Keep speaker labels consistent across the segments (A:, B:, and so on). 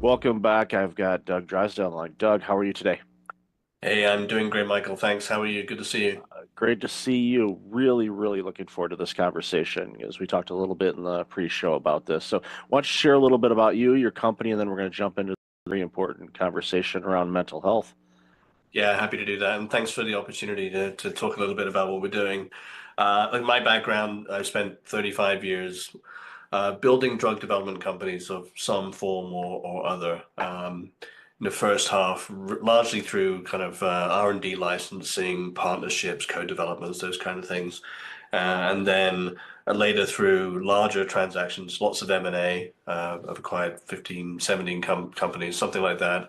A: Welcome back. I've got Doug Drysdale on the line. Doug, how are you today?
B: Hey, I'm doing great, Michael. Thanks. How are you? Good to see you.
A: Great to see you. Really, really looking forward to this conversation as we talked a little bit in the pre-show about this. So, why don't you share a little bit about you, your company, and then we're going to jump into a very important conversation around mental health.
B: Yeah, happy to do that. And thanks for the opportunity to talk a little bit about what we're doing. Like my background, I spent 35 years building drug development companies of some form or other. In the first half, largely through kind of R&D licensing, partnerships, co-developments, those kind of things. And then later through larger transactions, lots of M&A. I've acquired 15, 17 companies, something like that.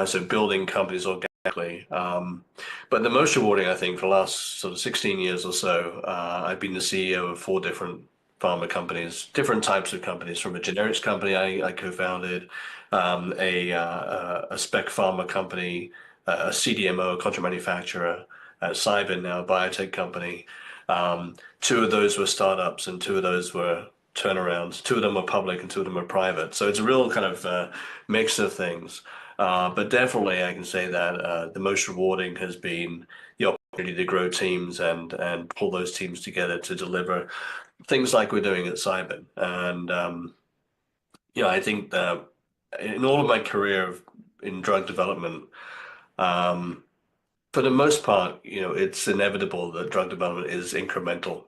B: So building companies organically. But the most rewarding, I think, for the last sort of 16 years or so, I've been the CEO of four different pharma companies, different types of companies, from a generics company I co-founded, a spec pharma company, a CDMO, contract manufacturer, Cybin, now a biotech company. Two of those were startups and two of those were turnarounds. Two of them were public and two of them were private. So it's a real kind of mix of things. But definitely, I can say that the most rewarding has been the opportunity to grow teams and pull those teams together to deliver things like we're doing at Cybin. And I think that in all of my career in drug development, um, for the most part, it's inevitable that drug development is incremental.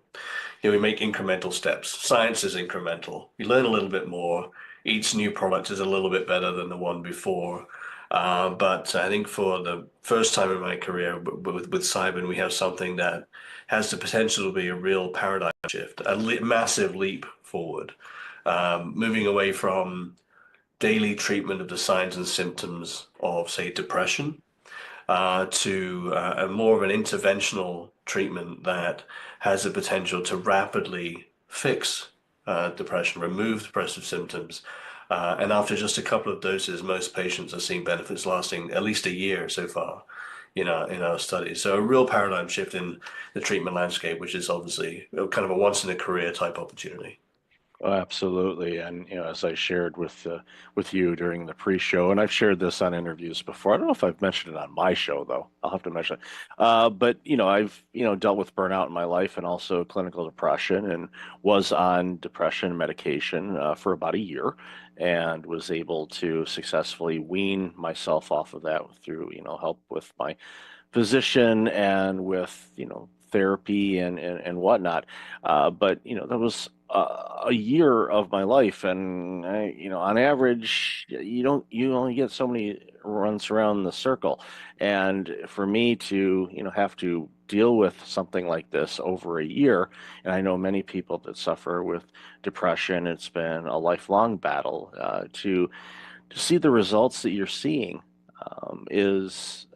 B: We make incremental steps. Science is incremental. We learn a little bit more. Each new product is a little bit better than the one before. But I think for the first time in my career with Cybin, we have something that has the potential to be a real paradigm shift, a massive leap forward, moving away from daily treatment of the signs and symptoms of, say, depression to a more of an interventional treatment that has the potential to rapidly fix depression, remove depressive symptoms. And after just a couple of doses, most patients are seeing benefits lasting at least a year so far in our studies. So a real paradigm shift in the treatment landscape, which is obviously kind of a once in a career type opportunity.
A: Oh, absolutely. And as I shared with you during the pre-show, and I've shared this on interviews before. I don't know if I've mentioned it on my show though. I'll have to mention it. But I've dealt with burnout in my life and also clinical depression, and was on depression medication for about a year, and was able to successfully wean myself off of that through help with my physician and with therapy and whatnot. But that was a year of my life, and on average, you only get so many runs around the circle, and for me to have to deal with something like this over a year, and I know many people that suffer with depression. It's been a lifelong battle to see the results that you're seeing is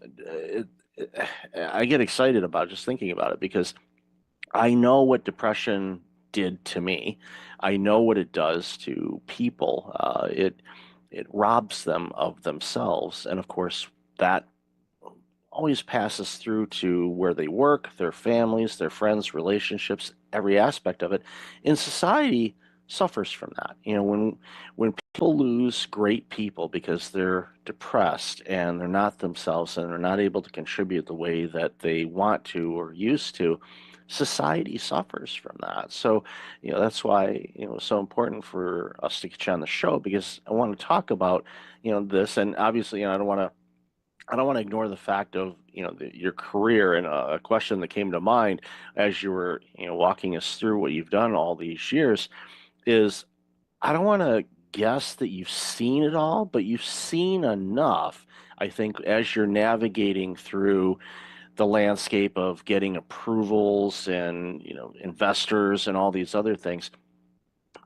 A: I get excited about just thinking about it because I know what depression did to me. I know what it does to people. It robs them of themselves, and of course that always passes through to where they work, their families, their friends, relationships, every aspect of it. In society suffers from that. When people lose great people because they're depressed and they're not themselves and they're not able to contribute the way that they want to or used to, society suffers from that. So, that's why, it's so important for us to get you on the show, because I want to talk about, this. And obviously, I don't want to ignore the fact of your career, and a question that came to mind as you were walking us through what you've done all these years is, I don't want to guess that you've seen it all, but you've seen enough. I think as you're navigating through the landscape of getting approvals and investors and all these other things,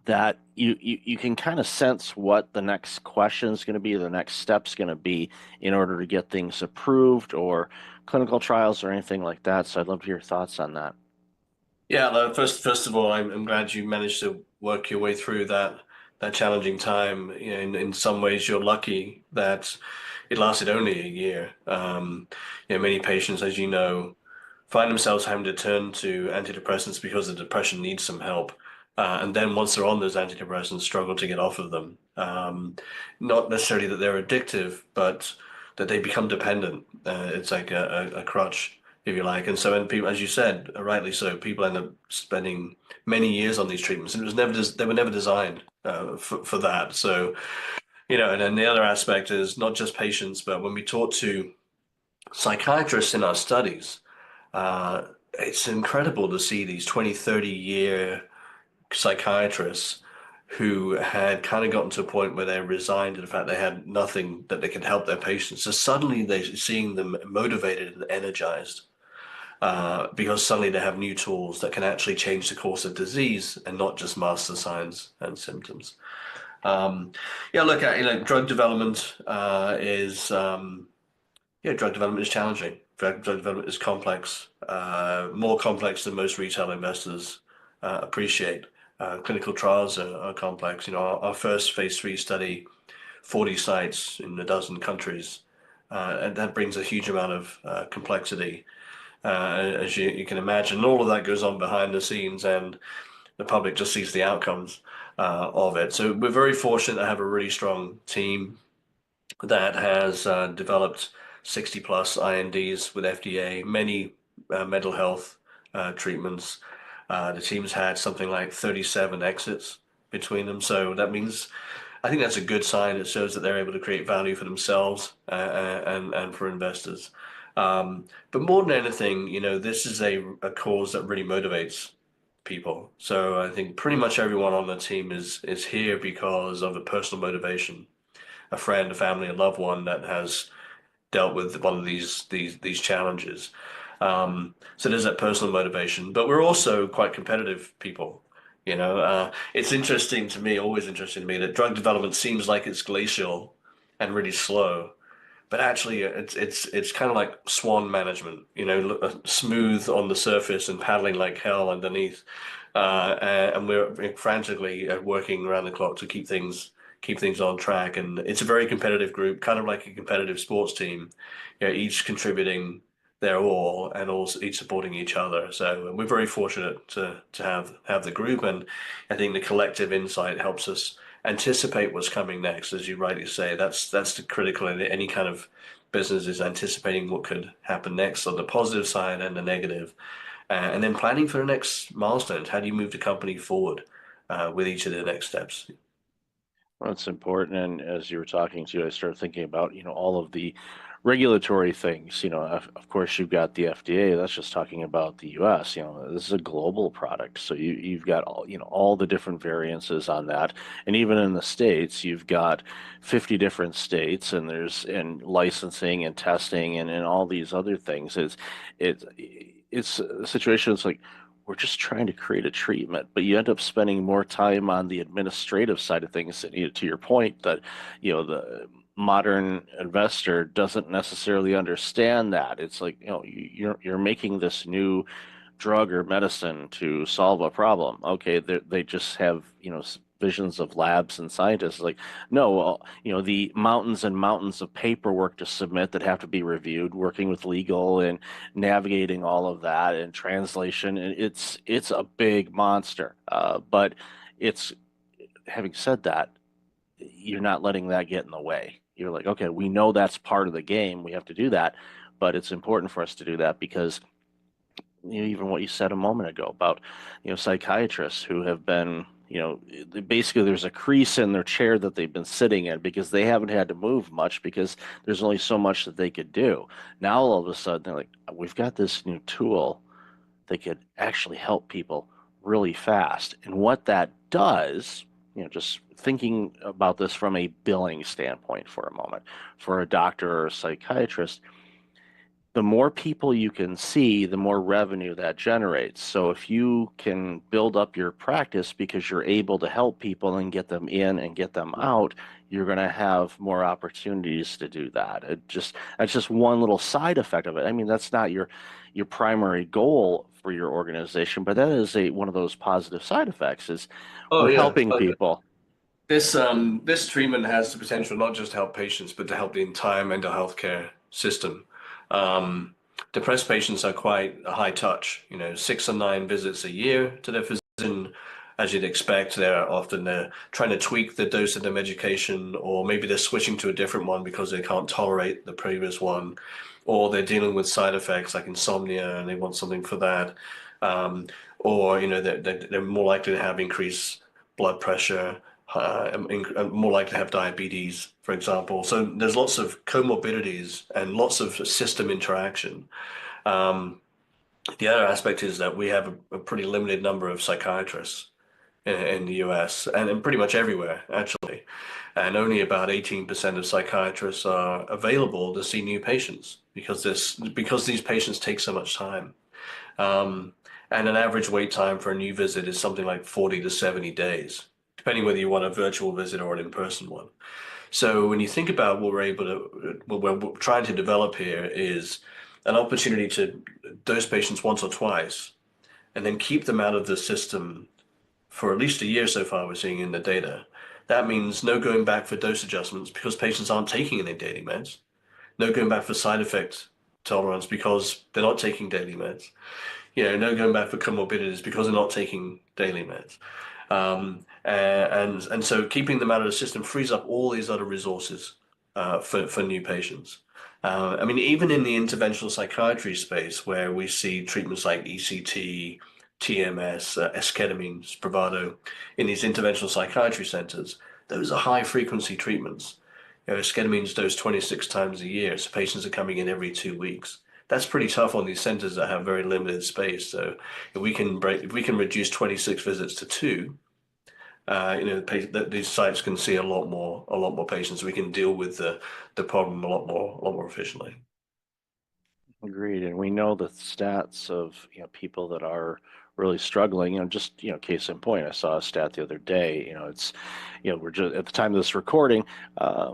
A: that you can kind of sense what the next question is going to be, the next step's going to be in order to get things approved or clinical trials or anything like that. So I'd love to hear your thoughts on that.
B: Yeah, first of all, I'm glad you managed to work your way through that challenging time. In some ways, you're lucky that it lasted only a year. Many patients, as you know, find themselves having to turn to antidepressants because the depression needs some help. And then once they're on those antidepressants, struggle to get off of them. Not necessarily that they're addictive, but that they become dependent. It's like a crutch, if you like. And so, and people, as you said, rightly so, people end up spending many years on these treatments, and it was never they were never designed for that. So, and then the other aspect is not just patients, but when we talk to psychiatrists in our studies, uh, it's incredible to see these 20, 30-year psychiatrists who had kind of gotten to a point where they resigned to the fact they had nothing that they could help their patients. So suddenly they're seeing them motivated and energized because suddenly they have new tools that can actually change the course of disease and not just mask the signs and symptoms. Yeah, look, drug development drug development is challenging. Drug development is complex, more complex than most retail investors appreciate. Clinical trials are complex. Our first phase 3 study, 40 sites in a dozen countries, and that brings a huge amount of complexity, as you can imagine. And all of that goes on behind the scenes, and the public just sees the outcomes of it. So we're very fortunate to have a really strong team that has developed 60 plus INDs with FDA, many mental health treatments. The team's had something like 37 exits between them. So that means, I think that's a good sign. It shows that they're able to create value for themselves and for investors. But more than anything, this is a cause that really motivates people. So I think pretty much everyone on the team is here because of a personal motivation, a friend, a family, a loved one that has dealt with one of these challenges. So there's that personal motivation, but we're also quite competitive people. It's interesting to me, always interesting to me, that drug development seems like it's glacial and really slow, but actually it's kind of like swan management. Smooth on the surface and paddling like hell underneath. And we're frantically working around the clock to keep things on track. And it's a very competitive group, kind of like a competitive sports team, each contributing their all and also each supporting each other. So we're very fortunate to have the group, and I think the collective insight helps us anticipate what's coming next. As you rightly say, that's the critical in any kind of business, is anticipating what could happen next on the positive side and the negative, and then planning for the next milestones. How do you move the company forward with each of the next steps?
A: Well, it's important. And as you were talking to, I started thinking about, all of the regulatory things. Of course, you've got the FDA. That's just talking about the U.S. This is a global product, so you've got all the different variances on that. And even in the states, you've got 50 different states, and there's licensing and testing and all these other things. It's a situation. It's like we're just trying to create a treatment, but you end up spending more time on the administrative side of things. To your point, that the modern investor doesn't necessarily understand that. It's like, you're making this new drug or medicine to solve a problem. Okay, they just have visions of labs and scientists. Like, no, well, the mountains and mountains of paperwork to submit that have to be reviewed, working with legal and navigating all of that and translation. And it's a big monster. But it's having said that, you're not letting that get in the way. You're like, okay, we know that's part of the game. We have to do that, but it's important for us to do that because even what you said a moment ago about psychiatrists who have been basically there's a crease in their chair that they've been sitting in because they haven't had to move much because there's only so much that they could do. Now all of a sudden they're like, we've got this new tool that could actually help people really fast. And what that does, just thinking about this from a billing standpoint for a moment, for a doctor or a psychiatrist, the more people you can see, the more revenue that generates. So if you can build up your practice because you're able to help people and get them in and get them out, you're going to have more opportunities to do that. That's just one little side effect of it. I mean, that's not your primary goal for your organization, but that is one of those positive side effects is
B: Oh
A: we're
B: yeah.
A: helping people.
B: This treatment has the potential not just to help patients, but to help the entire mental health care system. Um, Depressed patients are quite a high touch, 6 or 9 visits a year to their physician, as you'd expect, they're trying to tweak the dose of the medication, or maybe they're switching to a different one because they can't tolerate the previous one, or they're dealing with side effects like insomnia and they want something for that. Um, or they're more likely to have increased blood pressure, more likely to have diabetes, for example. So there's lots of comorbidities and lots of system interaction. Um, the other aspect is that we have a pretty limited number of psychiatrists in the US and in pretty much everywhere, actually. And only about 18% of psychiatrists are available to see new patients because these patients take so much time. Um, and an average wait time for a new visit is something like 40 to 70 days, depending whether you want a virtual visit or an in-person one. So when you think about what we're trying to develop here is an opportunity to dose patients once or twice and then keep them out of the system for at least a year so far, we're seeing in the data. That means no going back for dose adjustments because patients aren't taking any daily meds. No going back for side effect tolerance because they're not taking daily meds. No going back for comorbidities because they're not taking daily meds. And so keeping them out of the system frees up all these other resources for new patients. I mean, even in the interventional psychiatry space, where we see treatments like ECT, TMS, esketamine, Spravato, in these interventional psychiatry centers, those are high frequency treatments. Esketamine dosed 26 times a year, so patients are coming in every 2 weeks. That's pretty tough on these centers that have very limited space. So if we can reduce 26 visits to two, these sites can see a lot more patients. We can deal with the problem a lot more efficiently.
A: Agreed. And we know the stats of, people that are really struggling, just, case in point, I saw a stat the other day, it's, we're just at the time of this recording,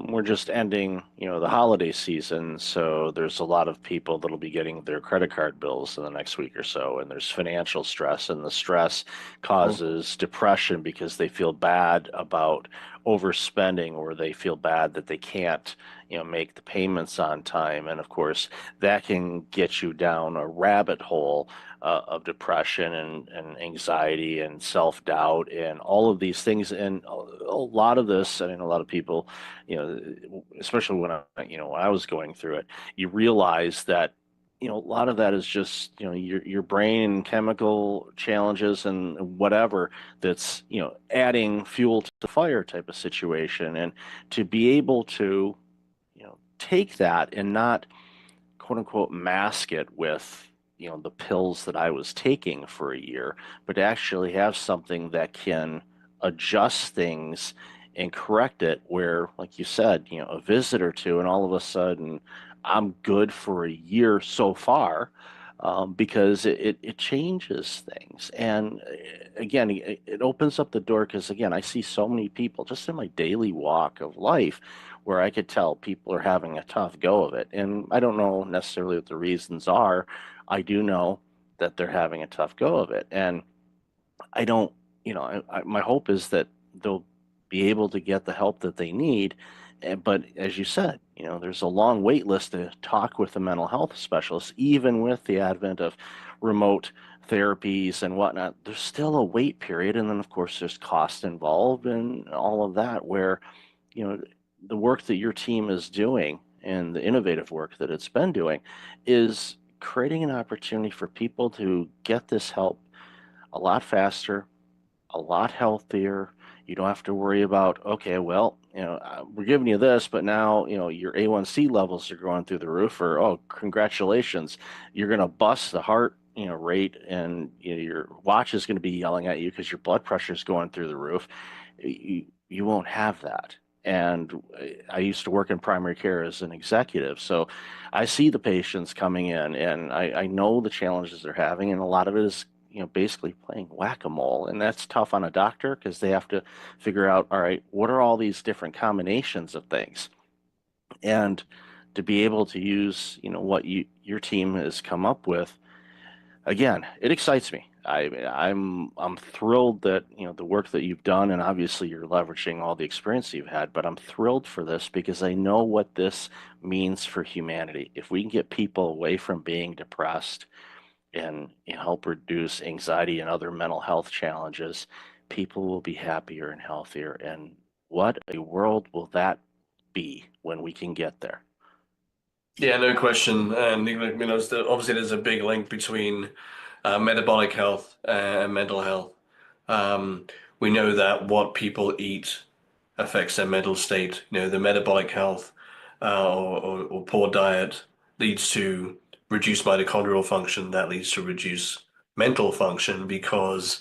A: we're just ending, the holiday season. So there's a lot of people that'll be getting their credit card bills in the next week or so. And there's financial stress, and the stress
B: Mm.
A: causes depression because they feel bad about overspending, or they feel bad that they can't, make the payments on time. And of course, that can get you down a rabbit hole of depression and anxiety and self-doubt and all of these things. And a lot of this, I mean, a lot of people, especially when I was going through it, you realize that, a lot of that is just, your brain and chemical challenges and whatever that's, adding fuel to the fire type of situation. And to be able to, take that and not quote unquote mask it with the pills that I was taking for a year, but to actually have something that can adjust things and correct it where, like you said, a visit or two, and all of a sudden I'm good for a year so far. Because it changes things. And again, it opens up the door because, again, I see so many people just in my daily walk of life where I could tell people are having a tough go of it. And I don't know necessarily what the reasons are. I do know that they're having a tough go of it. And I don't, my hope is that they'll be able to get the help that they need. But as you said, there's a long wait list to talk with a mental health specialist, even with the advent of remote therapies and whatnot. There's still a wait period. And then, of course, there's cost involved and all of that, where, you know, the work that your team is doing and the innovative work that it's been doing is creating an opportunity for people to get this help a lot faster, a lot healthier. You don't have to worry about, okay, well, we're giving you this, but now, your A1C levels are going through the roof, or, oh, congratulations, you're going to bust the heart, rate, and your watch is going to be yelling at you because your blood pressure is going through the roof. You won't have that. And I used to work in primary care as an executive, so I see the patients coming in, and I know the challenges they're having, and a lot of it is basically playing whack-a-mole. And that's tough on a doctor because they have to figure out, all right, what are all these different combinations of things? And to be able to use, what your team has come up with, again, it excites me. I'm thrilled that, the work that you've done, and obviously you're leveraging all the experience you've had, but I'm thrilled for this because I know what this means for humanity. If we can get people away from being depressed and help reduce anxiety and other mental health challenges, people will be happier and healthier. And what a world will that be when we can get there?
B: Yeah, no question. And obviously there's a big link between metabolic health and mental health. Um, we know that what people eat affects their mental state. The metabolic health or poor diet leads to reduced mitochondrial function. That leads to reduced mental function because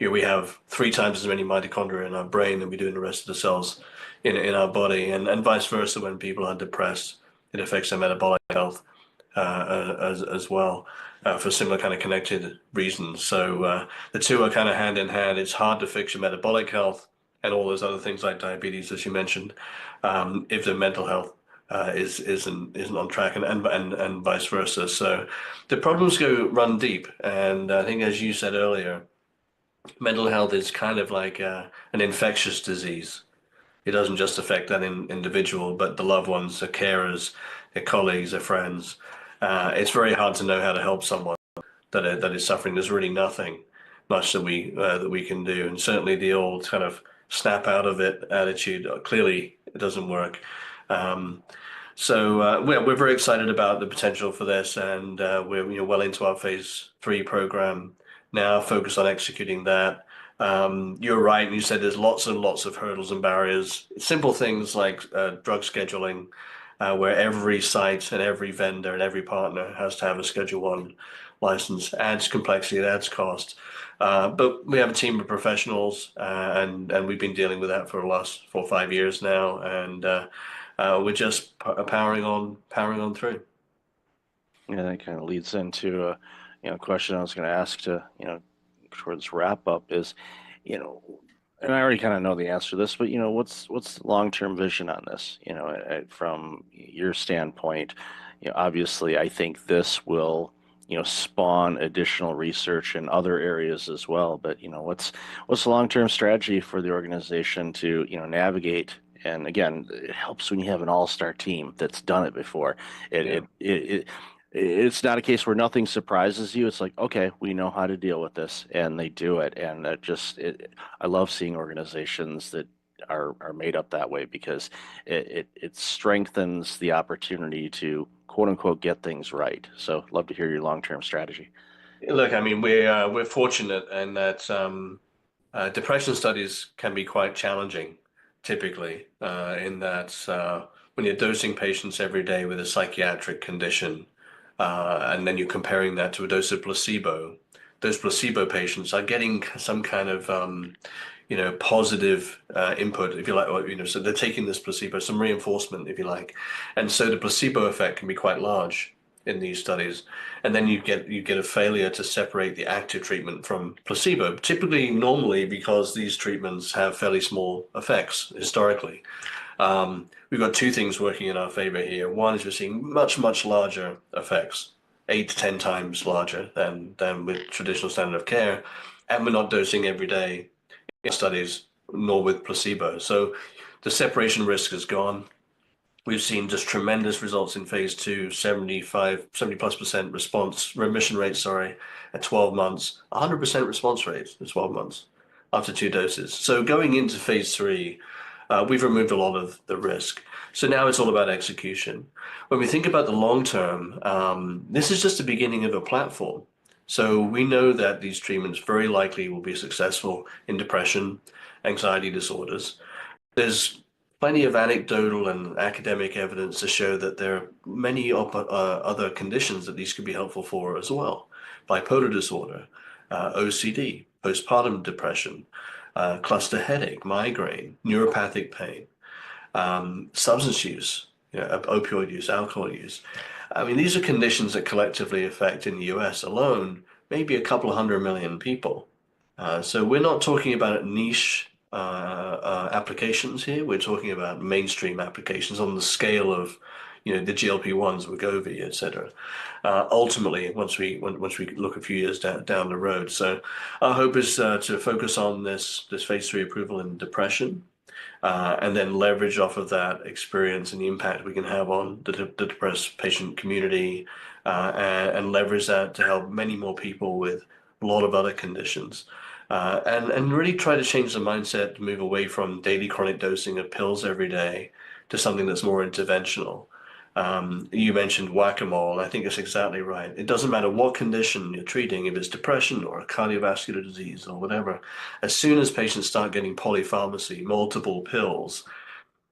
B: we have 3 times as many mitochondria in our brain than we do in the rest of the cells in our body, and vice versa. When people are depressed, it affects their metabolic health as well for similar kind of connected reasons. So the two are kind of hand in hand. It's hard to fix your metabolic health and all those other things like diabetes, as you mentioned, if the mental health isn't on track, and vice versa. So the problems run deep, and I think, as you said earlier, mental health is kind of like an infectious disease. It doesn't just affect that individual, but the loved ones, the carers, their colleagues, their friends. It's very hard to know how to help someone that is suffering. There's really nothing much that we can do, and certainly the old kind of snap out of it attitude clearly it doesn't work. Um, so we're very excited about the potential for this, and we're well into our phase 3 program now, focused on executing that. You're right, you said there's lots and lots of hurdles and barriers. Simple things like drug scheduling, where every site and every vendor and every partner has to have a Schedule 1 license. Adds complexity, it adds cost. But we have a team of professionals, and we've been dealing with that for the last 4 or 5 years now, and we're just powering on through.
A: Yeah, that kind of leads into a question I was going to ask to towards wrap up is, you know, and I already kind of know the answer to this, but what's the long-term vision on this? From your standpoint, obviously, I think this will spawn additional research in other areas as well. But what's the long-term strategy for the organization to navigate? And again, it helps when you have an all-star team that's done it before. It,
B: Yeah.
A: it, it, it it's not a case where nothing surprises you. It's like, okay, we know how to deal with this, and they do it. And I love seeing organizations that are made up that way because it strengthens the opportunity to quote unquote get things right. So, love to hear your long-term strategy.
B: Look, I mean, we're fortunate in that depression studies can be quite challenging, typically, in that when you're dosing patients every day with a psychiatric condition, and then you're comparing that to a dose of placebo, those placebo patients are getting some kind of positive input, if you like, or, so they're taking this placebo, some reinforcement, if you like, and so the placebo effect can be quite large in these studies, and then you get a failure to separate the active treatment from placebo, typically normally because these treatments have fairly small effects historically. We've got two things working in our favor here. One is we're seeing much, much larger effects, 8 to 10 times larger than with traditional standard of care, and we're not dosing every day in studies, nor with placebo. So the separation risk is gone. We've seen just tremendous results in phase 2, 70+% remission rate, sorry, at 12 months, 100% response rate at 12 months after 2 doses. So going into phase 3, we've removed a lot of the risk. So now it's all about execution. When we think about the long term, this is just the beginning of a platform. So we know that these treatments very likely will be successful in depression, anxiety disorders. There's plenty of anecdotal and academic evidence to show that there are many other conditions that these could be helpful for as well. Bipolar disorder, OCD, postpartum depression, cluster headache, migraine, neuropathic pain, substance use, opioid use, alcohol use. I mean, these are conditions that collectively affect in the US alone maybe a couple of 100 million people. So we're not talking about niche applications here. We're talking about mainstream applications on the scale of, the GLP-1s, Wegovy, etc. Ultimately, once we look a few years down the road. So our hope is to focus on this phase 3 approval in depression, and then leverage off of that experience and the impact we can have on the depressed patient community, and leverage that to help many more people with a lot of other conditions. and really try to change the mindset to move away from daily chronic dosing of pills every day to something that's more interventional. You mentioned whack-a-mole. I think it's exactly right. It doesn't matter what condition you're treating, if it's depression or a cardiovascular disease or whatever. As soon as patients start getting polypharmacy, multiple pills,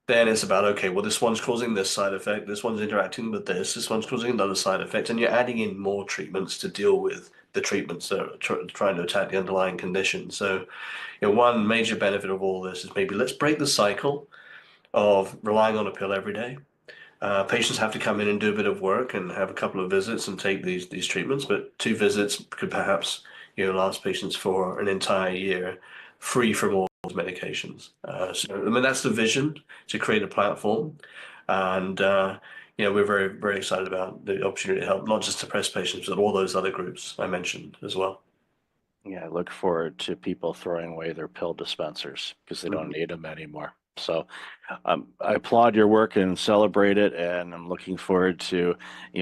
B: then it's about, okay, well, this one's causing this side effect, this one's interacting with this one's causing another side effect, and you're adding in more treatments to deal with the treatments that are trying to attack the underlying condition. So, one major benefit of all this is maybe let's break the cycle of relying on a pill every day. Patients have to come in and do a bit of work and have a couple of visits and take these treatments, but 2 visits could perhaps last patients for an entire year, free from all those medications. So I mean that's the vision, to create a platform, and we're very very excited about the opportunity to help not just depressed patients but all those other groups I mentioned as well.
A: Yeah, I look forward to people throwing away their pill dispensers because they don't
B: Mhm.
A: need them anymore. So I applaud your work and celebrate it, and I'm looking forward to,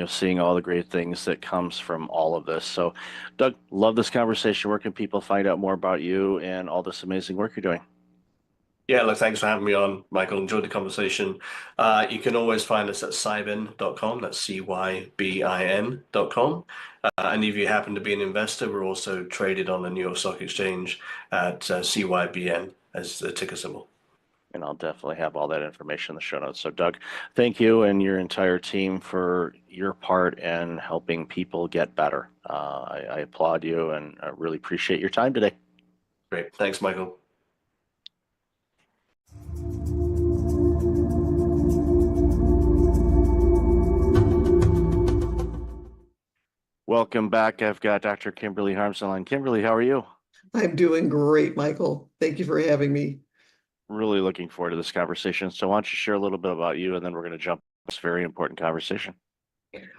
A: seeing all the great things that comes from all of this. So, Doug, love this conversation. Where can people find out more about you and all this amazing work you're doing?
B: Yeah, look, thanks for having me on, Michael. Enjoyed the conversation. You can always find us at cybin.com. That's cybin.com. And if you happen to be an investor, we're also traded on the New York Stock Exchange at CYBN as the ticker symbol.
A: And I'll definitely have all that information in the show notes. So, Doug, thank you and your entire team for your part in helping people get better. I applaud you and I really appreciate your time today.
B: Great. Thanks, Michael.
A: Welcome back. I've got Dr. Kimberly Harms on. Kimberly, how are you?
C: I'm doing great, Michael. Thank you for having me.
A: Really looking forward to this conversation. So, why don't you share a little bit about you, and then we're going to jump into this very important conversation.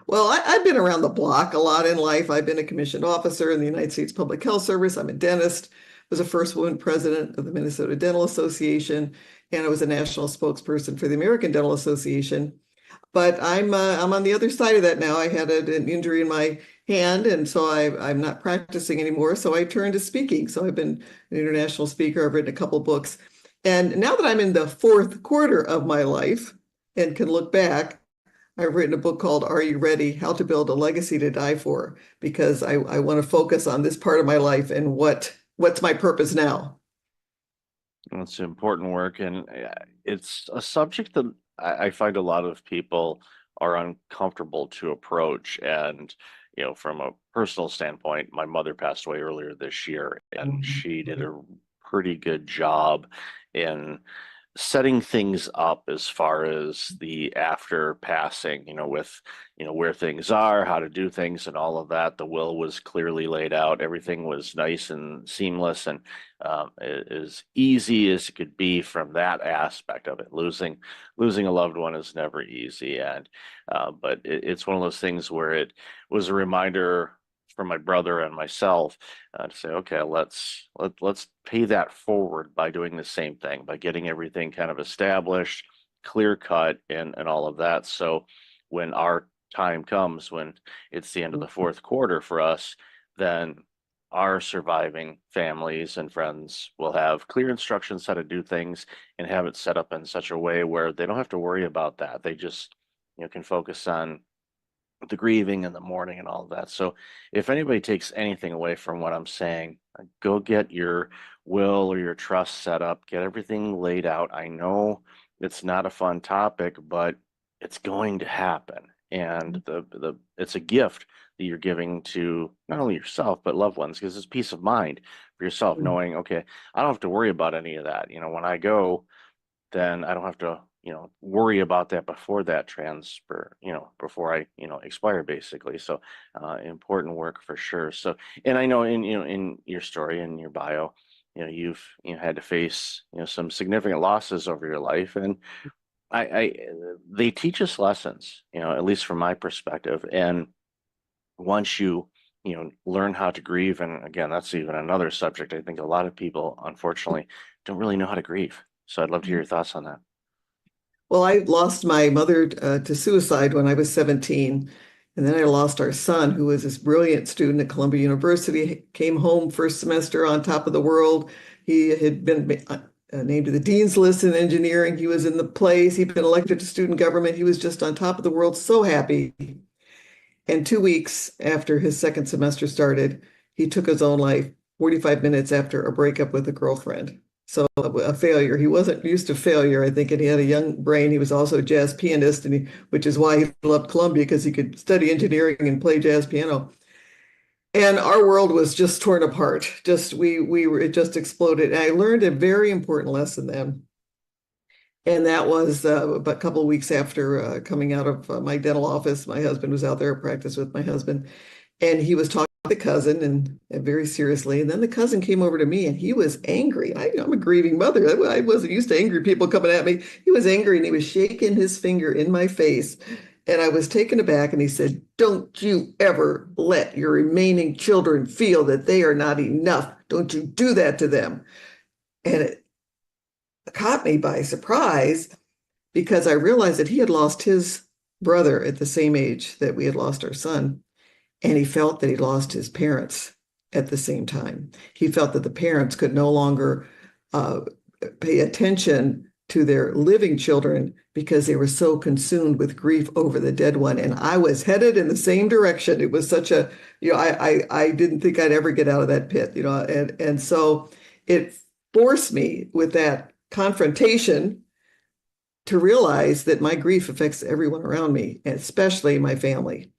C: Well, I've been around the block a lot in life. I've been a commissioned officer in the United States Public Health Service. I'm a dentist, was a first woman president of the Minnesota Dental Association, and I was a national spokesperson for the American Dental Association. But I'm on the other side of that now. I had an injury in my hand, and so I'm not practicing anymore. So I turned to speaking. So I've been an international speaker. I've written a couple books. And now that I'm in the fourth quarter of my life and can look back, I've written a book called Are You Ready? How to Build a Legacy to Die For, because I want to focus on this part of my life and what's my purpose now.
A: It's important work, and it's a subject that I find a lot of people are uncomfortable to approach. And, from a personal standpoint, my mother passed away earlier this year, and she did a pretty good job in setting things up as far as the after passing, with, where things are, how to do things, and all of that. The will was clearly laid out. Everything was nice and seamless and as easy as it could be from that aspect of it. Losing a loved one is never easy, and but it's one of those things where it was a reminder for my brother and myself to say, okay, let's pay that forward by doing the same thing, by getting everything kind of established, clear cut, and all of that. So when our time comes, when it's the end of the fourth quarter for us, then our surviving families and friends will have clear instructions how to do things and have it set up in such a way where they don't have to worry about that. They just, can focus on the grieving and the mourning and all of that. So if anybody takes anything away from what I'm saying, go get your will or your trust set up, get everything laid out. I know it's not a fun topic, but it's going to happen. And the it's a gift that you're giving to not only yourself but loved ones, because it's peace of mind for yourself knowing, okay, I don't have to worry about any of that. When I go, then I don't have to, worry about that before that transfer, before I, expire basically. So important work for sure. So, and I know in your story, in your bio, you've, had to face, some significant losses over your life. And I they teach us lessons, at least from my perspective. And once you, learn how to grieve, and again, that's even another subject. I think a lot of people, unfortunately, don't really know how to grieve. So I'd love to hear your thoughts on that.
C: Well, I lost my mother to suicide when I was 17. And then I lost our son, who was this brilliant student at Columbia University, came home first semester on top of the world. He had been named to the dean's list in engineering. He was in the place. He'd been elected to student government. He was just on top of the world, so happy. And 2 weeks after his second semester started, he took his own life 45 minutes after a breakup with a girlfriend. So a failure. He wasn't used to failure, I think, and he had a young brain. He was also a jazz pianist, which is why he loved Columbia, because he could study engineering and play jazz piano. And our world was just torn apart. It just exploded. And I learned a very important lesson then. And that was a couple of weeks after coming out of my dental office. My husband was out there at practice with my husband, and he was talking to the cousin and very seriously. And then the cousin came over to me, and he was angry. I'm a grieving mother. I wasn't used to angry people coming at me. He was angry, and he was shaking his finger in my face. And I was taken aback, and he said, "Don't you ever let your remaining children feel that they are not enough. Don't you do that to them." And it caught me by surprise, because I realized that he had lost his brother at the same age that we had lost our son. And he felt that he lost his parents at the same time. He felt that the parents could no longer pay attention to their living children because they were so consumed with grief over the dead one. And I was headed in the same direction. It was such a, I didn't think I'd ever get out of that pit, and so it forced me with that confrontation to realize that my grief affects everyone around me, and especially my family.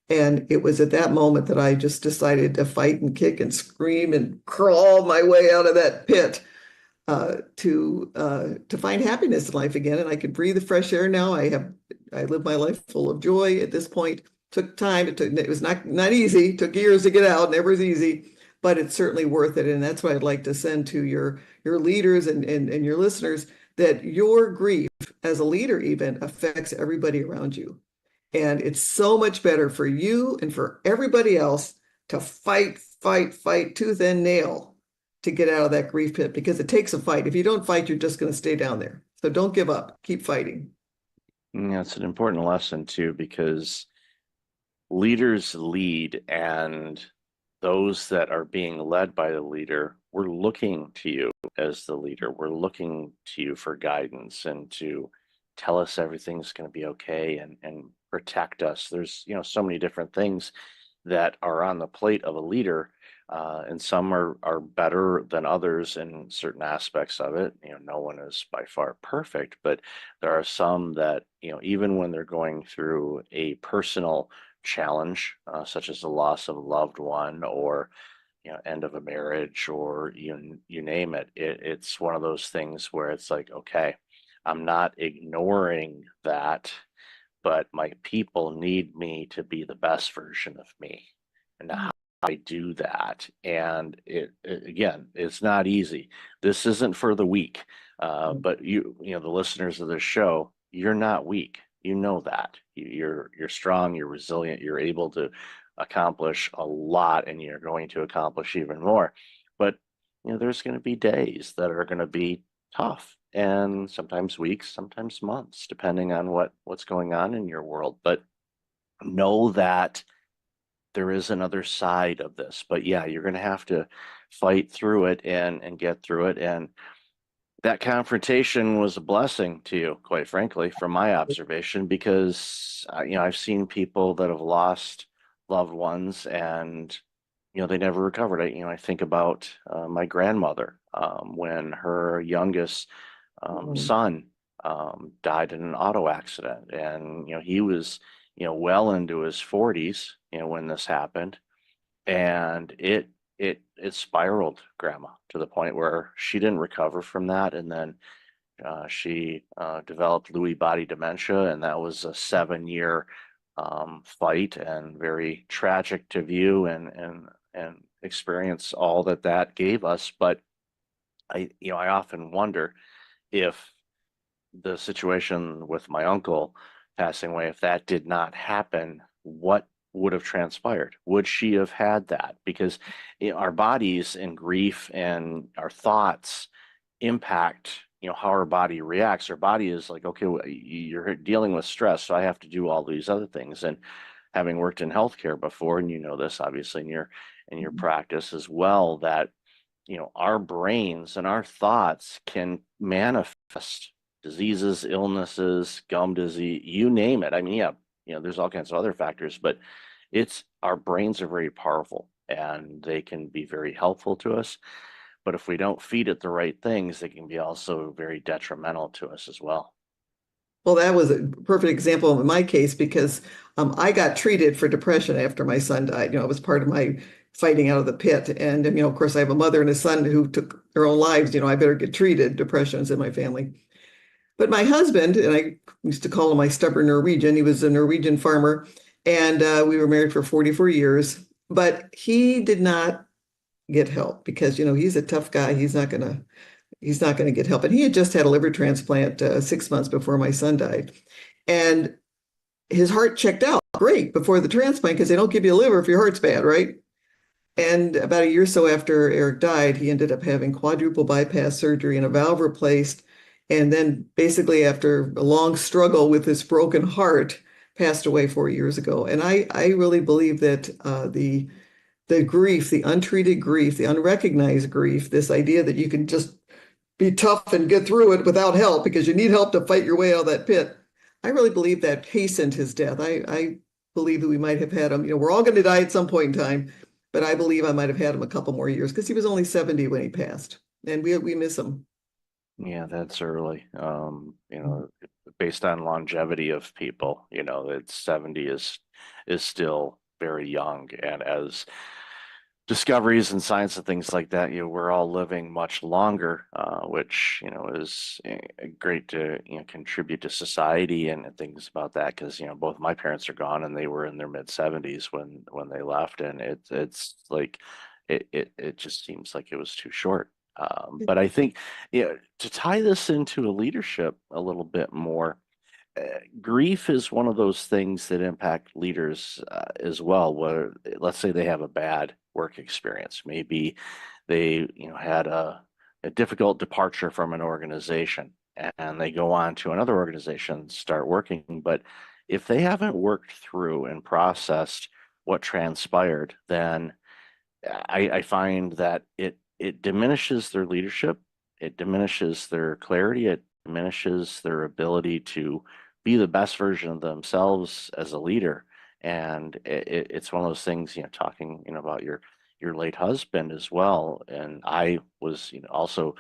C: And it was at that moment that I just decided to fight and kick and scream and crawl my way out of that pit to find happiness in life again. And I could breathe the fresh air now. I live my life full of joy at this point. Took time. It was not easy. It took years to get out. Never is easy, but it's certainly worth it. And that's what I'd like to send to your leaders and your listeners, that your grief as a leader even affects everybody around you. And it's so much better for you and for everybody else to fight tooth and nail to get out of that grief pit, because it takes a fight. If you don't fight, you're just going to stay down there. So don't give up. Keep fighting.
A: Yeah, it's an important lesson too, because leaders lead, and those that are being led by the leader, we're looking to you as the leader. We're looking to you for guidance and to tell us everything's going to be okay and protect us. There's, so many different things that are on the plate of a leader, and some are better than others in certain aspects of it. No one is by far perfect, but there are some that, even when they're going through a personal challenge, such as the loss of a loved one, or end of a marriage, or you name it, it's one of those things where it's like, okay, I'm not ignoring that, but my people need me to be the best version of me. And how I do that, and again, it's not easy. This isn't for the weak, but the listeners of this show, you're not weak. You know that you're strong, you're resilient, you're able to accomplish a lot, and you're going to accomplish even more. But there's going to be days that are going to be tough, and sometimes weeks, sometimes months, depending on what's going on in your world. But know that there is another side of this. But yeah, you're going to have to fight through it and get through it. And that confrontation was a blessing to you, quite frankly, from my observation, because I've seen people that have lost loved ones, and they never recovered. I think about my grandmother, when her youngest son died in an auto accident, and he was well into his 40s when this happened, and it spiraled grandma to the point where she didn't recover from that. And then she developed Lewy body dementia, and that was a 7-year fight, and very tragic to view and experience all that gave us. But I often wonder if the situation with my uncle passing away, if that did not happen, what would have transpired? Would she have had that? Because our bodies and grief and our thoughts impact how our body reacts. Our body is like, okay, you're dealing with stress, so I have to do all these other things. And having worked in healthcare before, and you know this obviously in your practice as well, that our brains and our thoughts can manifest diseases, illnesses, gum disease, you name it. I mean, yeah, there's all kinds of other factors, but it's our brains are very powerful and they can be very helpful to us. But if we don't feed it the right things, they can be also very detrimental to us as well.
C: Well, that was a perfect example in my case because I got treated for depression after my son died. It was part of my fighting out of the pit. And, of course, I have a mother and a son who took their own lives. I better get treated. Depression's in my family. But my husband, and I used to call him my stubborn Norwegian, he was a Norwegian farmer, and we were married for 44 years. But he did not get help because, he's a tough guy. He's not going to get help. And he had just had a liver transplant 6 months before my son died. And his heart checked out great before the transplant because they don't give you a liver if your heart's bad, right? And about a year or so after Eric died, he ended up having quadruple bypass surgery and a valve replaced. And then basically after a long struggle with this broken heart, passed away 4 years ago. And I really believe that the grief, the untreated grief, the unrecognized grief, this idea that you can just be tough and get through it without help because you need help to fight your way out of that pit. I really believe that hastened his death. I believe that we might have had him, we're all going to die at some point in time, but I believe I might have had him a couple more years because he was only 70 when he passed, and we miss him.
A: Yeah, that's early. Based on longevity of people, it's 70 is still very young. And as discoveries and science and things like that, we're all living much longer, which, is great to, contribute to society and things about that. Because, both my parents are gone and they were in their mid 70s when they left. And it's like, it just seems like it was too short. But I think, to tie this into a leadership a little bit more, grief is one of those things that impact leaders as well. Where let's say they have a bad work experience, maybe they had a difficult departure from an organization, and they go on to another organization, start working. But if they haven't worked through and processed what transpired, then I find that it diminishes their leadership, it diminishes their clarity, it diminishes their ability to be the best version of themselves as a leader. And it's one of those things, talking, about your late husband as well. And I was, also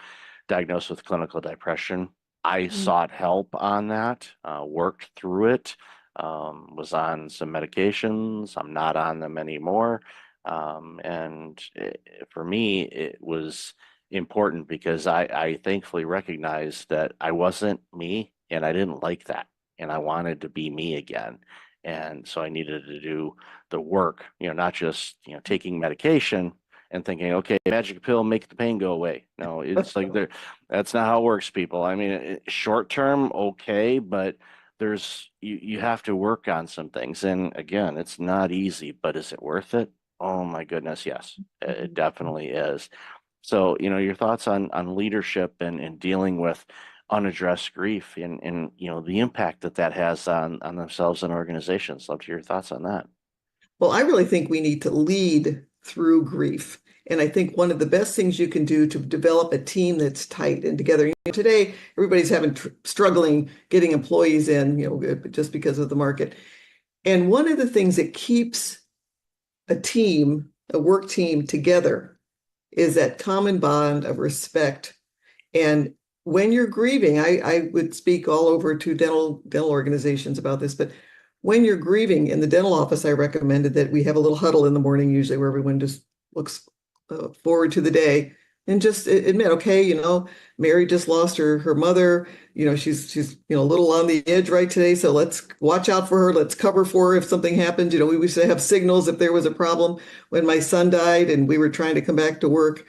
A: diagnosed with clinical depression. I sought help on that, worked through it, was on some medications. I'm not on them anymore. For me, it was important because I thankfully recognized that I wasn't me and I didn't like that. And I wanted to be me again. And so I needed to do the work, not just, taking medication and thinking, okay, magic pill, make the pain go away. No, it's like that's not how it works, people. I mean, short term, okay, but you have to work on some things. And again, it's not easy, but is it worth it? Oh my goodness, yes, it definitely is. So, your thoughts on leadership and dealing with unaddressed grief and the impact that has on themselves and organizations. Love to hear your thoughts on that.
C: Well, I really think we need to lead through grief. And I think one of the best things you can do to develop a team that's tight and together. Today, everybody's struggling getting employees in, just because of the market. And one of the things that keeps a work team together is that common bond of respect. And when you're grieving, I would speak all over to dental organizations about this, but when you're grieving in the dental office, I recommended that we have a little huddle in the morning, usually where everyone just looks forward to the day and just admit, okay, Mary just lost her mother. She's a little on the edge right today. So let's watch out for her. Let's cover for her if something happens. We used to have signals if there was a problem. When my son died and we were trying to come back to work,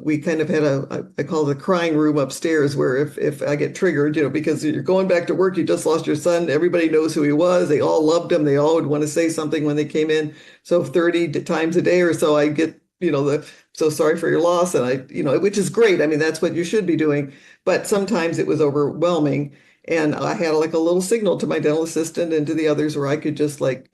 C: we kind of had I call it a crying room upstairs where if I get triggered, because you're going back to work, you just lost your son, everybody knows who he was. They all loved him. They all would want to say something when they came in. So 30 times a day or so, I get, so sorry for your loss. And which is great. I mean, that's what you should be doing. But sometimes it was overwhelming. And I had like a little signal to my dental assistant and to the others where I could just like,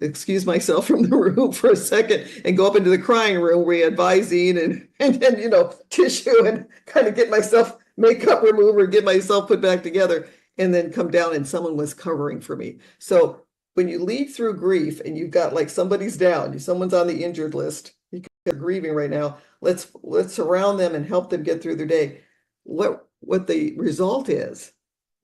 C: excuse myself from the room for a second and go up into the crying room where we had Visine and then, tissue and kind of get myself makeup remover, get myself put back together, and then come down and someone was covering for me. So when you lead through grief and you've got like somebody's down, someone's on the injured list, you're grieving right now, let's surround them and help them get through their day. What the result is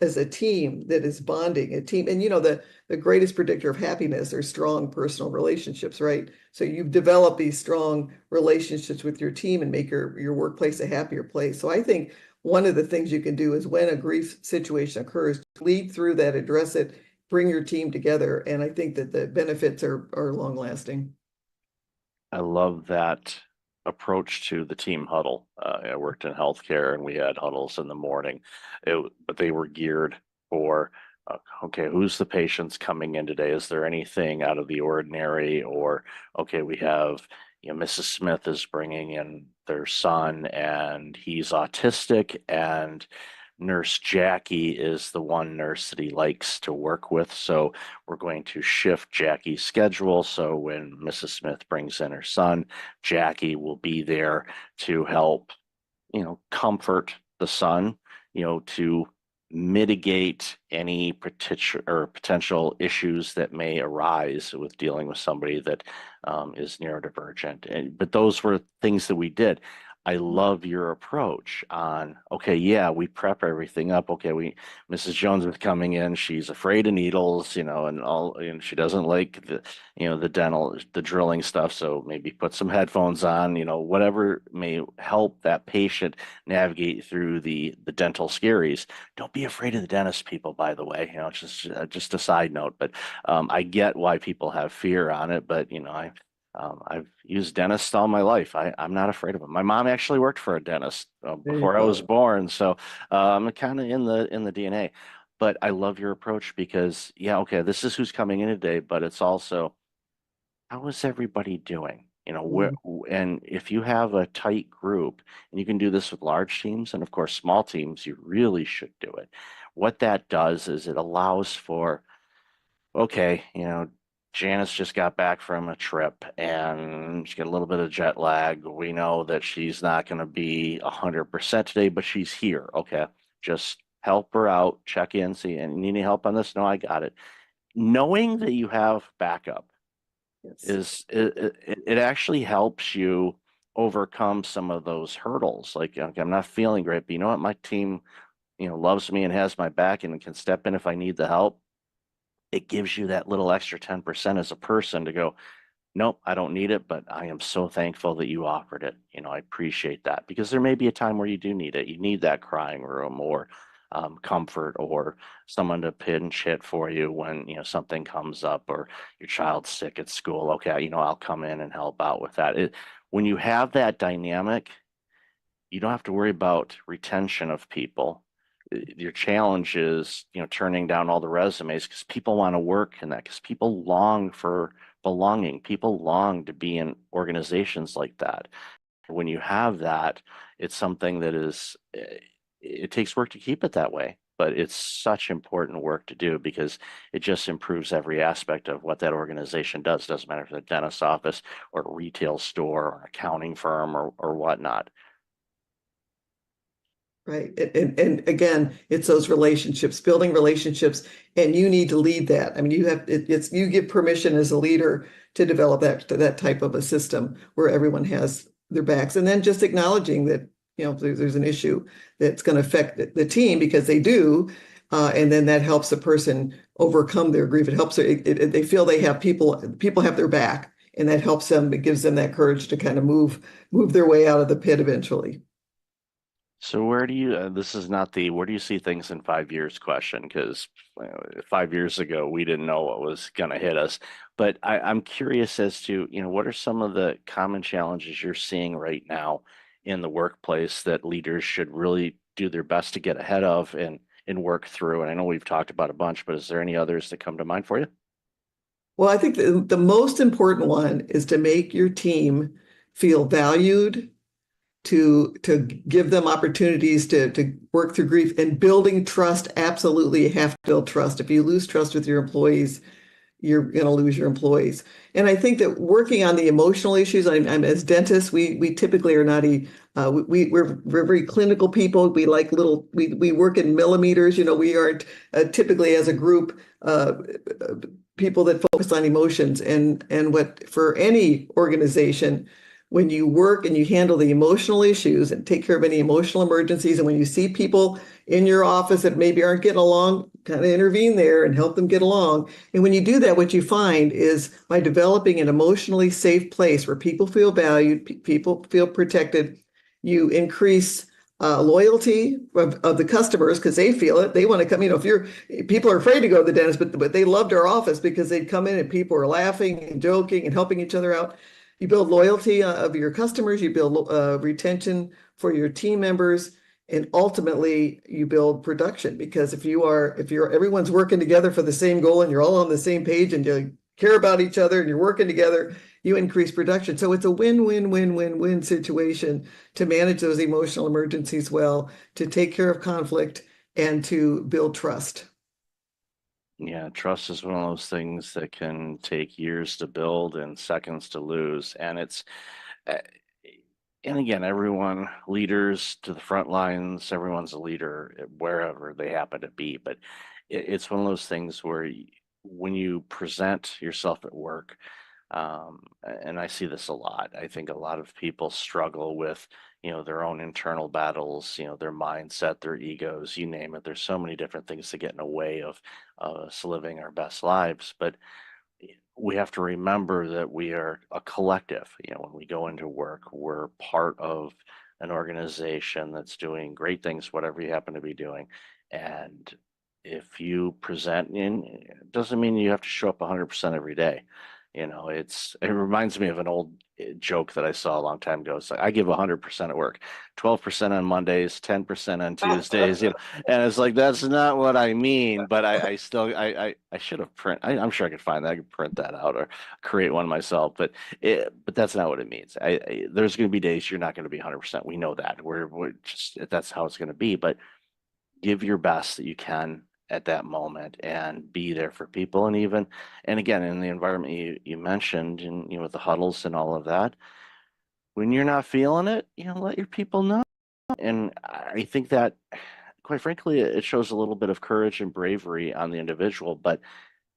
C: as a team that is bonding, a team, and the greatest predictor of happiness are strong personal relationships, right? So you've developed these strong relationships with your team and make your workplace a happier place. So I think one of the things you can do is when a grief situation occurs, lead through that, address it, bring your team together. And I think that the benefits are long lasting.
A: I love that approach to the team huddle. I worked in healthcare and we had huddles in the morning, but they were geared for, okay, who's the patients coming in today? Is there anything out of the ordinary? Or, okay, we have, Mrs. Smith is bringing in their son and he's autistic, and Nurse Jackie is the one nurse that he likes to work with. So we're going to shift Jackie's schedule. So when Mrs. Smith brings in her son, Jackie will be there to help, comfort the son, to mitigate any potential issues that may arise with dealing with somebody that is neurodivergent. But those were things that we did. I love your approach on, okay, yeah, we prep everything up. Okay, Mrs. Jones is coming in. She's afraid of needles, and she doesn't like the drilling stuff. So maybe put some headphones on, whatever may help that patient navigate through the dental scaries. Don't be afraid of the dentist, people, by the way, just a side note, but I get why people have fear on it, but I've used dentists all my life. I'm not afraid of them. My mom actually worked for a dentist before I was born, so I'm kind of in the DNA. But I love your approach because, yeah, okay, this is who's coming in today, but it's also how is everybody doing? And if you have a tight group, and you can do this with large teams, and of course small teams, you really should do it. What that does is it allows for, okay, Janice just got back from a trip and she's got a little bit of jet lag. We know that she's not going to be 100% today, but she's here. Okay, just help her out, check in, see, and need any help on this? No, I got it. Knowing that you have backup
C: Yes.
A: it actually helps you overcome some of those hurdles. Like, okay, I'm not feeling great, but you know what? My team, loves me and has my back and can step in if I need the help. It gives you that little extra 10% as a person to go, nope, I don't need it, but I am so thankful that you offered it. I appreciate that, because there may be a time where you do need it. You need that crying room or comfort, or someone to pinch hit for you when, something comes up or your child's sick at school. Okay, I'll come in and help out with that. When you have that dynamic, you don't have to worry about retention of people. Your challenge is, turning down all the resumes, because people want to work in that, because people long for belonging. People long to be in organizations like that. When you have that, it's something that it takes work to keep it that way, but it's such important work to do, because it just improves every aspect of what that organization does. Doesn't matter if it's a dentist's office or a retail store or an accounting firm or whatnot.
C: Right. And again, it's those relationships, building relationships, and you need to lead that. I mean, you give permission as a leader to develop that type of a system where everyone has their backs, and then just acknowledging that, there's an issue that's going to affect the team, because they do. And then that helps the person overcome their grief. It helps they feel they have people have their back, and that helps them. It gives them that courage to kind of move their way out of the pit eventually.
A: So where do you, this is not the where do you see things in 5 years question, because 5 years ago we didn't know what was going to hit us. But I'm curious as to, what are some of the common challenges you're seeing right now in the workplace that leaders should really do their best to get ahead of and work through? And I know we've talked about a bunch, but is there any others that come to mind for you?
C: Well, I think the most important one is to make your team feel valued to give them opportunities to work through grief, and building trust. Absolutely, you have to build trust. If you lose trust with your employees, you're going to lose your employees. And I think that working on the emotional issues, I'm as dentists, we typically are not we're very clinical people. We like we work in millimeters. We aren't typically as a group people that focus on emotions. And what for any organization, when you work and you handle the emotional issues and take care of any emotional emergencies, and when you see people in your office that maybe aren't getting along, kind of intervene there and help them get along. And when you do that, what you find is by developing an emotionally safe place where people feel valued, people feel protected, you increase loyalty of the customers because they feel it. They want to come. If people are afraid to go to the dentist, but they loved our office because they'd come in and people are laughing and joking and helping each other out. You build loyalty of your customers. You build retention for your team members. And ultimately, you build production, because if everyone's working together for the same goal and you're all on the same page and you care about each other and you're working together, you increase production. So it's a win-win-win-win-win situation to manage those emotional emergencies well, to take care of conflict, and to build trust.
A: Yeah, trust is one of those things that can take years to build and seconds to lose. And and again, everyone, leaders to the front lines, everyone's a leader wherever they happen to be. But it's one of those things where when you present yourself at work, and I see this a lot, I think a lot of people struggle with, their own internal battles, their mindset, their egos, you name it. There's so many different things that get in the way of us living our best lives. But we have to remember that we are a collective. When we go into work, we're part of an organization that's doing great things, whatever you happen to be doing. And if you present it doesn't mean you have to show up 100% every day. It reminds me of an old joke that I saw a long time ago. It's like, I give 100% at work, 12% on Mondays, 10% on Tuesdays, and it's like, that's not what I mean, but I still, I should have I'm sure I could find that. I could print that out or create one myself, but that's not what it means. There's going to be days you're not going to be 100%. We know that we're just, that's how it's going to be, but give your best that you can at that moment and be there for people. And again, in the environment you mentioned, and with the huddles and all of that, when you're not feeling it, let your people know. And I think that, quite frankly, it shows a little bit of courage and bravery on the individual, but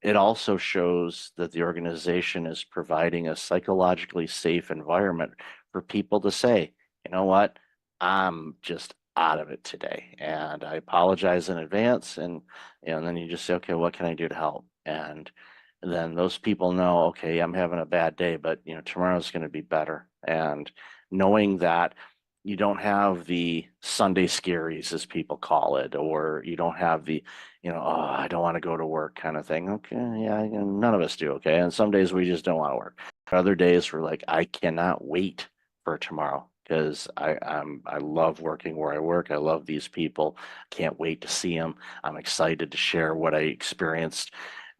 A: it also shows that the organization is providing a psychologically safe environment for people to say, you know what, I'm just out of it today, and I apologize in advance. And then you just say, okay, what can I do to help? And then those people know, okay, I'm having a bad day, but tomorrow's going to be better. And knowing that you don't have the Sunday scaries, as people call it, or you don't have the, oh, I don't want to go to work kind of thing. Okay, yeah, none of us do. Okay, and some days we just don't want to work. Other days we're like, I cannot wait for tomorrow, because I love working where I work. I love these people. Can't wait to see them. I'm excited to share what I experienced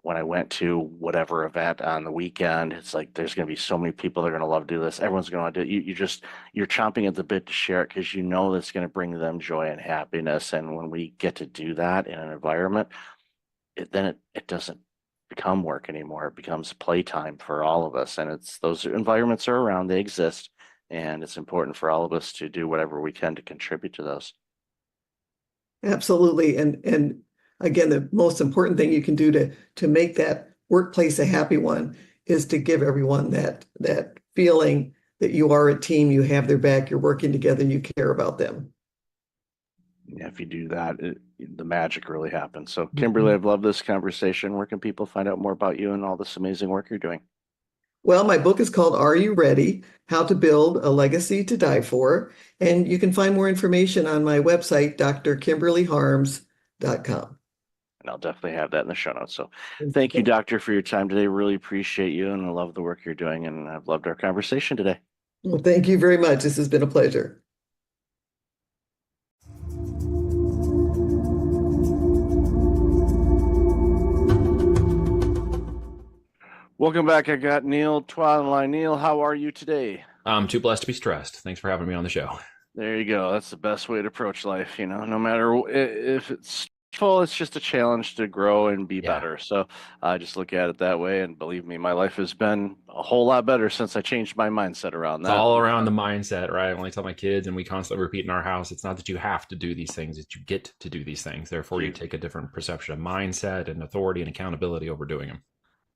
A: when I went to whatever event on the weekend. It's like, there's going to be so many people that are going to love to do this. Everyone's going to do it. You're chomping at the bit to share it, because that's going to bring them joy and happiness. And when we get to do that in an environment, then it doesn't become work anymore. It becomes playtime for all of us. And those environments are around, they exist. And it's important for all of us to do whatever we can to contribute to those.
C: Absolutely. And again, the most important thing you can do to make that workplace a happy one is to give everyone that feeling that you are a team, you have their back, you're working together, you care about them.
A: Yeah, if you do that, the magic really happens. So, Kimberly, I've loved this conversation. Where can people find out more about you and all this amazing work you're doing?
C: Well, my book is called Are You Ready? How to Build a Legacy to Die For. And you can find more information on my website, drkimberlyharms.com.
A: And I'll definitely have that in the show notes. So thank you, Doctor, for your time today. Really appreciate you, and I love the work you're doing. And I've loved our conversation today.
C: Well, thank you very much. This has been a pleasure.
A: Welcome back. I got Neil Twa on the line. Neil, how are you today?
D: I'm too blessed to be stressed. Thanks for having me on the show.
A: There you go. That's the best way to approach life, no matter if it's full, it's just a challenge to grow and be
D: Yeah.
A: better. So I just look at it that way. And believe me, my life has been a whole lot better since I changed my mindset around
D: It's
A: that.
D: all around the mindset, right? I only tell my kids, and we constantly repeat in our house, it's not that you have to do these things, it's you get to do these things. Therefore, you take a different perception of mindset and authority and accountability over doing them.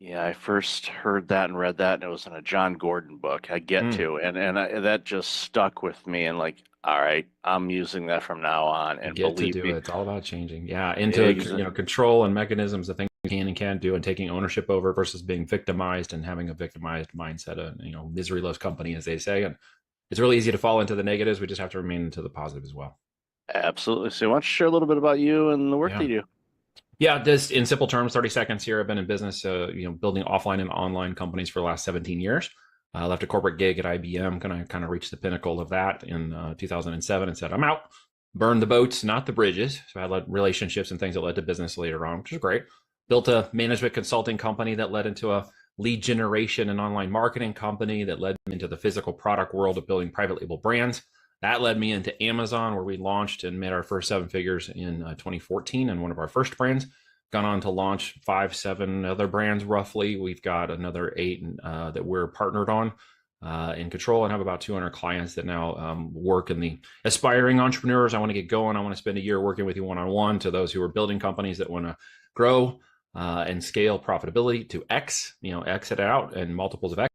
A: Yeah, I first heard that and read that, and it was in a John Gordon book. I get
D: Mm.
A: to, that just stuck with me. And like, all right, I'm using that from now on.
D: You
A: And
D: get to
A: believe
D: do
A: me,
D: it. It's all about changing. Yeah, into
A: exa-
D: control and mechanisms of things you can and can't do, and taking ownership over versus being victimized and having a victimized mindset. Misery loves company, as they say, and it's really easy to fall into the negatives. We just have to remain into the positive as well.
A: absolutely. So, why don't you share a little bit about you and the work
D: Yeah.
A: that you do?
D: Yeah, just in simple terms, 30 seconds here. I've been in business, building offline and online companies for the last 17 years. I left a corporate gig at IBM, kind of reached the pinnacle of that in 2007 and said, I'm out. Burned the boats, not the bridges. So I had relationships and things that led to business later on, which is great. Built a management consulting company that led into a lead generation and online marketing company that led into the physical product world of building private label brands. That led me into Amazon, where we launched and made our first 7 figures in 2014 and one of our first brands. Gone on to launch 5, 7 other brands roughly. We've got another 8 that we're partnered on in control, and have about 200 clients that now work in the aspiring entrepreneurs. I want to get going. I want to spend a year working with you one-on-one, to those who are building companies that want to grow and scale profitability to X, exit out and multiples of X.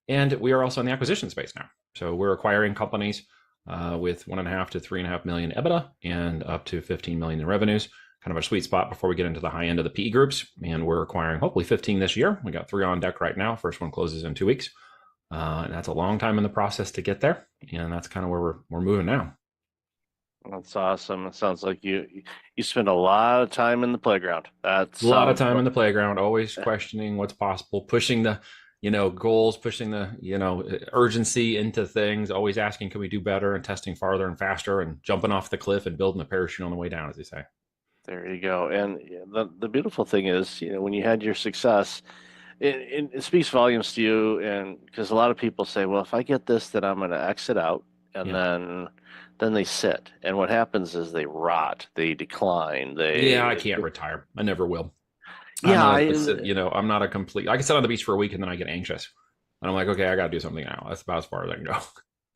D: And we are also in the acquisition space now. So we're acquiring companies with 1.5 to 3.5 million EBITDA and up to 15 million in revenues. Kind of a sweet spot before we get into the high end of the PE groups. And we're acquiring hopefully 15 this year. We got 3 on deck right now. First one closes in 2 weeks. And that's a long time in the process to get there. And that's kind of where we're moving now.
A: That's awesome. It sounds like you spend a lot of time in the playground. That's
D: A lot of time in the playground, always questioning what's possible, pushing the goals, pushing the urgency into things, always asking, can we do better, and testing farther and faster, and jumping off the cliff and building a parachute on the way down, as they say.
A: There you go. And the beautiful thing is, when you had your success, it speaks volumes to you. And because a lot of people say, well, if I get this, then I'm going to exit out, and
D: Yeah.
A: then they sit. And what happens is they rot, they decline.
D: I can't retire. I never will.
A: Yeah,
D: I'm not a complete. I can sit on the beach for a week and then I get anxious, and I'm like, okay, I got to do something now. That's about as far as I can go.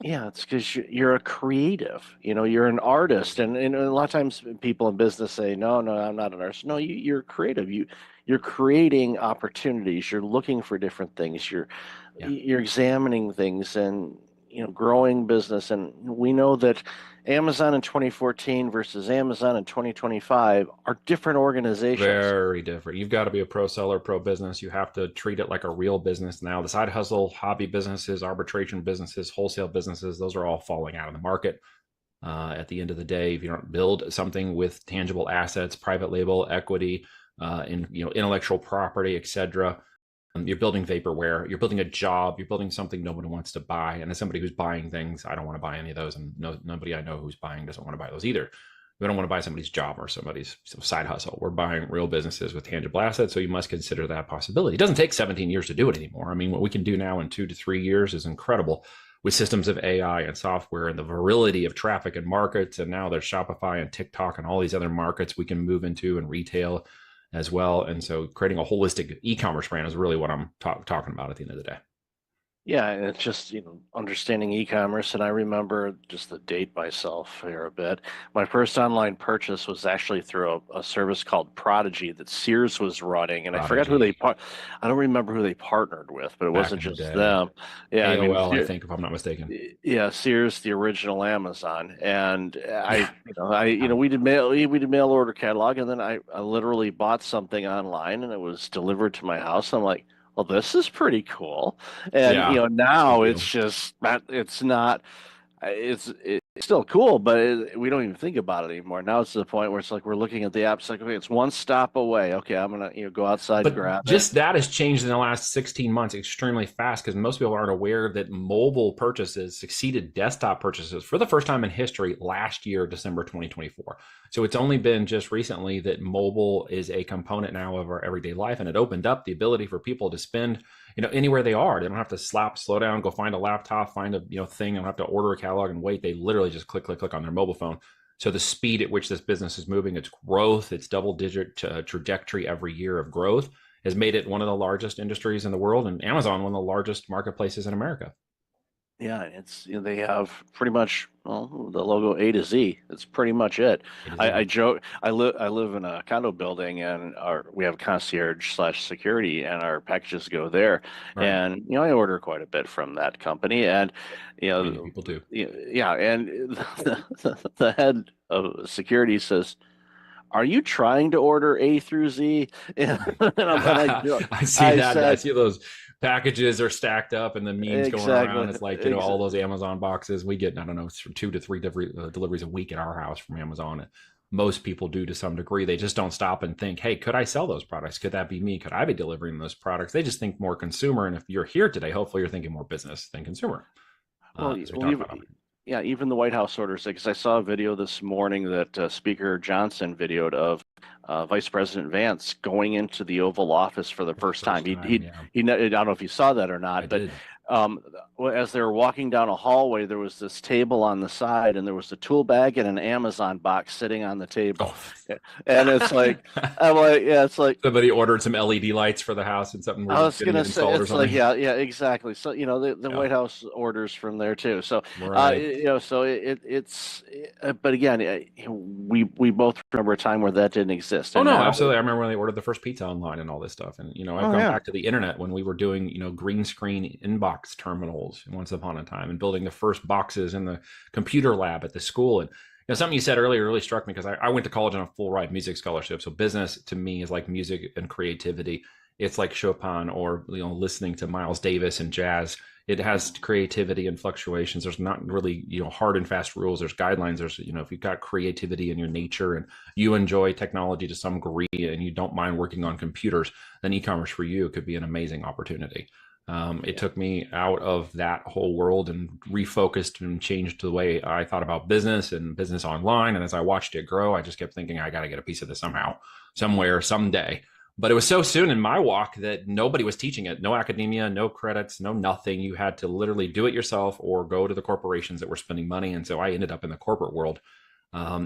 A: Yeah, it's because you're a creative. You're an artist, and a lot of times people in business say, "No, no, I'm not an artist." No, you're creative. You're creating opportunities. You're looking for different things.
D: Yeah.
A: You're examining things, and growing business. And we know that Amazon in 2014 versus Amazon in 2025 are different organizations.
D: Very different. You've got to be a pro seller, pro business. You have to treat it like a real business now. The side hustle, hobby businesses, arbitration businesses, wholesale businesses, those are all falling out of the market. At the end of the day, if you don't build something with tangible assets, private label, equity, intellectual property, etc., you're building vaporware, you're building a job, you're building something nobody wants to buy. And as somebody who's buying things, I don't want to buy any of those. And nobody I know who's buying doesn't want to buy those either. We don't want to buy somebody's job or somebody's side hustle. We're buying real businesses with tangible assets. So you must consider that possibility. It doesn't take 17 years to do it anymore. I mean, what we can do now in 2 to 3 years is incredible, with systems of AI and software and the virility of traffic and markets. And now there's Shopify and TikTok and all these other markets we can move into, and retail as well. And so creating a holistic e-commerce brand is really what I'm talking about at the end of the day.
A: Yeah, and it's just, understanding e-commerce. And I remember, just to date myself here a bit, my first online purchase was actually through a service called Prodigy that Sears was running. And I forgot who I don't remember who they partnered with, but it wasn't just them. Yeah,
D: AOL, I think, if I'm not mistaken.
A: Yeah, Sears, the original Amazon. And we did mail order catalog, and then I literally bought something online, and it was delivered to my house. I'm like, well, this is pretty cool. And now it's just it's not. It's still cool, but we don't even think about it anymore. Now it's to the point where it's like we're looking at the app. It's like, okay, it's one stop away. Okay, I'm gonna go outside and grab it.
D: Just that has changed in the last 16 months extremely fast, because most people aren't aware that mobile purchases succeeded desktop purchases for the first time in history last year, December 2024. So it's only been just recently that mobile is a component now of our everyday life, and it opened up the ability for people to spend anywhere they are. They don't have to slow down, go find a laptop, find a thing. They don't have to order a catalog and wait. They literally literally just click, click, click on their mobile phone. So the speed at which this business is moving, its growth, its double-digit trajectory every year of growth has made it one of the largest industries in the world, and Amazon one of the largest marketplaces in America.
A: Yeah, it's they have pretty much the logo A to Z. That's pretty much it. I joke. I live in a condo building, and we have a concierge slash security, and our packages go there.
D: Right.
A: And I order quite a bit from that company, and
D: Many people do.
A: yeah, and the head of security says, "Are you trying to order A through Z?" And
D: I see that. I see those packages are stacked up and the memes going around. It's like, all those Amazon boxes. We get, I don't know, 2 to 3 deliveries a week at our house from Amazon. Most people do to some degree. They just don't stop and think, hey, could I sell those products? Could that be me? Could I be delivering those products? They just think more consumer. And if you're here today, hopefully you're thinking more business than consumer.
A: Yeah, even the White House orders it, because I saw a video this morning that Speaker Johnson videoed of Vice President Vance going into the Oval Office for the first time. I don't know if you saw that or not, but as they were walking down a hallway, there was this table on the side, and there was a tool bag and an Amazon box sitting on the table. And it's like, it's like
D: somebody ordered some LED lights for the house and something.
A: I was gonna say, it's like, yeah, exactly. So the White House orders from there too. So but again, we both remember a time where that didn't exist.
D: Oh no, absolutely. I remember when they ordered the first pizza online and all this stuff. And I've gone back to the internet when we were doing green screen inbox terminals once upon a time and building the first boxes in the computer lab at the school. And something you said earlier really struck me, because I went to college on a full ride music scholarship. So business to me is like music and creativity. It's like Chopin or listening to Miles Davis and jazz. It has creativity and fluctuations. There's not really hard and fast rules. There's guidelines. There's if you've got creativity in your nature and you enjoy technology to some degree and you don't mind working on computers, then e-commerce for you could be an amazing opportunity. It took me out of that whole world and refocused and changed the way I thought about business and business online. And as I watched it grow, I just kept thinking, I got to get a piece of this somehow, somewhere, someday. But it was so soon in my walk that nobody was teaching it. No academia, no credits, no nothing. You had to literally do it yourself or go to the corporations that were spending money. And so I ended up in the corporate world,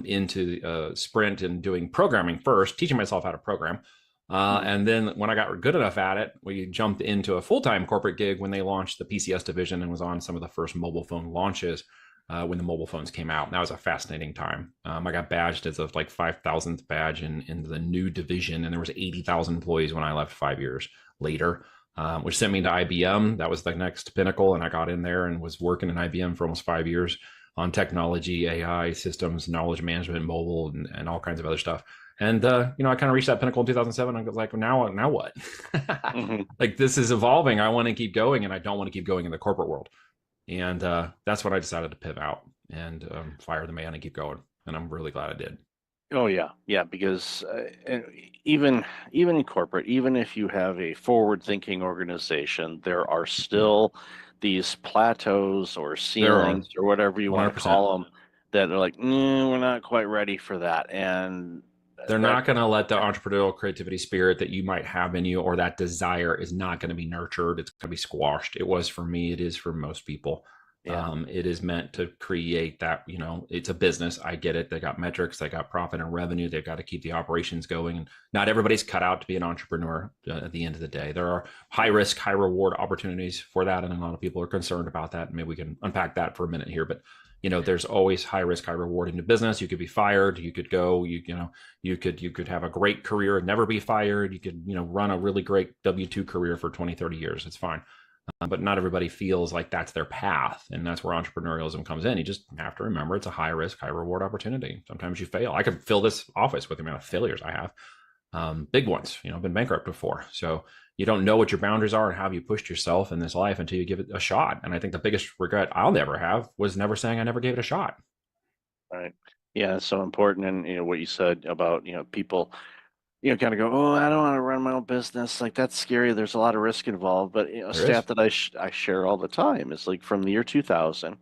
D: into Sprint and doing programming first, teaching myself how to program. And then when I got good enough at it, we jumped into a full-time corporate gig when they launched the PCS division and was on some of the first mobile phone launches when the mobile phones came out. And that was a fascinating time. I got badged as a 5,000th badge in the new division, and there was 80,000 employees when I left 5 years later, which sent me to IBM. That was the next pinnacle, and I got in there and was working in IBM for almost 5 years on technology, AI, systems, knowledge management, mobile, and all kinds of other stuff. And, I kind of reached that pinnacle in 2007. I was like, now what? Like, this is evolving. I want to keep going, and I don't want to keep going in the corporate world. And that's when I decided to pivot out and fire the man and keep going. And I'm really glad I did.
A: Oh, yeah. Yeah, because even in corporate, even if you have a forward-thinking organization, there are still these plateaus or ceilings or whatever you want to call them that are like, we're not quite ready for that. And
D: they're not going to let the entrepreneurial creativity spirit that you might have in you, or that desire, is not going to be nurtured. It's going to be squashed. It was for me. It is for most people. Yeah. It is meant to create that, it's a business. I get it. They got metrics, they got profit and revenue. They've got to keep the operations going. And not everybody's cut out to be an entrepreneur at the end of the day. There are high risk, high reward opportunities for that. And a lot of people are concerned about that. Maybe we can unpack that for a minute here, but there's always high risk, high reward in the business. You could be fired. You could go, you could have a great career and never be fired. You could, run a really great W-2 career for 20, 30 years. It's fine. But not everybody feels like that's their path. And that's where entrepreneurialism comes in. You just have to remember it's a high risk, high reward opportunity. Sometimes you fail. I could fill this office with the amount of failures I have. Big ones, I've been bankrupt before. So you don't know what your boundaries are and how you pushed yourself in this life until you give it a shot. And I think the biggest regret I'll never have was never saying I never gave it a shot.
A: Right. Yeah, it's so important. And what you said about, people, kind of go, oh, I don't want to run my own business. Like, that's scary. There's a lot of risk involved. But a stat that I share all the time is like from the year 2000,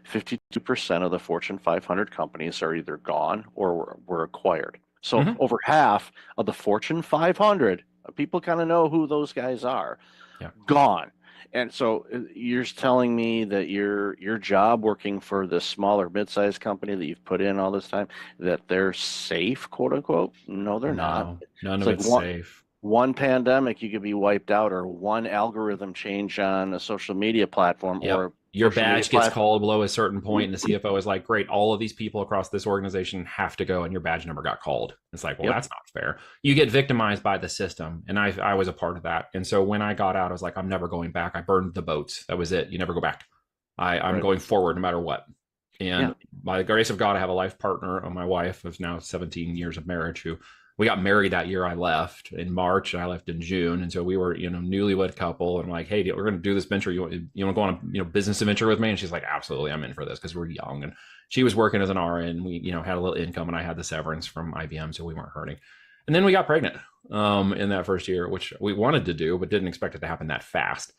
A: 52% of the Fortune 500 companies are either gone or were acquired. So over half of the Fortune 500, people kind of know who those guys are, gone. And so you're telling me that your job working for this smaller mid-sized company that you've put in all this time, that they're safe, quote unquote? No, they're not.
D: No, none
A: It's
D: of
A: like
D: it's safe.
A: one pandemic, you could be wiped out, or one algorithm change on a social media platform
D: Yep.
A: or
D: Your
A: social media
D: badge gets
A: platform.
D: called below a certain point, and the CFO is like, great, all of these people across this organization have to go, and your badge number got called. It's like, well,
A: Yep.
D: that's not fair. You get victimized by the system. And I was a part of that. And so when I got out, I was like, I'm never going back. I burned the boats. That was it. You never go back. I'm
A: Right.
D: going forward no matter what. And
A: Yeah.
D: by the grace of God, I have a life partner, my wife, who's now 17 years of marriage, who we got married that year I left in March, and I left in June. And so we were, newlywed couple. And I'm like, hey, we're going to do this venture. You want to go on a, business adventure with me? And she's like, absolutely, I'm in for this, because we're young. And she was working as an RN. We, had a little income, and I had the severance from IBM, so we weren't hurting. And then we got pregnant in that first year, which we wanted to do, but didn't expect it to happen that fast.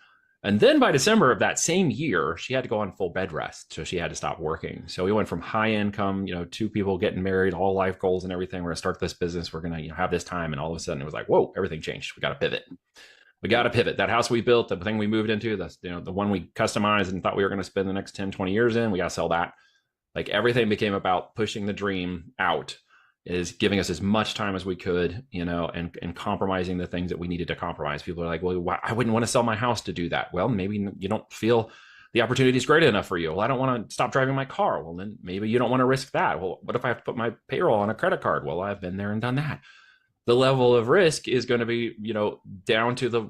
D: And then by December of that same year, she had to go on full bed rest. So she had to stop working. So we went from high income, two people getting married, all life goals and everything. We're going to start this business. We're going to have this time. And all of a sudden it was like, whoa, everything changed. We got to pivot. We got to pivot. That house we built, the thing we moved into, that's, the one we customized and thought we were going to spend the next 10, 20 years in, we got to sell that. Like everything became about pushing the dream out, is giving us as much time as we could, and compromising the things that we needed to compromise. People are like, well, I wouldn't want to sell my house to do that. Well, maybe you don't feel the opportunity is great enough for you. Well, I don't want to stop driving my car. Well, then maybe you don't want to risk that. Well, what if I have to put my payroll on a credit card? Well, I've been there and done that. The level of risk is going to be, down to the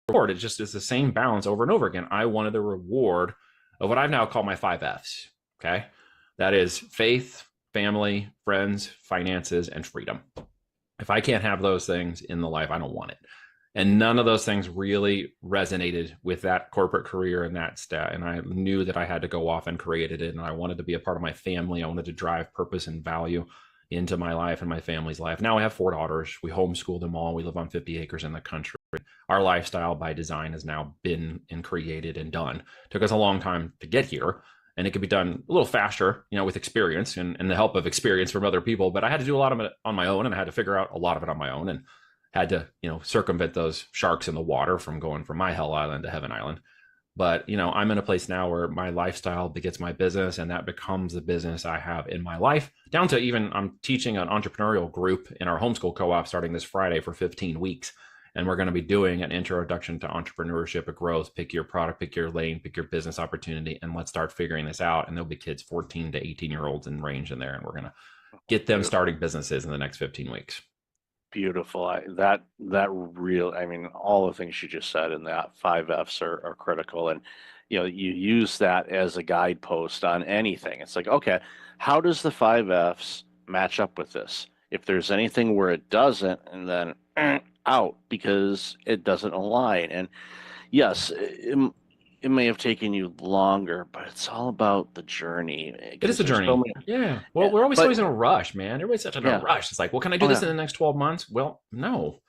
D: reward. It just is the same balance over and over again. I wanted the reward of what I've now called my 5 Fs. Okay. That is faith, family, friends, finances, and freedom. If I can't have those things in the life, I don't want it. And none of those things really resonated with that corporate career and that stat. And I knew that I had to go off and create it. And I wanted to be a part of my family. I wanted to drive purpose and value into my life and my family's life. Now I have 4 daughters. We homeschool them all. We live on 50 acres in the country. Our lifestyle by design has now been and created and done. It took us a long time to get here. And it could be done a little faster, with experience and the help of experience from other people. But I had to do a lot of it on my own, and I had to figure out a lot of it on my own, and had to, circumvent those sharks in the water from going from my hell island to heaven island. But, I'm in a place now where my lifestyle begets my business, and that becomes the business I have in my life, down to even I'm teaching an entrepreneurial group in our homeschool co-op starting this Friday for 15 weeks. And we're going to be doing an introduction to entrepreneurship and growth. Pick your product, pick your lane, pick your business opportunity, and let's start figuring this out. And there'll be kids 14 to 18-year-olds in range in there. And we're going to get them starting businesses in the next 15 weeks.
A: Beautiful. I mean, all the things you just said in that 5 Fs are critical. And, you use that as a guidepost on anything. It's like, okay, how does the 5 Fs match up with this? If there's anything where it doesn't, and then out because it doesn't align. And yes, it may have taken you longer, but it's all about the journey.
D: It is a journey. Yeah. Well, we're always in a rush, man. Everybody's such in a rush. It's like, well, can I do this in the next 12 months? Well, no.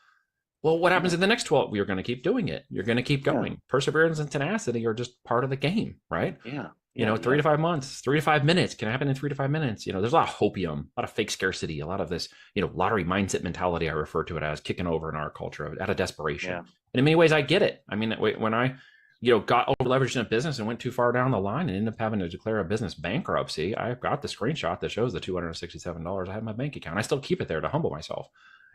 D: Well, what happens in the next 12? You're going to keep doing it. You're going to keep going. Yeah. Perseverance and tenacity are just part of the game, right?
A: Yeah.
D: 3 to 5 months, 3 to 5 minutes can happen in 3 to 5 minutes. There's a lot of hopium, a lot of fake scarcity, a lot of this, lottery mindset mentality. I refer to it as kicking over in our culture out of desperation. Yeah. And in many ways, I get it. I mean, when I, got over leveraged in a business and went too far down the line and ended up having to declare a business bankruptcy, I've got the screenshot that shows the $267 I had in my bank account. I still keep it there to humble myself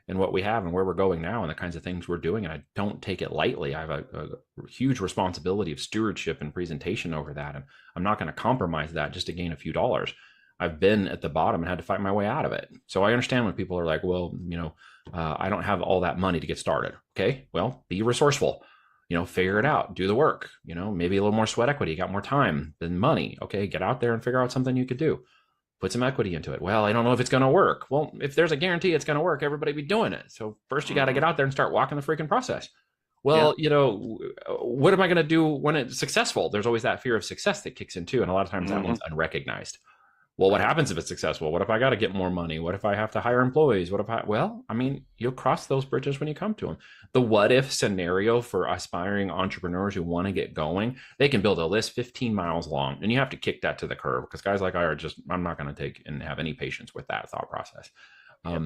D: and what we have and where we're going now and the kinds of things we're doing. And I don't take it lightly. I have a huge responsibility of stewardship and presentation over that. And I'm not going to compromise that just to gain a few dollars. I've been at the bottom and had to fight my way out of it. So I understand when people are like, well, I don't have all that money to get started. Okay, well, be resourceful, figure it out, do the work, maybe a little more sweat equity, got more time than money. Okay, get out there and figure out something you could do. Put some equity into it. Well, I don't know if it's going to work. Well, if there's a guarantee it's going to work, everybody be doing it. So first you got to get out there and start walking the freaking process. Well, what am I going to do when it's successful? There's always that fear of success that kicks in too. And a lot of times that one's unrecognized. Well, what happens if it's successful? What if I got to get more money? What if I have to hire employees? You'll cross those bridges when you come to them. The what if scenario for aspiring entrepreneurs who want to get going, they can build a list 15 miles long, and you have to kick that to the curb because guys like I I'm not going to take and have any patience with that thought process.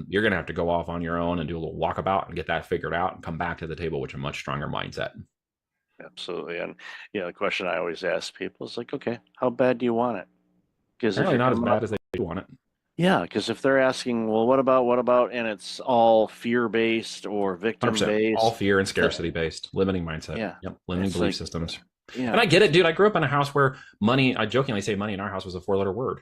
D: You're going to have to go off on your own and do a little walkabout and get that figured out and come back to the table with a much stronger mindset.
A: Absolutely. And the question I always ask people is like, okay, how bad do you want it? Because if
D: Apparently
A: you're
D: not as
A: coming up,
D: bad as they want it.
A: yeah, because if they're asking, well, what about, and it's all fear-based or
D: 100%. All
A: victim-based,
D: fear and scarcity based, limiting mindset.
A: yeah,
D: Yep. Limiting
A: it's
D: belief
A: like,
D: systems. And
A: yeah,
D: I get it, dude. I grew up in a house where money, I jokingly say money in our house was a 4-letter word.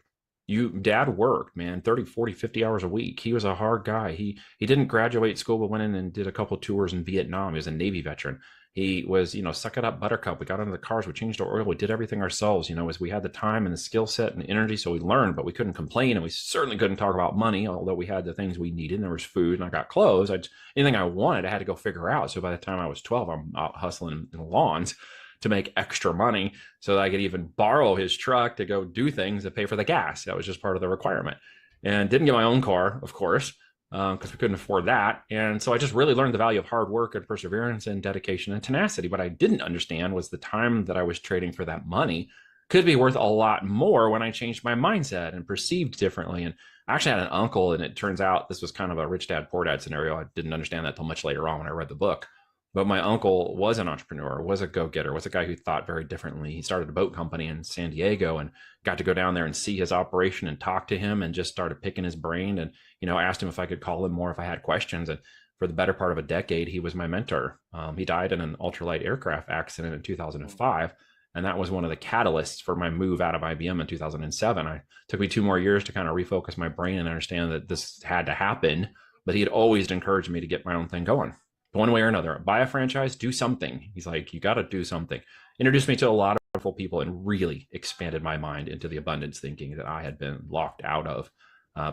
D: Dad worked, man, 30, 40, 50 hours a week. He was a hard guy. He didn't graduate school, but went in and did a couple tours in Vietnam. He was a Navy veteran. He was, suck it up, buttercup. We got into the cars, we changed our oil, we did everything ourselves, as we had the time and the skill set and energy. So we learned, but we couldn't complain. And we certainly couldn't talk about money, although we had the things we needed. And there was food and I got clothes. Anything I wanted, I had to go figure out. So by the time I was 12, I'm out hustling in the lawns to make extra money so that I could even borrow his truck to go do things to pay for the gas. That was just part of the requirement. And didn't get my own car, of course, because we couldn't afford that. And so I just really learned the value of hard work and perseverance and dedication and tenacity. What I didn't understand was the time that I was trading for that money could be worth a lot more when I changed my mindset and perceived differently. And I actually had an uncle, and it turns out this was kind of a rich dad, poor dad scenario. I didn't understand that till much later on when I read the book. But my uncle was an entrepreneur, was a go-getter, was a guy who thought very differently. He started a boat company in San Diego and got to go down there and see his operation and talk to him and just started picking his brain and, asked him if I could call him more if I had questions. And for the better part of a decade, he was my mentor. He died in an ultralight aircraft accident in 2005. And that was one of the catalysts for my move out of IBM in 2007. It took me 2 more years to kind of refocus my brain and understand that this had to happen. But he had always encouraged me to get my own thing going. One way or another, buy a franchise, do something. He's like, you got to do something. Introduced me to a lot of wonderful people and really expanded my mind into the abundance thinking that I had been locked out of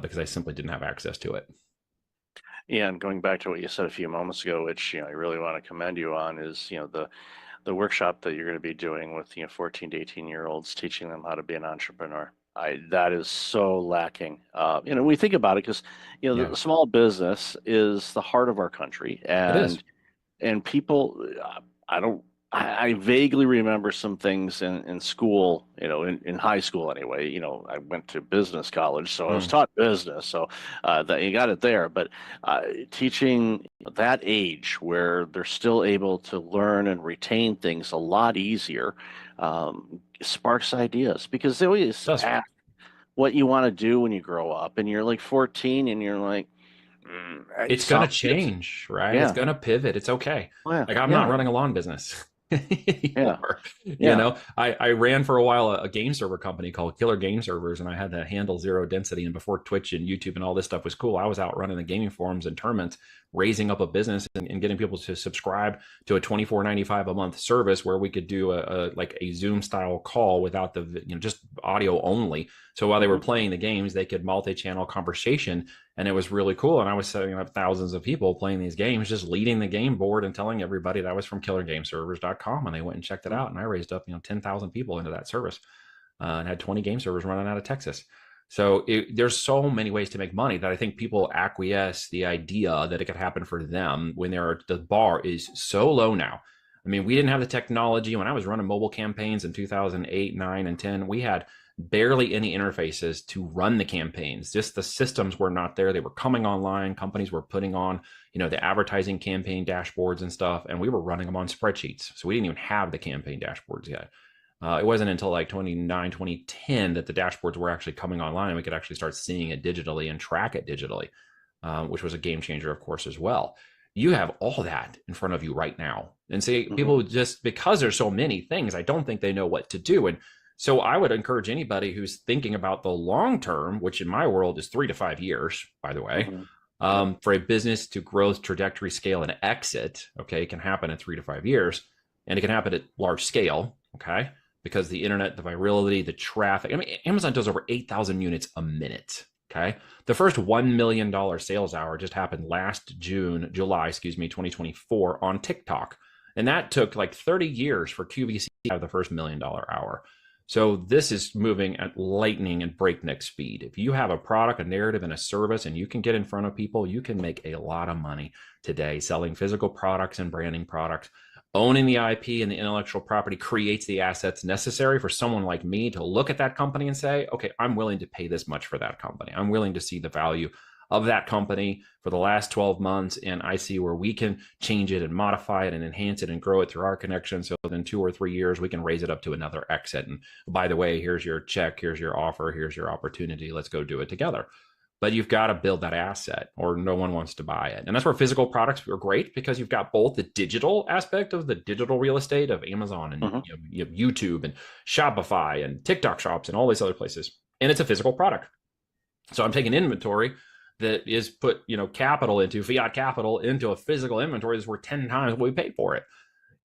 D: because I simply didn't have access to it.
A: yeah. And going back to what you said a few moments ago, which I really want to commend you on, is the workshop that you're going to be doing with 14 to 18-year-olds, teaching them how to be an entrepreneur. That is so lacking. We think about it because the small business is the heart of our country,
D: It is.
A: and people, I vaguely remember some things in school, in high school anyway. I went to business college, so I was taught business, so that you got it there. But teaching that age where they're still able to learn and retain things a lot easier sparks ideas, because they always ask what you want to do when you grow up, and you're like 14 and you're like,
D: it's going to change, right?
A: Yeah.
D: It's going to pivot. It's okay.
A: Oh, yeah.
D: Like I'm not running a lawn business.
A: Yeah.
D: I ran for a while a game server company called Killer Game Servers, and I had to handle zero density. And before Twitch and YouTube and all this stuff was cool, I was out running the gaming forums and tournaments, raising up a business and getting people to subscribe to a $24.95 a month service where we could do a Zoom style call without the just audio only. So while they were playing the games, they could multi-channel conversation. And it was really cool. And I was setting up thousands of people playing these games, just leading the game board and telling everybody that I was from killergameservers.com. And they went and checked it out. And I raised up, 10,000 people into that service and had 20 game servers running out of Texas. So there's so many ways to make money that I think people acquiesce the idea that it could happen for them when the bar is so low now. I mean, we didn't have the technology. When I was running mobile campaigns in 2008, 9, and 10, we had barely any interfaces to run the campaigns. Just the systems were not there. They were coming online. Companies were putting on, the advertising campaign dashboards and stuff, and we were running them on spreadsheets. So we didn't even have the campaign dashboards yet. It wasn't until like 2010 that the dashboards were actually coming online and we could actually start seeing it digitally and track it digitally, which was a game changer, of course, as well. You have all that in front of you right now. And see, people just, because there's so many things, I don't think they know what to do. And so I would encourage anybody who's thinking about the long term, which in my world is 3 to 5 years, by the way, for a business to growth, trajectory, scale, and exit, okay, it can happen in 3 to 5 years, and it can happen at large scale, okay, because the internet, the virality, the traffic. I mean, Amazon does over 8,000 units a minute, okay? The first $1 million sales hour just happened last July, 2024 on TikTok. And that took like 30 years for QVC to have the first $1 million hour. So this is moving at lightning and breakneck speed. If you have a product, a narrative, and a service, and you can get in front of people, you can make a lot of money today selling physical products and branding products. Owning the IP and the intellectual property creates the assets necessary for someone like me to look at that company and say, okay, I'm willing to pay this much for that company. I'm willing to see the value of that company for the last 12 months, and I see where we can change it and modify it and enhance it and grow it through our connection. So within 2 or 3 years, we can raise it up to another exit. And by the way, here's your check, here's your offer, here's your opportunity. Let's go do it together. But you've got to build that asset or no one wants to buy it. And that's where physical products are great, because you've got both the digital aspect of the digital real estate of Amazon and you have YouTube and Shopify and TikTok shops and all these other places. And it's a physical product. So I'm taking inventory that is put, capital into fiat capital into a physical inventory that's worth 10 times what we paid for it.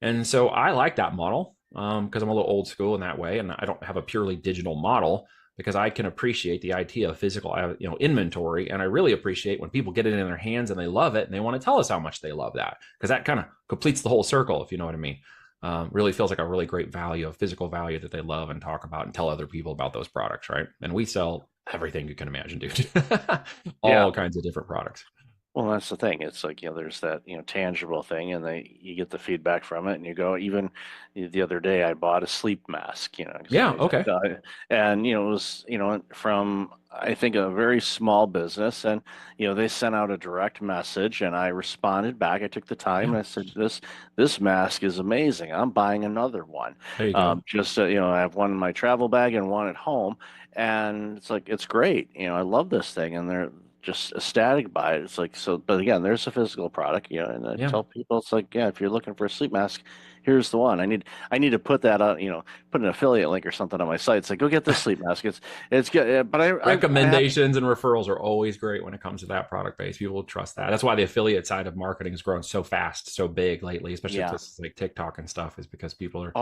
D: And so I like that model because I'm a little old school in that way. And I don't have a purely digital model, because I can appreciate the idea of physical, inventory. And I really appreciate when people get it in their hands and they love it and they want to tell us how much they love that, because that kind of completes the whole circle, if you know what I mean. Really feels like a really great value, a physical value that they love and talk about and tell other people about those products, right? And we sell everything you can imagine, dude. All kinds of different products.
A: Well, that's the thing. It's like, there's that, tangible thing, and you get the feedback from it, and you go, even the other day, I bought a sleep mask,
D: Yeah. Okay.
A: and, it was, from, I think, a very small business, and, they sent out a direct message, and I responded back. I took the time and I said, this mask is amazing. I'm buying another one.
D: There you go.
A: I have one in my travel bag and one at home, and it's like, it's great. I love this thing, and they're just ecstatic by it. It's like, so, but again, there's a physical product, and I tell people, it's like, if you're looking for a sleep mask, here's the one. I need to put that out, put an affiliate link or something on my site. It's like, go get this sleep mask. It's good. But
D: recommendations and referrals are always great when it comes to that product base. People will trust that. That's why the affiliate side of marketing has grown so fast, so big lately, especially with this, like TikTok and stuff, is because people are,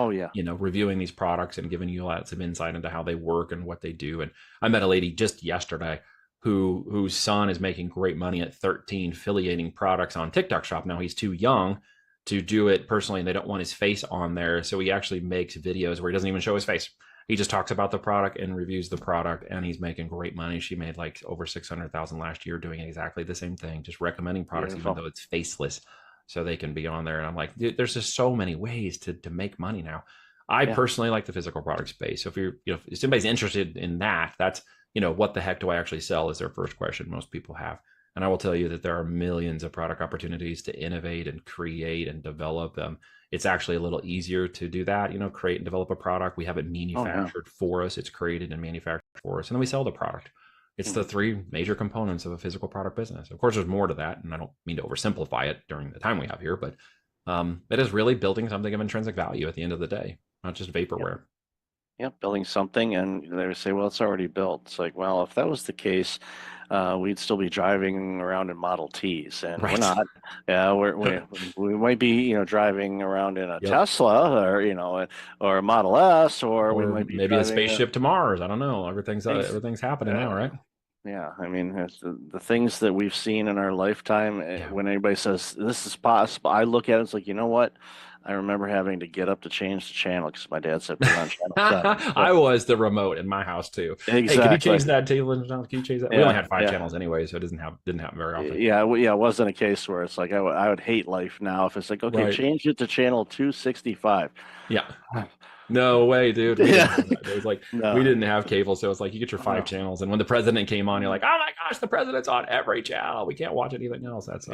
D: reviewing these products and giving you lots of insight into how they work and what they do. And I met a lady just yesterday whose son is making great money at 13 affiliating products on TikTok shop. Now he's too young to do it personally, and they don't want his face on there. So he actually makes videos where he doesn't even show his face. He just talks about the product and reviews the product, and he's making great money. She made like over 600,000 last year doing exactly the same thing, just recommending products, even though it's faceless, so they can be on there. And I'm like, dude, there's just so many ways to make money now. I personally like the physical product space. So if somebody's interested in that, that's, what the heck do I actually sell is their first question most people have. And I will tell you that there are millions of product opportunities to innovate and create and develop them. It's actually a little easier to do that, create and develop a product. We have it manufactured for us. It's created and manufactured for us. And then we sell the product. It's the three major components of a physical product business. Of course, there's more to that. And I don't mean to oversimplify it during the time we have here, but it is really building something of intrinsic value at the end of the day, not just vaporware.
A: Building something, and they would say, well, it's already built. It's like, well, if that was the case, we'd still be driving around in Model Ts, and we're not. We might be, driving around in a Tesla, or a Model S, or we might be
D: maybe a spaceship to Mars. I don't know. Everything's happening now, right?
A: Yeah, I mean, it's the things that we've seen in our lifetime. When anybody says this is possible, I look at it. It's like, you know what? I remember having to get up to change the channel because my dad said put on channel 7.
D: I was the remote in my house too.
A: Exactly.
D: Hey, can you change that table? Can you change that? We only had 5 channels anyway, so it didn't happen very often.
A: It wasn't a case where it's like I would hate life now if it's like, okay, change it to channel 265.
D: Yeah. No way, dude. It was like we didn't have cable, so it's like you get your 5 channels, and when the president came on, you're like, oh my gosh, the president's on every channel. We can't watch anything else. That's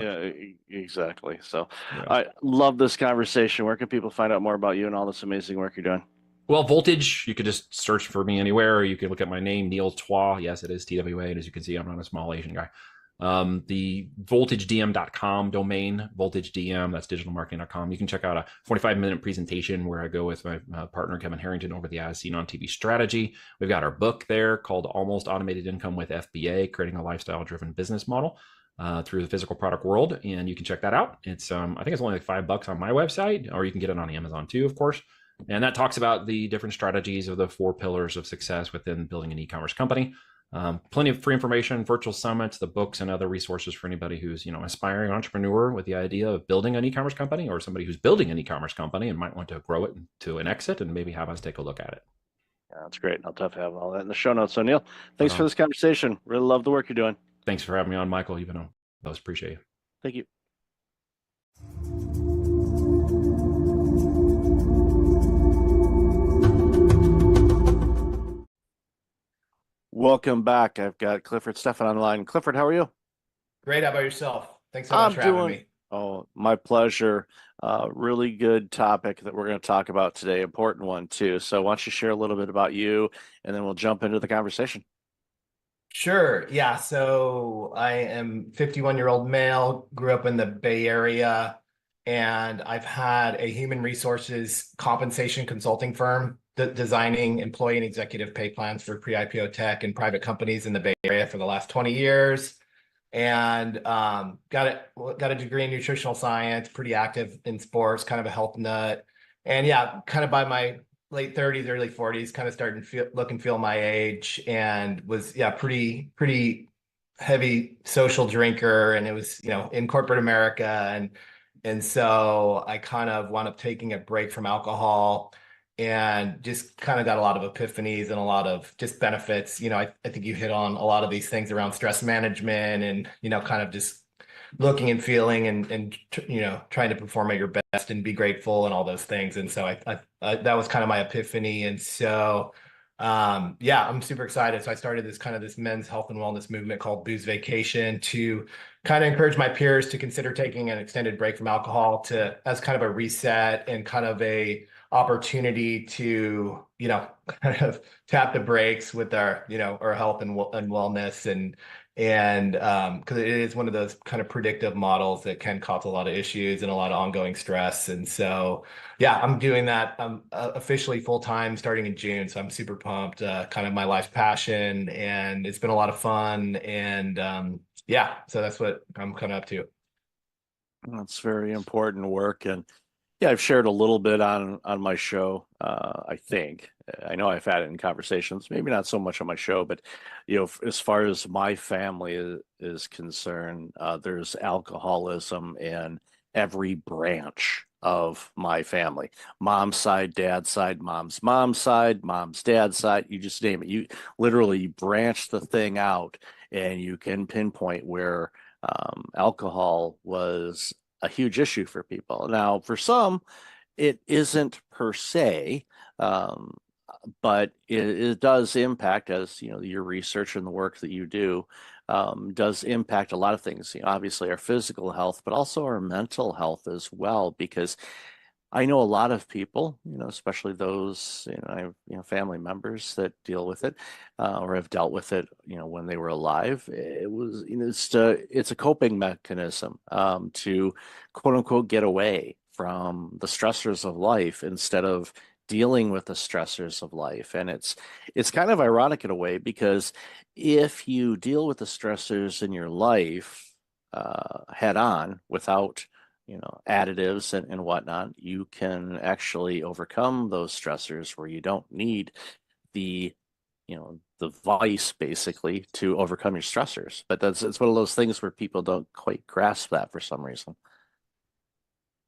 A: exactly. So I love this conversation. Where can people find out more about you and all this amazing work you're doing?
D: Well, Voltage, you could just search for me anywhere, or you could look at my name, Neil Twa. Yes, it is TWA, and as you can see, I'm not a small Asian guy. The voltagedm.com domain, voltagedm, that's digitalmarketing.com. You can check out a 45-minute presentation where I go with my partner, Kevin Harrington, over the As Seen on TV strategy. We've got our book there called Almost Automated Income with FBA, Creating a Lifestyle-Driven Business Model through the physical product world. And you can check that out. It's, I think it's only like $5 on my website, or you can get it on Amazon too, of course. And that talks about the different strategies of the 4 pillars of success within building an e-commerce company. Plenty of free information, virtual summits, the books, and other resources for anybody who's, aspiring entrepreneur with the idea of building an e-commerce company, or somebody who's building an e-commerce company and might want to grow it to an exit and maybe have us take a look at it.
A: Yeah, that's great. I'll definitely have all that in the show notes. So Neil, thanks for this conversation. Really love the work you're doing.
D: Thanks for having me on, Michael. Even though I most appreciate you.
A: Thank you. Welcome back. I've got Clifford Stephan online. Clifford, how are you?
E: Great. How about yourself? Thanks so much
A: I'm
E: for having
A: doing,
E: me.
A: oh, my pleasure. Really good topic that we're going to talk about today. Important one too. So why don't you share a little bit about you and then we'll jump into the conversation.
E: Sure. Yeah. So I am 51-year-old male, grew up in the Bay Area, and I've had a human resources compensation consulting firm designing employee and executive pay plans for pre-IPO tech and private companies in the Bay Area for the last 20 years. And got a degree in nutritional science, pretty active in sports, kind of a health nut. And yeah, kind of by my late 30s, early 40s, kind of starting to look and feel my age, and was pretty heavy social drinker, and it was in corporate America, and so I kind of wound up taking a break from alcohol and just kind of got a lot of epiphanies and a lot of just benefits. I think you hit on a lot of these things around stress management and, kind of just looking and feeling and trying to perform at your best and be grateful and all those things. And so I that was kind of my epiphany. And so, yeah, I'm super excited. So I started this men's health and wellness movement called Booze Vacation to kind of encourage my peers to consider taking an extended break from alcohol to as kind of a reset and kind of a opportunity to, kind of tap the brakes with our health and wellness, and because it is one of those kind of predictive models that can cause a lot of issues and a lot of ongoing stress. And so, yeah, I'm doing that. I'm officially full time starting in June, so I'm super pumped. Kind of my life's passion, and it's been a lot of fun. And yeah, so that's what I'm kind of up to.
A: That's very important work. And yeah, I've shared a little bit on my show. I think I know I've had it in conversations, maybe not so much on my show, but as far as my family is concerned, there's alcoholism in every branch of my family. Mom's side, dad's side, mom's side, mom's dad's side. You just name it. You literally branch the thing out, and you can pinpoint where alcohol was a huge issue for people. Now, for some, it isn't per se, um, but it does impact, as your research and the work that you do does impact a lot of things. Obviously, our physical health, but also our mental health as well, because I know a lot of people, especially those, I have, family members that deal with it, or have dealt with it, when they were alive. It was, it's a coping mechanism, to quote unquote get away from the stressors of life instead of dealing with the stressors of life. And it's kind of ironic in a way, because if you deal with the stressors in your life, head on without additives and whatnot, you can actually overcome those stressors where you don't need the, the vice basically to overcome your stressors. But it's one of those things where people don't quite grasp that for some reason.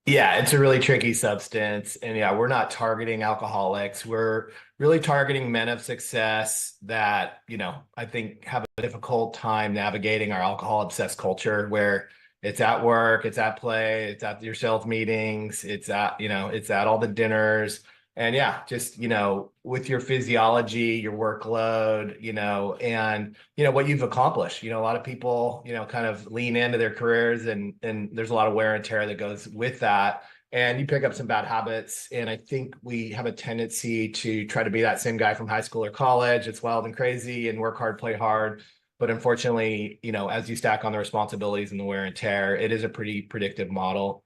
E: Yeah, it's a really tricky substance. And yeah, we're not targeting alcoholics. We're really targeting men of success that, I think have a difficult time navigating our alcohol obsessed culture where it's at work, it's at play, it's at your sales meetings, it's at all the dinners. And yeah, just, with your physiology, your workload, and what you've accomplished. A lot of people, kind of lean into their careers, and there's a lot of wear and tear that goes with that. And you pick up some bad habits. And I think we have a tendency to try to be that same guy from high school or college. It's wild and crazy and work hard, play hard. But unfortunately, as you stack on the responsibilities and the wear and tear, it is a pretty predictive model.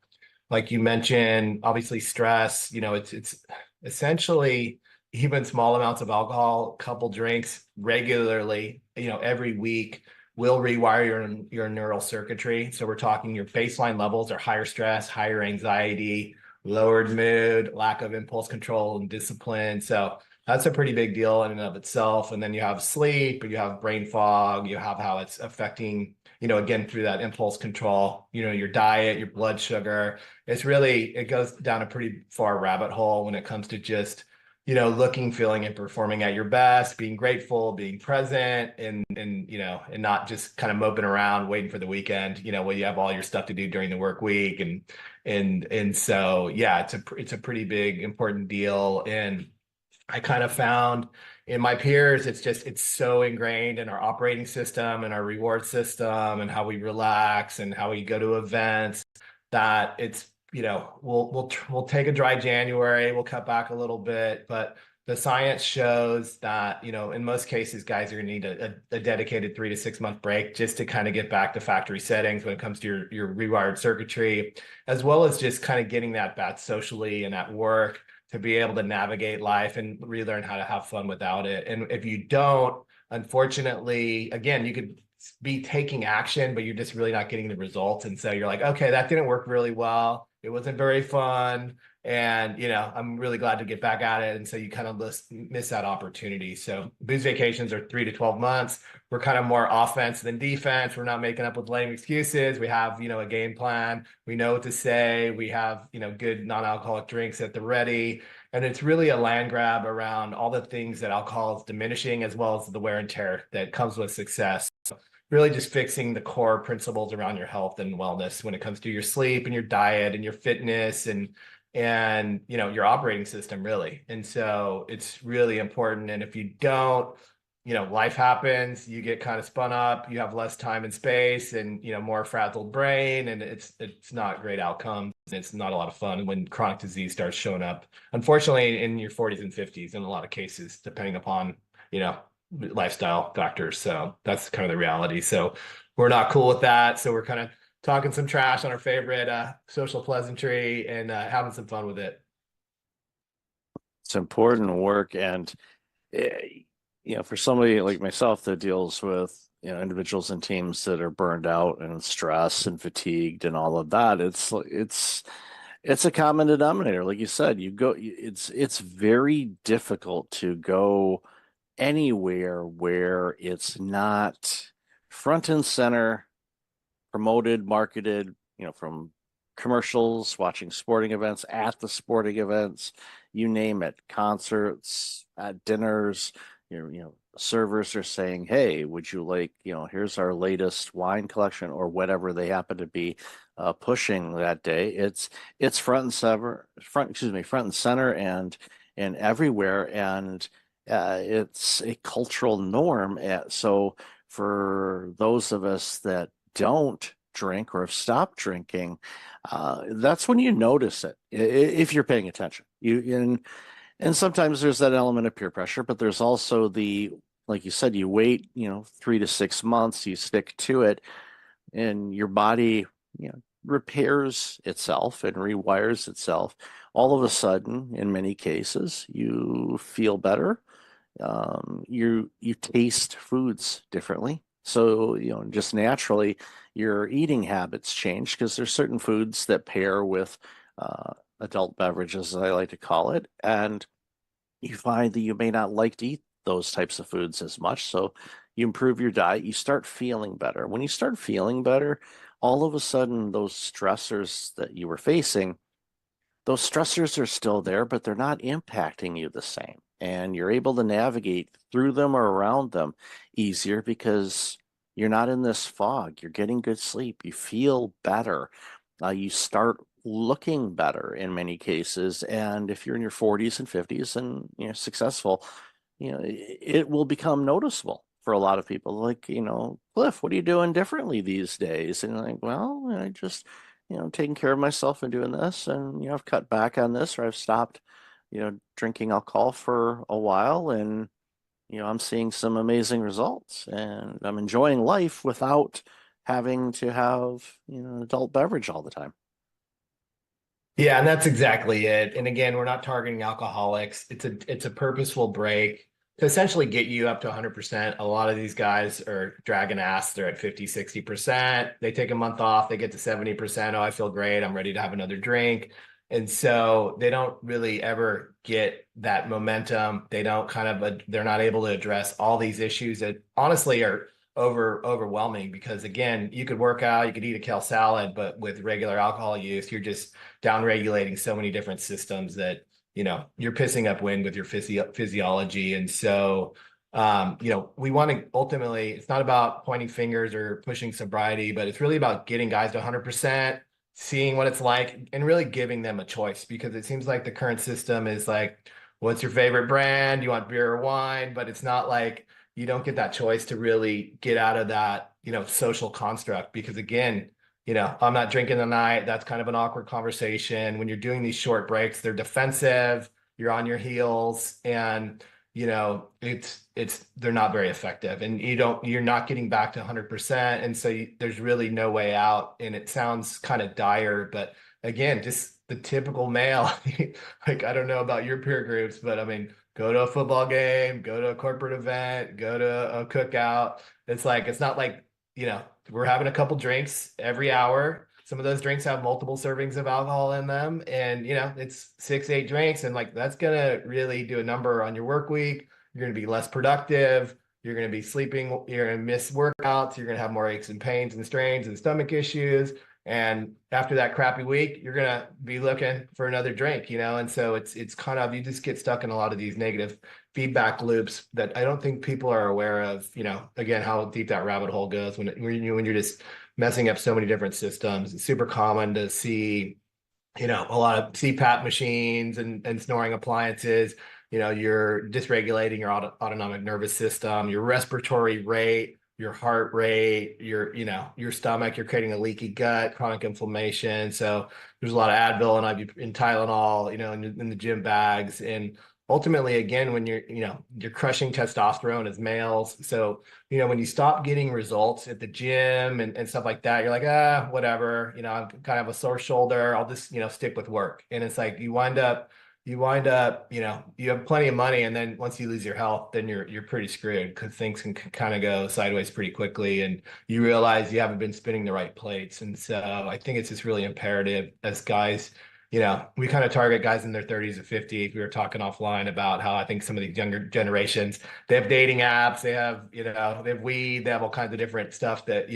E: Like you mentioned, obviously stress, it's essentially even small amounts of alcohol, couple drinks regularly, every week will rewire your neural circuitry. So we're talking your baseline levels are higher stress, higher anxiety, lowered mood, lack of impulse control and discipline. So that's a pretty big deal in and of itself. And then you have sleep, you have brain fog, you have how it's affecting, again, through that impulse control, your diet, your blood sugar. It goes down a pretty far rabbit hole when it comes to just, looking, feeling, and performing at your best, being grateful, being present, and not just kind of moping around waiting for the weekend, when you have all your stuff to do during the work week. And so, yeah, it's a pretty big, important deal. And I kind of found in my peers, it's so ingrained in our operating system and our reward system and how we relax and how we go to events that it's, we'll take a dry January, we'll cut back a little bit, but the science shows that, in most cases, guys are gonna need a dedicated 3 to 6 month break just to kind of get back to factory settings when it comes to your rewired circuitry, as well as just kind of getting that back socially and at work to be able to navigate life and relearn how to have fun without it. And if you don't, unfortunately, again, you could be taking action, but you're just really not getting the results. And so you're like, okay, that didn't work really well. It wasn't very fun. And, I'm really glad to get back at it. And so you kind of miss that opportunity. So booze vacations are 3 to 12 months. We're kind of more offense than defense. We're not making up with lame excuses. We have, a game plan. We know what to say. We have, good non-alcoholic drinks at the ready. And it's really a land grab around all the things that alcohol is diminishing, as well as the wear and tear that comes with success. Really just fixing the core principles around your health and wellness when it comes to your sleep and your diet and your fitness and your operating system, really. And so it's really important. And if you don't, life happens, you get kind of spun up, you have less time and space and, more frazzled brain, and it's not great outcomes. It's not a lot of fun when chronic disease starts showing up, unfortunately, in your 40s and 50s in a lot of cases, depending upon, lifestyle factors. So that's kind of the reality. So we're not cool with that. So we're kind of talking some trash on our favorite social pleasantry and having some fun with it.
A: It's important work. And, for somebody like myself that deals with, individuals and teams that are burned out and stressed and fatigued and all of that, it's a common denominator. Like you said, it's very difficult to go anywhere where it's not front and center, promoted, marketed, from commercials, watching sporting events, at the sporting events, you name it, concerts, at dinners, servers are saying, hey, would you like, here's our latest wine collection or whatever they happen to be pushing that day. It's front and center and everywhere. And it's a cultural norm. So for those of us that don't drink or have stopped drinking, that's when you notice it if you're paying attention. And sometimes there's that element of peer pressure, but there's also like you said, you wait, 3 to 6 months, you stick to it, and your body, repairs itself and rewires itself. All of a sudden, in many cases, you feel better. You taste foods differently. So, just naturally, your eating habits change because there's certain foods that pair with adult beverages, as I like to call it. And you find that you may not like to eat those types of foods as much. So you improve your diet, you start feeling better. When you start feeling better, all of a sudden, those stressors that you were facing, those stressors are still there, but they're not impacting you the same. And you're able to navigate through them or around them easier because you're not in this fog. You're getting good sleep. You feel better. You start looking better in many cases. And if you're in your 40s and 50s and you're successful, it will become noticeable for a lot of people. Like, Cliff, what are you doing differently these days? And like, well, I just, taking care of myself and doing this, and I've cut back on this, or I've stopped, drinking alcohol for a while, and I'm seeing some amazing results, and I'm enjoying life without having to have an adult beverage all the time.
E: Yeah, and that's exactly it. And again, we're not targeting alcoholics. It's a purposeful break to essentially get you up to 100%. A lot of these guys are dragging ass. They're at 50, 60%. They take a month off, they get to 70%. Oh, I feel great. I'm ready to have another drink. And so they don't really ever get that momentum. They don't they're not able to address all these issues that honestly are overwhelming, because again, you could work out, you could eat a kale salad, but with regular alcohol use, you're just down regulating so many different systems that you're pissing up wind with your physiology. And so we want to ultimately, it's not about pointing fingers or pushing sobriety, but it's really about getting guys to 100%, seeing what it's like, and really giving them a choice, because it seems like the current system is like, what's your favorite brand? You want beer or wine? But it's not like you don't get that choice to really get out of that, social construct. Because again, I'm not drinking tonight. That's kind of an awkward conversation. When you're doing these short breaks, they're defensive, you're on your heels, and they're not very effective, and you're not getting back to 100%. And so there's really no way out. And it sounds kind of dire, but again, just the typical male, like, I don't know about your peer groups, but I mean, go to a football game, go to a corporate event, go to a cookout. It's not like, we're having a couple drinks every hour. Some of those drinks have multiple servings of alcohol in them, and it's 6, 8 drinks, and like that's gonna really do a number on your work week. You're gonna be less productive. You're gonna be sleeping. You're gonna miss workouts. You're gonna have more aches and pains and strains and stomach issues. And after that crappy week, you're gonna be looking for another drink, And so it's kind of, you just get stuck in a lot of these negative feedback loops that I don't think people are aware of. Again, how deep that rabbit hole goes when you're just messing up so many different systems. It's super common to see, a lot of CPAP machines and snoring appliances. You're dysregulating your autonomic nervous system, your respiratory rate, your heart rate, your stomach. You're creating a leaky gut, chronic inflammation. So there's a lot of Advil and Tylenol, in the gym bags. And ultimately, again, when you're crushing testosterone as males. So, when you stop getting results at the gym and stuff like that, you're like, whatever, I'm kind of a sore shoulder. I'll just, stick with work. And it's like, you wind up, you have plenty of money. And then once you lose your health, then you're pretty screwed, because things can kind of go sideways pretty quickly. And you realize you haven't been spinning the right plates. And so I think it's just really imperative as guys, we kind of target guys in their 30s or 50s. We were talking offline about how I think some of these younger generations, they have dating apps, they have, they have weed, they have all kinds of different stuff that,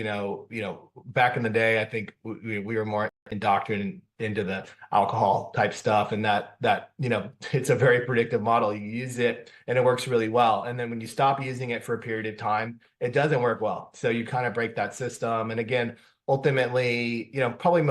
E: back in the day, I think we were more indoctrinated into the alcohol type stuff. And that, it's a very predictive model. You use it and it works really well. And then when you stop using it for a period of time, it doesn't work well. So you kind of break that system. And again, ultimately, probably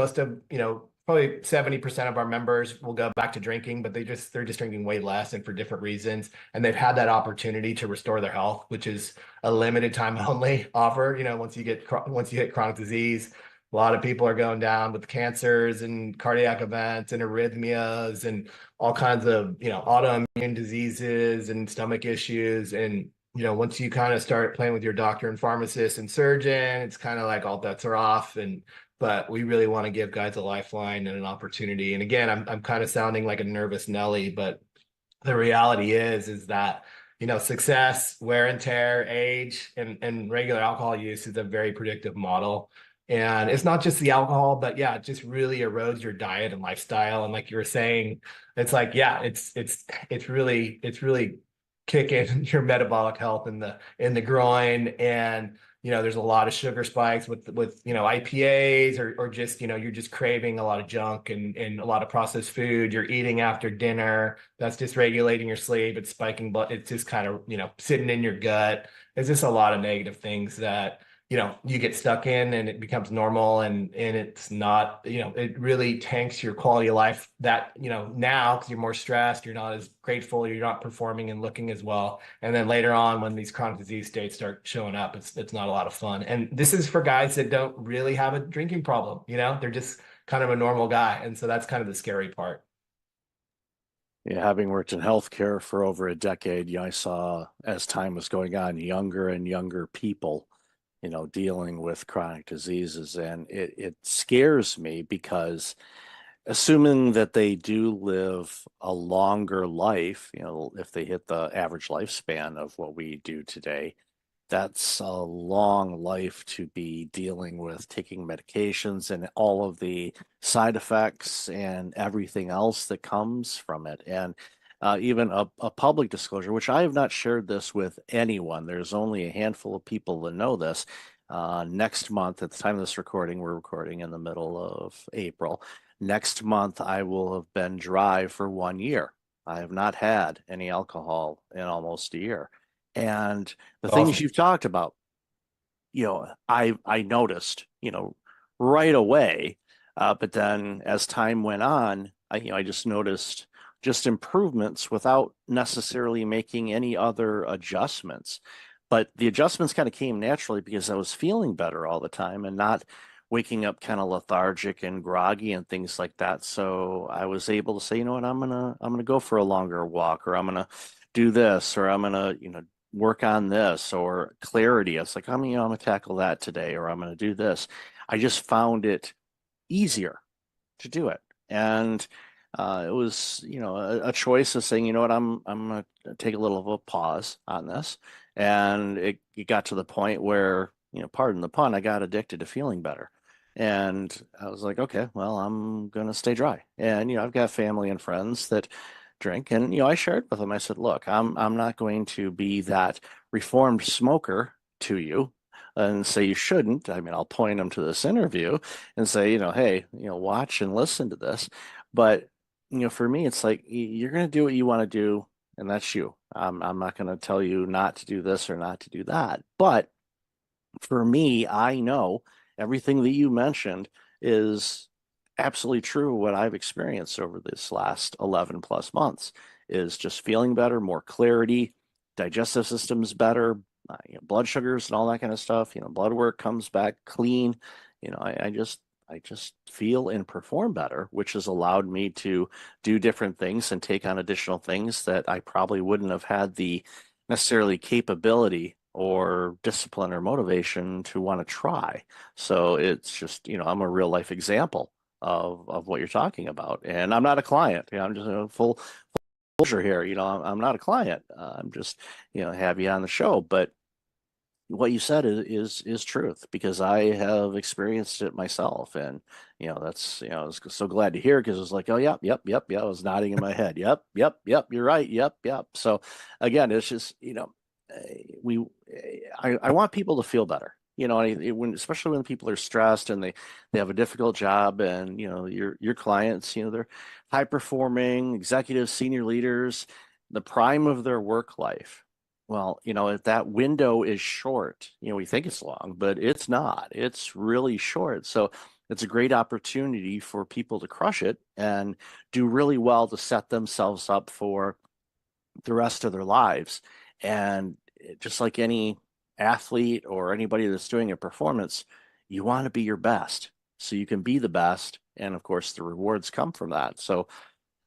E: probably 70% of our members will go back to drinking, but they're just drinking way less and for different reasons. And they've had that opportunity to restore their health, which is a limited time only offer. Once you hit chronic disease, a lot of people are going down with cancers and cardiac events and arrhythmias and all kinds of, autoimmune diseases and stomach issues. And, once you kind of start playing with your doctor and pharmacist and surgeon, it's kind of like all bets are off. But we really want to give guys a lifeline and an opportunity. And again, I'm kind of sounding like a nervous Nelly, but the reality is that, success, wear and tear, age, and regular alcohol use is a very predictive model. And it's not just the alcohol, but yeah, it just really erodes your diet and lifestyle. And like you were saying, it's like, yeah, it's really kicking your metabolic health in the groin. And there's a lot of sugar spikes with IPAs or just you're just craving a lot of junk and a lot of processed food. You're eating after dinner. That's dysregulating your sleep. It's spiking blood. It's just kind of sitting in your gut. It's just a lot of negative things that you get stuck in, and it becomes normal, and it's not, it really tanks your quality of life that, now, because you're more stressed, you're not as grateful, you're not performing and looking as well. And then later on, when these chronic disease states start showing up, it's not a lot of fun. And this is for guys that don't really have a drinking problem, they're just kind of a normal guy. And so that's kind of the scary part.
A: Yeah, having worked in healthcare for over a decade, I saw, as time was going on, younger and younger people dealing with chronic diseases. And it scares me, because assuming that they do live a longer life, if they hit the average lifespan of what we do today, that's a long life to be dealing with taking medications and all of the side effects and everything else that comes from it. And even a public disclosure, which I have not shared this with anyone. There's only a handful of people that know this. Next month, at the time of this recording, we're recording in the middle of April. Next month, I will have been dry for 1 year. I have not had any alcohol in almost a year. And the things you've talked about, I noticed, right away. But then as time went on, I just noticed just improvements without necessarily making any other adjustments. But the adjustments kind of came naturally because I was feeling better all the time and not waking up kind of lethargic and groggy and things like that. So I was able to say, you know what, I'm gonna go for a longer walk, or I'm gonna do this, or I'm gonna, work on this, or clarity. It's like, I'm gonna tackle that today, or I'm gonna do this. I just found it easier to do it. And it was, a choice of saying, you know what, I'm gonna take a little of a pause on this. And it got to the point where, pardon the pun, I got addicted to feeling better. And I was like, okay, well, I'm gonna stay dry. And I've got family and friends that drink, and I shared with them. I said, look, I'm not going to be that reformed smoker to you and say you shouldn't. I mean, I'll point them to this interview and say, hey, watch and listen to this. But, for me, it's like you're going to do what you want to do, and that's you. I'm not going to tell you not to do this or not to do that. But for me, I know everything that you mentioned is absolutely true. What I've experienced over this last 11 plus months is just feeling better, more clarity, digestive system's better, blood sugars and all that kind of stuff. Blood work comes back clean. I just feel and perform better, which has allowed me to do different things and take on additional things that I probably wouldn't have had the necessarily capability or discipline or motivation to want to try. So it's just, I'm a real life example of what you're talking about. And I'm not a client. I'm just full disclosure here. I'm not a client. I'm just, have you on the show. But what you said is truth, because I have experienced it myself. And that's, I was so glad to hear, because it was like, oh yep, yep, yep, yeah, I was nodding in my head. Yep, yep, yep, you're right. Yep, yep. So again, it's just, we I want people to feel better. Especially when people are stressed and they have a difficult job, and your clients, they're high performing executives, senior leaders, the prime of their work life. Well, if that window is short, we think it's long, but it's not. It's really short. So it's a great opportunity for people to crush it and do really well to set themselves up for the rest of their lives. And just like any athlete or anybody that's doing a performance, you want to be your best so you can be the best. And of course, the rewards come from that. So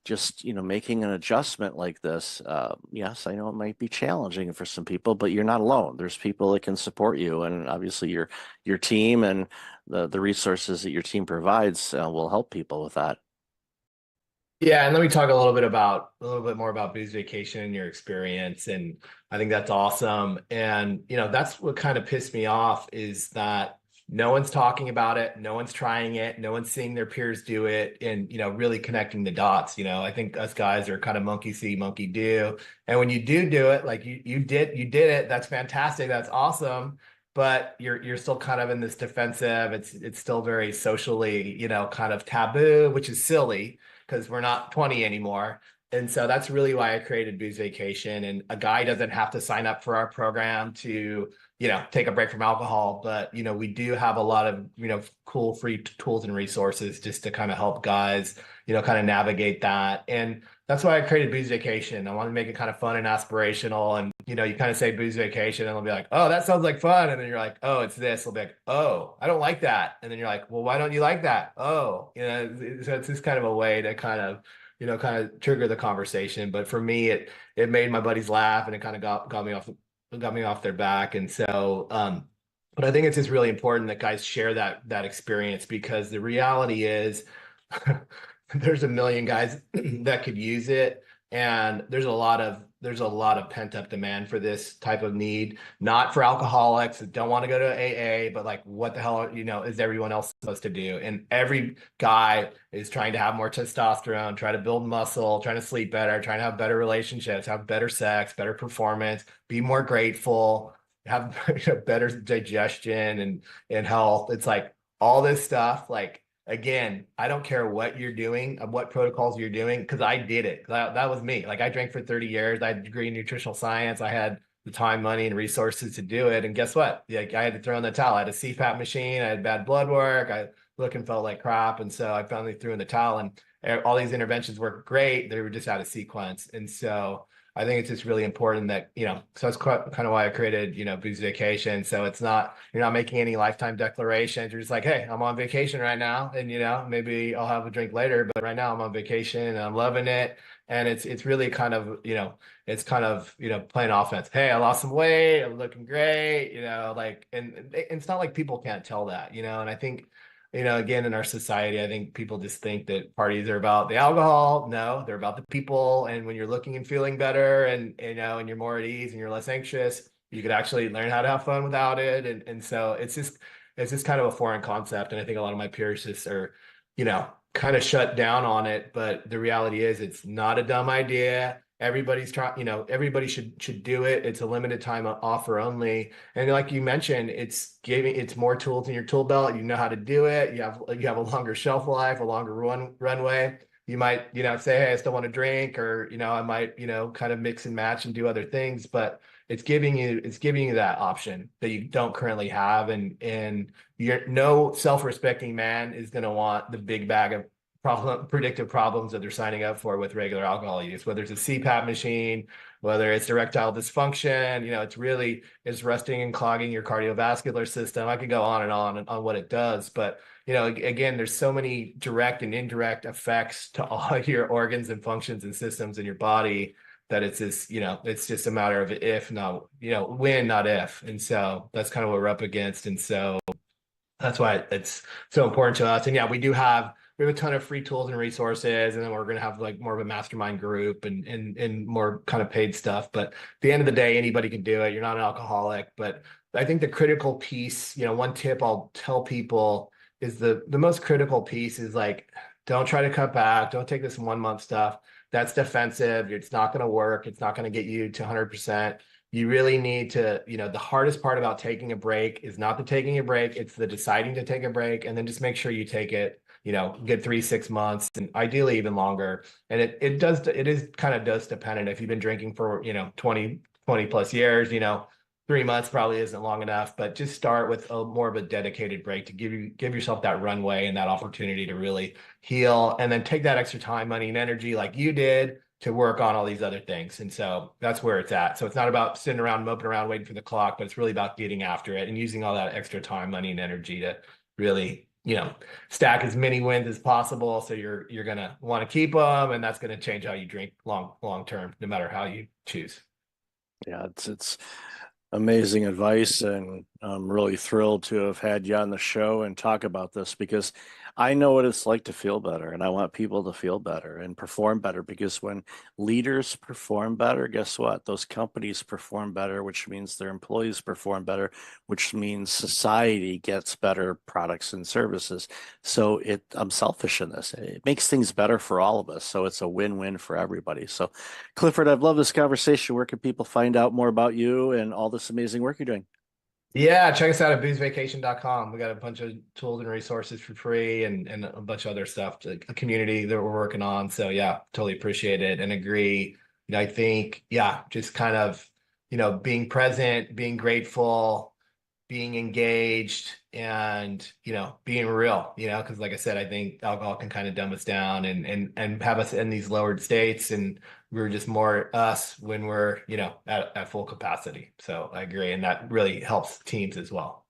A: just, making an adjustment like this, yes, I know it might be challenging for some people, but you're not alone. There's people that can support you. And obviously your team and the resources that your team provides will help people with that.
E: Yeah, and let me talk a little bit more about Booze Vacation and your experience. And I think that's awesome. And that's what kind of pissed me off, is that no one's talking about it, no one's trying it, no one's seeing their peers do it, and really connecting the dots. I think us guys are kind of monkey see, monkey do. And when you do it, like you did it, that's fantastic, that's awesome. But you're still kind of in this defensive. It's still very socially, kind of taboo, which is silly, because we're not 20 anymore. And so that's really why I created Booze Vacation. And a guy doesn't have to sign up for our program to, take a break from alcohol. But, we do have a lot of, cool free tools and resources just to kind of help guys, kind of navigate that. And that's why I created Booze Vacation. I wanted to make it kind of fun and aspirational. And, you kind of say Booze Vacation and they'll be like, oh, that sounds like fun. And then you're like, oh, it's this. They'll be like, oh, I don't like that. And then you're like, well, why don't you like that? Oh, so it's just kind of a way to kind of, kind of trigger the conversation. But for me, it made my buddies laugh, and it kind of got me off their back. And so, but I think it's just really important that guys share that experience, because the reality is there's a million guys that could use it. And there's a lot of pent up demand for this type of need, not for alcoholics that don't want to go to AA, but like, what the hell, is everyone else supposed to do? And every guy is trying to have more testosterone, try to build muscle, trying to sleep better, trying to have better relationships, have better sex, better performance, be more grateful, have better digestion and health. It's like all this stuff, like, again, I don't care what you're doing, what protocols you're doing, because I did it. That was me. Like, I drank for 30 years. I had a degree in nutritional science. I had the time, money, and resources to do it. And guess what? Like, I had to throw in the towel. I had a CPAP machine. I had bad blood work. I looked and felt like crap. And so I finally threw in the towel, and all these interventions worked great. They were just out of sequence. And so I think it's just really important that, so that's kind of why I created, Booze Vacation. So it's not, you're not making any lifetime declarations. You're just like, hey, I'm on vacation right now. And, maybe I'll have a drink later, but right now I'm on vacation and I'm loving it. And it's really kind of, it's kind of, playing offense. Hey, I lost some weight. I'm looking great, and it's not like people can't tell that, and I think, again, in our society, I think people just think that parties are about the alcohol. No, they're about the people. And when you're looking and feeling better and, and you're more at ease and you're less anxious, you could actually learn how to have fun without it. And so it's just kind of a foreign concept. And I think a lot of my peers just are, kind of shut down on it. But the reality is it's not a dumb idea. Everybody's trying, everybody should do it. It's a limited time offer only. And like you mentioned, it's more tools in your tool belt. You know how to do it. You have a longer shelf life, a longer runway. You might, say, hey, I still want to drink, or, I might, kind of mix and match and do other things, but it's giving you that option that you don't currently have. And no self-respecting man is going to want the big bag of predictive problems that they're signing up for with regular alcohol use, whether it's a CPAP machine, whether it's erectile dysfunction, it's rusting and clogging your cardiovascular system. I could go on and on what it does, but again, there's so many direct and indirect effects to all your organs and functions and systems in your body that it's just a matter of if, not, when, not if. And so that's kind of what we're up against. And so that's why it's so important to us. And yeah, we have a ton of free tools and resources, and then we're going to have like more of a mastermind group and more kind of paid stuff. But at the end of the day, anybody can do it. You're not an alcoholic. But I think the critical piece, one tip I'll tell people is the most critical piece is like, don't try to cut back. Don't take this 1 month stuff. That's defensive. It's not going to work. It's not going to get you to 100%. You really need to, the hardest part about taking a break is not the taking a break. It's the deciding to take a break, and then just make sure you take it, get 3-6 months, and ideally even longer. And it is kind of dose dependent. If you've been drinking for, 20 plus years, 3 months probably isn't long enough, but just start with more of a dedicated break to give yourself that runway and that opportunity to really heal, and then take that extra time, money, and energy like you did to work on all these other things. And so that's where it's at. So it's not about sitting around, moping around, waiting for the clock, but it's really about getting after it and using all that extra time, money, and energy to really, stack as many wins as possible. So you're going to want to keep them, and that's going to change how you drink long term, no matter how you choose.
A: Yeah, it's amazing advice, and I'm really thrilled to have had you on the show and talk about this, because I know what it's like to feel better, and I want people to feel better and perform better, because when leaders perform better, guess what? Those companies perform better, which means their employees perform better, which means society gets better products and services. So I'm selfish in this. It makes things better for all of us. So it's a win-win for everybody. So Clifford, I've loved this conversation. Where can people find out more about you and all this amazing work you're doing?
E: Yeah, check us out at boozevacation.com. We got a bunch of tools and resources for free, and a bunch of other stuff, a community that we're working on. So yeah, totally appreciate it and agree. I think, yeah, just kind of, being present, being grateful, being engaged, and, being real, because like I said, I think alcohol can kind of dumb us down and have us in these lowered states, and we're just more us when we're, at full capacity. So I agree. And that really helps teams as well.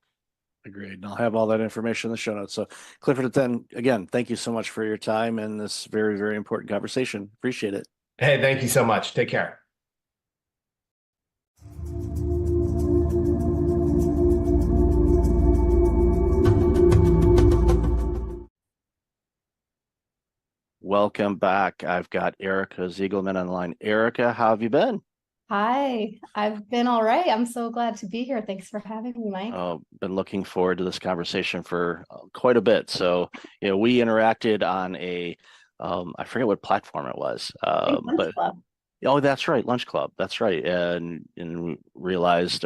A: Agreed. And I'll have all that information in the show notes. So Clifford, then again, thank you so much for your time and this very, very important conversation. Appreciate it.
E: Hey, thank you so much. Take care.
A: Welcome back. I've got Erica Ziegelman on the line. Erica, how have you been?
F: Hi, I've been all right. I'm so glad to be here. Thanks for having me, Mike.
A: Been looking forward to this conversation for quite a bit. So, we interacted on I forget what platform it was, but
F: Club.
A: Oh, that's right, Lunch Club. That's right, and realized,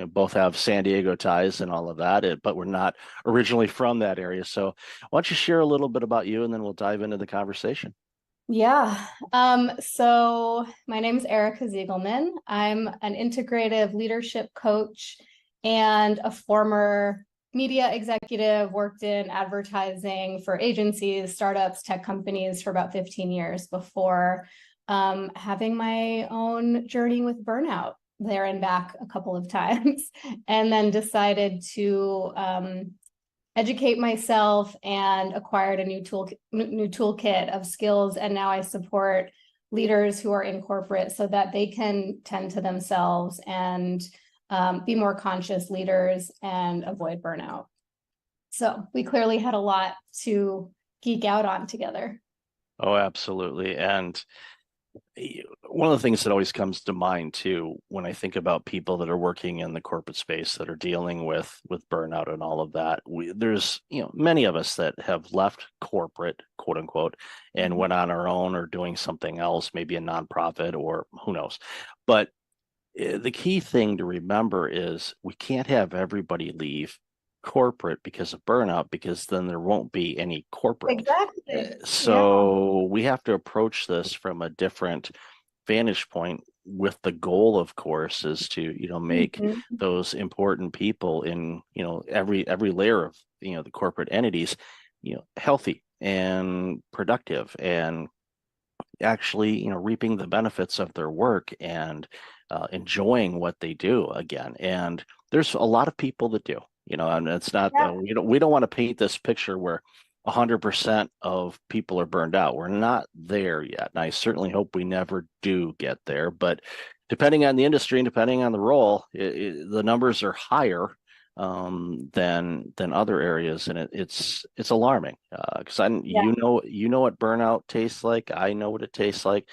A: both have San Diego ties and all of that, but we're not originally from that area. So, why don't you share a little bit about you, and then we'll dive into the conversation.
F: Yeah. So my name is Erica Ziegelman. I'm an integrative leadership coach and a former media executive, worked in advertising for agencies, startups, tech companies for about 15 years before having my own journey with burnout there and back a couple of times, and then decided to educate myself and acquired a new toolkit of skills. And now I support leaders who are in corporate so that they can tend to themselves and be more conscious leaders and avoid burnout. So we clearly had a lot to geek out on together.
A: Oh, absolutely. And one of the things that always comes to mind too, when I think about people that are working in the corporate space that are dealing with burnout and all of that, there's many of us that have left corporate, quote unquote, and went on our own or doing something else, maybe a nonprofit or who knows. But the key thing to remember is we can't have everybody leave corporate because of burnout, because then there won't be any corporate.
F: Exactly.
A: So we have to approach this from a different vantage point, with the goal, of course, is to make those important people in every layer of the corporate entities healthy and productive, and actually reaping the benefits of their work and enjoying what they do again. And there's a lot of people that do, and it's not we don't want to paint this picture where 100% of people are burned out. We're not there yet, and I certainly hope we never do get there. But depending on the industry and depending on the role, the numbers are higher than other areas, and it's alarming because you know what burnout tastes like. I know what it tastes like.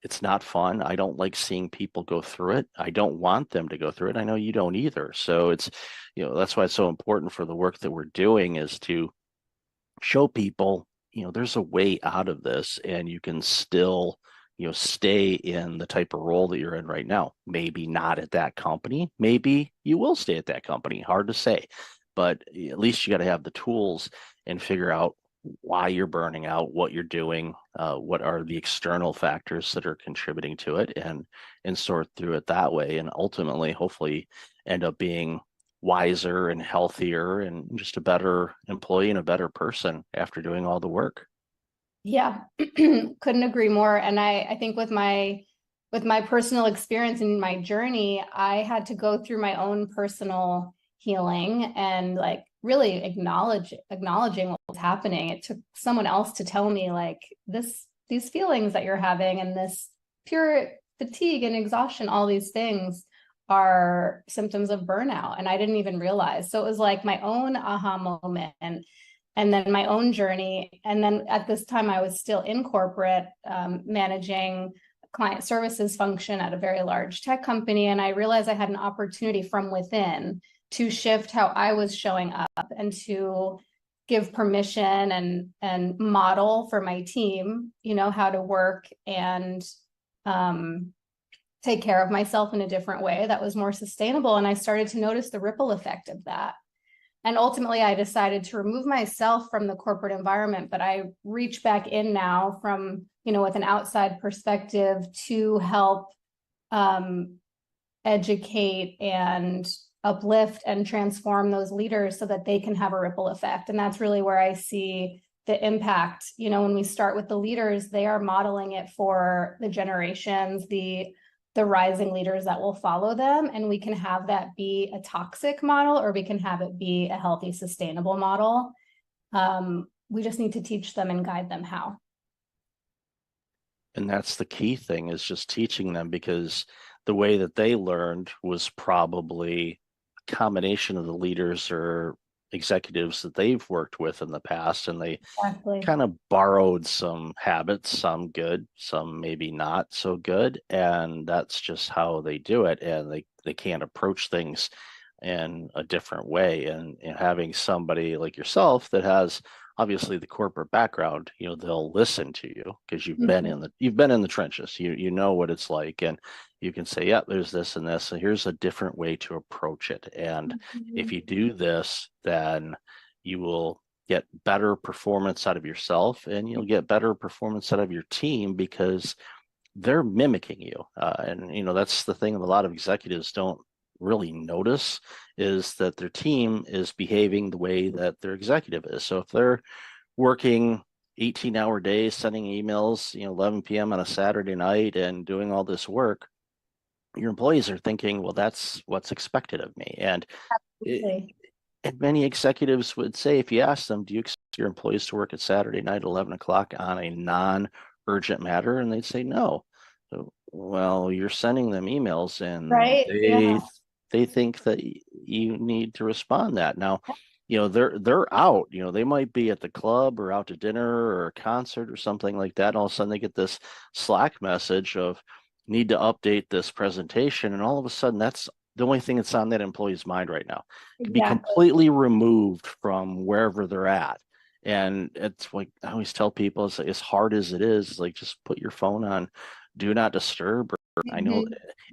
A: It's not fun. I don't like seeing people go through it. I don't want them to go through it. I know you don't either. So it's that's why it's so important for the work that we're doing, is to show people there's a way out of this, and you can still stay in the type of role that you're in right now. Maybe not at that company, maybe you will stay at that company, hard to say, but at least you got to have the tools and figure out why you're burning out, what you're doing, what are the external factors that are contributing to it, and sort through it that way, and ultimately hopefully end up being wiser and healthier and just a better employee and a better person after doing all the work.
F: Yeah, couldn't agree more. And I think with my personal experience and my journey, I had to go through my own personal healing and like really acknowledging what was happening. It took someone else to tell me like these feelings that you're having and this pure fatigue and exhaustion, all these things are symptoms of burnout. And I didn't even realize. So it was like my own aha moment and then my own journey. And then at this time, I was still in corporate, managing client services function at a very large tech company. And I realized I had an opportunity from within to shift how I was showing up and to give permission and model for my team, how to work and take care of myself in a different way that was more sustainable. And I started to notice the ripple effect of that. And ultimately, I decided to remove myself from the corporate environment, but I reach back in now from, with an outside perspective to help educate and uplift and transform those leaders so that they can have a ripple effect. And that's really where I see the impact. When we start with the leaders, they are modeling it for the generations, the rising leaders that will follow them. And we can have that be a toxic model, or we can have it be a healthy, sustainable model. We just need to teach them and guide them how.
A: And that's the key thing, is just teaching them, because the way that they learned was probably a combination of the leaders or executives that they've worked with in the past, and they kind of borrowed some habits, some good, some maybe not so good, and that's just how they do it, and they can't approach things in a different way. And having somebody like yourself that has obviously the corporate background, they'll listen to you because you've been in the trenches. You know what it's like, and you can say, yeah, there's this and this, and here's a different way to approach it. And if you do this, then you will get better performance out of yourself, and you'll get better performance out of your team because they're mimicking you. And that's the thing that a lot of executives don't really notice, is that their team is behaving the way that their executive is. So if they're working 18-hour days, sending emails, 11 p.m. on a Saturday night and doing all this work, your employees are thinking, well, that's what's expected of me. And many executives would say, if you ask them, do you expect your employees to work at Saturday night at 11 o'clock on a non-urgent matter? And they'd say no. So, well, you're sending them emails, and
F: Right.
A: they think that you need to respond that. Now, they're out, they might be at the club or out to dinner or a concert or something like that. And all of a sudden they get this Slack message of need to update this presentation. And all of a sudden that's the only thing that's on that employee's mind right now. To be completely removed from wherever they're at. And it's like, I always tell people, it's as hard as it is, like, just put your phone on do not disturb. I know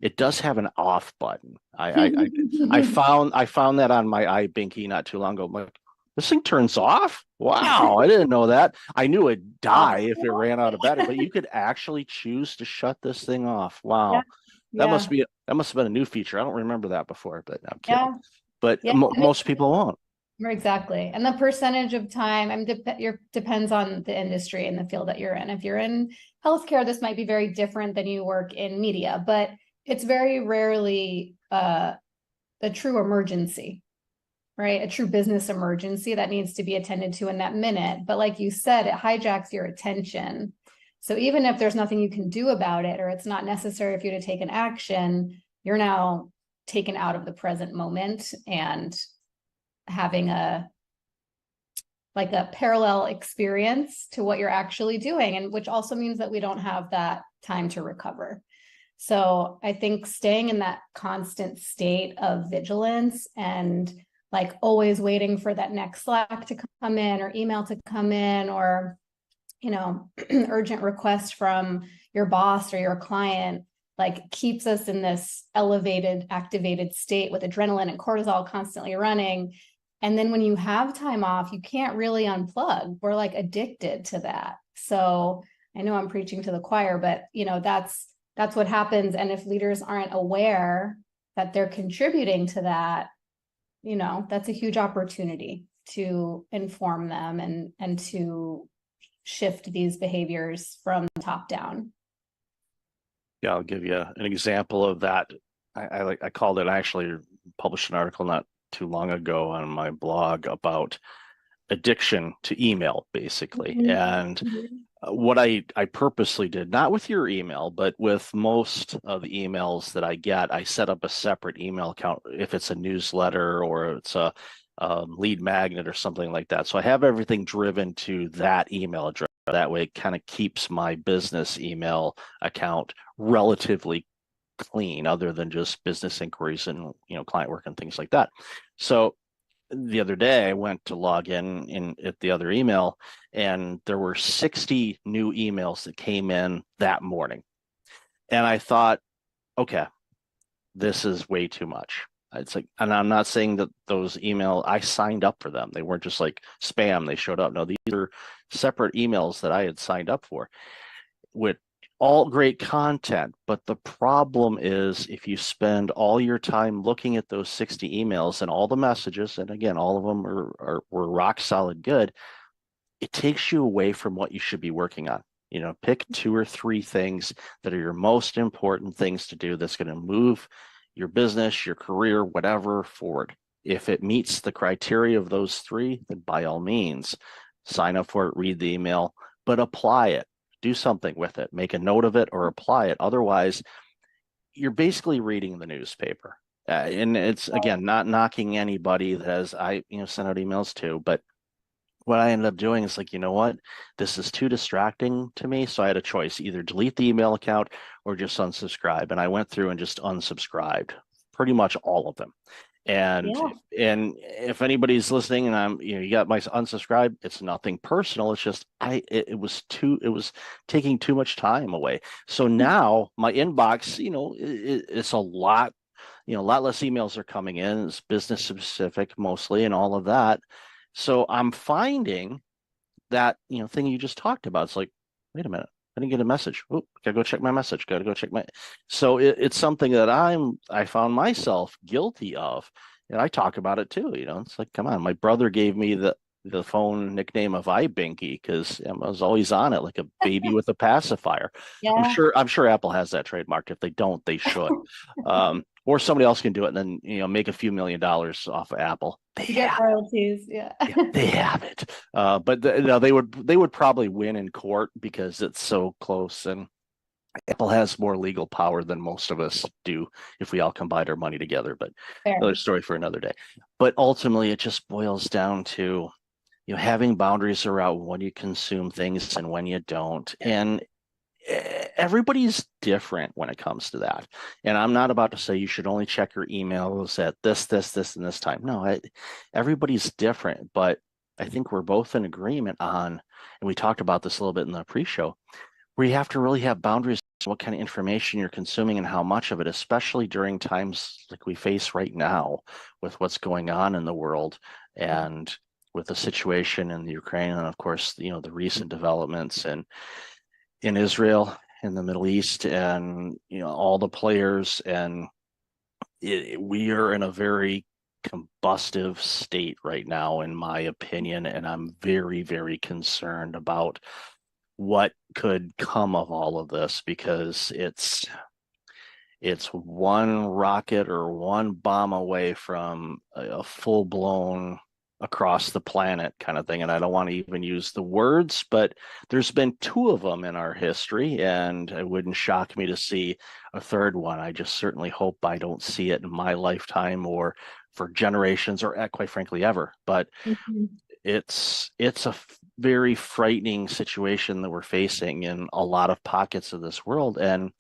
A: it does have an off button. I found that on my iBinky not too long ago. I'm like, this thing turns off? Wow, I didn't know that. I knew it'd die if it ran out of battery, but you could actually choose to shut this thing off. Wow. That must have been a new feature. I don't remember that before, but I'm kidding. But most people won't.
F: Exactly. And the percentage of time, depends on the industry and the field that you're in. If you're in healthcare, this might be very different than you work in media, but it's very rarely a true emergency, right? A true business emergency that needs to be attended to in that minute. But like you said, it hijacks your attention. So even if there's nothing you can do about it, or it's not necessary for you to take an action, you're now taken out of the present moment and having a parallel experience to what you're actually doing, and which also means that we don't have that time to recover. So I think staying in that constant state of vigilance and like always waiting for that next Slack to come in or email to come in, or urgent request from your boss or your client, like keeps us in this elevated, activated state with adrenaline and cortisol constantly running. And then when you have time off, you can't really unplug. We're like addicted to that. So I know I'm preaching to the choir, but that's what happens. And if leaders aren't aware that they're contributing to that, that's a huge opportunity to inform them and to shift these behaviors from the top down.
A: Yeah, I'll give you an example of that. I called it, I actually published an article not too long ago on my blog about addiction to email, basically. And what I purposely did, not with your email, but with most of the emails that I get, I set up a separate email account if it's a newsletter or it's a lead magnet or something like that. So I have everything driven to that email address. That way it kind of keeps my business email account relatively clean, other than just business inquiries and client work and things like that. So the other day I went to log in at the other email, and there were 60 new emails that came in that morning. And I thought, okay, this is way too much. It's like, and I'm not saying that those emails, I signed up for them. They weren't just like spam, they showed up. No, these are separate emails that I had signed up for with all great content. But the problem is, if you spend all your time looking at those 60 emails and all the messages, and again, all of them were rock solid good, it takes you away from what you should be working on. Pick 2 or 3 things that are your most important things to do that's going to move your business, your career, whatever, forward. If it meets the criteria of those 3, then by all means, sign up for it, read the email, but apply it. Do something with it, make a note of it or apply it. Otherwise, you're basically reading the newspaper. And it's, again, not knocking anybody that has, sent out emails to, but what I ended up doing is like, you know what, this is too distracting to me. So I had a choice, either delete the email account or just unsubscribe. And I went through and just unsubscribed pretty much all of them. And if anybody's listening and I'm, you got my unsubscribe, it's nothing personal. It's just it was taking too much time away. So now my inbox, it's a lot, a lot less emails are coming in. It's business specific mostly and all of that. So I'm finding that, thing you just talked about. It's like, wait a minute, I didn't get a message. Oh, gotta go check my message. Gotta go check my. So it's something that I found myself guilty of, and I talk about it too. It's like, come on, my brother gave me the phone nickname of iBinky because I was always on it like a baby with a pacifier.
F: Yeah.
A: I'm sure Apple has that trademarked. If they don't, they should. Or somebody else can do it and then make a few $1 million off of Apple. They
F: You get
A: have
F: royalties. Yeah.
A: they have it. But they would probably win in court because it's so close, and Apple has more legal power than most of us do if we all combine our money together. But
F: Fair.
A: another story for another day. But ultimately, it just boils down to having boundaries around when you consume things and when you don't, and everybody's different when it comes to that. And I'm not about to say you should only check your emails at this, and this time. No, everybody's different, but I think we're both in agreement on, and we talked about this a little bit in the pre-show, where you have to really have boundaries on what kind of information you're consuming and how much of it, especially during times like we face right now with what's going on in the world and with the situation in the Ukraine, and of course, the recent developments and in Israel, in the Middle East, and all the players, and we are in a very combustive state right now, in my opinion, and I'm very, very concerned about what could come of all of this, because it's one rocket or one bomb away from a full-blown across the planet kind of thing. And I don't want to even use the words, but there's been 2 of them in our history, and it wouldn't shock me to see a third one. I just certainly hope I don't see it in my lifetime or for generations or quite frankly ever. But it's a very frightening situation that we're facing in a lot of pockets of this world. And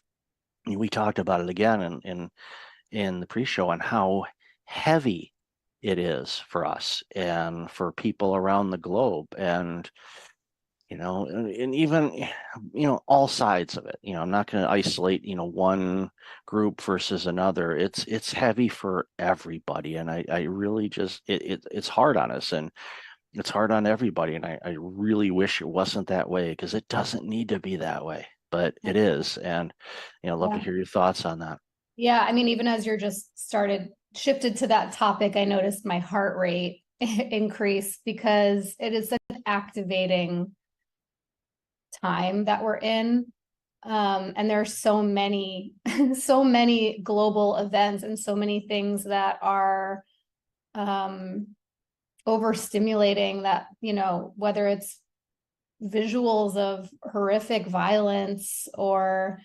A: we talked about it again in the pre-show on how heavy it is for us and for people around the globe, and and even all sides of it. I'm not going to isolate one group versus another. It's heavy for everybody, and I really just it's hard on us, and it's hard on everybody, and I really wish it wasn't that way, because it doesn't need to be that way, but it is. And love to hear your thoughts on that.
F: Yeah, I mean, even as you're just shifted to that topic, I noticed my heart rate increase, because it is such an activating time that we're in. And there are so many global events and so many things that are overstimulating, that, whether it's visuals of horrific violence or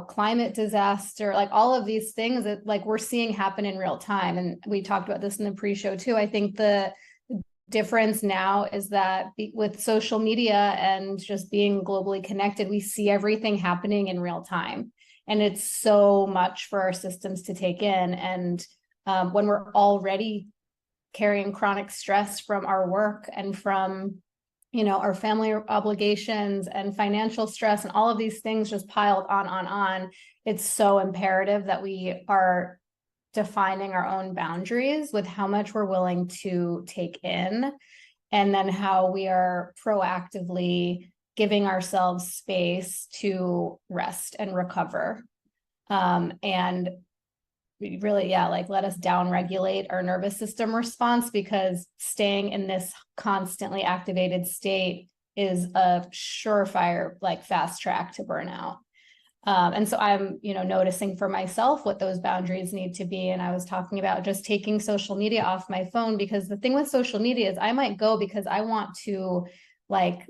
F: climate disaster, like all of these things that like we're seeing happen in real time. And we talked about this in the pre-show too. I think the difference now is that with social media and just being globally connected, we see everything happening in real time. And it's so much for our systems to take in. And when we're already carrying chronic stress from our work and from our family obligations and financial stress and all of these things just piled on, it's so imperative that we are defining our own boundaries with how much we're willing to take in, and then how we are proactively giving ourselves space to rest and recover. And really, like let us down regulate our nervous system response, because staying in this constantly activated state is a surefire, like fast track to burnout. And so I'm, noticing for myself what those boundaries need to be. And I was talking about just taking social media off my phone, because the thing with social media is I might go because I want to like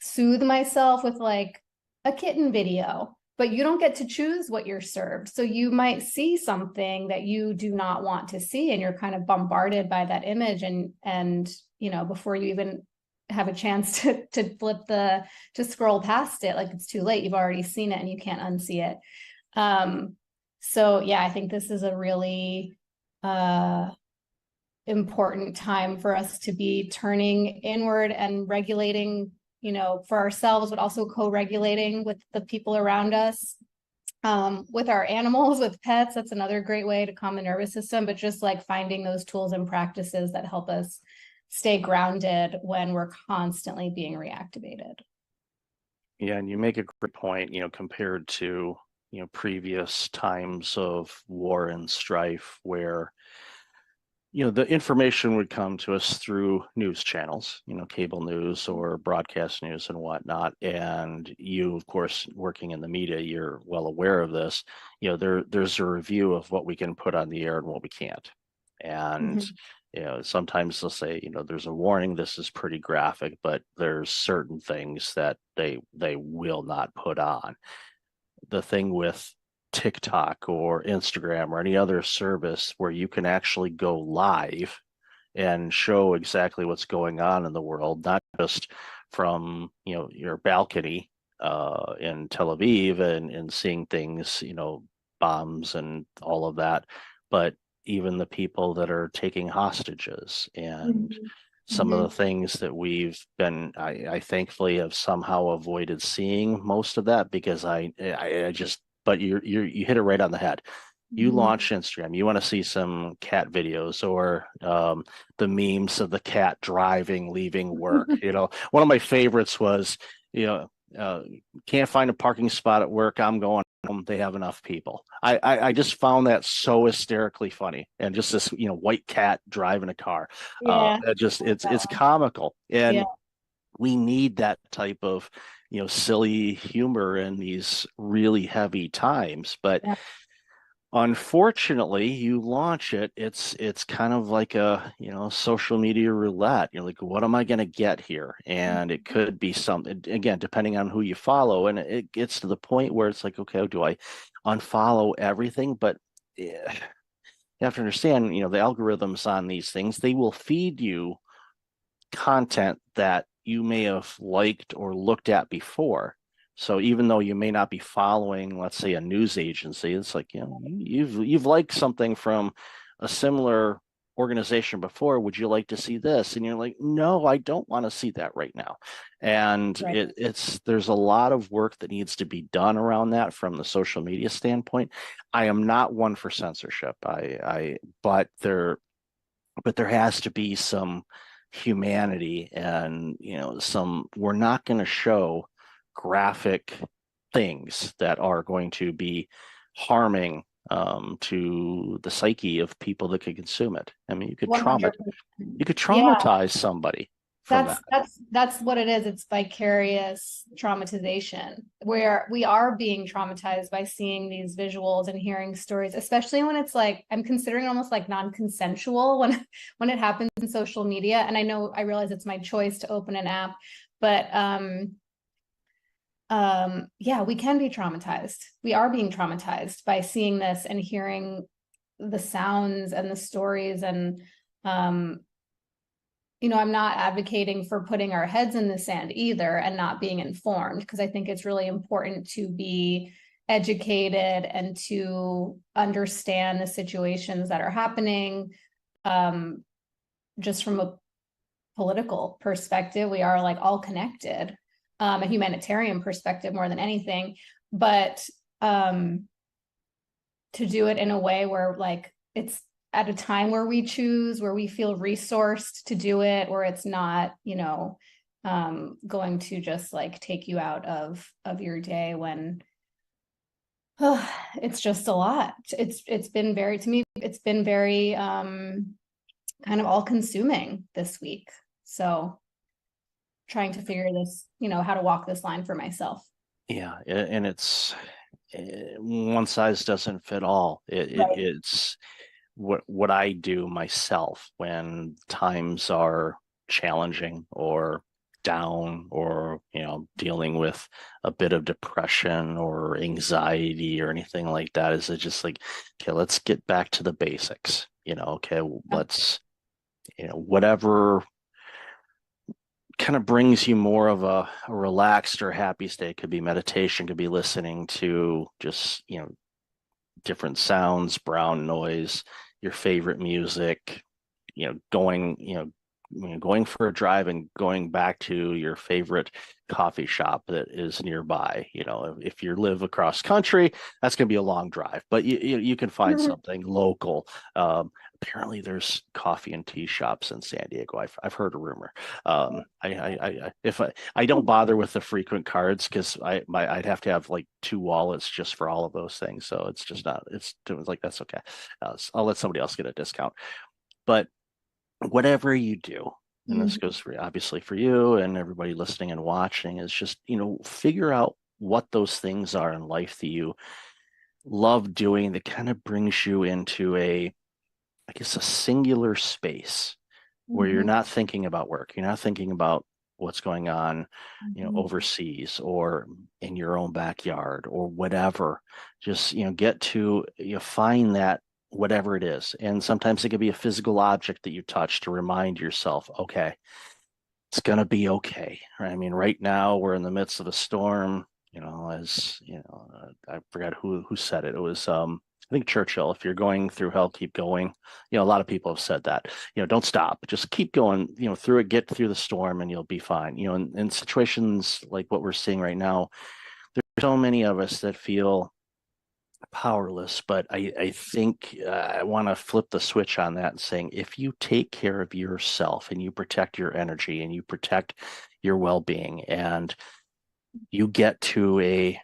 F: soothe myself with like a kitten video, but you don't get to choose what you're served. So you might see something that you do not want to see, and you're kind of bombarded by that image. And before you even have a chance to scroll past it, like it's too late. You've already seen it and you can't unsee it. So yeah, I think this is a really important time for us to be turning inward and regulating, for ourselves, but also co-regulating with the people around us. with our animals, with pets, that's another great way to calm the nervous system, but just like finding those tools and practices that help us stay grounded when we're constantly being reactivated.
A: Yeah, and you make a great point, compared to, previous times of war and strife where, the information would come to us through news channels, cable news or broadcast news and whatnot. And you, of course, working in the media, you're well aware of this. There's a review of what we can put on the air and what we can't. And sometimes they'll say, there's a warning, this is pretty graphic, but there's certain things that they will not put on. The thing with TikTok or Instagram or any other service where you can actually go live and show exactly what's going on in the world, not just from your balcony in Tel Aviv and seeing things, bombs and all of that, but even the people that are taking hostages and some of the things that we've been, I thankfully have somehow avoided seeing most of that because I just, but you hit it right on the head. You launch Instagram, you want to see some cat videos or the memes of the cat driving, leaving work. One of my favorites was, can't find a parking spot at work, I'm going home, they have enough people. I just found that so hysterically funny, and just this white cat driving a car. It's comical, and we need that type of silly humor in these really heavy times. But unfortunately, you launch it, it's kind of like a social media roulette. You're like, what am I going to get here? And it could be something, again, depending on who you follow, and it gets to the point where it's like, okay, do I unfollow everything? But you have to understand, the algorithms on these things, they will feed you content that you may have liked or looked at before. So even though you may not be following, let's say, a news agency, it's like, you've liked something from a similar organization before. Would you like to see this? And you're like, no, I don't want to see that right now. And there's a lot of work that needs to be done around that from the social media standpoint. I am not one for censorship. But there has to be some humanity and we're not going to show graphic things that are going to be harming to the psyche of people that could consume it. I mean, you could traumatize somebody from
F: that's what it is. It's vicarious traumatization, where we are being traumatized by seeing these visuals and hearing stories, especially when it's like, I'm considering almost like non-consensual when it happens in social media. And I realize it's my choice to open an app, but we can be traumatized. We are being traumatized by seeing this and hearing the sounds and the stories. And I'm not advocating for putting our heads in the sand either and not being informed, because I think it's really important to be educated and to understand the situations that are happening. Just from a political perspective, we are like all connected, a humanitarian perspective more than anything, but to do it in a way where like it's at a time where we choose, where we feel resourced to do it, where it's not, going to just like take you out of your day when it's just a lot. It's been very, to me, it's been very kind of all consuming this week. So trying to figure this, how to walk this line for myself.
A: Yeah. And it's one size doesn't fit all. It's what I do myself when times are challenging or down, or dealing with a bit of depression or anxiety or anything like that, is it just like, okay, let's get back to the basics. Let's whatever kind of brings you more of a relaxed or happy state. Could be meditation, could be listening to just different sounds, brown noise, your favorite music, going going for a drive and going back to your favorite coffee shop that is nearby. If you live across country, that's going to be a long drive, but you can find something local. Apparently there's coffee and tea shops in San Diego. I've heard a rumor. I don't bother with the frequent cards because I'd have to have like 2 wallets just for all of those things. So it's just not, it's like, that's okay. I'll let somebody else get a discount. But whatever you do, and this goes obviously for you and everybody listening and watching, is just, figure out what those things are in life that you love doing that kind of brings you into a singular space where you're not thinking about work. You're not thinking about what's going on, overseas or in your own backyard or whatever. Just, get to, find that whatever it is. And sometimes it could be a physical object that you touch to remind yourself, okay, it's going to be okay. I mean, right now we're in the midst of a storm, I forgot who said it. It was, I think Churchill, if you're going through hell, keep going. A lot of people have said that, don't stop, just keep going, through it, get through the storm and you'll be fine. In situations like what we're seeing right now, there's so many of us that feel powerless, but I think I want to flip the switch on that and saying, if you take care of yourself and you protect your energy and you protect your well-being and you get to a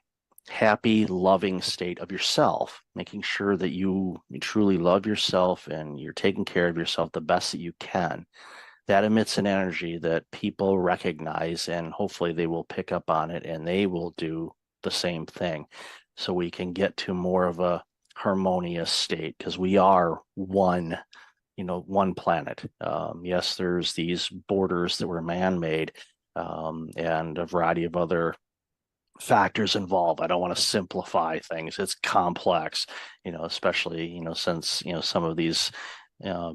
A: happy, loving state of yourself, making sure that you truly love yourself and you're taking care of yourself the best that you can, that emits an energy that people recognize, and hopefully they will pick up on it and they will do the same thing. So we can get to more of a harmonious state, because we are one planet. Yes, there's these borders that were man-made, and a variety of other factors involved. I don't want to simplify things. It's complex, especially, since, some of these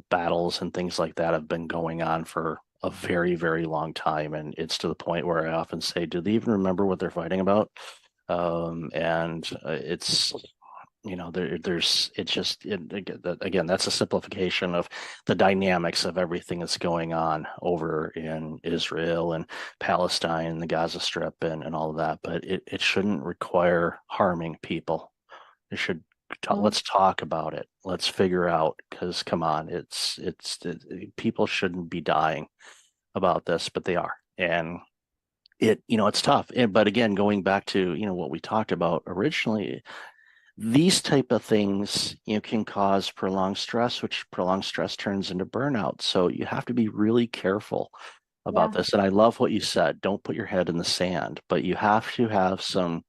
A: battles and things like that have been going on for a very, very long time. And it's to the point where I often say, do they even remember what they're fighting about? It's, again, that's a simplification of the dynamics of everything that's going on over in Israel and Palestine, the Gaza Strip, and all of that. But it shouldn't require harming people. It should. Let's talk about it. Let's figure out, because come on, people shouldn't be dying about this, but they are. And it's tough. But again, going back to, what we talked about originally, these type of things, can cause prolonged stress, which prolonged stress turns into burnout. So you have to be really careful about this. And I love what you said. Don't put your head in the sand, but you have to have some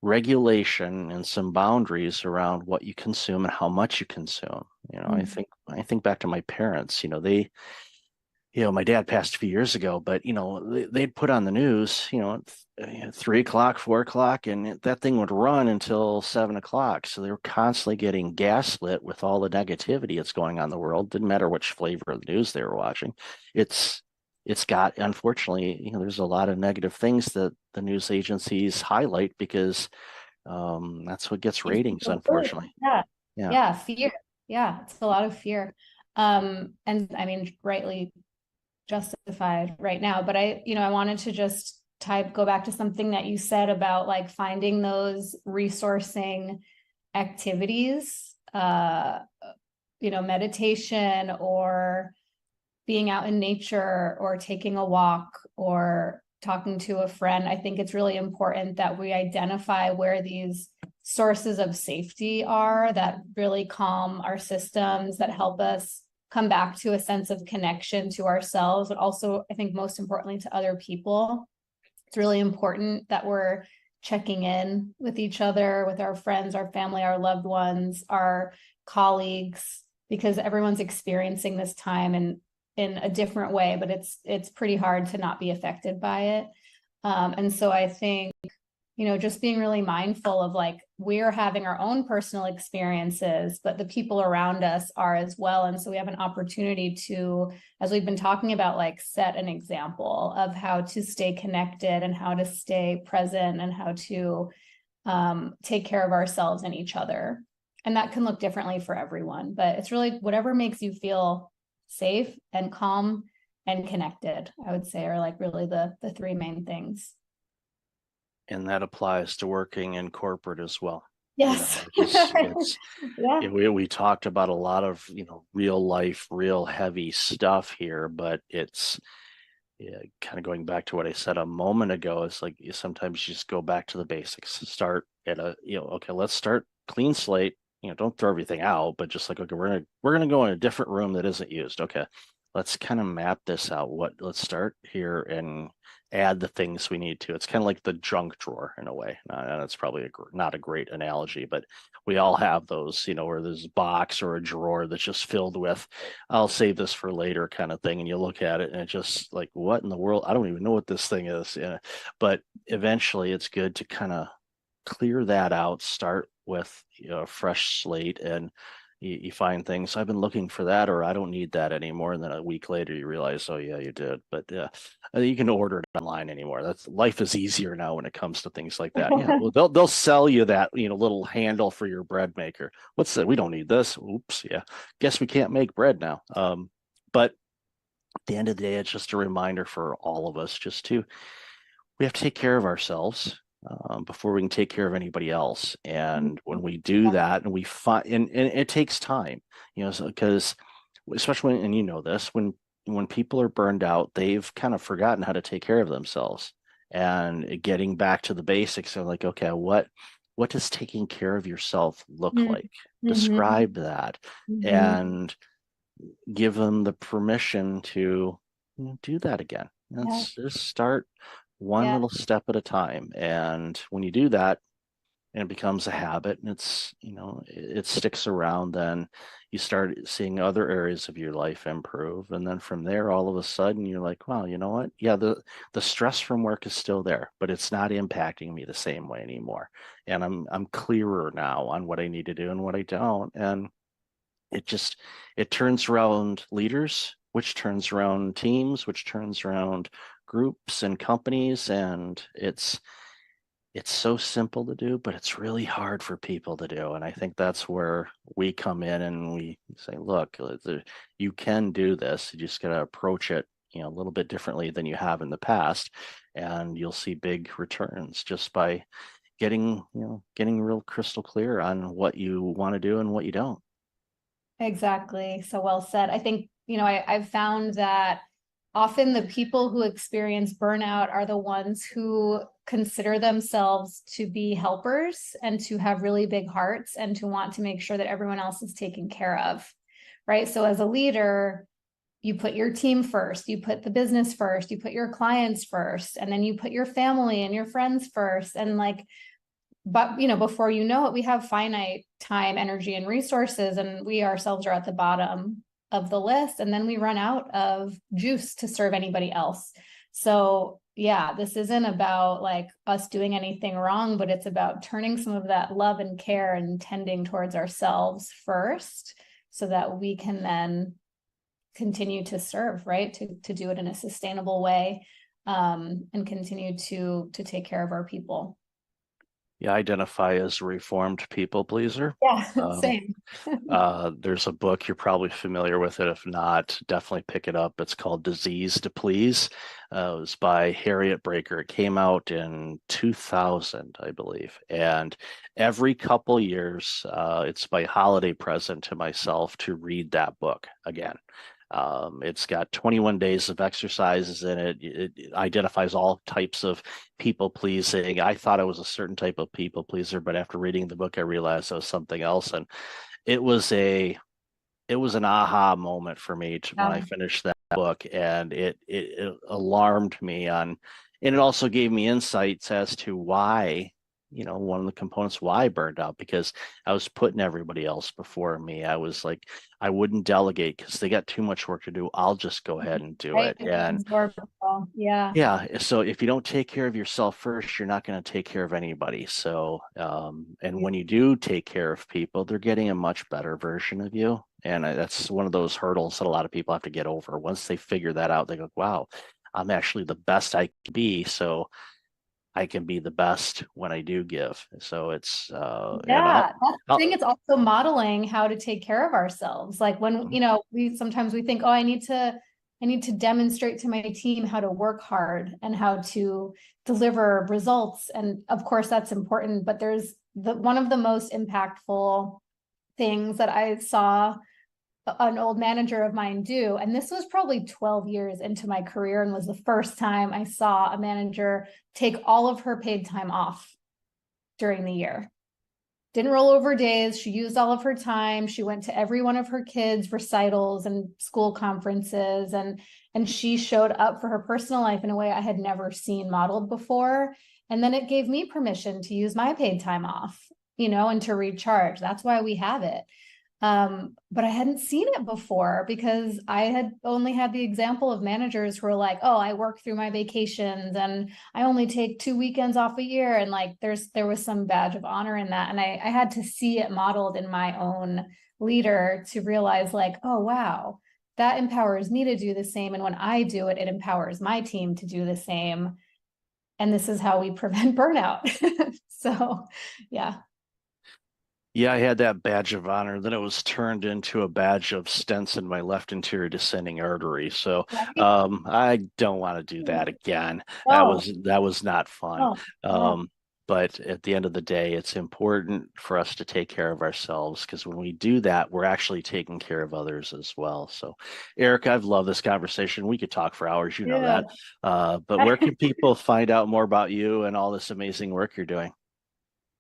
A: regulation and some boundaries around what you consume and how much you consume. I think back to my parents. They, my dad passed a few years ago, but they'd put on the news, at 3 o'clock, 4 o'clock, and that thing would run until 7 o'clock. So they were constantly getting gaslit with all the negativity that's going on in the world. Didn't matter which flavor of the news they were watching. It's got, unfortunately, there's a lot of negative things that the news agencies highlight because that's what gets ratings, unfortunately.
F: Yeah, fear. Yeah, it's a lot of fear. And I mean, rightly justified right now, but I wanted to just go back to something that you said about like finding those resourcing activities, meditation or being out in nature or taking a walk or talking to a friend. I think it's really important that we identify where these sources of safety are that really calm our systems, that help us come back to a sense of connection to ourselves, but also, I think most importantly, to other people. It's really important that we're checking in with each other, with our friends, our family, our loved ones, our colleagues, because everyone's experiencing this time in a different way, but it's pretty hard to not be affected by it. And so I think, just being really mindful of like, we're having our own personal experiences, but the people around us are as well. And so we have an opportunity to, as we've been talking about, like set an example of how to stay connected and how to stay present and how to take care of ourselves and each other. And that can look differently for everyone, but it's really whatever makes you feel safe and calm and connected, I would say, are like really the three main things.
A: And that applies to working in corporate as well.
F: Yes. Yeah.
A: We talked about a lot of, real life, real heavy stuff here, but it's kind of going back to what I said a moment ago. It's like sometimes you just go back to the basics, start at okay, let's start clean slate. Don't throw everything out, but just like, okay, we're gonna go in a different room that isn't used. Okay, let's kind of map this out. Let's start here and add the things we need to. It's kind of like the junk drawer in a way. And it's probably not a great analogy, but we all have those, where there's a box or a drawer that's just filled with, I'll save this for later kind of thing. And you look at it and it's just like, what in the world? I don't even know what this thing is. But eventually it's good to kind of clear that out, start with a fresh slate, and you find things, I've been looking for that, or I don't need that anymore. And then a week later you realize, oh yeah, you did. But you can order it online anymore. Life is easier now when it comes to things like that. Yeah, well, they'll sell you that little handle for your bread maker. What's that? We don't need this. Oops, yeah. Guess we can't make bread now. But at the end of the day, it's just a reminder for all of us we have to take care of ourselves before we can take care of anybody else. And when we do that, and we find, and it takes time, because especially when, and this, when people are burned out, they've kind of forgotten how to take care of themselves. And getting back to the basics of like, okay, what does taking care of yourself look like? Describe that and give them the permission to do that again. Let's just start one little step at a time. And when you do that, and it becomes a habit, and it's, it sticks around, then you start seeing other areas of your life improve. And then from there, all of a sudden you're like, wow, you know what? Yeah, the stress from work is still there, but it's not impacting me the same way anymore. And I'm clearer now on what I need to do and what I don't. And it turns around leaders, which turns around teams, which turns around groups and companies. And it's so simple to do, but it's really hard for people to do. And I think that's where we come in and we say, look, you can do this. You just got to approach it, a little bit differently than you have in the past. And you'll see big returns just by getting real crystal clear on what you want to do and what you don't.
F: Exactly. So well said. I think, I've found that often the people who experience burnout are the ones who consider themselves to be helpers and to have really big hearts and to want to make sure that everyone else is taken care of, right? So as a leader, you put your team first, you put the business first, you put your clients first, and then you put your family and your friends first. And but before you know it, we have finite time, energy, and resources, and we ourselves are at the bottom of the list, and then we run out of juice to serve anybody else. So yeah, this isn't about like us doing anything wrong, but it's about turning some of that love and care and tending towards ourselves first, so that we can then continue to serve, right? To do it in a sustainable way, and continue to take care of our people.
A: You identify as a reformed people pleaser.
F: Yeah, same.
A: There's a book, you're probably familiar with it. If not, definitely pick it up. It's called Disease to Please. It was by Harriet Breaker. It came out in 2000, I believe. And every couple years, it's my holiday present to myself to read that book again. It's got 21 days of exercises in it. It identifies all types of people pleasing. I thought I was a certain type of people pleaser, but after reading the book, I realized I was something else. And it was an aha moment for me when I finished that book, and it alarmed me and it also gave me insights as to why, one of the components why I burned out, because I was putting everybody else before me. I was like, I wouldn't delegate because they got too much work to do. I'll just go ahead and do it. And yeah. So if you don't take care of yourself first, you're not going to take care of anybody. So, and when you do take care of people, they're getting a much better version of you. And that's one of those hurdles that a lot of people have to get over. Once they figure that out, they go, wow, I'm actually the best I can be. So I can be the best when I do give. So it's
F: I think it's also modeling how to take care of ourselves. Like when we sometimes we think, oh, I need to I need to demonstrate to my team how to work hard and how to deliver results. And of course, that's important, but there's one of the most impactful things that I saw an old manager of mine do, and this was probably 12 years into my career and was the first time I saw a manager take all of her paid time off during the year. Didn't roll over days. She used all of her time. She went to every one of her kids' recitals and school conferences, and she showed up for her personal life in a way I had never seen modeled before. And then it gave me permission to use my paid time off, and to recharge. That's why we have it. But I hadn't seen it before because I had only had the example of managers who are like, oh, I work through my vacations and I only take 2 weekends off a year. And like, there was some badge of honor in that. And I had to see it modeled in my own leader to realize like, oh, wow, that empowers me to do the same. And when I do it, it empowers my team to do the same. And this is how we prevent burnout. So, yeah.
A: Yeah, I had that badge of honor. Then it was turned into a badge of stents in my left anterior descending artery. So I don't want to do that again.
F: Oh.
A: That was not fun.
F: Oh.
A: But at the end of the day, it's important for us to take care of ourselves, because when we do that, we're actually taking care of others as well. So, Erica, I've loved this conversation. We could talk for hours, you know that. But where can people find out more about you and all this amazing work you're doing?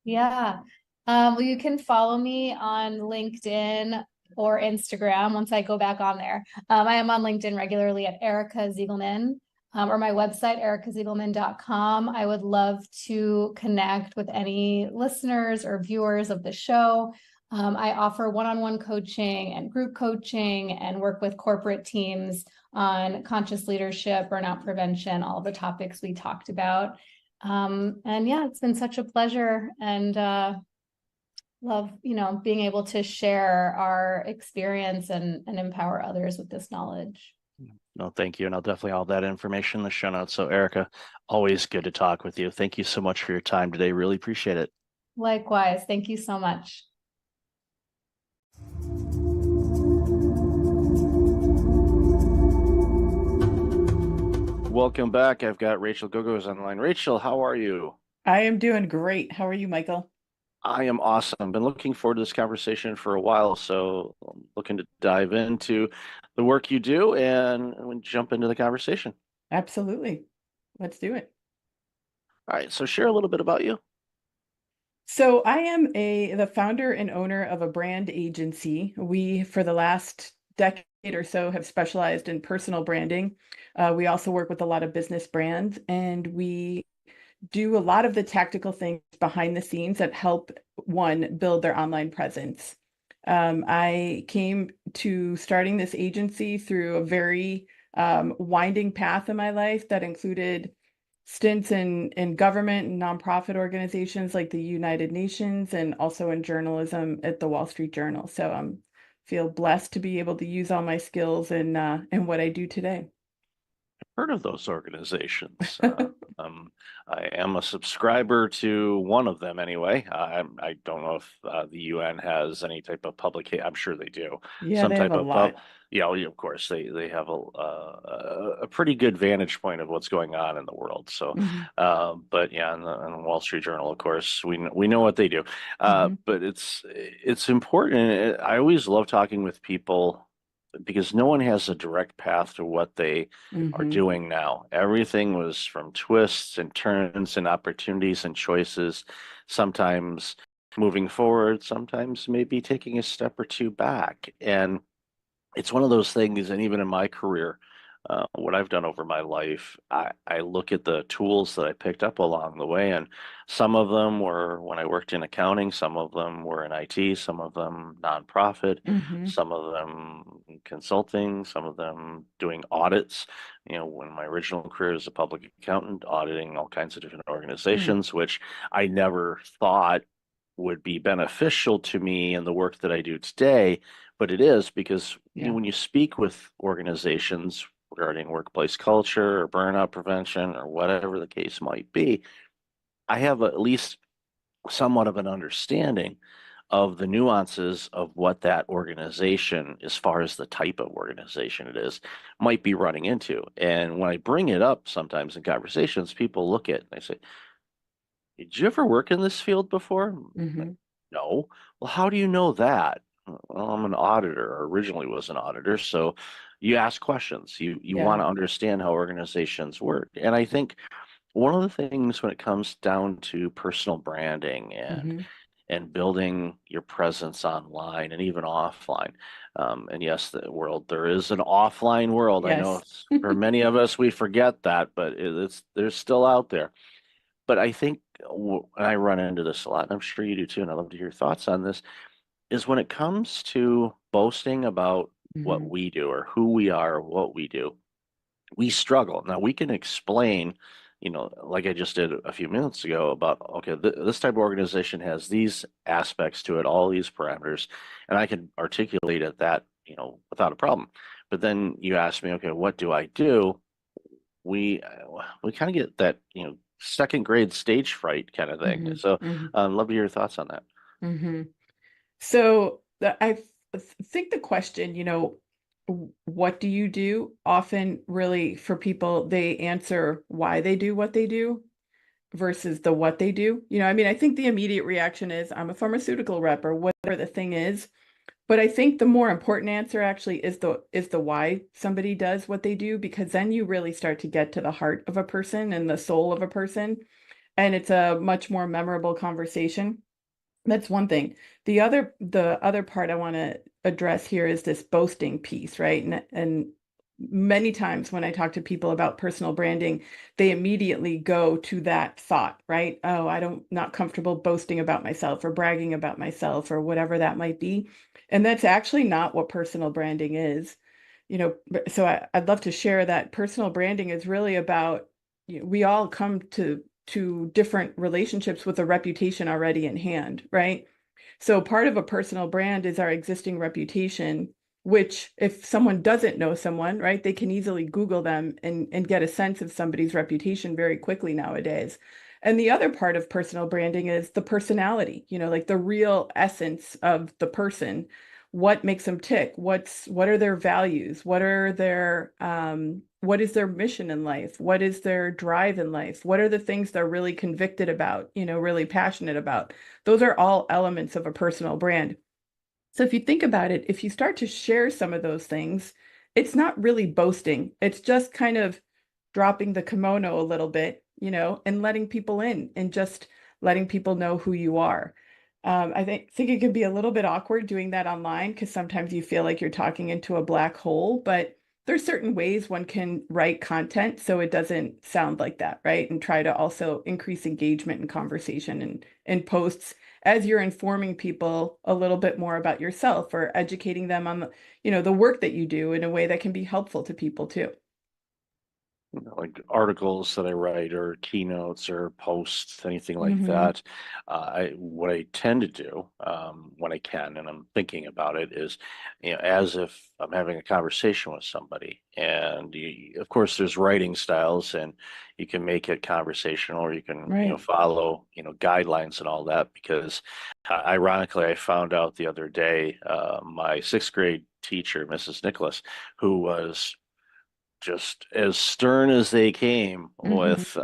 F: Yeah. Well, you can follow me on LinkedIn or Instagram once I go back on there. I am on LinkedIn regularly at Erica Ziegelman, or my website, ericaziegelman.com. I would love to connect with any listeners or viewers of the show. I offer one-on-one coaching and group coaching and work with corporate teams on conscious leadership, burnout prevention, all the topics we talked about. And yeah, it's been such a pleasure, and love, being able to share our experience and empower others with this knowledge.
A: No, thank you. And I'll definitely have all that information in the show notes. So, Erica, always good to talk with you. Thank you so much for your time today. Really appreciate it.
F: Likewise. Thank you so much.
A: Welcome back. I've got Rachel Gogos online. Rachel, how are you?
G: I am doing great. How are you, Michael?
A: I am awesome. Been looking forward to this conversation for a while, so I'm looking to dive into the work you do and jump into the conversation.
G: Absolutely. Let's do it.
A: All right, so share a little bit about you.
G: So I am the founder and owner of a brand agency. We, for the last decade or so, have specialized in personal branding. We also work with a lot of business brands, and we do a lot of the tactical things behind the scenes that help one build their online presence. I came to starting this agency through a very winding path in my life that included stints in government and nonprofit organizations like the United Nations, and also in journalism at the Wall Street Journal. So I feel blessed to be able to use all my skills in what I do today.
A: Heard of those organizations. I am a subscriber to one of them anyway. I don't know if the UN has any type of publication. I'm sure they do.
G: Yeah,
A: Some
G: they
A: type
G: have a
A: of
G: lot.
A: of course they have a pretty good vantage point of what's going on in the world. So,
G: Mhm.
A: but yeah, in the Wall Street Journal, of course, we know what they do. But it's important. I always love talking with people, because no one has a direct path to what they are doing now. Everything was from twists and turns and opportunities and choices, sometimes moving forward, sometimes maybe taking a step or two back. And it's one of those things, and even in my career, what I've done over my life, I look at the tools that I picked up along the way, and some of them were when I worked in accounting, some of them were in IT, some of them nonprofit, some of them consulting, some of them doing audits. When my original career as a public accountant, auditing all kinds of different organizations, which I never thought would be beneficial to me in the work that I do today, but it is, because when you speak with organizations regarding workplace culture or burnout prevention or whatever the case might be, I have at least somewhat of an understanding of the nuances of what that organization, as far as the type of organization it is, might be running into. And when I bring it up sometimes in conversations, people look at it and they say, did you ever work in this field before?
G: Mhm.
A: No. Well, how do you know that? Well, I'm an auditor, or originally was an auditor. So you ask questions. You
G: Yeah.
A: want to understand how organizations work. And I think one of the things when it comes down to personal branding
G: Mhm.
A: and building your presence online and even offline. And yes, there is an offline world. I know
G: Yes.
A: for many of us, we forget that, but it's there's still out there. But I think, and I run into this a lot, and I'm sure you do too, and I'd love to hear your thoughts on this, is when it comes to boasting about what
G: Mhm.
A: we do or who we are or what we do, we struggle. Now we can explain, like I just did a few minutes ago about, okay, this type of organization has these aspects to it, all these parameters, and I can articulate it that, without a problem. But then you ask me, okay, what do I do? We kind of get that, second grade stage fright kind of thing.
G: Mhm.
A: So,
G: Mhm.
A: love to hear your thoughts on that.
G: Mhm. So think the question, what do you do? Often, really, for people, they answer why they do what they do versus the what they do. I mean, I think the immediate reaction is I'm a pharmaceutical rep or whatever the thing is. But I think the more important answer actually is the why somebody does what they do, because then you really start to get to the heart of a person and the soul of a person, and it's a much more memorable conversation. That's one thing. The other part I want to address here is this boasting piece, right? And many times when I talk to people about personal branding, they immediately go to that thought, right? Oh, I don't not comfortable boasting about myself or bragging about myself or whatever that might be. And that's actually not what personal branding is. So I'd love to share that personal branding is really about, we all come to different relationships with a reputation already in hand, right? So part of a personal brand is our existing reputation, which if someone doesn't know someone, right, they can easily Google them and get a sense of somebody's reputation very quickly nowadays. And the other part of personal branding is the personality, like the real essence of the person. What makes them tick? What are their values? What is their mission in life? What is their drive in life? What are the things they're really convicted about, really passionate about? Those are all elements of a personal brand. So if you think about it, if you start to share some of those things, it's not really boasting. It's just kind of dropping the kimono a little bit, and letting people in and just letting people know who you are. I think it can be a little bit awkward doing that online because sometimes you feel like you're talking into a black hole, but there's certain ways one can write content so it doesn't sound like that, right? And try to also increase engagement and conversation and posts as you're informing people a little bit more about yourself or educating them on the work that you do in a way that can be helpful to people too.
A: Like articles that I write or keynotes or posts, anything like
G: Mhm.
A: that. What I tend to do when I can, and I'm thinking about it, is as if I'm having a conversation with somebody. And of course, there's writing styles, and you can make it conversational, or you can
G: Right.
A: follow guidelines and all that. Because ironically, I found out the other day, my sixth grade teacher, Mrs. Nicholas, who was just as stern as they came
G: Mhm.
A: with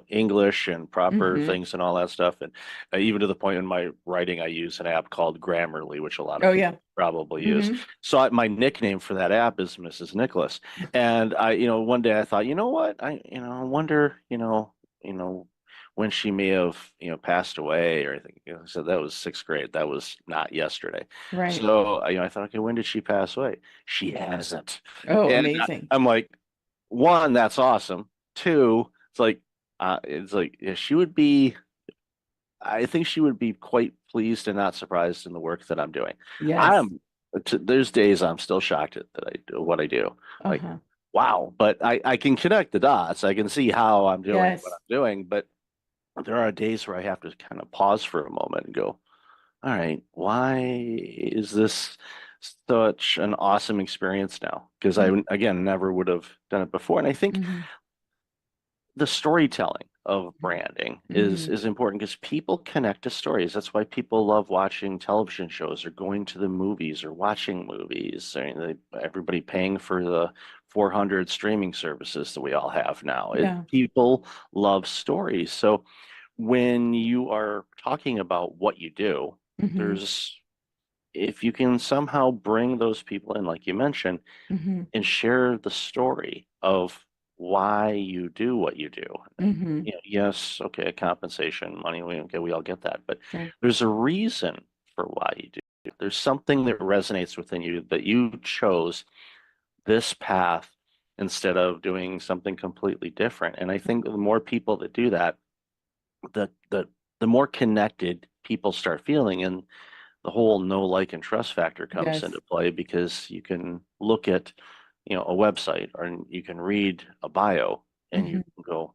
A: English and proper
G: Mhm.
A: things and all that stuff, and even to the point in my writing I use an app called Grammarly, which a lot of
G: Oh
A: people
G: yeah.
A: probably use.
G: Mhm.
A: So my nickname for that app is Mrs. Nicholas. And I one day I thought, what, I wonder, you know when she may have passed away or anything. So that was sixth grade, that was not yesterday.
G: Right.
A: So I thought, okay, when did she pass away? She hasn't.
G: Oh,
A: And
G: amazing.
A: I'm like, one, that's awesome. Two, it's like yeah, she would be. I think she would be quite pleased and not surprised in the work that I'm doing.
G: Yes.
A: I'm there's days I'm still shocked at that I do what I do. Like,
G: Uh-huh.
A: wow, but I can connect the dots. I can see how I'm doing what
G: Yes.
A: I'm doing, but there are days where I have to kind of pause for a moment and go, all right, why is this such an awesome experience now? Because I, again, never would have done it before. And I think
G: Mhm.
A: the storytelling of branding
G: Mhm.
A: is important because people connect to stories. That's why people love watching television shows or going to the movies or watching movies. I mean, everybody paying for the 400 streaming services that we all have now.
G: Yeah.
A: People love stories. So when you are talking about what you do,
G: Mhm.
A: there's if you can somehow bring those people in, like you mentioned,
G: Mhm.
A: and share the story of why you do what you do. And,
G: Mhm.
A: yes, okay, compensation, money, we all get that, but
G: Sure.
A: there's a reason for why you do. There's something that resonates within you that you chose this path instead of doing something completely different. And I think the more people that do that, the more connected people start feeling, and the whole know, like, and trust factor comes
G: Yes.
A: into play because you can look at, a website or you can read a bio and you
G: Mhm.
A: can go,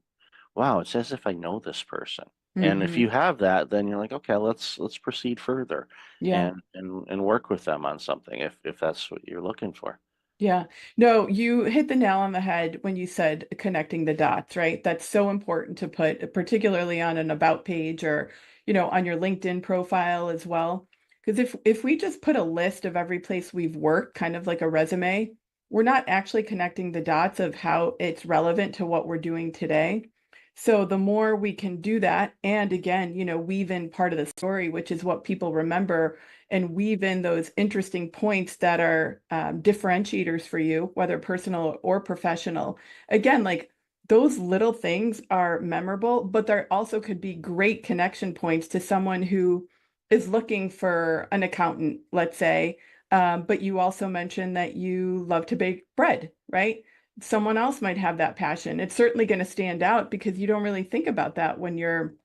A: wow, it's as if I know this person. And if
G: Mhm.
A: you have that, then you're like, okay, let's proceed further
G: Yeah.
A: and work with them on something if that's what you're looking for.
G: Yeah. No, you hit the nail on the head when you said connecting the dots, right? That's so important to put, particularly on an about page or, on your LinkedIn profile as well. Because if we just put a list of every place we've worked, kind of like a resume, we're not actually connecting the dots of how it's relevant to what we're doing today. So the more we can do that, and again, weave in part of the story, which is what people remember, and weave in those interesting points that are differentiators for you, whether personal or professional. Again, like those little things are memorable, but there also could be great connection points to someone who is looking for an accountant, let's say. But you also mentioned that you love to bake bread, right? Someone else might have that passion. It's certainly going to stand out because you don't really think about that when you're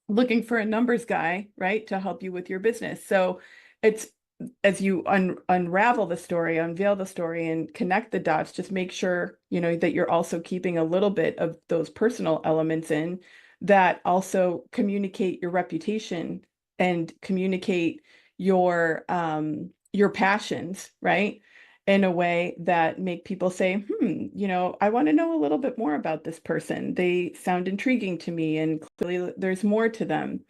G: looking for a numbers guy, right, to help you with your business. So it's as you unravel the story, unveil the story, and connect the dots, just make sure, that you're also keeping a little bit of those personal elements in that also communicate your reputation and communicate your passions, right? In a way that make people say, I want to know a little bit more about this person. They sound intriguing to me, and clearly there's more to them.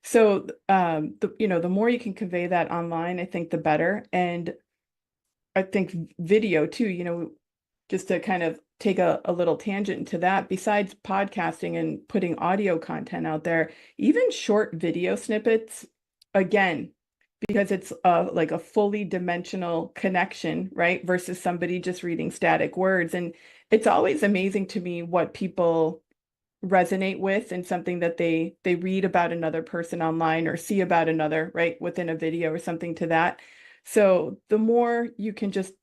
G: So, the more you can convey that online, I think the better. And I think video too, just to kind of take a little tangent into that, besides podcasting and putting audio content out there, even short video snippets, again, because it's like a fully dimensional connection, right? Versus somebody just reading static words. And it's always amazing to me what people resonate with and something that they read about another person online or see about another, right, within a video or something to that. So the more you can just,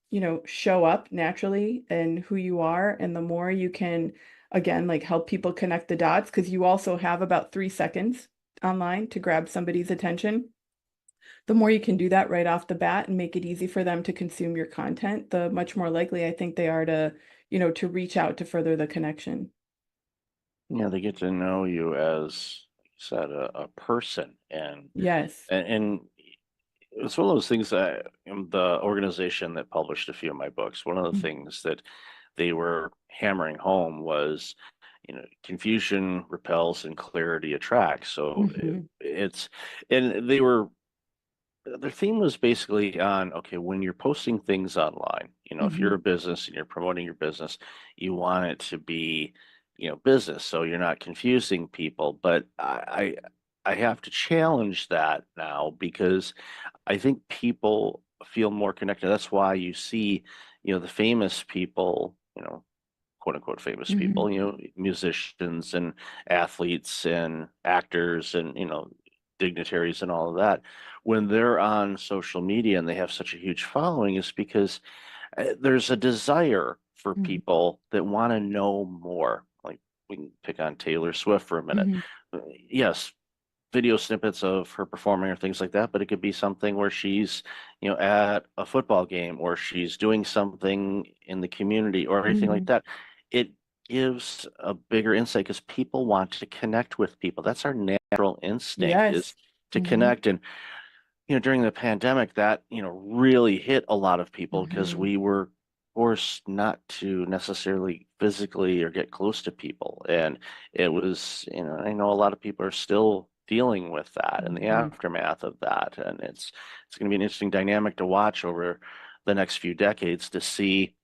G: show up naturally and who you are, and the more you can, again, like help people connect the dots, because you also have about 3 seconds online to grab somebody's attention. The more you can do that right off the bat and make it easy for them to consume your content, the much more likely I think they are to, to reach out to further the connection.
A: Yeah, they get to know you as, like you said, a person,
G: Yes.
A: and it's one of those things that the organization that published a few of my books, one of the
G: Mm.
A: things that they were hammering home was, confusion repels and clarity attracts. So
G: Mhm.
A: and their theme was basically on, okay, when you're posting things online, if you're
G: Mhm.
A: a business and you're promoting your business, you want it to be, business, so you're not confusing people. But I have to challenge that now because I think people feel more connected. That's why you see, the famous people, quote unquote famous
G: Mhm.
A: people, musicians and athletes and actors and, dignitaries and all of that. When they're on social media and they have such a huge following, is because there's a desire for
G: Mhm.
A: people that want to know more. Like, we can pick on Taylor Swift for a minute.
G: Mhm.
A: Yes, video snippets of her performing or things like that, but it could be something where she's, at a football game or she's doing something in the community or anything like
G: Mhm.
A: that. It gives a bigger insight because people want to connect with people. That's our natural instinct, is
G: Yes.
A: to
G: Mhm.
A: connect. And, during the pandemic, that, really hit a lot of people because
G: Mhm.
A: we were forced not to necessarily physically or get close to people. And it was, I know a lot of people are still dealing with that and the
G: Mhm.
A: aftermath of that. And it's going to be an interesting dynamic to watch over the next few decades to see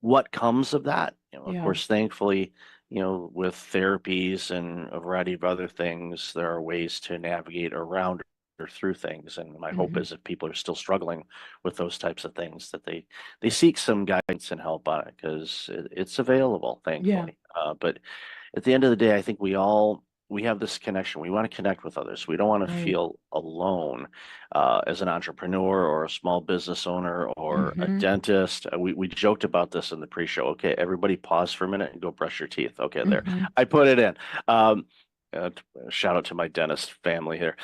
A: what comes of that. Of
G: Yeah.
A: course, thankfully, with therapies and a variety of other things, there are ways to navigate around or through things. And my hope
G: Mhm.
A: is if people are still struggling with those types of things, that they seek some guidance and help on it because it's available,
G: Yeah.
A: thankfully. But at the end of the day, I think we have this connection. We want to connect with others. We don't want to
G: Right.
A: feel alone as an entrepreneur or a small business owner or a
G: Mhm.
A: dentist. We joked about this in the pre-show. Okay, everybody pause for a minute and go brush your teeth. Okay, there.
G: Mhm.
A: I put it in. Um, uh, Shout out to my dentist family here.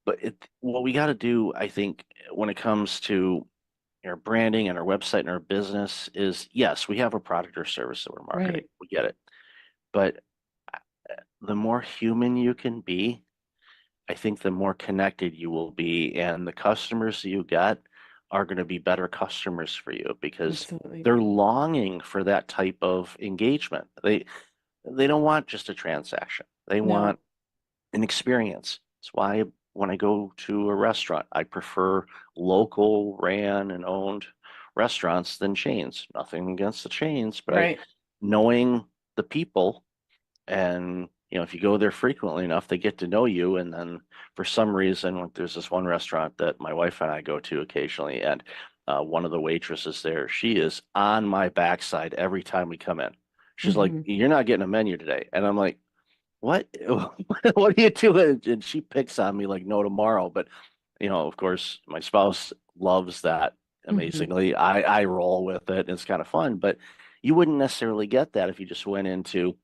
A: But what we got to do, I think, when it comes to our branding and our website and our business is, yes, we have a product or service that we're marketing.
G: Right.
A: We get it. But the more human you can be, I think the more connected you will be, and the customers you get are going to be better customers for you because
G: Absolutely.
A: they're longing for that type of engagement. They don't want just a transaction. They
G: No.
A: want an experience. That's why when I go to a restaurant, I prefer local ran and owned restaurants than chains. Nothing against the chains, but
G: Right.
A: knowing the people, and if you go there frequently enough, they get to know you. And then for some reason, like, there's this one restaurant that my wife and I go to occasionally, and one of the waitresses there, she is on my backside every time we come in. She's like,
G: Mhm.
A: "You're not getting a menu today," and I'm like, "What? What are you doing?" And she picks on me like no tomorrow. But of course, my spouse loves that
G: Mhm.
A: amazingly. I roll with it. It's kind of fun, but you wouldn't necessarily get that if you just went into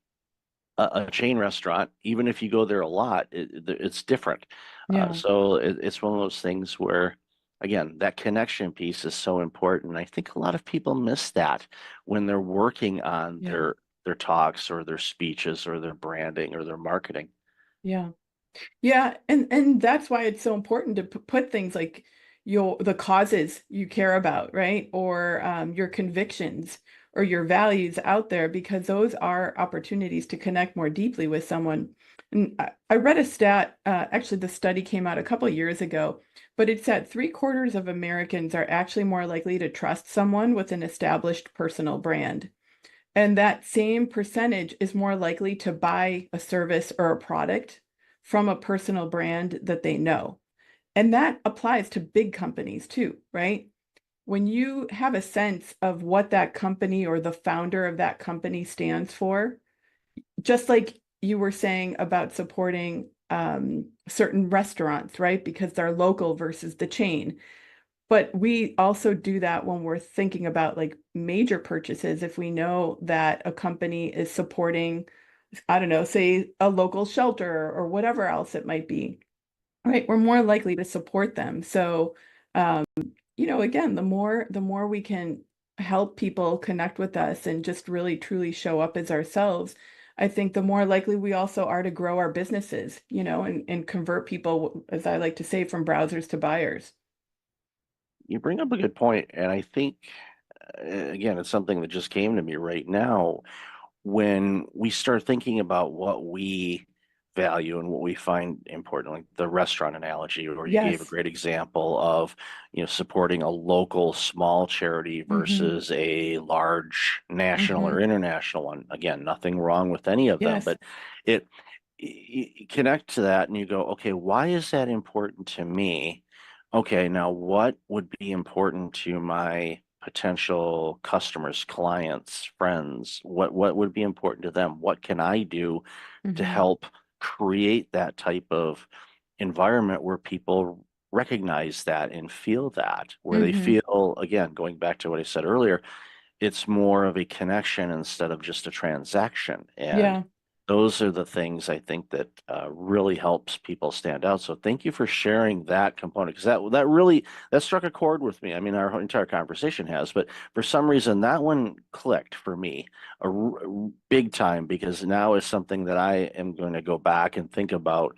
A: a chain restaurant. Even if you go there a lot, it's different.
G: Yeah.
A: So it's one of those things where, again, that connection piece is so important. I think a lot of people miss that when they're working on
G: Yeah.
A: their talks or their speeches or their branding or their marketing.
G: Yeah. Yeah, and that's why it's so important to put things like the causes you care about, right? Or your convictions or your values out there because those are opportunities to connect more deeply with someone. And I read a stat, actually the study came out a couple years ago, but it's that 3/4 of Americans are actually more likely to trust someone with an established personal brand. And that same percentage is more likely to buy a service or a product from a personal brand that they know. And that applies to big companies too, right? When you have a sense of what that company or the founder of that company stands for, just like you were saying about supporting certain restaurants, right? Because they're local versus the chain. But we also do that when we're thinking about like major purchases. If we know that a company is supporting, I don't know, say a local shelter or whatever else it might be, right? We're more likely to support them. So, um, again, the more we can help people connect with us and just really truly show up as ourselves, I think the more likely we also are to grow our businesses, and convert people, as I like to say, from browsers to buyers.
A: You bring up a good point, and I think again, it's something that just came to me right now. When we start thinking about what we value and what we find important, like the restaurant analogy, or you gave a
G: Yes.
A: great example of, supporting a local small charity
G: Hmm.
A: versus a large national or
G: Hmm.
A: international one. Again, nothing wrong with any of them,
G: Yes.
A: but it you connect to that and you go, okay, why is that important to me? Okay, now what would be important to my potential customers, clients, friends? What would be important to them? What can I do to
G: Hmm.
A: help create that type of environment where people recognize that and feel that, where they
G: Hmm.
A: feel, again, going back to what I said earlier, it's more of a connection instead of just a transaction. And
G: Yeah.
A: those are the things I think that really helps people stand out. So thank you for sharing that component, because that really that struck a chord with me. I mean, our entire conversation has, but for some reason that one clicked for me big time, because now is something that I am going to go back and think about.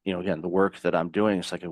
A: Again, the work that I'm doing. It's like,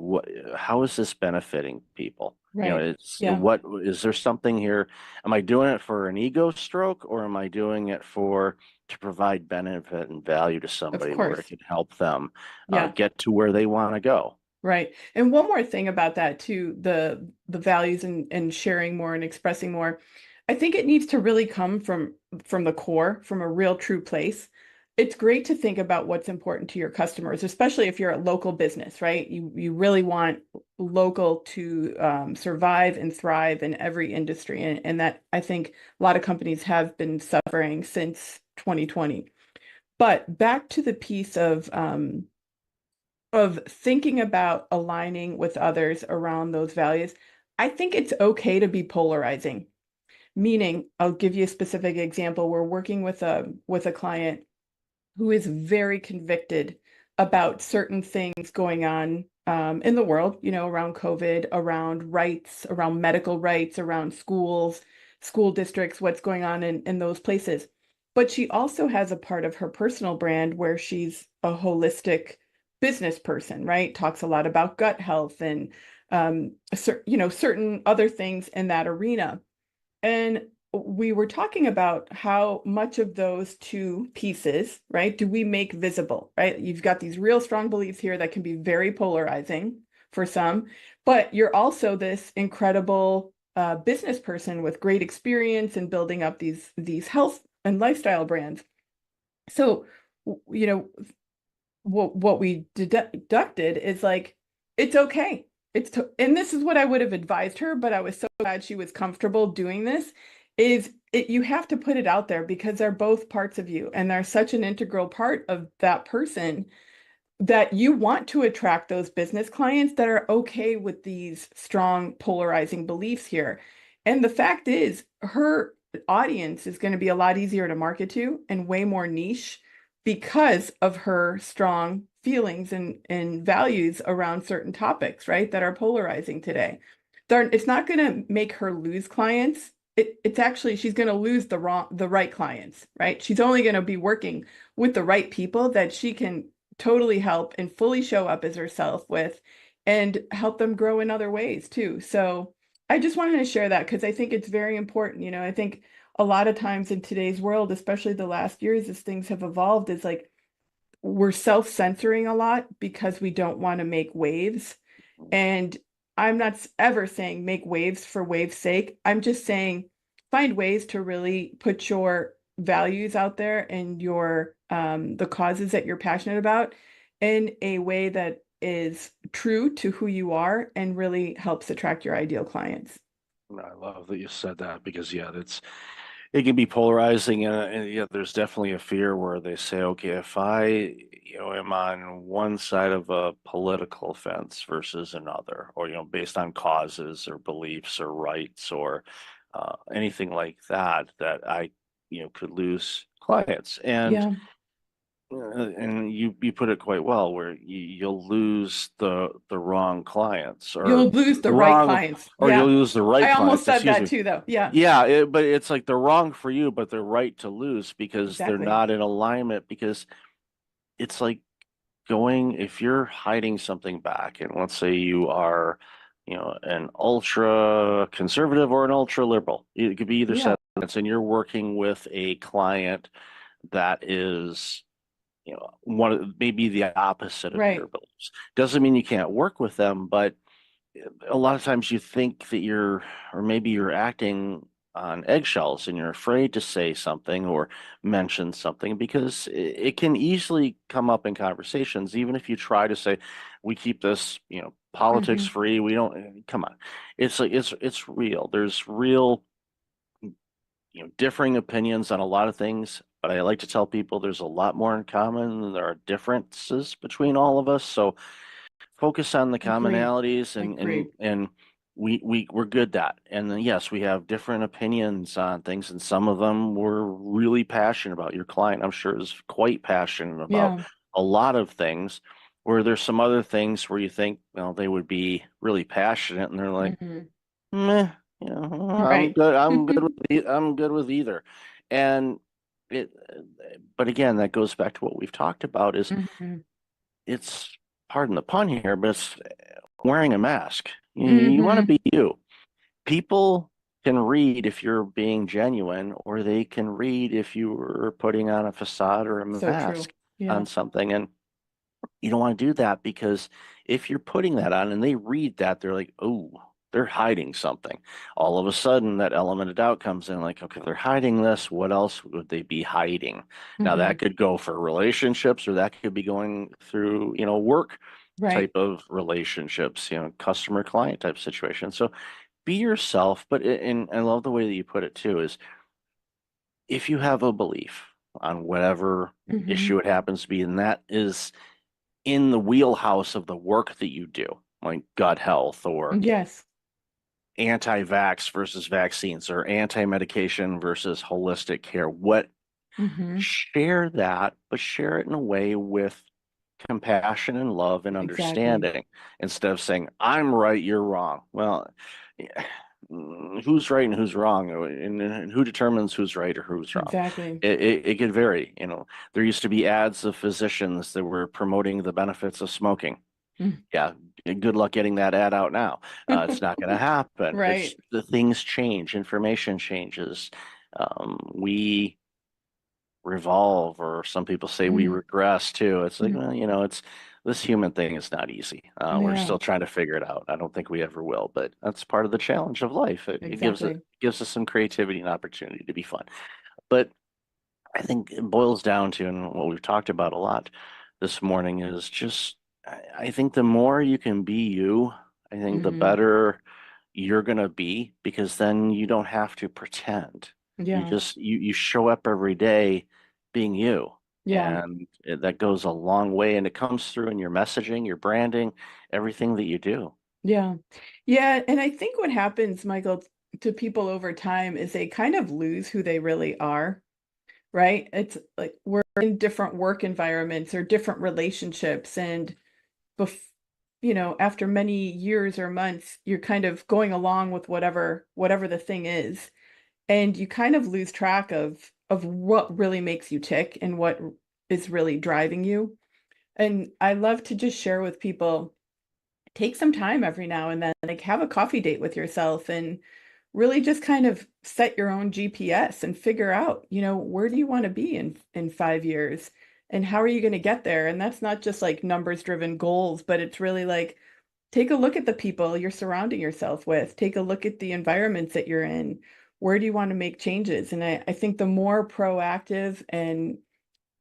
A: how is this benefiting people? You know,
G: Right.
A: it's
G: Yeah.
A: what is there something here? Am I doing it for an ego stroke, or am I doing it to provide benefit and value to
G: Of
A: somebody where it
G: course.
A: can help them
G: Yeah.
A: get to where they want to go?
G: Right. And one more thing about that too, the values and sharing more and expressing more. I think it needs to really come from the core, from a real true place. It's great to think about what's important to your customers, especially if you're a local business, right? You really want local to survive and thrive in every industry. And that I think a lot of companies have been suffering since 2020. But back to the piece of thinking about aligning with others around those values, I think it's okay to be polarizing. Meaning, I'll give you a specific example. We're working with a client who is very convicted about certain things going on in the world, you know, around COVID, around rights, around medical rights, around schools, school districts, what's going on in those places. But she also has a part of her personal brand where she's a holistic business person, right? Talks a lot about gut health and you know, certain other things in that arena. And we were talking about how much of those two pieces, right, do we make visible, right? You've got these real strong beliefs here that can be very polarizing for some, but you're also this incredible business person with great experience in building up these health and lifestyle brands. So, you know, what we deducted is like, it's okay. And this is what I would have advised her, but I was so glad she was comfortable doing this, you have to put it out there because they're both parts of you and they're such an integral part of that person that you want to attract those business clients that are okay with these strong polarizing beliefs here. And the fact is, her audience is going to be a lot easier to market to and way more niche because of her strong feelings and values around certain topics, right, that are polarizing today. It's not going to make her lose clients. It's actually, she's going to lose the right clients, right? She's only going to be working with the right people that she can totally help and fully show up as herself with and help them grow in other ways too. So I just wanted to share that because I think it's very important. You know, I think a lot of times in today's world, especially the last years as things have evolved, is like we're self-censoring a lot because we don't want to make waves. And I'm not ever saying make waves for waves' sake. I'm just saying find ways to really put your values out there and your the causes that you're passionate about in a way that is true to who you are and really helps attract your ideal clients.
A: I love that you said that because it can be polarizing, and yeah, there's definitely a fear where they say, okay, if I, am on one side of a political fence versus another, or, based on causes or beliefs or rights or anything like that, that I, could lose clients.
G: Yeah,
A: And you put it quite well, where you'll lose the wrong clients or
G: you'll lose the
A: the
G: right
A: wrong,
G: clients.
A: or you'll
G: Yeah,
A: lose the right
G: I almost
A: clients,
G: said
A: excuse
G: that
A: me.
G: too, though. Yeah,
A: Yeah, but it's like they're wrong for you, but they're right to lose because they're
G: exactly.
A: not in alignment. Because it's like if you're hiding something back, and let's say you are, an ultra conservative or an ultra liberal, it could be either
G: Yeah,
A: sense, and you're working with a client that is, maybe the opposite of your
G: right.
A: beliefs. Doesn't mean you can't work with them, but a lot of times you think that or maybe you're acting on eggshells and you're afraid to say something or mention something because it can easily come up in conversations, even if you try to say, we keep this, politics
G: Hmm.
A: free. We don't, come on. It's like, it's real. There's real, differing opinions on a lot of things, but I like to tell people there's a lot more in common than there are differences between all of us. So focus on the
G: Agree.
A: commonalities
G: Agree.
A: and we're good at. And then yes, we have different opinions on things, and some of them we're really passionate about. Your client, I'm sure, is quite passionate about
G: Yeah.
A: a lot of things, where there's some other things where you think, well, they would be really passionate and they're like,
G: Hmm.
A: meh, I'm
G: Right.
A: good. I'm good with either. And it, but again, that goes back to what we've talked about is
G: Hmm.
A: it's, pardon the pun here, but it's wearing a mask. You want to
G: Hmm.
A: be you. people can read if you're being genuine, or they can read if you were putting on a facade or a
G: So true.
A: mask
G: Yeah.
A: on something. And you don't want to do that, because if you're putting that on and they read that, they're like, oh, they're hiding something. All of a sudden, that element of doubt comes in, like, okay, they're hiding this. What else would they be hiding? Now,
G: Mhm.
A: that could go for relationships, or that could be going through, work
G: Right.
A: type of relationships, customer client type situation. So be yourself. But and I love the way that you put it too, is if you have a belief on whatever
G: Mhm.
A: issue it happens to be, and that is in the wheelhouse of the work that you do, like gut health or
G: Yes.
A: anti-vax versus vaccines or anti-medication versus holistic care, what
G: Mhm.
A: share that, but share it in a way with compassion and love and
G: Exactly.
A: understanding, instead of saying, I'm right, you're wrong. Well, who's right and who's wrong, and who determines who's right or who's wrong?
G: Exactly.
A: It could vary. There used to be ads of physicians that were promoting the benefits of smoking.
G: Mm.
A: Yeah, good luck getting that ad out now. It's not going to happen.
G: Right.
A: The things change, information changes. We revolve, or some people say we
G: Mhm.
A: regress too. It's like,
G: Mhm.
A: well, it's this human thing is not easy. We're
G: Yeah.
A: still trying to figure it out. I don't think we ever will, but that's part of the challenge of life. It
G: Exactly.
A: gives us some creativity and opportunity to be fun. But I think it boils down to, and what we've talked about a lot this morning, is just, I think the more you can be you, I think the
G: Mhm.
A: better you're gonna be, because then you don't have to pretend. You
G: Yeah.
A: just you show up every day being you.
G: Yeah.
A: And that goes a long way, and it comes through in your messaging, your branding, everything that you do.
G: Yeah. Yeah. And I think what happens, Michael, to people over time is they kind of lose who they really are, right? It's like we're in different work environments or different relationships. And bef after many years or months, you're kind of going along with whatever the thing is. And you kind of lose track of what really makes you tick and what is really driving you. And I love to just share with people, take some time every now and then, like have a coffee date with yourself and really just kind of set your own GPS and figure out, where do you want to be in 5 years and how are you going to get there? And that's not just like numbers driven goals, but it's really like take a look at the people you're surrounding yourself with, take a look at the environments that you're in. Where do you want to make changes? And I think the more proactive and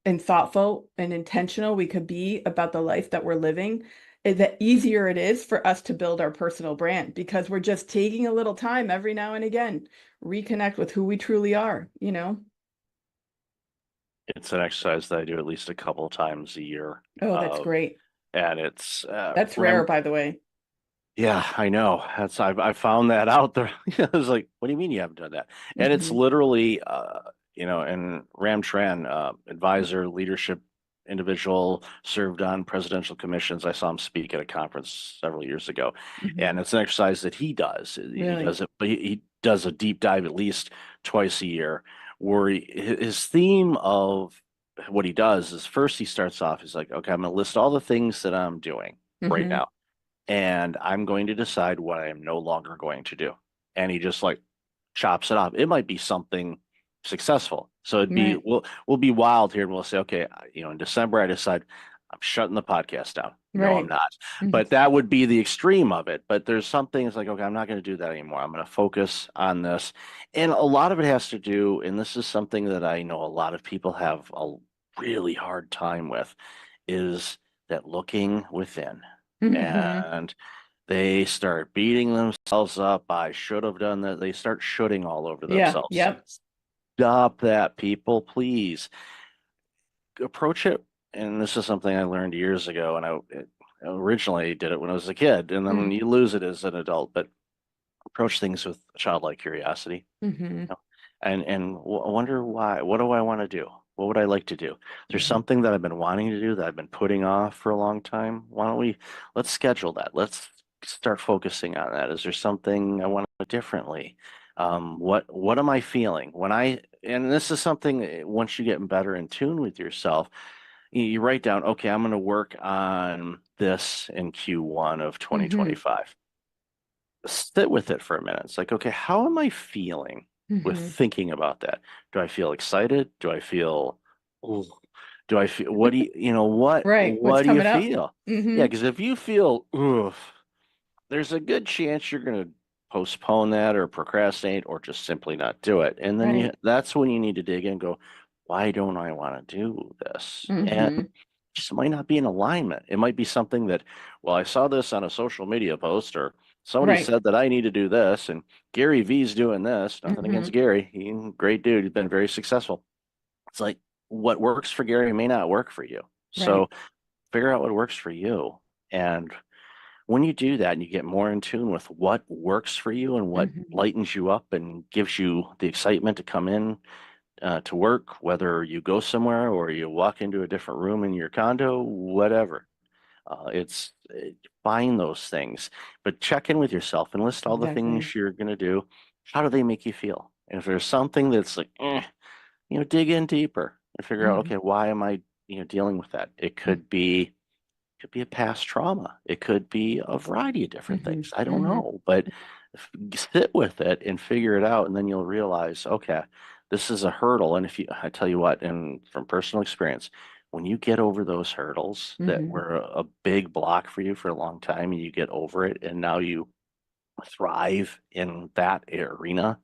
G: thoughtful and intentional we could be about the life that we're living, the easier it is for us to build our personal brand, because we're just taking a little time every now and again, reconnect with who we truly are.
A: It's an exercise that I do at least a couple of times a year.
G: Oh, that's great.
A: And it's
G: That's rare, by the way.
A: Yeah, I know. I found that out there. I was like, what do you mean you haven't done that? And it's
G: Mhm.
A: literally and Ram Tran, advisor, leadership individual, served on presidential commissions. I saw him speak at a conference several years ago.
G: Mhm.
A: And it's an exercise that he does. He
G: Really?
A: does it, but he does a deep dive at least twice a year, where his theme of what he does is, first he starts off, he's like, okay, I'm going to list all the things that I'm doing right
G: Mhm.
A: now, and I'm going to decide what I am no longer going to do. And he just like chops it off. It might be something successful. So
G: Right.
A: we'll be wild here, and we'll say, okay, in December I decide I'm shutting the podcast down. No, I'm
G: Right.
A: not.
G: Mhm.
A: But that would be the extreme of it. But there's some things like, okay, I'm not going to do that anymore. I'm going to focus on this. And a lot of it has to do, and this is something that I know a lot of people have a really hard time with, is that looking within.
G: Mhm.
A: And they start beating themselves up. I should have done that. They start shooting all over
G: Yeah.
A: themselves.
G: Yep.
A: Stop that, people, please. Approach it. And this is something I learned years ago, and I originally did it when I was a kid, and then
G: Mm.
A: you lose it as an adult. But approach things with childlike curiosity,
G: Mhm.
A: and wonder why. What do I want to do? What would I like to do? There's
G: Mhm.
A: something that I've been wanting to do that I've been putting off for a long time. Why don't we let's schedule that? Let's start focusing on that. Is there something I want to do differently? What am I feeling when and this is something, once you get better in tune with yourself, you write down, okay, I'm going to work on this in Q1 of
G: Mhm.
A: 2025. sit with it for a minute. It's like, okay, how am I feeling with
G: Mhm.
A: thinking about that? Do I feel excited? Do I feel, "Ooh," do I feel, what do you know,
G: Right. What's
A: what do you
G: coming up?
A: feel? Yeah,
G: Hmm.
A: because if you feel, oof, there's a good chance you're going to postpone that or procrastinate or just simply not do it. And then
G: Right.
A: that's when you need to dig in and go, why don't I want to do this? And
G: Hmm.
A: just might not be in alignment. It might be something that, well, I saw this on a social media post or somebody
G: Right.
A: said that I need to do this and Gary V's doing this. Nothing
G: Hmm.
A: against Gary. He's a great dude. He's been very successful. It's like what works for Gary may not work for you.
G: Right.
A: So figure out what works for you. And when you do that and you get more in tune with what works for you and what
G: Hmm.
A: lightens you up and gives you the excitement to come in to work, whether you go somewhere or you walk into a different room in your condo, whatever. Find those things, but check in with yourself and list all the
G: Exactly.
A: things you're going to do. How do they make you feel? And if there's something that's like, dig in deeper and figure out,
G: Hmm.
A: okay, why am I, dealing with that? It could be a past trauma. It could be a variety of different
G: Hmm.
A: things. I don't
G: Hmm.
A: know, but sit with it and figure it out, and then you'll realize, okay, this is a hurdle. And I tell you what, and from personal experience, when you get over those hurdles that
G: Hmm.
A: were a big block for you for a long time, and you get over it, and now you thrive in that arena,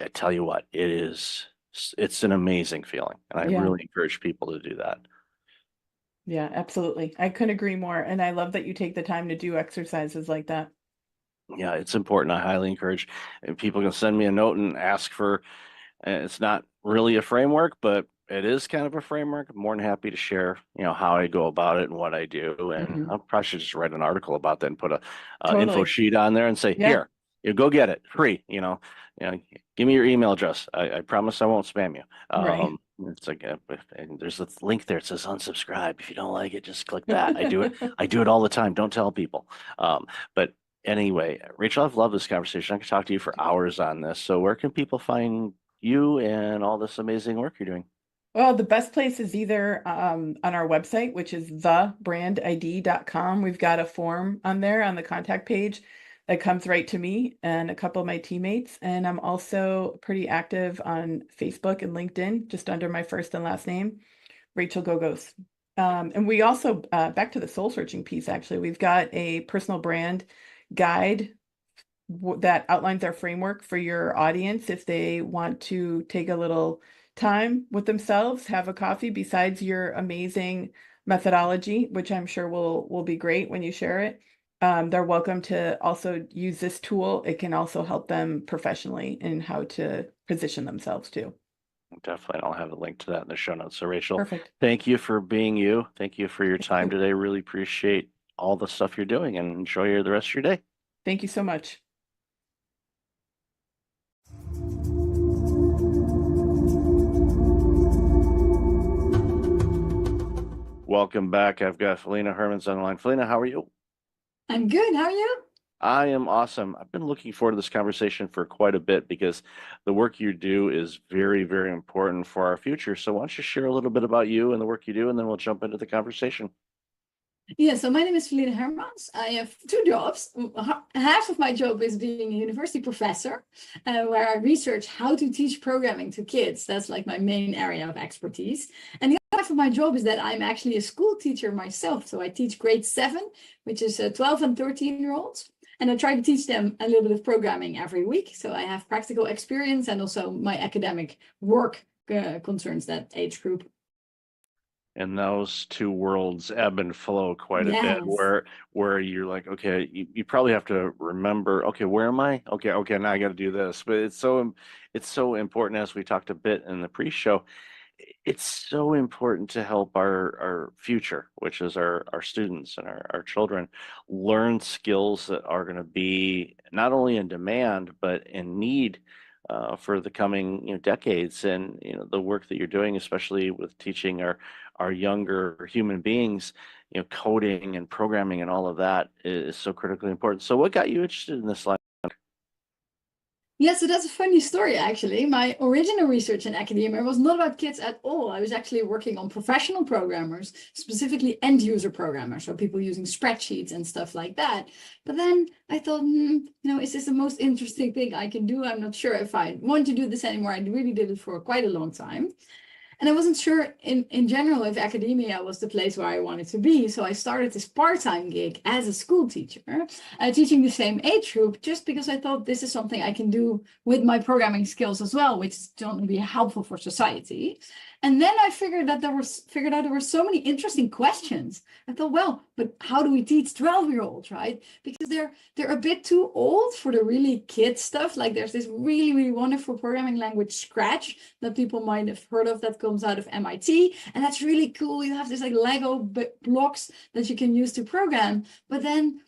A: I tell you what, it's an amazing feeling, and I
G: Yeah.
A: really encourage people to do that.
G: Yeah, absolutely. I couldn't agree more. And I love that you take the time to do exercises like that.
A: Yeah, it's important. I highly encourage people can send me a note and ask for, it's not really a framework, but it is kind of a framework. I'm more than happy to share, how I go about it and what I do. And
G: Hmm.
A: I probably should just write an article about that and put a info
G: Totally.
A: sheet on there and say,
G: Yeah.
A: here, you go get it free, give me your email address. I promise I won't spam you.
G: Right.
A: It's like, and there's a link there. It says unsubscribe. If you don't like it, just click that. I do it. I do it all the time. Don't tell people. But anyway, Rachel, I've loved this conversation. I could talk to you for hours on this. So where can people find you and all this amazing work you're doing?
G: Well, the best place is either on our website, which is thebrandid.com. We've got a form on there on the contact page that comes right to me and a couple of my teammates. And I'm also pretty active on Facebook and LinkedIn, just under my first and last name, Rachel Gogos. And we also, back to the soul searching piece, actually, we've got a personal brand guide that outlines our framework for your audience if they want to take a little time with themselves, have a coffee besides your amazing methodology, which I'm sure will be great when you share it. They're welcome to also use this tool. It can also help them professionally in how to position themselves too.
A: Definitely. I'll have a link to that in the show notes. So, Rachel,
G: Perfect.
A: thank you for being you. Thank you for your
G: Thank
A: time
G: you.
A: today. Really appreciate all the stuff you're doing and enjoy the rest of your day.
G: Thank you so much.
A: Welcome back. I've got Felina Hermans on the line. Felina, how are you?
H: I'm good. How are you?
A: I am awesome. I've been looking forward to this conversation for quite a bit because the work you do is very, very important for our future. So, why don't you share a little bit about you and the work you do, and then we'll jump into the conversation.
H: Yeah, so my name is Feline Hermans. I have two jobs. Half of my job is being a university professor, where I research how to teach programming to kids. That's like my main area of expertise. And the other half of my job is that I'm actually a school teacher myself. So I teach grade 7, which is 12 and 13-year-olds. And I try to teach them a little bit of programming every week. So I have practical experience and also my academic work concerns that age group.
A: And those two worlds ebb and flow quite a bit,
H: Yes.
A: where you're like, okay, you probably have to remember, okay, where am I? Okay, now I got to do this. But it's so important, as we talked a bit in the pre-show. It's so important to help our future, which is our students and our children, learn skills that are going to be not only in demand but in need for the coming decades. And the work that you're doing, especially with teaching our younger human beings, coding and programming and all of that is so critically important. So, what got you interested in this line?
H: Yeah, so that's a funny story, actually. My original research in academia was not about kids at all. I was actually working on professional programmers, specifically end user programmers, so people using spreadsheets and stuff like that. But then I thought, is this the most interesting thing I can do? I'm not sure if I want to do this anymore. I really did it for quite a long time. And I wasn't sure in general if academia was the place where I wanted to be. So I started this part-time gig as a school teacher, teaching the same age group, just because I thought this is something I can do with my programming skills as well, which is going to be helpful for society. And then I figured out there were so many interesting questions. I thought, well, but how do we teach 12-year-olds, right? Because they're a bit too old for the really kid stuff. Like there's this really, really wonderful programming language, Scratch, that people might have heard of, that comes out of MIT. And that's really cool. You have this like Lego blocks that you can use to program. But then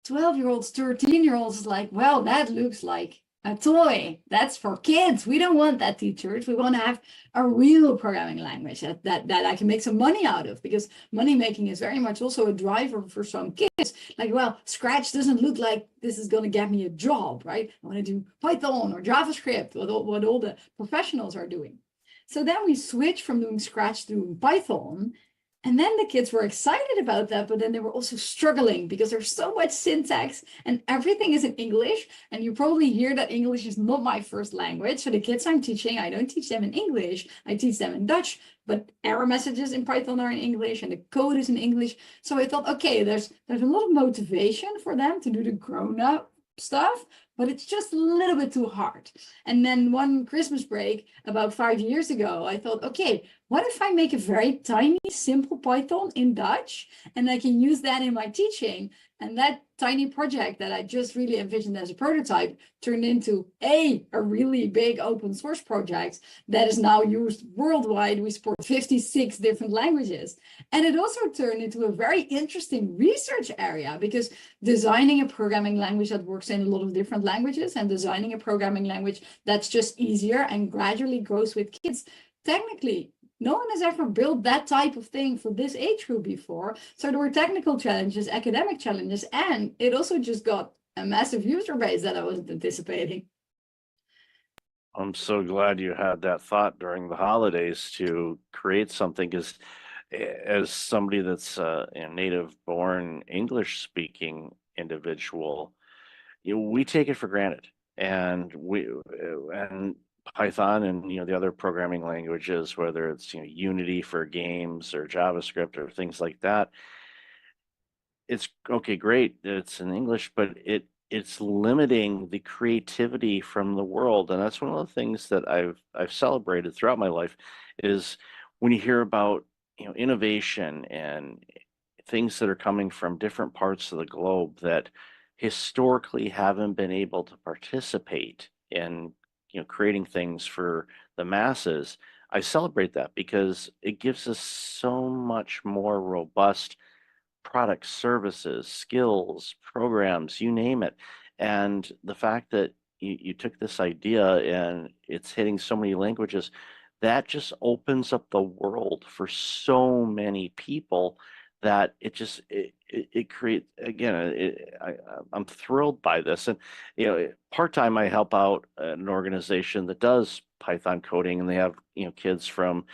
H: 12-year-olds, 13-year-olds is like, well, that looks like a toy. That's for kids. We don't want that, teachers. We want to have a real programming language that I can make some money out of, because money making is very much also a driver for some kids. Like, well, Scratch doesn't look like this is going to get me a job, right? I want to do Python or JavaScript, what all the professionals are doing. So then we switched from doing Scratch to doing Python. And then the kids were excited about that, but then they were also struggling because there's so much syntax and everything is in English. And you probably hear that English is not my first language. So the kids I'm teaching, I don't teach them in English, I teach them in Dutch, but error messages in Python are in English and the code is in English. So I thought, okay, there's a lot of motivation for them to do the grown-up stuff, but it's just a little bit too hard. And then one Christmas break about 5 years ago, I thought, okay, what if I make a very tiny, simple Python in Dutch, and I can use that in my teaching? And that tiny project that I just really envisioned as a prototype turned into a really big open source project that is now used worldwide. We support 56 different languages. And it also turned into a very interesting research area, because designing a programming language that works in a lot of different languages and designing a programming language that's just easier and gradually grows with kids, technically, no one has ever built that type of thing for this age group before. So there were technical challenges, academic challenges, and it also just got a massive user base that I wasn't anticipating.
A: I'm so glad you had that thought during the holidays to create something, because as somebody that's a native born English speaking individual, we take it for granted. And Python and the other programming languages, whether it's Unity for games or JavaScript or things like that, it's okay, great, it's in English, but it's limiting the creativity from the world. And that's one of the things that I've celebrated throughout my life, is when you hear about innovation and things that are coming from different parts of the globe that historically haven't been able to participate in creating things for the masses. I celebrate that because it gives us so much more robust products, services, skills, programs, you name it. And the fact that you took this idea and it's hitting so many languages, that just opens up the world for so many people that it creates, again, I'm thrilled by this. And part-time I help out an organization that does Python coding, and they have kids from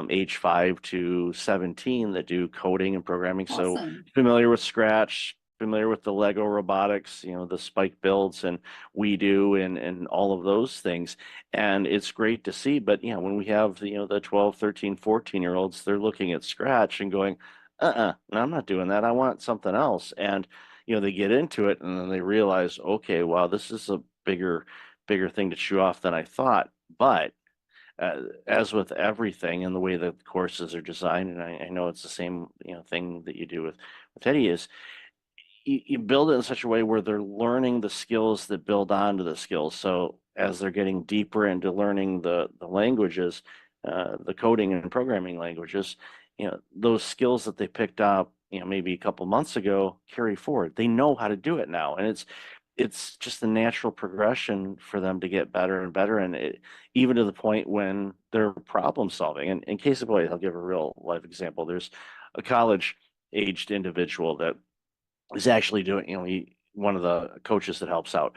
A: age 5 to 17 that do coding and programming.
H: Awesome.
A: So familiar with Scratch, familiar with the Lego robotics, the Spike builds and We Do and all of those things. And it's great to see. But when we have the 12, 13, 14-year-olds, they're looking at Scratch and going, no, I'm not doing that. I want something else. And they get into it and then they realize, okay, wow, this is a bigger thing to chew off than I thought. But as with everything and the way that the courses are designed, and I know it's the same thing that you do with Eddie, is you build it in such a way where they're learning the skills that build onto the skills. So as they're getting deeper into learning the languages, the coding and programming languages, those skills that they picked up, maybe a couple months ago carry forward. They know how to do it now. And it's just a natural progression for them to get better and better. And even to the point when they're problem solving. And in case of point, I'll give a real life example. There's a college aged individual that is actually doing, one of the coaches that helps out,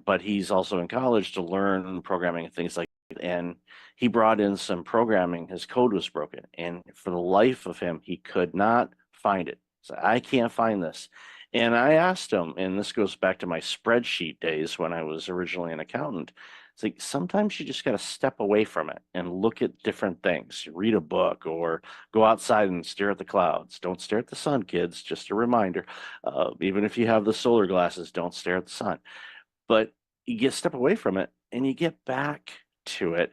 A: but he's also in college to learn programming and things like that. And he brought in some programming. His code was broken, and for the life of him, he could not find it. So I can't find this. And I asked him, and this goes back to my spreadsheet days when I was originally an accountant. It's like sometimes you just got to step away from it and look at different things. Read a book or go outside and stare at the clouds. Don't stare at the sun, kids. Just a reminder. Even if you have the solar glasses, don't stare at the sun. But you step away from it and you get back to it.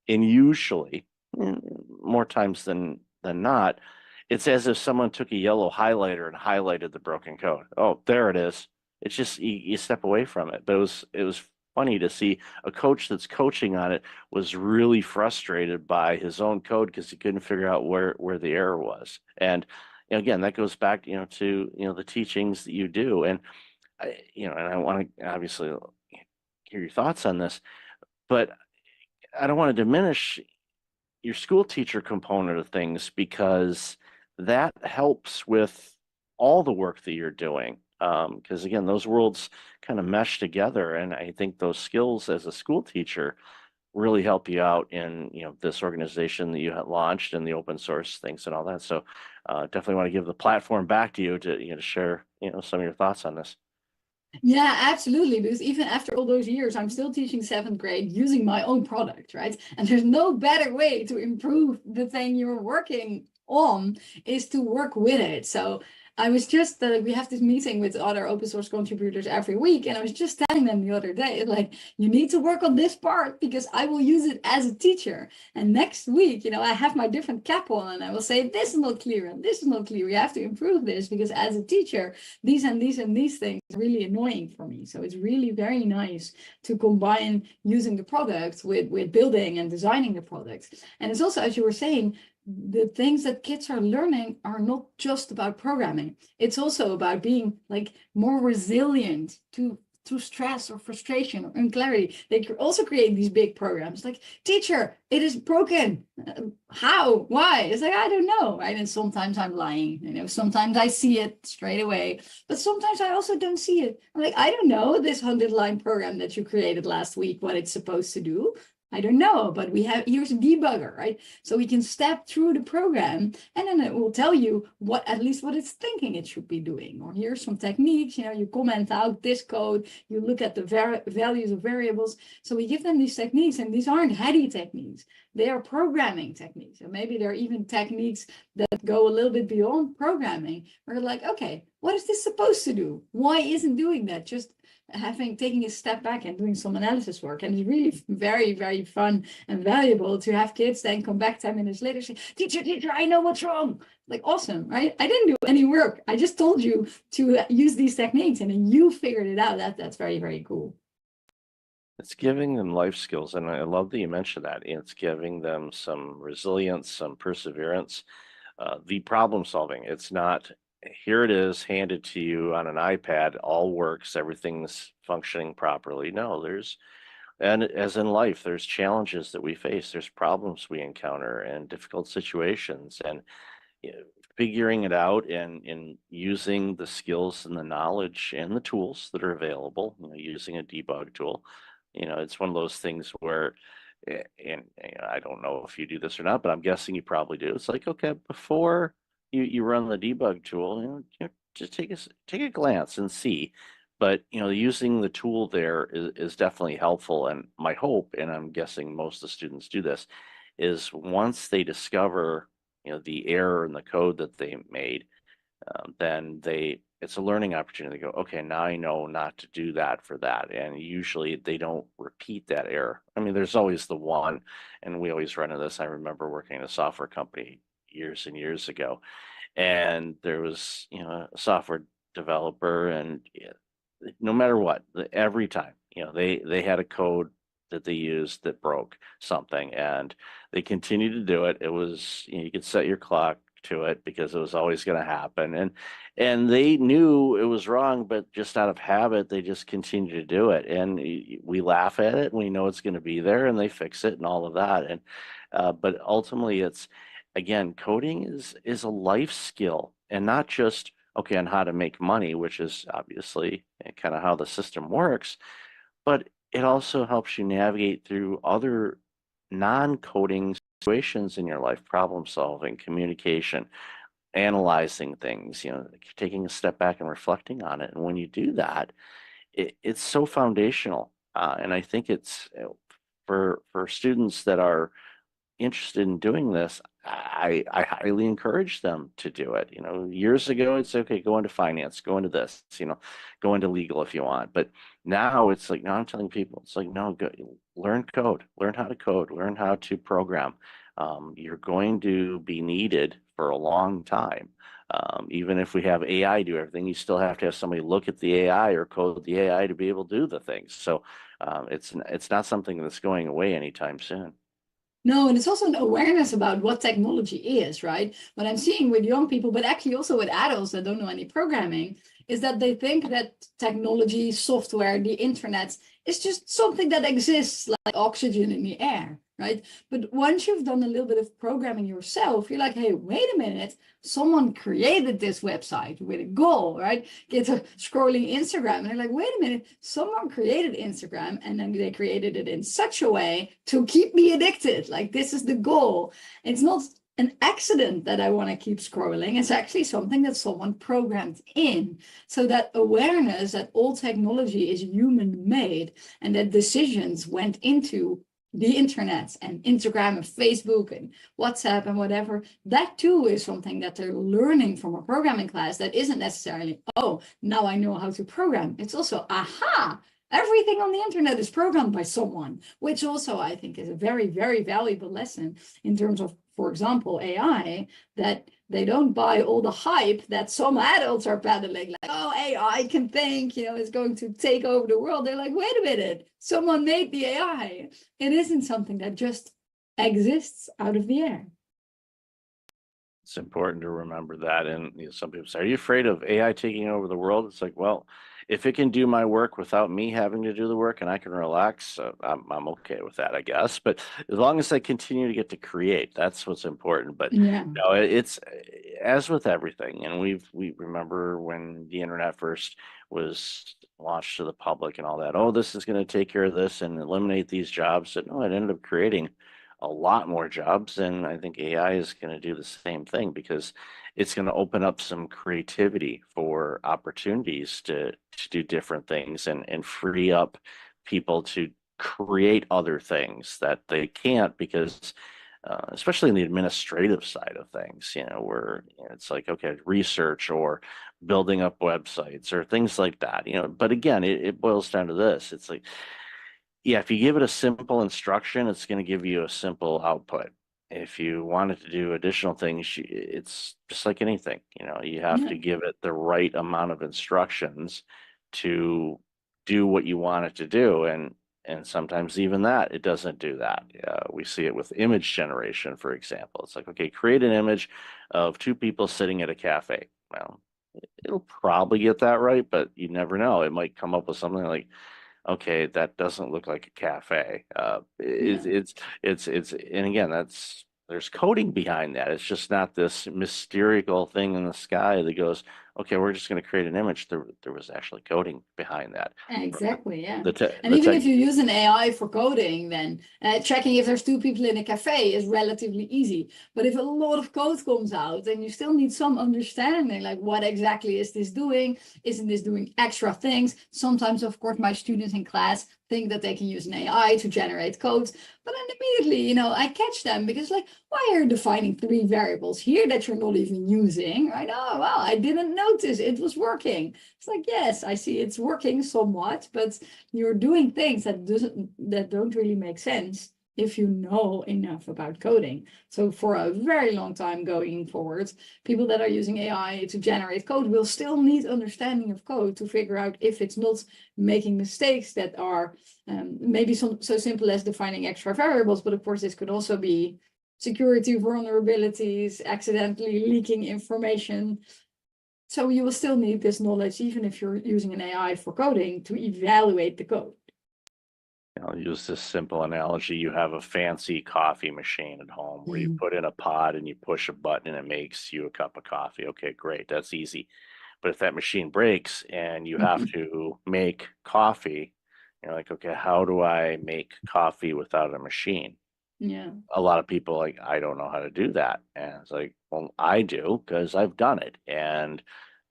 A: And usually, more times than not, it's as if someone took a yellow highlighter and highlighted the broken code. Oh, there it is. It's just you step away from it. But it was funny to see a coach that's coaching on it was really frustrated by his own code because he couldn't figure out where the error was. And again, that goes back to the teachings that you do. And and I want to obviously hear your thoughts on this, but I don't want to diminish your school teacher component of things because that helps with all the work that you're doing. Because again, those worlds kind of mesh together, and I think those skills as a school teacher really help you out in this organization that you had launched and the open source things and all that. So definitely want to give the platform back to you to share some of your thoughts on this.
H: Yeah, absolutely. Because even after all those years, I'm still teaching 7th grade using my own product, right? And there's no better way to improve the thing you're working on is to work with it. So I was just, we have this meeting with other open source contributors every week. And I was just telling them the other day, like, you need to work on this part because I will use it as a teacher. And next week, I have my different cap on and I will say, this is not clear and this is not clear. You have to improve this because as a teacher, these and these and these things are really annoying for me. So it's really very nice to combine using the product with building and designing the product. And it's also, as you were saying, the things that kids are learning are not just about programming. It's also about being like more resilient to stress or frustration or unclarity. They also create these big programs like, teacher, it is broken. How? Why? It's like, I don't know, right? And sometimes I'm lying, sometimes I see it straight away, but sometimes I also don't see it. I'm like, I don't know this 100-line program that you created last week, what it's supposed to do. I don't know, but here's a debugger, right? So we can step through the program and then it will tell you at least what it's thinking it should be doing. Or here's some techniques, you comment out this code, you look at the values of variables. So we give them these techniques, and these aren't heady techniques. They are programming techniques. And maybe there are even techniques that go a little bit beyond programming. We're like, okay, what is this supposed to do? Why isn't doing that? Just taking a step back and doing some analysis work. And it's really very, very fun and valuable to have kids then come back 10 minutes later say, teacher, I know what's wrong. Like, awesome, right? I didn't do any work. I just told you to use these techniques and then you figured it out. That's very, very cool.
A: It's giving them life skills. And I love that you mentioned that. It's giving them some resilience, some perseverance, the problem solving. It's not, here it is handed to you on an iPad, all works, everything's functioning properly. No, and as in life, there's challenges that we face, there's problems we encounter and difficult situations, and figuring it out and using the skills and the knowledge and the tools that are available, using a debug tool. It's one of those things where, and I don't know if you do this or not, but I'm guessing you probably do. It's like, okay, before you run the debug tool, just take a glance and see. But using the tool there is definitely helpful. And my hope, and I'm guessing most of the students do this, is once they discover the error in the code that they made, then it's a learning opportunity to go, okay, now I know not to do that for that. And usually they don't repeat that error. I mean, there's always the one, and we always run into this. I remember working in a software company years and years ago, and there was a software developer, and no matter what, every time they had a code that they used that broke something, and they continued to do it. It was you could set your clock to it because it was always going to happen, and they knew it was wrong, but just out of habit they just continue to do it, and we laugh at it and we know it's going to be there, and they fix it and all of that. And but ultimately, it's, again, coding is a life skill, and not just okay, on how to make money, which is obviously kind of how the system works, but it also helps you navigate through other non-coding situations in your life, problem solving, communication, analyzing things, taking a step back and reflecting on it. And when you do that, it's so foundational. And I think it's for students that are interested in doing this, I highly encourage them to do it. Years ago, it's okay, go into finance, go into this, go into legal if you want. But now it's like, no, I'm telling people, it's like, no, go, learn code, learn how to code, learn how to program. You're going to be needed for a long time. Even if we have AI do everything, you still have to have somebody look at the AI or code the AI to be able to do the things. So it's not something that's going away anytime soon.
H: No, and it's also an awareness about what technology is, right? What I'm seeing with young people, but actually also with adults that don't know any programming, is that they think that technology, software, the internet is just something that exists like oxygen in the air, right? But once you've done a little bit of programming yourself, you're like, hey, wait a minute, someone created this website with a goal, right? Get to scrolling Instagram and they're like, wait a minute, someone created Instagram and then they created it in such a way to keep me addicted. Like this is the goal. It's not an accident that I want to keep scrolling. It's actually something that someone programmed in. So that awareness that all technology is human made and that decisions went into the internet and Instagram and Facebook and WhatsApp and whatever, that too is something that they're learning from a programming class that isn't necessarily, oh, now I know how to program. It's also, aha, everything on the internet is programmed by someone, which also I think is a very, very valuable lesson in terms of, for example, AI, that they don't buy all the hype that some adults are peddling, like, oh, AI can think, it's going to take over the world. They're like, wait a minute, someone made the AI. It isn't something that just exists out of the air.
A: It's important to remember that. And some people say, are you afraid of AI taking over the world? It's like, well, if it can do my work without me having to do the work and I can relax, I'm okay with that, I guess. But as long as I continue to get to create, that's what's important. But
H: Yeah.
A: it's as with everything. And we remember when the internet first was launched to the public and all that, oh, this is going to take care of this and eliminate these jobs. And no, it ended up creating a lot more jobs. And I think AI is going to do the same thing because it's going to open up some creativity for opportunities to do different things and free up people to create other things that they can't because especially in the administrative side of things, where it's like, okay, research or building up websites or things like that, but again, it boils down to this. It's like, yeah, if you give it a simple instruction, it's going to give you a simple output. If you want it to do additional things, it's just like anything, you have to give it the right amount of instructions to do what you want it to do. And sometimes even that, it doesn't do that. We see it with image generation, for example. It's like, okay, create an image of two people sitting at a cafe. Well, it'll probably get that right, but you never know. It might come up with something like, okay, that doesn't look like a cafe. It's and again, there's coding behind that. It's just not this mystical thing in the sky that goes, okay, we're just going to create an image. There was actually coding behind that.
H: Exactly, yeah. And even if you use an AI for coding, then checking if there's two people in a cafe is relatively easy. But if a lot of code comes out, then you still need some understanding, like what exactly is this doing? Isn't this doing extra things? Sometimes, of course, my students in class think that they can use an AI to generate codes, but then immediately, I catch them because like, why are you defining 3 variables here that you're not even using, right? Oh, well, I didn't notice it was working. It's like, yes, I see it's working somewhat, but you're doing things that don't really make sense if you know enough about coding. So for a very long time going forward, people that are using AI to generate code will still need understanding of code to figure out if it's not making mistakes that are maybe so simple as defining extra variables. But of course, this could also be security vulnerabilities, accidentally leaking information. So you will still need this knowledge, even if you're using an AI for coding, to evaluate the code.
A: I'll use this simple analogy. You have a fancy coffee machine at home where you put in a pod and you push a button and it makes you a cup of coffee. Okay, great. That's easy. But if that machine breaks and you have to make coffee, you're like, okay, how do I make coffee without a machine?
H: Yeah.
A: A lot of people like, I don't know how to do that. And it's like, well, I do because I've done it. And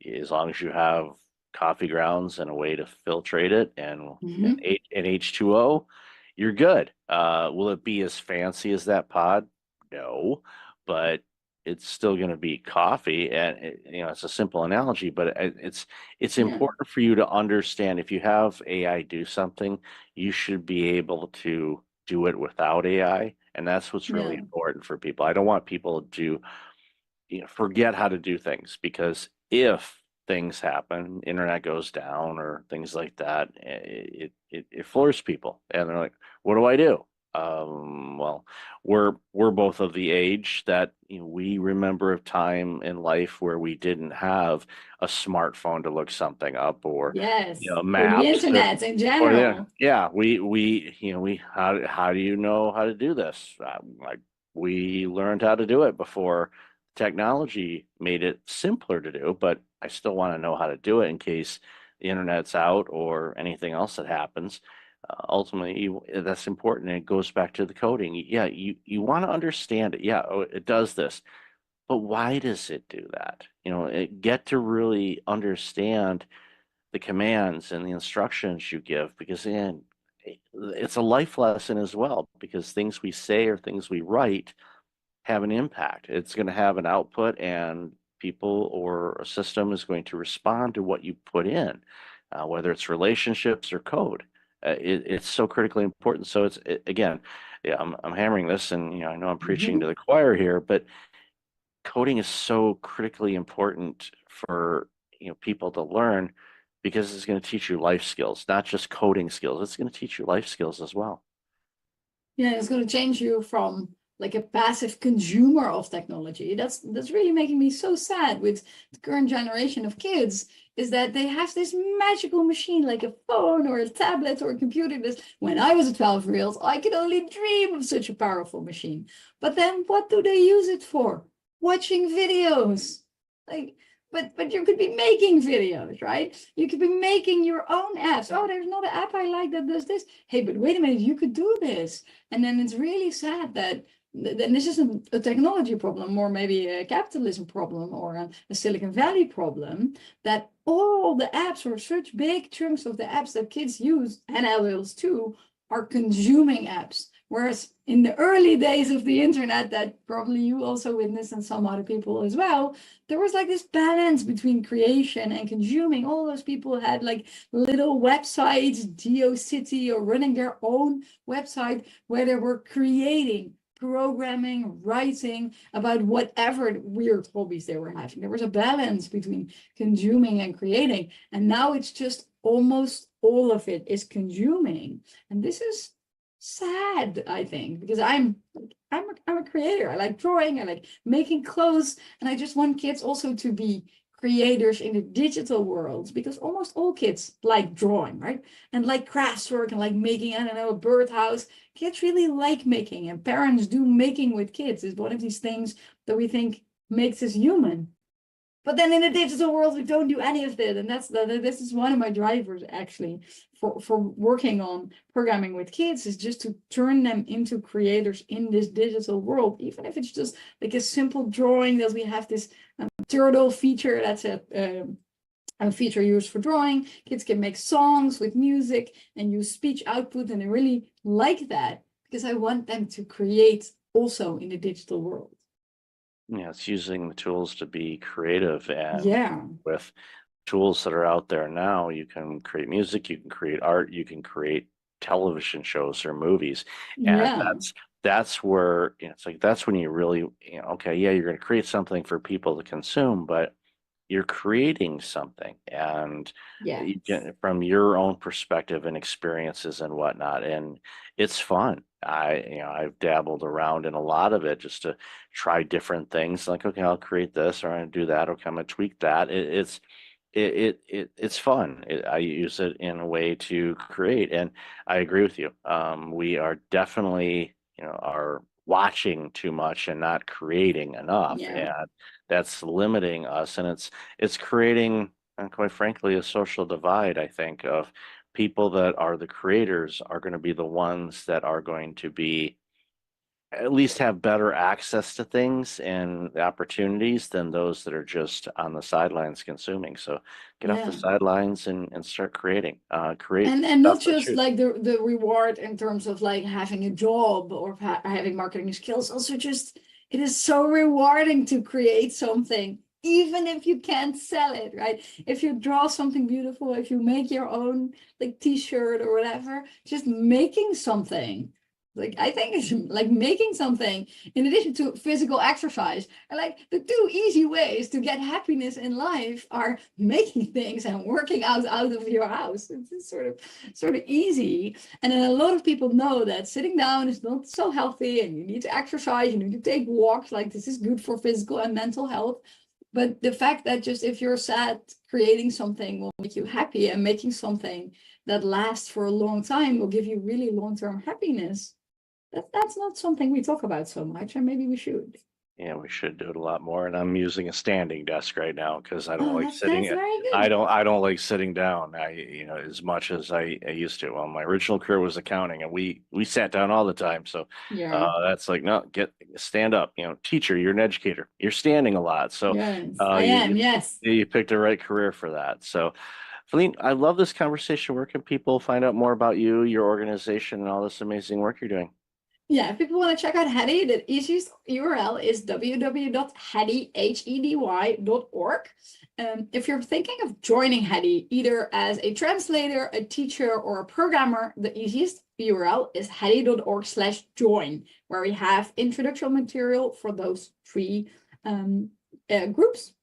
A: as long as you have coffee grounds and a way to filtrate it and an H2O, you're good. Will it be as fancy as that pod? No, but it's still going to be coffee. And it's a simple analogy, but it's
H: Yeah.
A: important for you to understand if you have AI do something, you should be able to do it without AI. And that's what's really
H: Yeah.
A: important for people. I don't want people to forget how to do things, because if things happen, internet goes down or things like that, it floors people and they're like, what do I do? Well, we're both of the age that we remember a time in life where we didn't have a smartphone to look something up, or
H: Yes. Or the
A: maps
H: internet in
A: or
H: general.
A: we how do you know how to do this? Like, we learned how to do it before technology made it simpler to do, but I still want to know how to do it in case the internet's out or anything else that happens. Ultimately, that's important. And it goes back to the coding. Yeah, you want to understand it. Yeah, oh, it does this, but why does it do that? Get to really understand the commands and the instructions you give, because then it's a life lesson as well, because things we say or things we write have an impact. It's going to have an output, and people or a system is going to respond to what you put in, whether it's relationships or code. It's so critically important. So again, yeah, I'm hammering this, and I know I'm preaching to the choir here, but coding is so critically important for people to learn, because it's going to teach you life skills, not just coding skills. It's going to teach you life skills as well.
H: Yeah, it's going to change you from like a passive consumer of technology. That's really making me so sad with the current generation of kids, is that they have this magical machine like a phone or a tablet or a computer. When I was a 12-year-old, I could only dream of such a powerful machine. But then what do they use it for? Watching videos. But you could be making videos, right? You could be making your own apps. Oh, there's not an app I like that does this. Hey, but wait a minute, you could do this. And then it's really sad that then this isn't a technology problem, or maybe a capitalism problem, or a Silicon Valley problem, that all the apps, or such big chunks of the apps that kids use, and adults too, are consuming apps. Whereas in the early days of the internet, that probably you also witnessed, and some other people as well, there was like this balance between creation and consuming. All those people had like little websites, GeoCity, or running their own website where they were creating, programming, writing about whatever weird hobbies they were having. There was a balance between consuming and creating. And now it's just almost all of it is consuming. And this is sad, I think, because I'm a creator. I like drawing, I like making clothes, and I just want kids also to be creators in the digital world, because almost all kids like drawing, right? And like crafts work, and like making, I don't know, a birdhouse. Kids really like making, and parents do making with kids. Is one of these things that we think makes us human. But then in the digital world, we don't do any of that. And this is one of my drivers, actually, for working on programming with kids, is just to turn them into creators in this digital world, even if it's just like a simple drawing. That we have this turtle feature, that's a feature used for drawing. Kids can make songs with music and use speech output, and I really like that, because I want them to create also in the digital world.
A: Yeah, it's using the tools to be creative, and
H: Yeah.
A: with tools that are out there now, you can create music, you can create art, you can create television shows or movies. And
H: Yeah.
A: that's where it's like, that's when you really, okay, yeah, you're going to create something for people to consume, but you're creating something, and
H: Yeah.
A: you get from your own perspective and experiences and whatnot, and it's fun. I've dabbled around in a lot of it just to try different things. Like, okay, I'll create this, or I'm gonna do that, okay, I'm gonna tweak that. it's fun. I use it in a way to create, and I agree with you. We are definitely, are watching too much and not creating enough,
H: Yeah.
A: and that's limiting us, and it's creating, and quite frankly, a social divide, I think, of people that are the creators are going to be the ones that are going to be at least have better access to things and opportunities than those that are just on the sidelines consuming. So get off the
H: Yeah.
A: sidelines and start creating. Create
H: And not
A: stuff that
H: just
A: you.
H: like the reward in terms of like having a job or having marketing skills, also just it is so rewarding to create something, even if you can't sell it, right? If you draw something beautiful, if you make your own like t-shirt or whatever, just making something. Like I think it's like making something in addition to physical exercise. And like the two easy ways to get happiness in life are making things and working out of your house. It's sort of easy. And then a lot of people know that sitting down is not so healthy and you need to exercise, you need to take walks, like this is good for physical and mental health. But the fact that just if you're sad, creating something will make you happy, and making something that lasts for a long time will give you really long-term happiness. That's not something we talk about so much, and maybe we should.
A: Yeah, we should do it a lot more. And I'm using a standing desk right now because I don't
H: Oh,
A: like
H: that's
A: sitting.
H: very good.
A: I don't like sitting down. As much as I used to. Well, my original career was accounting, and we sat down all the time. So
H: Yeah.
A: that's like, no, stand up. Teacher, you're an educator. You're standing a lot. So
H: Yes, I am. Yes.
A: you picked the right career for that. So, Feline, I love this conversation. Where can people find out more about you, your organization, and all this amazing work you're doing?
H: Yeah, if people want to check out Hedy, the easiest URL is www.hedy.org. If you're thinking of joining Hedy, either as a translator, a teacher, or a programmer, the easiest URL is hedy.org/join, where we have introductory material for those three groups,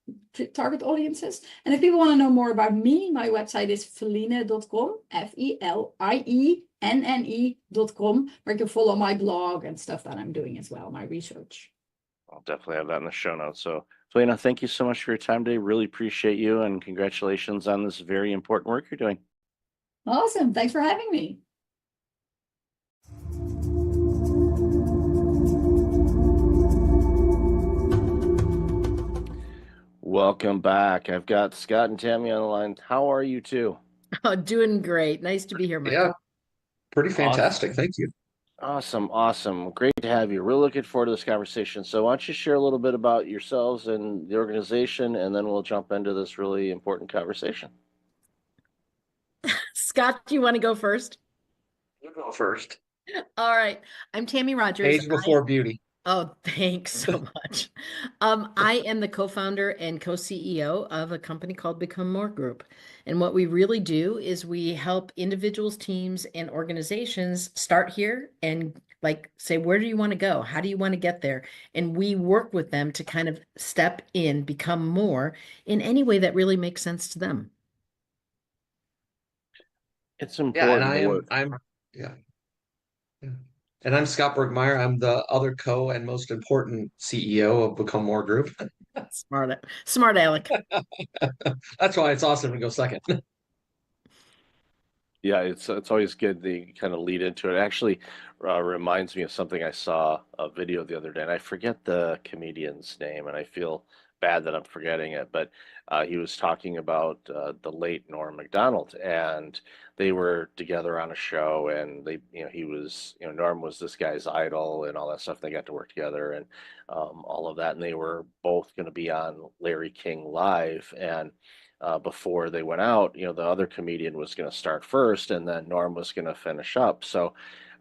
H: target audiences. And if people want to know more about me, my website is feline.com, FELIENNE.com, where you can follow my blog and stuff that I'm doing as well, my research.
A: I'll definitely have that in the show notes. So, Felina, thank you so much for your time today. Really appreciate you, and congratulations on this very important work you're doing.
H: Awesome. Thanks for having me.
A: Welcome back. I've got Scott and Tammy on the line. How are you two?
I: Oh, doing great. Nice to be here, Michael.
J: Yeah, pretty fantastic. Thank you.
A: Awesome. Great to have you. Really looking forward to this conversation. So why don't you share a little bit about yourselves and the organization, and then we'll jump into this really important conversation.
I: Scott, do you want to go first?
J: You go first.
I: All right. I'm Tammy Rogers.
J: Age before beauty.
I: Oh, thanks so much. I am the co-founder and co-CEO of a company called Become More Group. And what we really do is we help individuals, teams, and organizations start here and say, where do you want to go? How do you want to get there? And we work with them to kind of step in, become more in any way that really makes sense to them.
A: It's important.
J: Yeah, and I'm Scott Bergmeyer. I'm the other and most important CEO of Become More Group.
I: Smart Alec.
J: That's why it's awesome to go second.
A: Yeah, it's always good to kind of lead into it. Actually, reminds me of something I saw a video the other day, and I forget the comedian's name, and I feel bad that I'm forgetting it, but he was talking about the late Norm Macdonald, and they were together on a show, and Norm was this guy's idol and all that stuff. They got to work together and all of that, and they were both going to be on Larry King Live, and before they went out, the other comedian was going to start first, and then Norm was going to finish up. So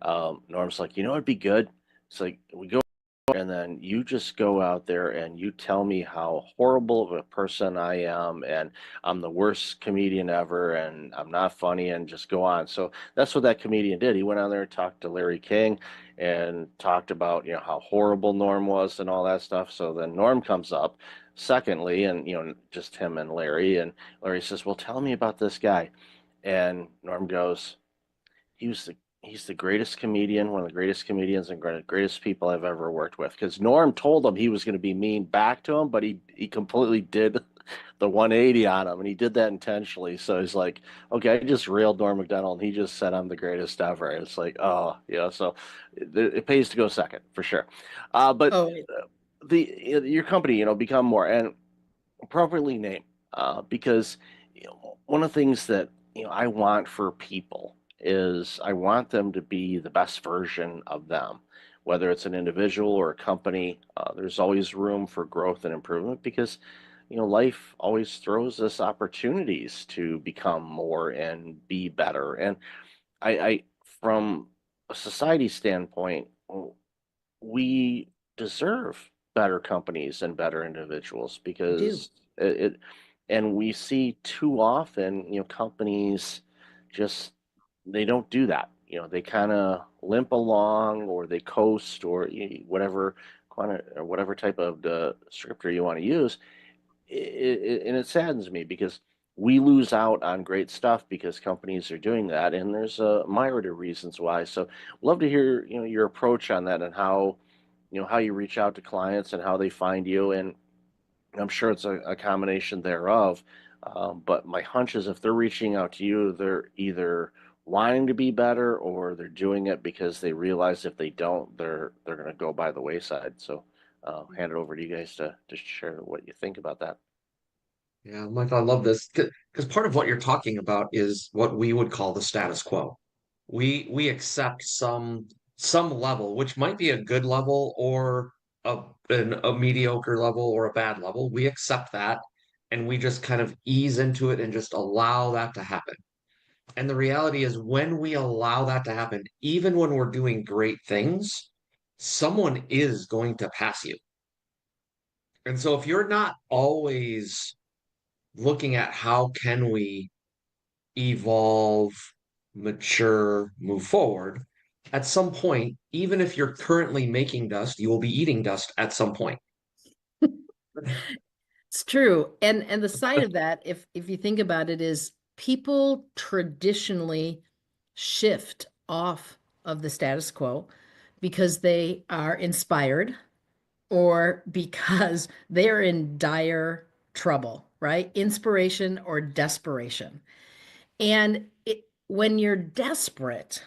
A: Norm's like, it'd be good. It's like, we go, and then you just go out there and you tell me how horrible of a person I am, and I'm the worst comedian ever, and I'm not funny, and just go on. So that's what that comedian did. He went on there and talked to Larry King and talked about, how horrible Norm was and all that stuff. So then Norm comes up secondly, and just him and Larry Larry says, well, tell me about this guy. And Norm goes, he's the greatest comedian, one of the greatest comedians and greatest people I've ever worked with. Because Norm told him he was going to be mean back to him, but he completely did the 180 on him, and he did that intentionally. So he's like, okay, I just railed Norm Macdonald, and he just said I'm the greatest ever. It's like, oh, yeah. So it pays to go second for sure. But
I: Oh,
A: your company, become more and appropriately named, because one of the things that I want for people is I want them to be the best version of them, whether it's an individual or a company. There's always room for growth and improvement because life always throws us opportunities to become more and be better. And I from a society standpoint, we deserve better companies and better individuals
I: we do.
A: because and we see too often, companies just they don't do that. They kind of limp along or they coast or whatever or whatever type of the descriptor you want to use. And it saddens me because we lose out on great stuff because companies are doing that, and there's a myriad of reasons why. So, love to hear your approach on that and how you reach out to clients and how they find you. And I'm sure it's a combination thereof. But my hunch is if they're reaching out to you, they're either wanting to be better or they're doing it because they realize if they don't, they're going to go by the wayside. So, hand it over to you guys to share what you think about that.
J: Yeah, Michael, I love this because part of what you're talking about is what we would call the status quo. We accept some level, which might be a good level or a mediocre level or a bad level. We accept that and we just kind of ease into it and just allow that to happen. And the reality is when we allow that to happen, even when we're doing great things, someone is going to pass you. And so if you're not always looking at how can we evolve, mature, move forward, at some point, even if you're currently making dust, you will be eating dust at some point.
I: It's true. And the side of that, if you think about it, is people traditionally shift off of the status quo because they are inspired or because they're in dire trouble, right? Inspiration or desperation. And when you're desperate,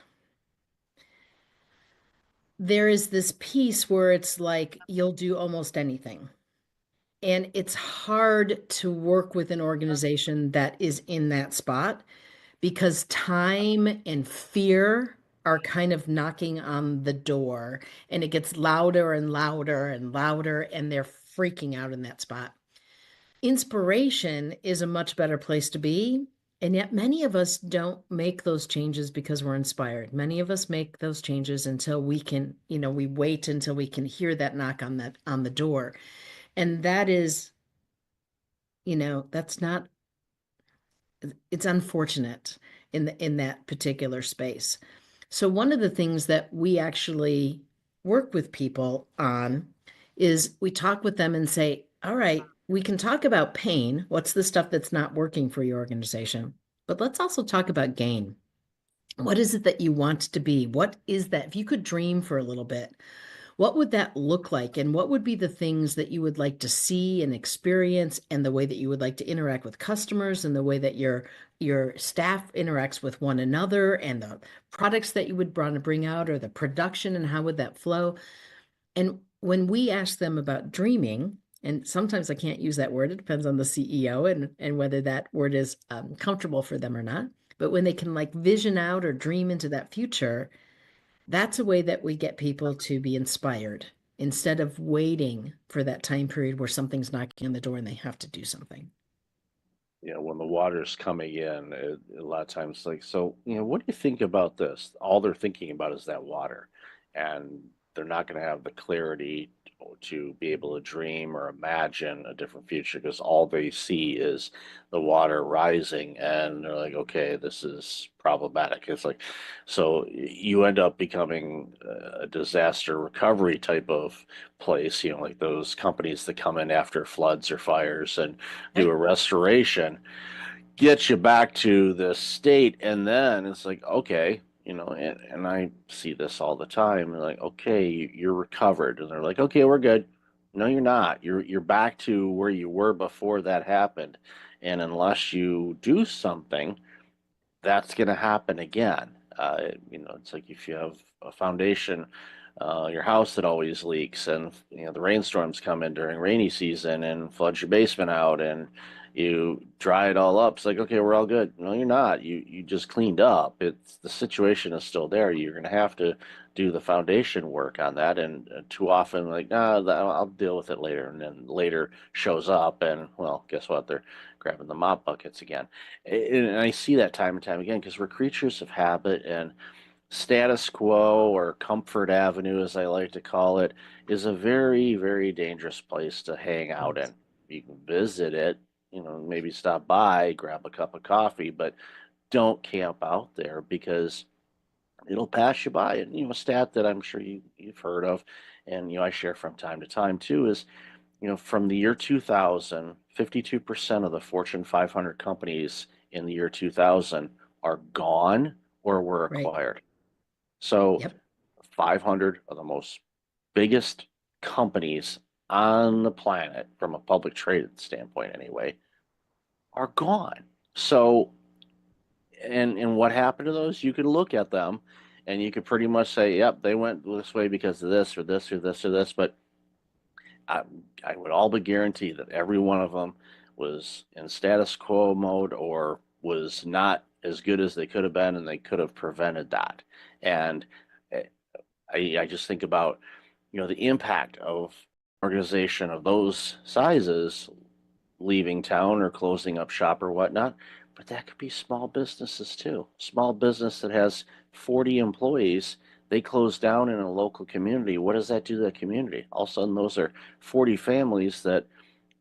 I: there is this piece where it's like you'll do almost anything. And it's hard to work with an organization that is in that spot because time and fear are kind of knocking on the door and it gets louder and louder and louder, and they're freaking out in that spot. Inspiration is a much better place to be. And yet many of us don't make those changes because we're inspired. Many of us make those changes until we can, we wait until we can hear that knock on the door. And that is, that's not, it's unfortunate in that particular space. So one of the things that we actually work with people on is we talk with them and say, all right, we can talk about pain. What's the stuff that's not working for your organization? But let's also talk about gain. What is it that you want to be? What is that? If you could dream for a little bit, what would that look like? And what would be the things that you would like to see and experience, and the way that you would like to interact with customers, and the way that your staff interacts with one another, and the products that you would want to bring out, or the production, and how would that flow? And when we ask them about dreaming, and sometimes I can't use that word, it depends on the CEO and whether that word is comfortable for them or not. But when they can like vision out or dream into that future, that's a way that we get people to be inspired instead of waiting for that time period where something's knocking on the door and they have to do something.
A: When the water's coming in, a lot of times, like, so, what do you think about this? All they're thinking about is that water, and they're not going to have the clarity to be able to dream or imagine a different future because all they see is the water rising, and they're like, okay, this is problematic. It's like, so you end up becoming a disaster recovery type of place, like those companies that come in after floods or fires and do a restoration, get you back to the state, and then it's like, okay, and I see this all the time. They're like, okay, you're recovered, and they're like, okay, we're good. No, you're not. You're back to where you were before that happened. And unless you do something, that's going to happen again. It's like if you have a foundation, your house that always leaks, and the rainstorms come in during rainy season and floods your basement out, and you dry it all up. It's like, okay, we're all good. No, you're not. You just cleaned up. It's the situation is still there. You're going to have to do the foundation work on that, and too often, like, nah, I'll deal with it later, and then later shows up, and well, guess what? They're grabbing the mop buckets again. And I see that time and time again because we're creatures of habit, and status quo, or comfort avenue, as I like to call it, is a very, very dangerous place to hang out in. You can visit it, maybe stop by, grab a cup of coffee, but don't camp out there because it'll pass you by. And a stat that I'm sure you've heard of, and I share from time to time too, is from the year 2000, 52% of the Fortune 500 companies in the year 2000 are gone or were
I: Right.
A: acquired. So
I: Yep.
A: 500 of the most biggest companies on the planet, from a public traded standpoint anyway, are gone. So, and what happened to those? You could look at them and you could pretty much say, yep, they went this way because of this or this or this or this. But I would all but guarantee that every one of them was in status quo mode or was not as good as they could have been, and they could have prevented that. And eh, I just think about, the impact of organization of those sizes leaving town or closing up shop or whatnot. But that could be small businesses too. Small business that has 40 employees, they close down in a local community. What does that do to the community? All of a sudden, those are 40 families that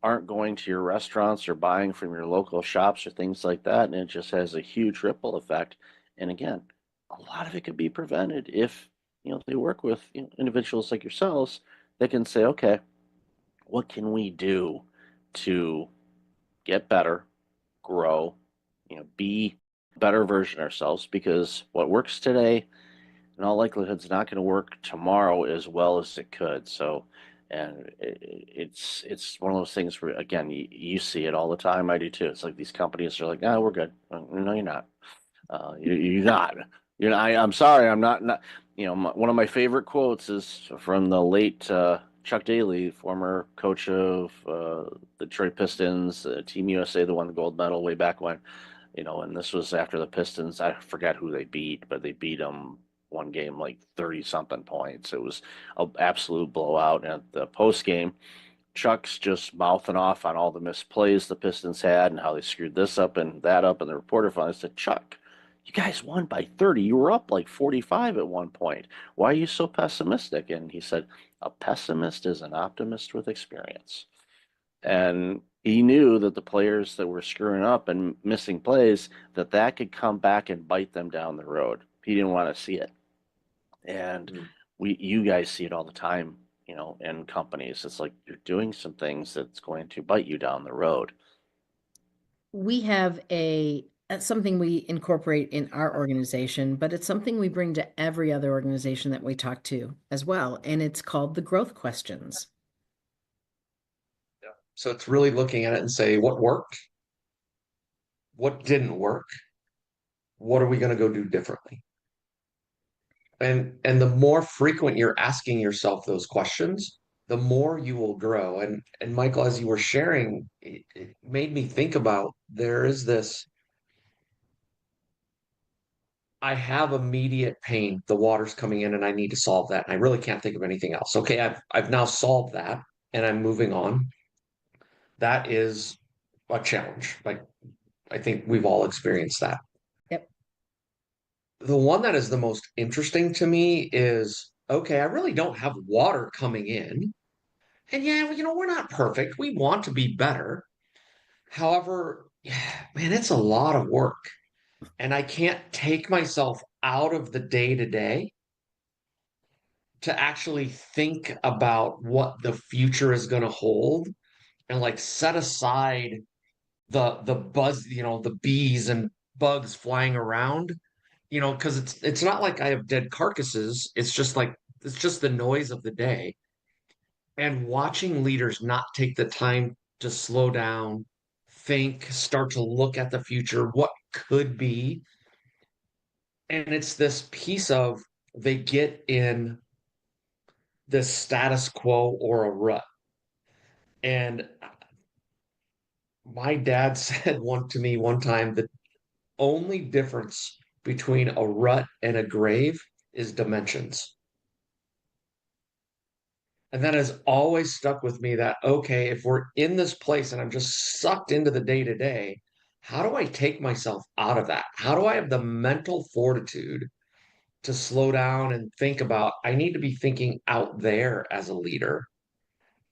A: aren't going to your restaurants or buying from your local shops or things like that. And it just has a huge ripple effect. And again, a lot of it could be prevented if, they work with individuals like yourselves that can say, okay, what can we do to get better, grow, be a better version of ourselves? Because what works today, in all likelihood, is not going to work tomorrow as well as it could. So, and it's one of those things where, again, you see it all the time. I do too. It's like these companies are like, no, we're good. No, you're not. You're not. I'm sorry. I'm not. One of my favorite quotes is from the late Chuck Daly, former coach of the Detroit Pistons, Team USA, that won the gold medal way back when. And this was after the Pistons. I forgot who they beat, but they beat them one game like 30 something points. It was an absolute blowout. And at the post game, Chuck's just mouthing off on all the missed plays the Pistons had and how they screwed this up and that up. And the reporter finally said, Chuck, you guys won by 30. You were up like 45 at one point. Why are you so pessimistic? And he said, a pessimist is an optimist with experience. And he knew that the players that were screwing up and missing plays, that could come back and bite them down the road. He didn't want to see it. And you guys see it all the time, in companies. It's like you're doing some things that's going to bite you down the road.
I: We have something we incorporate in our organization, but it's something we bring to every other organization that we talk to as well. And it's called the growth questions.
J: Yeah. So it's really looking at it and say, what worked? What didn't work? What are we going to go do differently? And the more frequent you're asking yourself those questions, the more you will grow. And Michael, as you were sharing, it made me think about, there is this, I have immediate pain, the water's coming in and I need to solve that. And I really can't think of anything else. Okay, I've now solved that and I'm moving on. That is a challenge. Like, I think we've all experienced that.
I: Yep.
J: The one that is the most interesting to me is, okay, I really don't have water coming in. And yeah, we're not perfect. We want to be better. However, man, it's a lot of work. And I can't take myself out of the day to day to actually think about what the future is going to hold and like set aside the buzz, the bees and bugs flying around, because it's not like I have dead carcasses. It's just the noise of the day. and watching leaders not take the time to slow down, think, start to look at the future, what could be. And it's this piece of they get in this status quo or a rut. And my dad said one to me one time, the only difference between a rut and a grave is dimensions. And that has always stuck with me that, okay, if we're in this place and I'm just sucked into the day to day, how do I take myself out of that? How do I have the mental fortitude to slow down and think about, I need to be thinking out there as a leader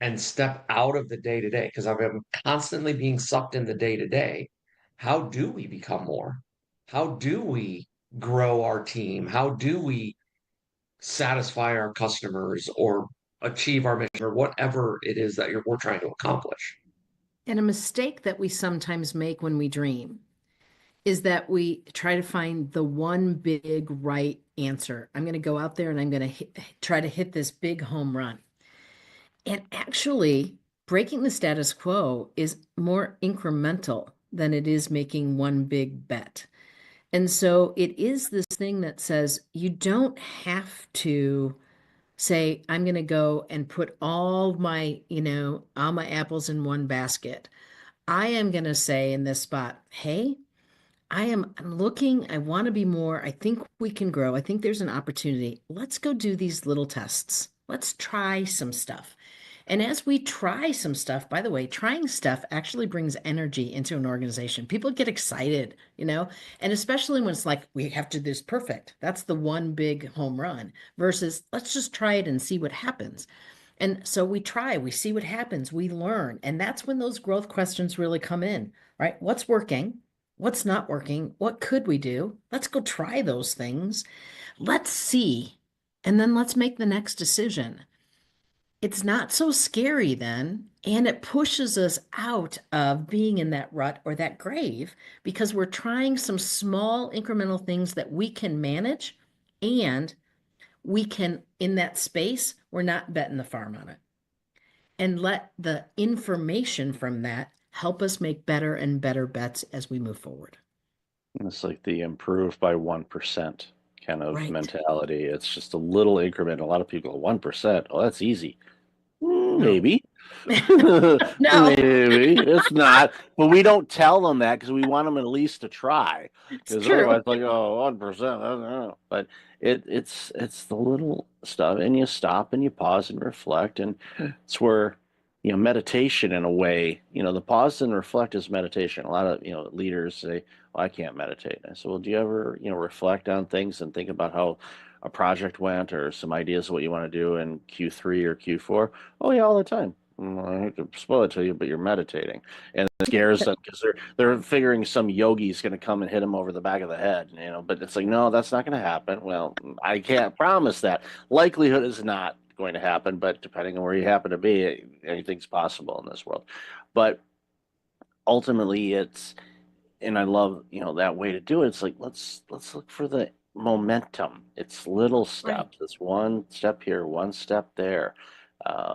J: and step out of the day to day? Because I'm constantly being sucked in the day to day. How do we become more? How do we grow our team? How do we satisfy our customers or achieve our mission or whatever it is that we're trying to accomplish?
I: And a mistake that we sometimes make when we dream is that we try to find the one big right answer. I'm going to go out there and I'm going to try to hit this big home run. And actually, breaking the status quo is more incremental than it is making one big bet. And so it is this thing that says you don't have to say, I'm going to go and put all my apples in one basket. I am going to say in this spot, hey, I'm looking, I want to be more. I think we can grow. I think there's an opportunity. Let's go do these little tests. Let's try some stuff. And as we try some stuff, by the way, trying stuff actually brings energy into an organization. People get excited, and especially when it's like, we have to do this perfect. That's the one big home run versus let's just try it and see what happens. And so we try, we see what happens, we learn. And that's when those growth questions really come in, right? What's working? What's not working? What could we do? Let's go try those things. Let's see. And then let's make the next decision. It's not so scary then, and it pushes us out of being in that rut or that grave because we're trying some small incremental things that we can manage, and we can, in that space, we're not betting the farm on it. And let the information from that help us make better and better bets as we move forward.
A: It's like the improve by 1% kind of
I: Right.
A: mentality. It's just a little increment. A lot of people go 1%. Oh, that's easy.
I: No.
A: Maybe.
I: No.
A: Maybe it's not. But we don't tell them that because we want them at least to try.
I: It's
A: Because
I: true.
A: otherwise, like, oh, 1%. I don't know. But it's the little stuff, and you stop and you pause and reflect, and it's where meditation in a way. The pause and reflect is meditation. A lot of leaders say, "Well, I can't meditate." I said, "Well, do you ever reflect on things and think about how a project went or some ideas of what you want to do in Q3 or Q4?" "Oh yeah, all the time." "I hate to spoil it to you, but you're meditating," and it scares them because they're figuring some yogi is going to come and hit them over the back of the head, But it's like, no, that's not going to happen. Well, I can't promise that. Likelihood is not going to happen, but depending on where you happen to be, anything's possible in this world. But ultimately, and I love that way to do it. It's like let's look for the momentum. It's little steps. It's one step here, one step there.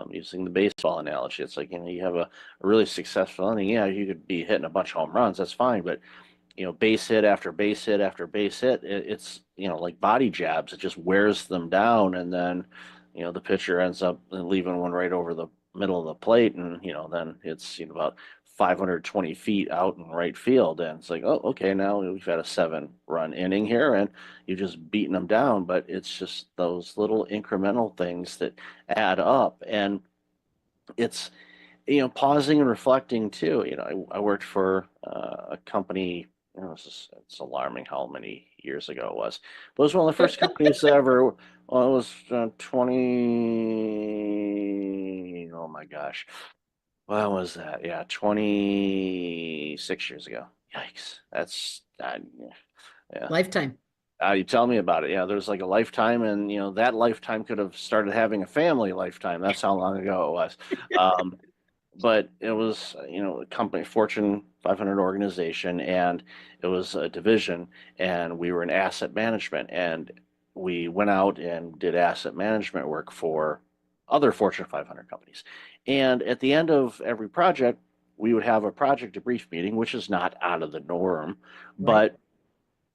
A: Using the baseball analogy, it's like you have a really successful inning. Yeah, you could be hitting a bunch of home runs. That's fine, but base hit after base hit after base hit, it's like body jabs. It just wears them down, and then the pitcher ends up leaving one right over the middle of the plate, and then it's about 520 feet out in right field, and it's like, oh, okay, now we've had a 7-run inning here, and you've just beaten them down. But it's just those little incremental things that add up, and it's pausing and reflecting too. I worked for a company. It's alarming how many years ago it was. But it was one of the first companies ever. Well, it was 20. Oh my gosh. When was that? Yeah, 26 years ago. Yikes. That's yeah.
I: Lifetime.
A: You tell me about it. Yeah, there's like a lifetime, and that lifetime could have started having a family lifetime. That's how long ago it was. But it was, a company, Fortune 500 organization, and it was a division, and we were in asset management, and we went out and did asset management work for other Fortune 500 companies. And at the end of every project, we would have a project debrief meeting, which is not out of the norm, but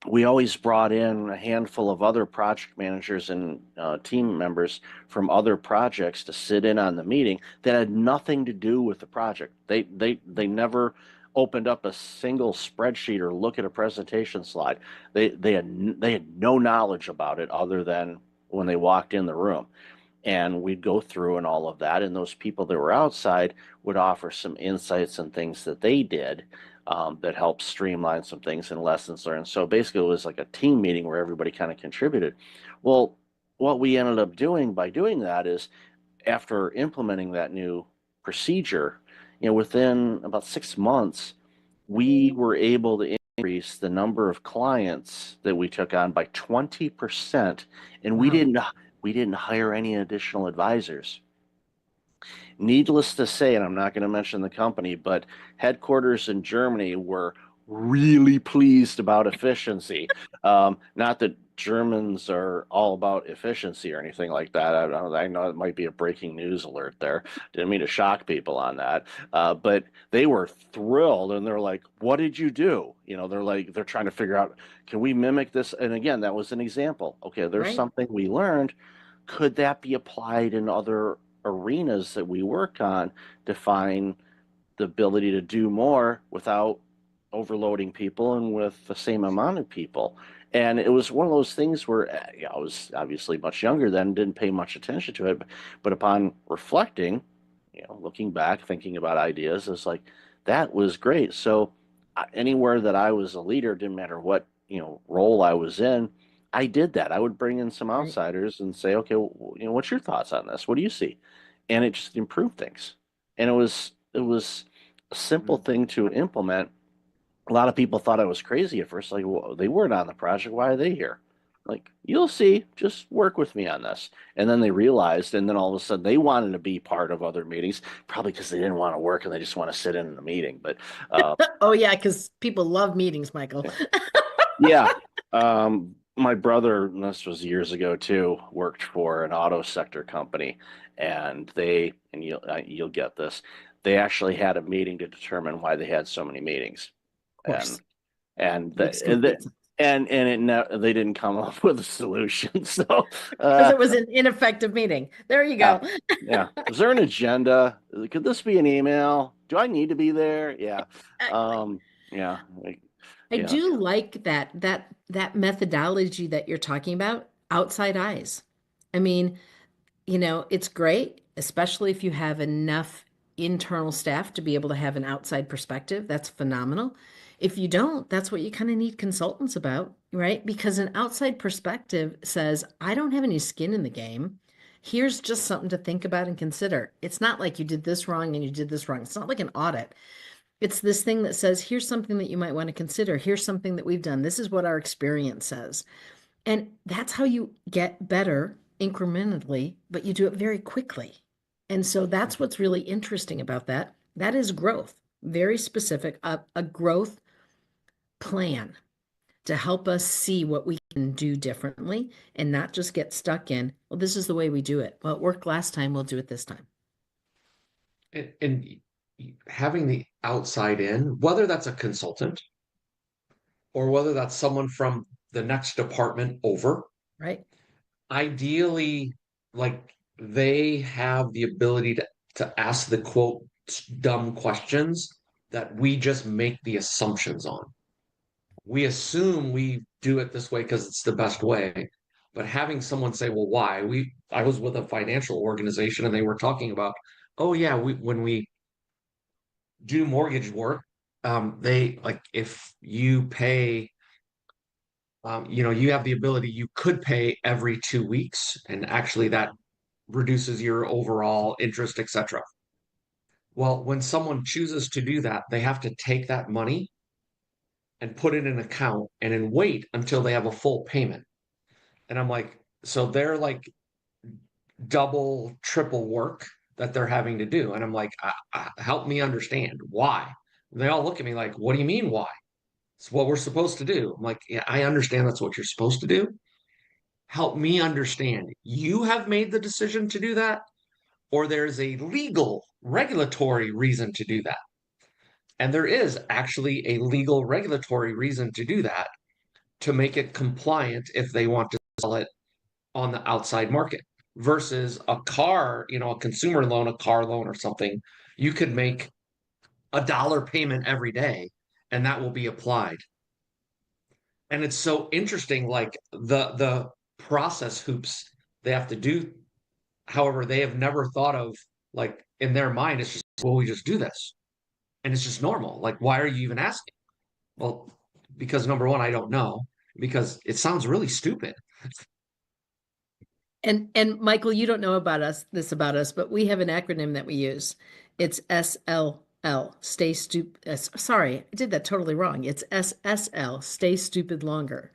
A: we always brought in a handful of other project managers and team members from other projects to sit in on the meeting that had nothing to do with the project. They never opened up a single spreadsheet or look at a presentation slide. They had no knowledge about it other than when they walked in the room. And we'd go through and all of that, and those people that were outside would offer some insights and things that they did that helped streamline some things and lessons learned. So basically, it was like a team meeting where everybody kind of contributed. Well, what we ended up doing by doing that is, after implementing that new procedure, within about 6 months, we were able to increase the number of clients that we took on by 20%, and we didn't hire any additional advisors. Needless to say, and I'm not going to mention the company, but headquarters in Germany were really pleased about efficiency. Not that Germans are all about efficiency or anything like that. I know it might be a breaking news alert there. Didn't mean to shock people on that. But they were thrilled, and they're like, "What did you do?" They're trying to figure out, can we mimic this? And again, that was an example. Okay, there's something we learned. Could that be applied in other arenas that we work on to find the ability to do more without overloading people and with the same amount of people? And it was one of those things where I was obviously much younger then, didn't pay much attention to it, but upon reflecting, looking back, thinking about ideas, it's like, that was great. So anywhere that I was a leader, didn't matter what role I was in, I did that. I would bring in some outsiders and say, okay, what's your thoughts on this? What do you see? And it just improved things. And it was a simple thing to implement. A lot of people thought I was crazy at first. Like, well, they weren't on the project. Why are they here? Like, you'll see, just work with me on this. And then they realized, and then all of a sudden they wanted to be part of other meetings, probably because they didn't want to work and they just want to sit in the meeting. But
I: oh yeah, because people love meetings, Michael.
A: Yeah. My brother, and this was years ago too, worked for an auto sector company, and you'll get this, they actually had a meeting to determine why they had so many meetings.
I: Of course.
A: And they didn't come up with a solution. So
I: because it was an ineffective meeting. There you go.
A: Yeah. Is there an agenda? Could this be an email? Do I need to be there? Yeah. Yeah.
I: I do like that methodology that you're talking about, outside eyes. I mean, it's great, especially if you have enough internal staff to be able to have an outside perspective. That's phenomenal. If you don't, that's what you kind of need consultants about, right? Because an outside perspective says, I don't have any skin in the game. Here's just something to think about and consider. It's not like you did this wrong and you did this wrong. It's not like an audit. It's this thing that says, here's something that you might want to consider. Here's something that we've done. This is what our experience says. And that's how you get better incrementally, but you do it very quickly. And so that's what's really interesting about that. That is growth, very specific, a growth plan to help us see what we can do differently and not just get stuck in, well, this is the way we do it. Well, it worked last time, we'll do it this time.
J: And having the outside in, whether that's a consultant or whether that's someone from the next department over,
I: right?
J: Ideally, like, they have the ability to ask the quote dumb questions that we just make the assumptions on. We assume we do it this way because it's the best way, but having someone say, well, why? I was with a financial organization and they were talking about, oh yeah, when we do mortgage work, they, like, if you pay, you have the ability, you could pay every 2 weeks, and actually that reduces your overall interest, etc. Well, when someone chooses to do that, they have to take that money and put it in an account and then wait until they have a full payment. And I'm like, so they're like double, triple work that they're having to do. And I'm like, help me understand why. And they all look at me like, what do you mean why? It's what we're supposed to do. I'm like, yeah, I understand that's what you're supposed to do. Help me understand. You have made the decision to do that, or there's a legal regulatory reason to do that. And there is actually a legal regulatory reason to do that, to make it compliant if they want to sell it on the outside market, versus a car, a consumer loan, a car loan or something. You could make $1 payment every day and that will be applied. And it's so interesting, like the process hoops they have to do. However, they have never thought of, like, in their mind, it's just, well, we just do this. And it's just normal. Like, why are you even asking? Well, because number one, I don't know, because it sounds really stupid.
I: And Michael, you don't know about us, but we have an acronym that we use. It's SLL, stay stupid. Sorry, I did that totally wrong. It's SSL, stay stupid longer.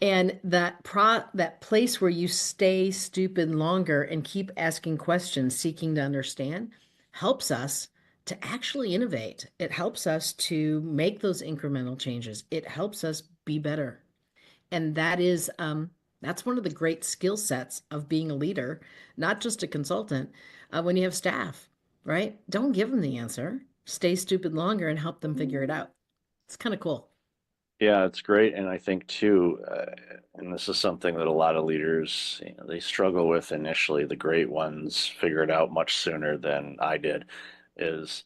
I: And that place where you stay stupid longer and keep asking questions, seeking to understand, helps us to actually innovate. It helps us to make those incremental changes. It helps us be better. And that's one of the great skill sets of being a leader, not just a consultant. When you have staff, right? Don't give them the answer. Stay stupid longer and help them figure it out. It's kind of cool.
A: Yeah, it's great. And I think too, and this is something that a lot of leaders, they struggle with initially. The great ones figure it out much sooner than I did, is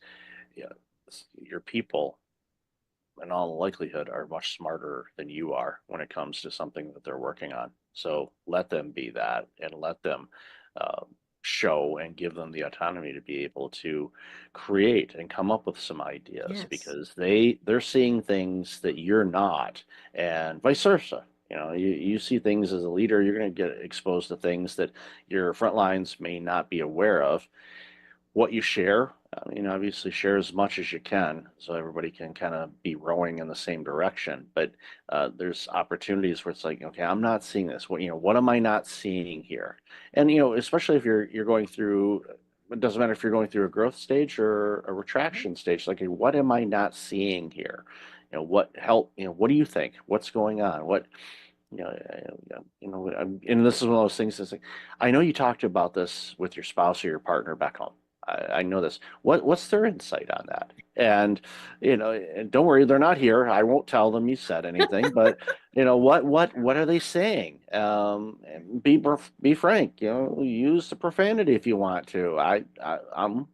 A: your people, in all likelihood, are much smarter than you are when it comes to something that they're working on. So let them be that, and let them show and give them the autonomy to be able to create and come up with some ideas,
I: Yes.
A: because they're seeing things that you're not, and vice versa. You see things as a leader, you're going to get exposed to things that your front lines may not be aware of. What you share, obviously share as much as you can so everybody can kind of be rowing in the same direction. But there's opportunities where it's like, okay, I'm not seeing this. What am I not seeing here? And especially if you're going through, it doesn't matter if you're going through a growth stage or a retraction stage. Like, what am I not seeing here? What do you think? What's going on? And this is one of those things that's like, I know you talked about this with your spouse or your partner back home. I know this. What's their insight on that? And and don't worry, they're not here. I won't tell them you said anything. But what are they saying? And be frank. Use the profanity if you want to. I'm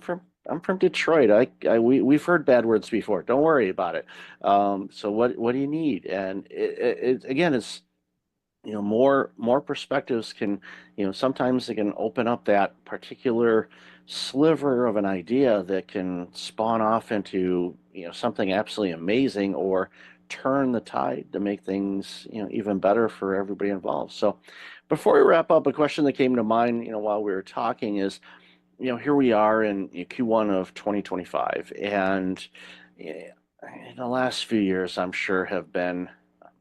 A: from Detroit. We've heard bad words before. Don't worry about it. So what do you need? And it again, it's more perspectives can, sometimes it can open up that particular sliver of an idea that can spawn off into, something absolutely amazing, or turn the tide to make things, even better for everybody involved. So before we wrap up, a question that came to mind, while we were talking is, here we are in Q1 of 2025, and in the last few years, I'm sure have been,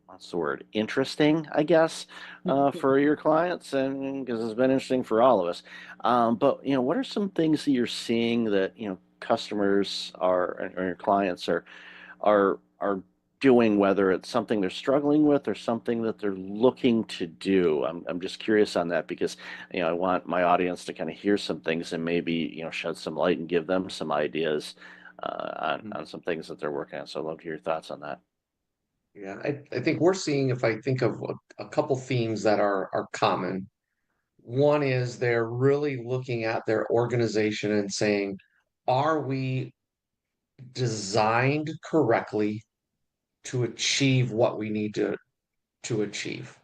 A: what's the word, interesting, I guess, for your clients, and because it's been interesting for all of us. But what are some things that you're seeing that customers or your clients are doing, whether it's something they're struggling with or something that they're looking to do? I'm just curious on that, because I want my audience to kind of hear some things and maybe shed some light and give them some ideas on some things that they're working on. So I'd love to hear your thoughts on that.
J: Yeah, I think we're seeing, if I think of a couple themes that are common, one is they're really looking at their organization and saying, are we designed correctly to achieve what we need to achieve?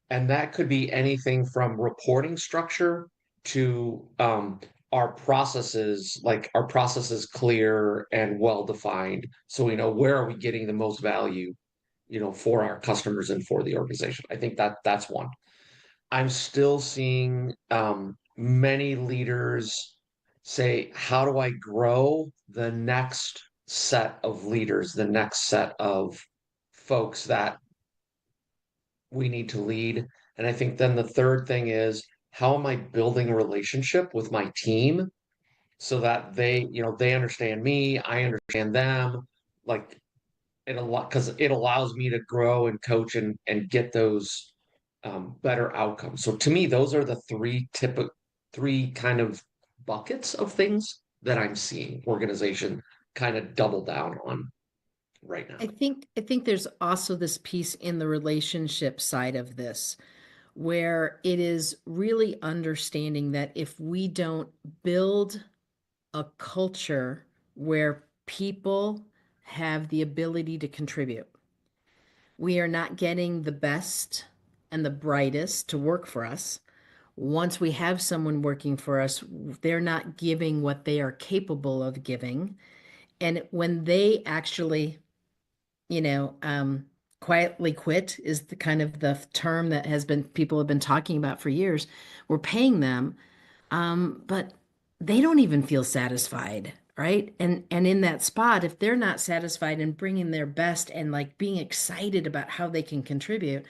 J: And that could be anything from reporting structure to our processes, like our processes clear and well defined, so we know where are we getting the most value, for our customers and for the organization. I think that's one. I'm still seeing many leaders say, how do I grow the next set of leaders, the next set of folks that we need to lead? And I think then the third thing is, how am I building a relationship with my team so that they understand me, I understand them, like because it allows me to grow and coach and get those better outcomes. So to me, those are the three three kind of buckets of things that I'm seeing organization kind of double down on right now.
I: I think there's also this piece in the relationship side of this where it is really understanding that if we don't build a culture where people have the ability to contribute, we are not getting the best and the brightest to work for us. Once we have someone working for us, they're not giving what they are capable of giving. And when they actually, quietly quit is the kind of the term that people have been talking about for years. We're paying them, but they don't even feel satisfied, right? And in that spot, if they're not satisfied and bringing their best and like being excited about how they can contribute,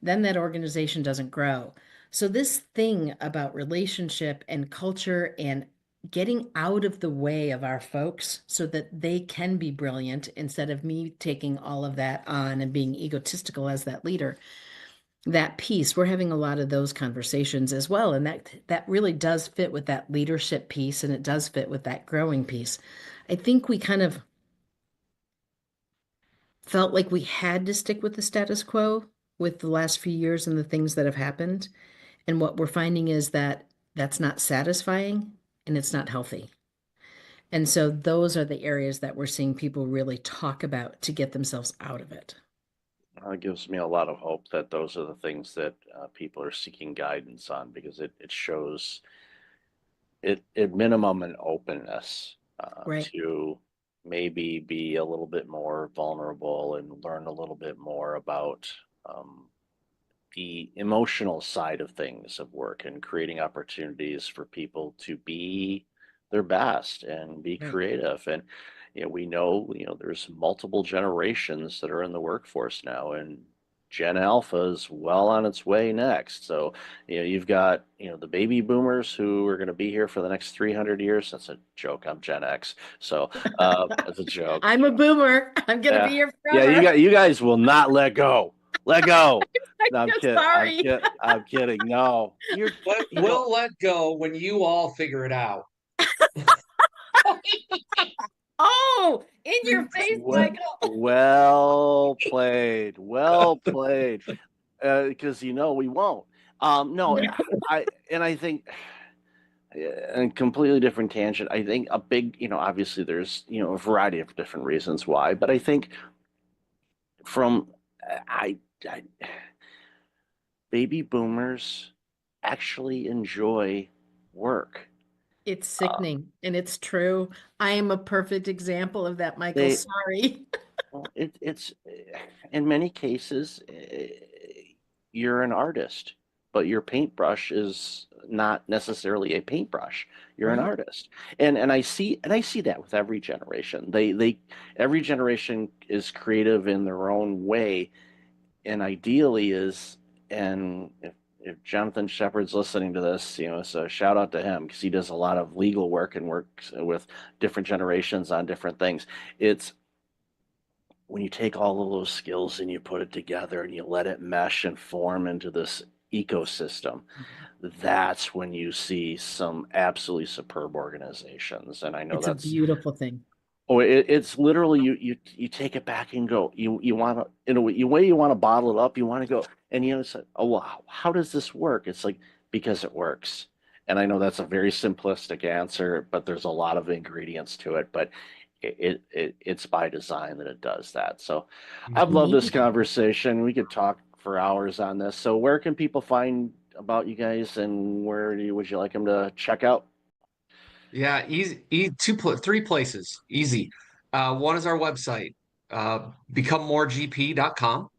I: then that organization doesn't grow. So this thing about relationship and culture and getting out of the way of our folks so that they can be brilliant instead of me taking all of that on and being egotistical as that leader, that piece, we're having a lot of those conversations as well. And that really does fit with that leadership piece, and it does fit with that growing piece. I think we kind of felt like we had to stick with the status quo with the last few years and the things that have happened. And what we're finding is that that's not satisfying and it's not healthy. And so those are the areas that we're seeing people really talk about to get themselves out of it.
A: It gives me a lot of hope that those are the things that people are seeking guidance on, because it shows it at minimum an openness
I: Right.
A: to maybe be a little bit more vulnerable and learn a little bit more about the emotional side of things of work, and creating opportunities for people to be their best and be
I: Right.
A: creative. And we know there's multiple generations that are in the workforce now, and Gen Alpha is well on its way next. So you've got the baby boomers who are going to be here for the next 300 years. That's a joke. I'm Gen X, so that's a joke.
I: I'm a boomer. I'm gonna be
A: Yeah,
I: here
A: yeah.
I: forever.
A: You guys will not let go. Let go. No, I'm
I: I'm
A: kidding.
I: sorry.
A: I'm kidding. No,
J: We'll let go when you all figure it out.
I: Oh, in your face,
A: well,
I: Michael.
A: well played. Well played. Because we won't. No, I think, a completely different tangent. I think a big, obviously there's, a variety of different reasons why, but I think from I baby boomers actually enjoy work.
I: It's sickening, and it's true. I am a perfect example of that, Michael.
A: They,
I: Sorry.
A: well, it's in many cases, you're an artist, but your paintbrush is not necessarily a paintbrush. You're an
I: Right.
A: artist, and I see that with every generation. Every generation is creative in their own way, and ideally is, and if Jonathan Shepard's listening to this, so shout out to him, because he does a lot of legal work and works with different generations on different things. It's when you take all of those skills and you put it together and you let it mesh and form into this ecosystem, that's when you see some absolutely superb organizations. And I know
I: It's a
A: that's,
I: beautiful thing.
A: oh, it's literally, you take it back and go, you want to, in a way you want to bottle it up, you want to go, and it's like, oh wow, how does this work? It's like, because it works. And I know that's a very simplistic answer, but there's a lot of ingredients to it. But it's by design that it does that. So I've loved this
I: Amazing.
A: conversation. We could talk for hours on this. So where can people find about you guys, and would you like them to check out?
J: Yeah, easy, three places. Easy. One is our website, becomemoregp.com.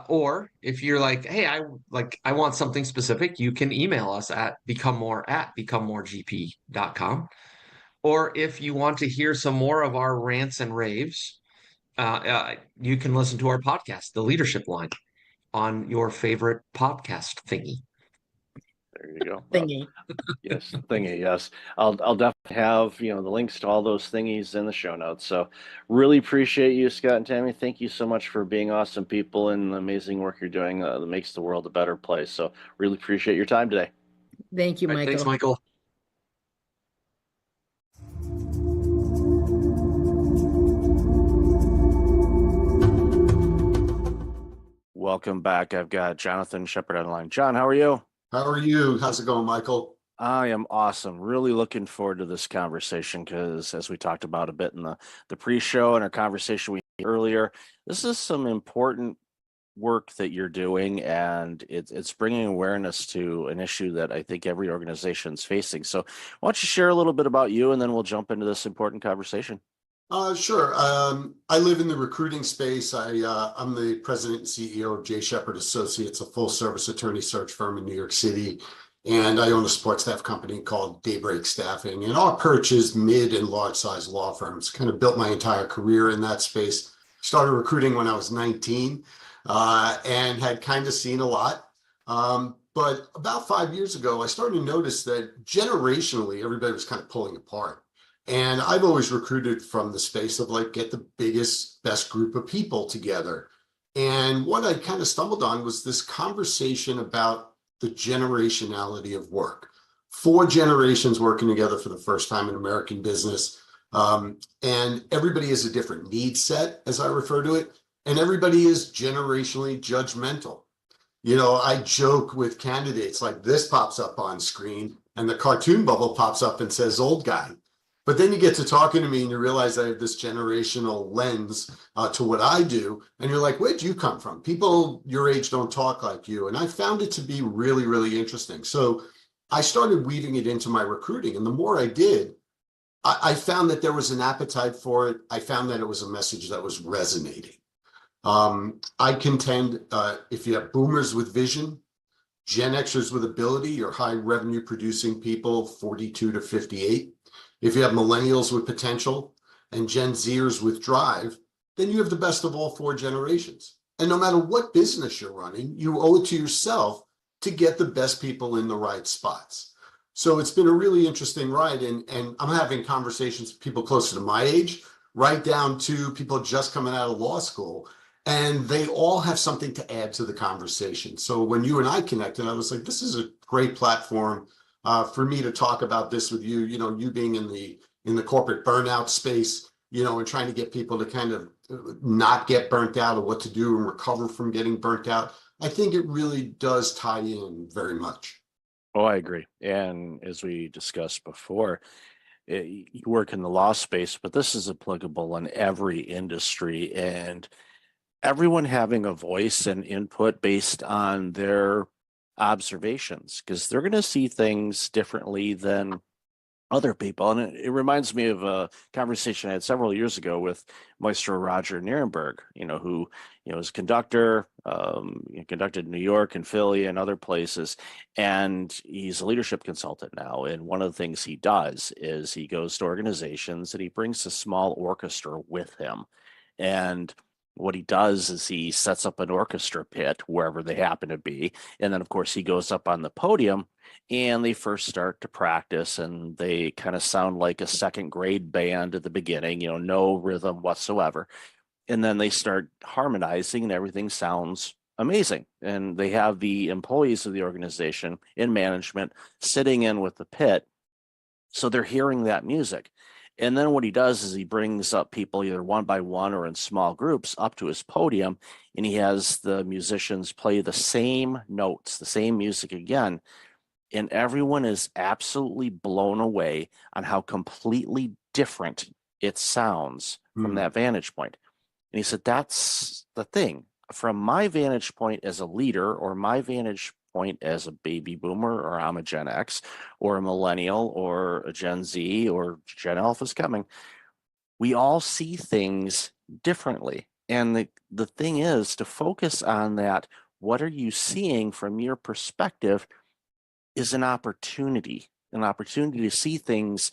J: Or if you're like, hey, I want something specific, you can email us at becomemoregp.com. Or if you want to hear some more of our rants and raves, you can listen to our podcast, The Leadership Line, on your favorite podcast thingy.
A: There you go.
I: Thingy.
A: Yes, thingy. Yes, I'll definitely have the links to all those thingies in the show notes. So really appreciate you, Scott and Tammy. Thank you so much for being awesome people and the amazing work you're doing that makes the world a better place. So really appreciate your time today.
I: Thank you,
J: All right, thanks,
I: Michael.
J: Michael.
A: Welcome back. I've got Jonathan Shepard on the line. John, how are you?
K: How are you? How's it going, Michael?
A: I am awesome. Really looking forward to this conversation because, as we talked about a bit in the pre-show and our conversation we had earlier, this is some important work that you're doing, and it's bringing awareness to an issue that I think every organization is facing. So, why don't you share a little bit about you, and then we'll jump into this important conversation.
K: Sure. I live in the recruiting space. I'm the president and CEO of J. Shepard Associates, a full-service attorney search firm in New York City. And I own a support staff company called Daybreak Staffing. And our perch is mid and large-size law firms. Kind of built my entire career in that space. Started recruiting when I was 19 and had kind of seen a lot. But about 5 years ago, I started to notice that generationally, everybody was kind of pulling apart. And I've always recruited from the space of like, get the biggest, best group of people together. And what I kind of stumbled on was this conversation about the generationality of work. 4 generations working together for the first time in American business. And everybody has a different need set, as I refer to it. And everybody is generationally judgmental. You know, I joke with candidates like this pops up on screen and the cartoon bubble pops up and says old guy. But then you get to talking to me and you realize I have this generational lens to what I do. And you're like, where'd you come from? People your age don't talk like you. And I found it to be really, really interesting. So I started weaving it into my recruiting. And the more I did, I found that there was an appetite for it. I found that it was a message that was resonating. I contend if you have boomers with vision, Gen Xers with ability, or high revenue producing people, 42 to 58. If you have millennials with potential and Gen Zers with drive, then you have the best of all 4 generations. And no matter what business you're running, you owe it to yourself to get the best people in the right spots. So it's been a really interesting ride. And I'm having conversations with people closer to my age, right down to people just coming out of law school. And they all have something to add to the conversation. So when you and I connected, I was like, this is a great platform for me to talk about this with you, you know, you being in the corporate burnout space, you know, and trying to get people to kind of not get burnt out, or what to do and recover from getting burnt out. I think it really does tie in very much.
A: Oh, I agree. And as we discussed before, you work in the law space, but this is applicable in every industry, and everyone having a voice and input based on their observations, because they're going to see things differently than other people. And it reminds me of a conversation I had several years ago with Maestro Roger Nierenberg, you know, who, you know, is conductor, conducted in New York and Philly and other places. And he's a leadership consultant now. And one of the things he does is he goes to organizations and he brings a small orchestra with him. And what he does is he sets up an orchestra pit wherever they happen to be. And then, of course, he goes up on the podium and they first start to practice, and they kind of sound like a second grade band at the beginning, you know, no rhythm whatsoever. And then they start harmonizing and everything sounds amazing. And they have the employees of the organization in management sitting in with the pit. So they're hearing that music. And then what he does is he brings up people either one by one or in small groups up to his podium, and he has the musicians play the same notes, the same music again. And everyone is absolutely blown away on how completely different it sounds from that vantage point. And he said, that's the thing. From my vantage point as a leader, or my vantage point as a baby boomer, or I'm a Gen X, or a millennial, or a Gen Z, or Gen Alpha is coming, we all see things differently. And the thing is to focus on that. What are you seeing from your perspective is an opportunity to see things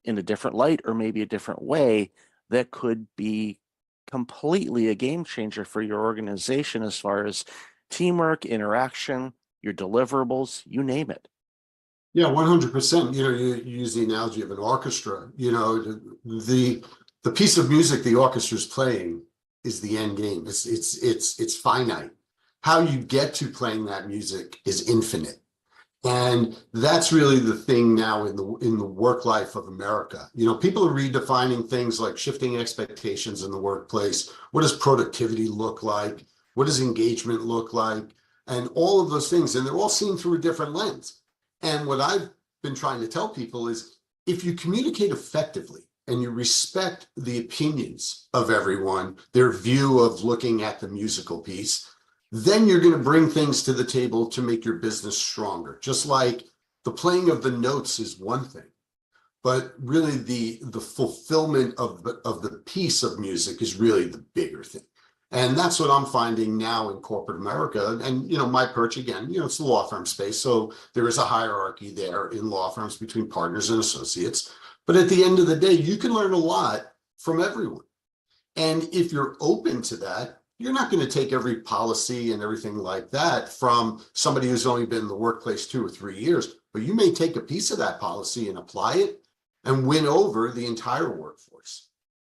A: in a different light, or maybe a different way, that could be completely a game changer for your organization as far as teamwork, interaction, your deliverables, you name it.
K: Yeah, 100%. You know, you use the analogy of an orchestra. You know, the piece of music the orchestra is playing is the end game. It's finite. How you get to playing that music is infinite. And that's really the thing now in the work life of America. You know, people are redefining things like shifting expectations in the workplace. What does productivity look like? What does engagement look like? And all of those things, and they're all seen through a different lens. And what I've been trying to tell people is, if you communicate effectively and you respect the opinions of everyone, their view of looking at the musical piece, then you're going to bring things to the table to make your business stronger. Just like the playing of the notes is one thing, but really the fulfillment of the piece of music is really the bigger thing. And that's what I'm finding now in corporate America. And, you know, my perch, again, you know, it's the law firm space. So there is a hierarchy there in law firms between partners and associates. But at the end of the day, you can learn a lot from everyone. And if you're open to that, you're not going to take every policy and everything like that from somebody who's only been in the workplace 2 or 3 years, but you may take a piece of that policy and apply it and win over the entire workforce.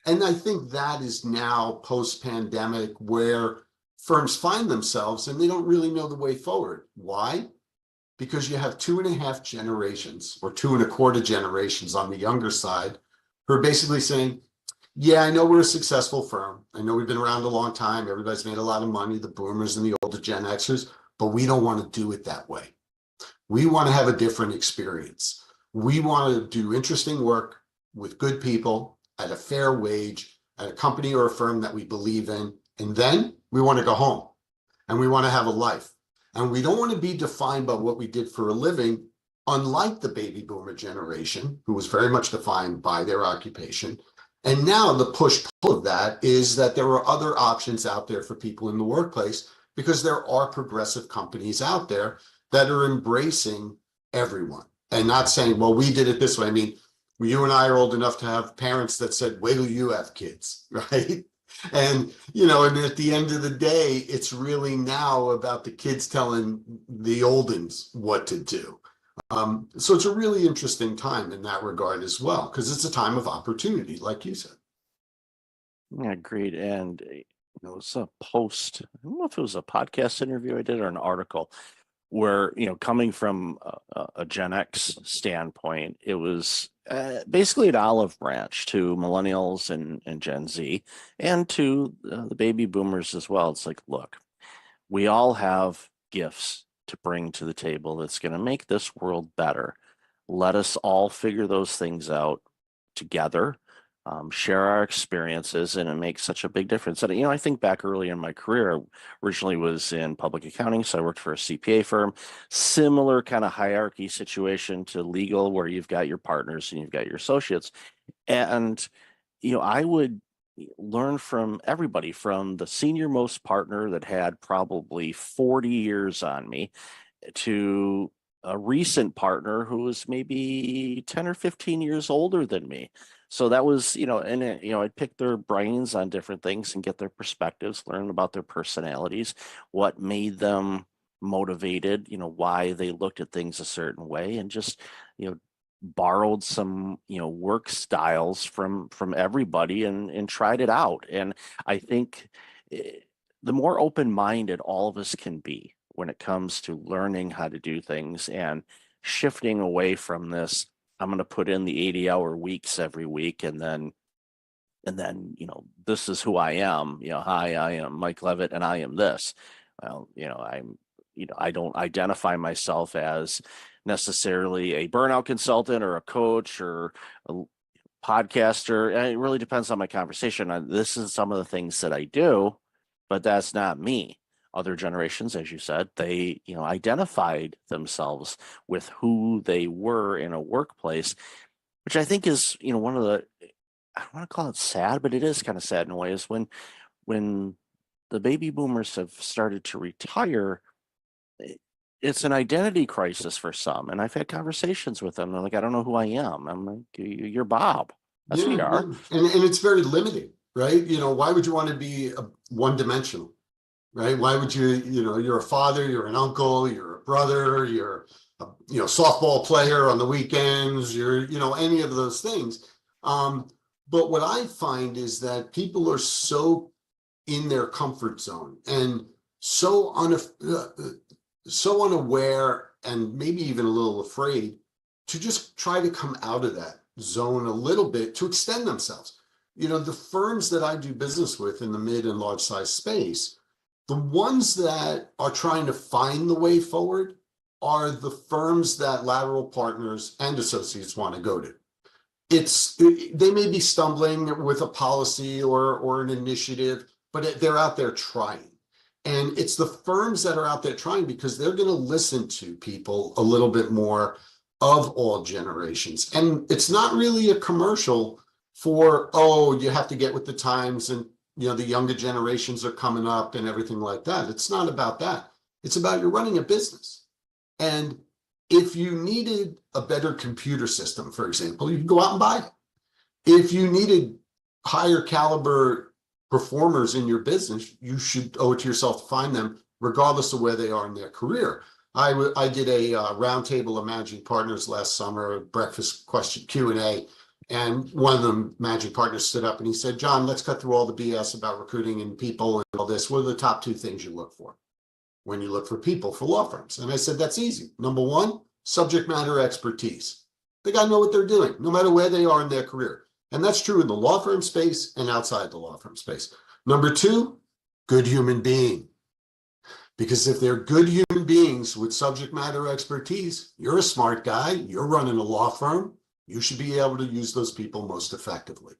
K: And I think that is now post-pandemic where firms find themselves and they don't really know the way forward. Why? Because you have 2.5 generations or 2.25 generations on the younger side who are basically saying, yeah, I know we're a successful firm. I know we've been around a long time. Everybody's made a lot of money, the boomers and the older Gen Xers, but we don't want to do it that way. We want to have a different experience. We want to do interesting work with good people at a fair wage, at a company or a firm that we believe in. And then we want to go home and we want to have a life. And we don't want to be defined by what we did for a living, unlike the baby boomer generation, who was very much defined by their occupation. And now the push-pull of that is that there are other options out there for people in the workplace, because there are progressive companies out there that are embracing everyone and not saying, well, we did it this way. I mean, you and I are old enough to have parents that said, wait till you have kids, right? And, you know, and at the end of the day, it's really now about the kids telling the old uns what to do. So it's a really interesting time in that regard as well, because it's a time of opportunity, like you said.
A: Yeah, great. And you know, it was a post, I don't know if it was a podcast interview I did or an article where, you know, coming from a Gen X standpoint, it was basically an olive branch to millennials and Gen Z and to the baby boomers as well. It's like, look, we all have gifts to bring to the table that's going to make this world better. Let us all figure those things out together, share our experiences, and it makes such a big difference. And, you know, I think back early in my career, I originally was in public accounting, so I worked for a CPA firm, similar kind of hierarchy situation to legal, where you've got your partners and you've got your associates. And, you know, I would learn from everybody, from the senior most partner that had probably 40 years on me to a recent partner who was maybe 10 or 15 years older than me. So that was, you know, and, you know, I'd pick their brains on different things and get their perspectives, learn about their personalities, what made them motivated, you know, why they looked at things a certain way, and just, you know, borrowed some, you know, work styles from everybody and tried it out. And I think the more open-minded all of us can be when it comes to learning how to do things and shifting away from this, I'm going to put in the 80-hour weeks every week, and then, you know, this is who I am. You know, hi, I am Mike Levitt, and I am this. Well, you know, I don't identify myself as necessarily a burnout consultant or a coach or a podcaster. And it really depends on my conversation. This is some of the things that I do, but that's not me. Other generations, as you said, they, you know, identified themselves with who they were in a workplace, which I think is, you know, one of the, I don't want to call it sad, but it is kind of sad in a way, is when the baby boomers have started to retire, it's an identity crisis for some. And I've had conversations with them. They're like, I don't know who I am. I'm like, you're Bob. That's who you are.
K: And it's very limiting, right? You know, why would you want to be one-dimensional? Right? Why would you, you know, you're a father, you're an uncle, you're a brother, you're a, you know, softball player on the weekends, you're, you know, any of those things. But what I find is that people are so in their comfort zone and so unaware and maybe even a little afraid to just try to come out of that zone a little bit to extend themselves. You know, the firms that I do business with in the mid and large size space, the ones that are trying to find the way forward are the firms that lateral partners and associates want to go to. They may be stumbling with a policy or an initiative, but they're out there trying. And it's the firms that are out there trying because they're going to listen to people a little bit more of all generations. And it's not really a commercial for, oh, you have to get with the times and, you know, the younger generations are coming up and everything like that. It's not about that. It's about you're running a business. And if you needed a better computer system, for example, you can go out and buy it. If you needed higher caliber performers in your business, you should owe it to yourself to find them, regardless of where they are in their career. I did a roundtable of managing partners last summer, a breakfast question Q&A, and one of the managing partners stood up and he said, John, let's cut through all the BS about recruiting and people and all this. What are the top 2 things you look for when you look for people for law firms? And I said, that's easy. Number 1, subject matter expertise. They got to know what they're doing, no matter where they are in their career. And that's true in the law firm space and outside the law firm space. Number 2, good human being. Because if they're good human beings with subject matter expertise, you're a smart guy, you're running a law firm, you should be able to use those people most effectively.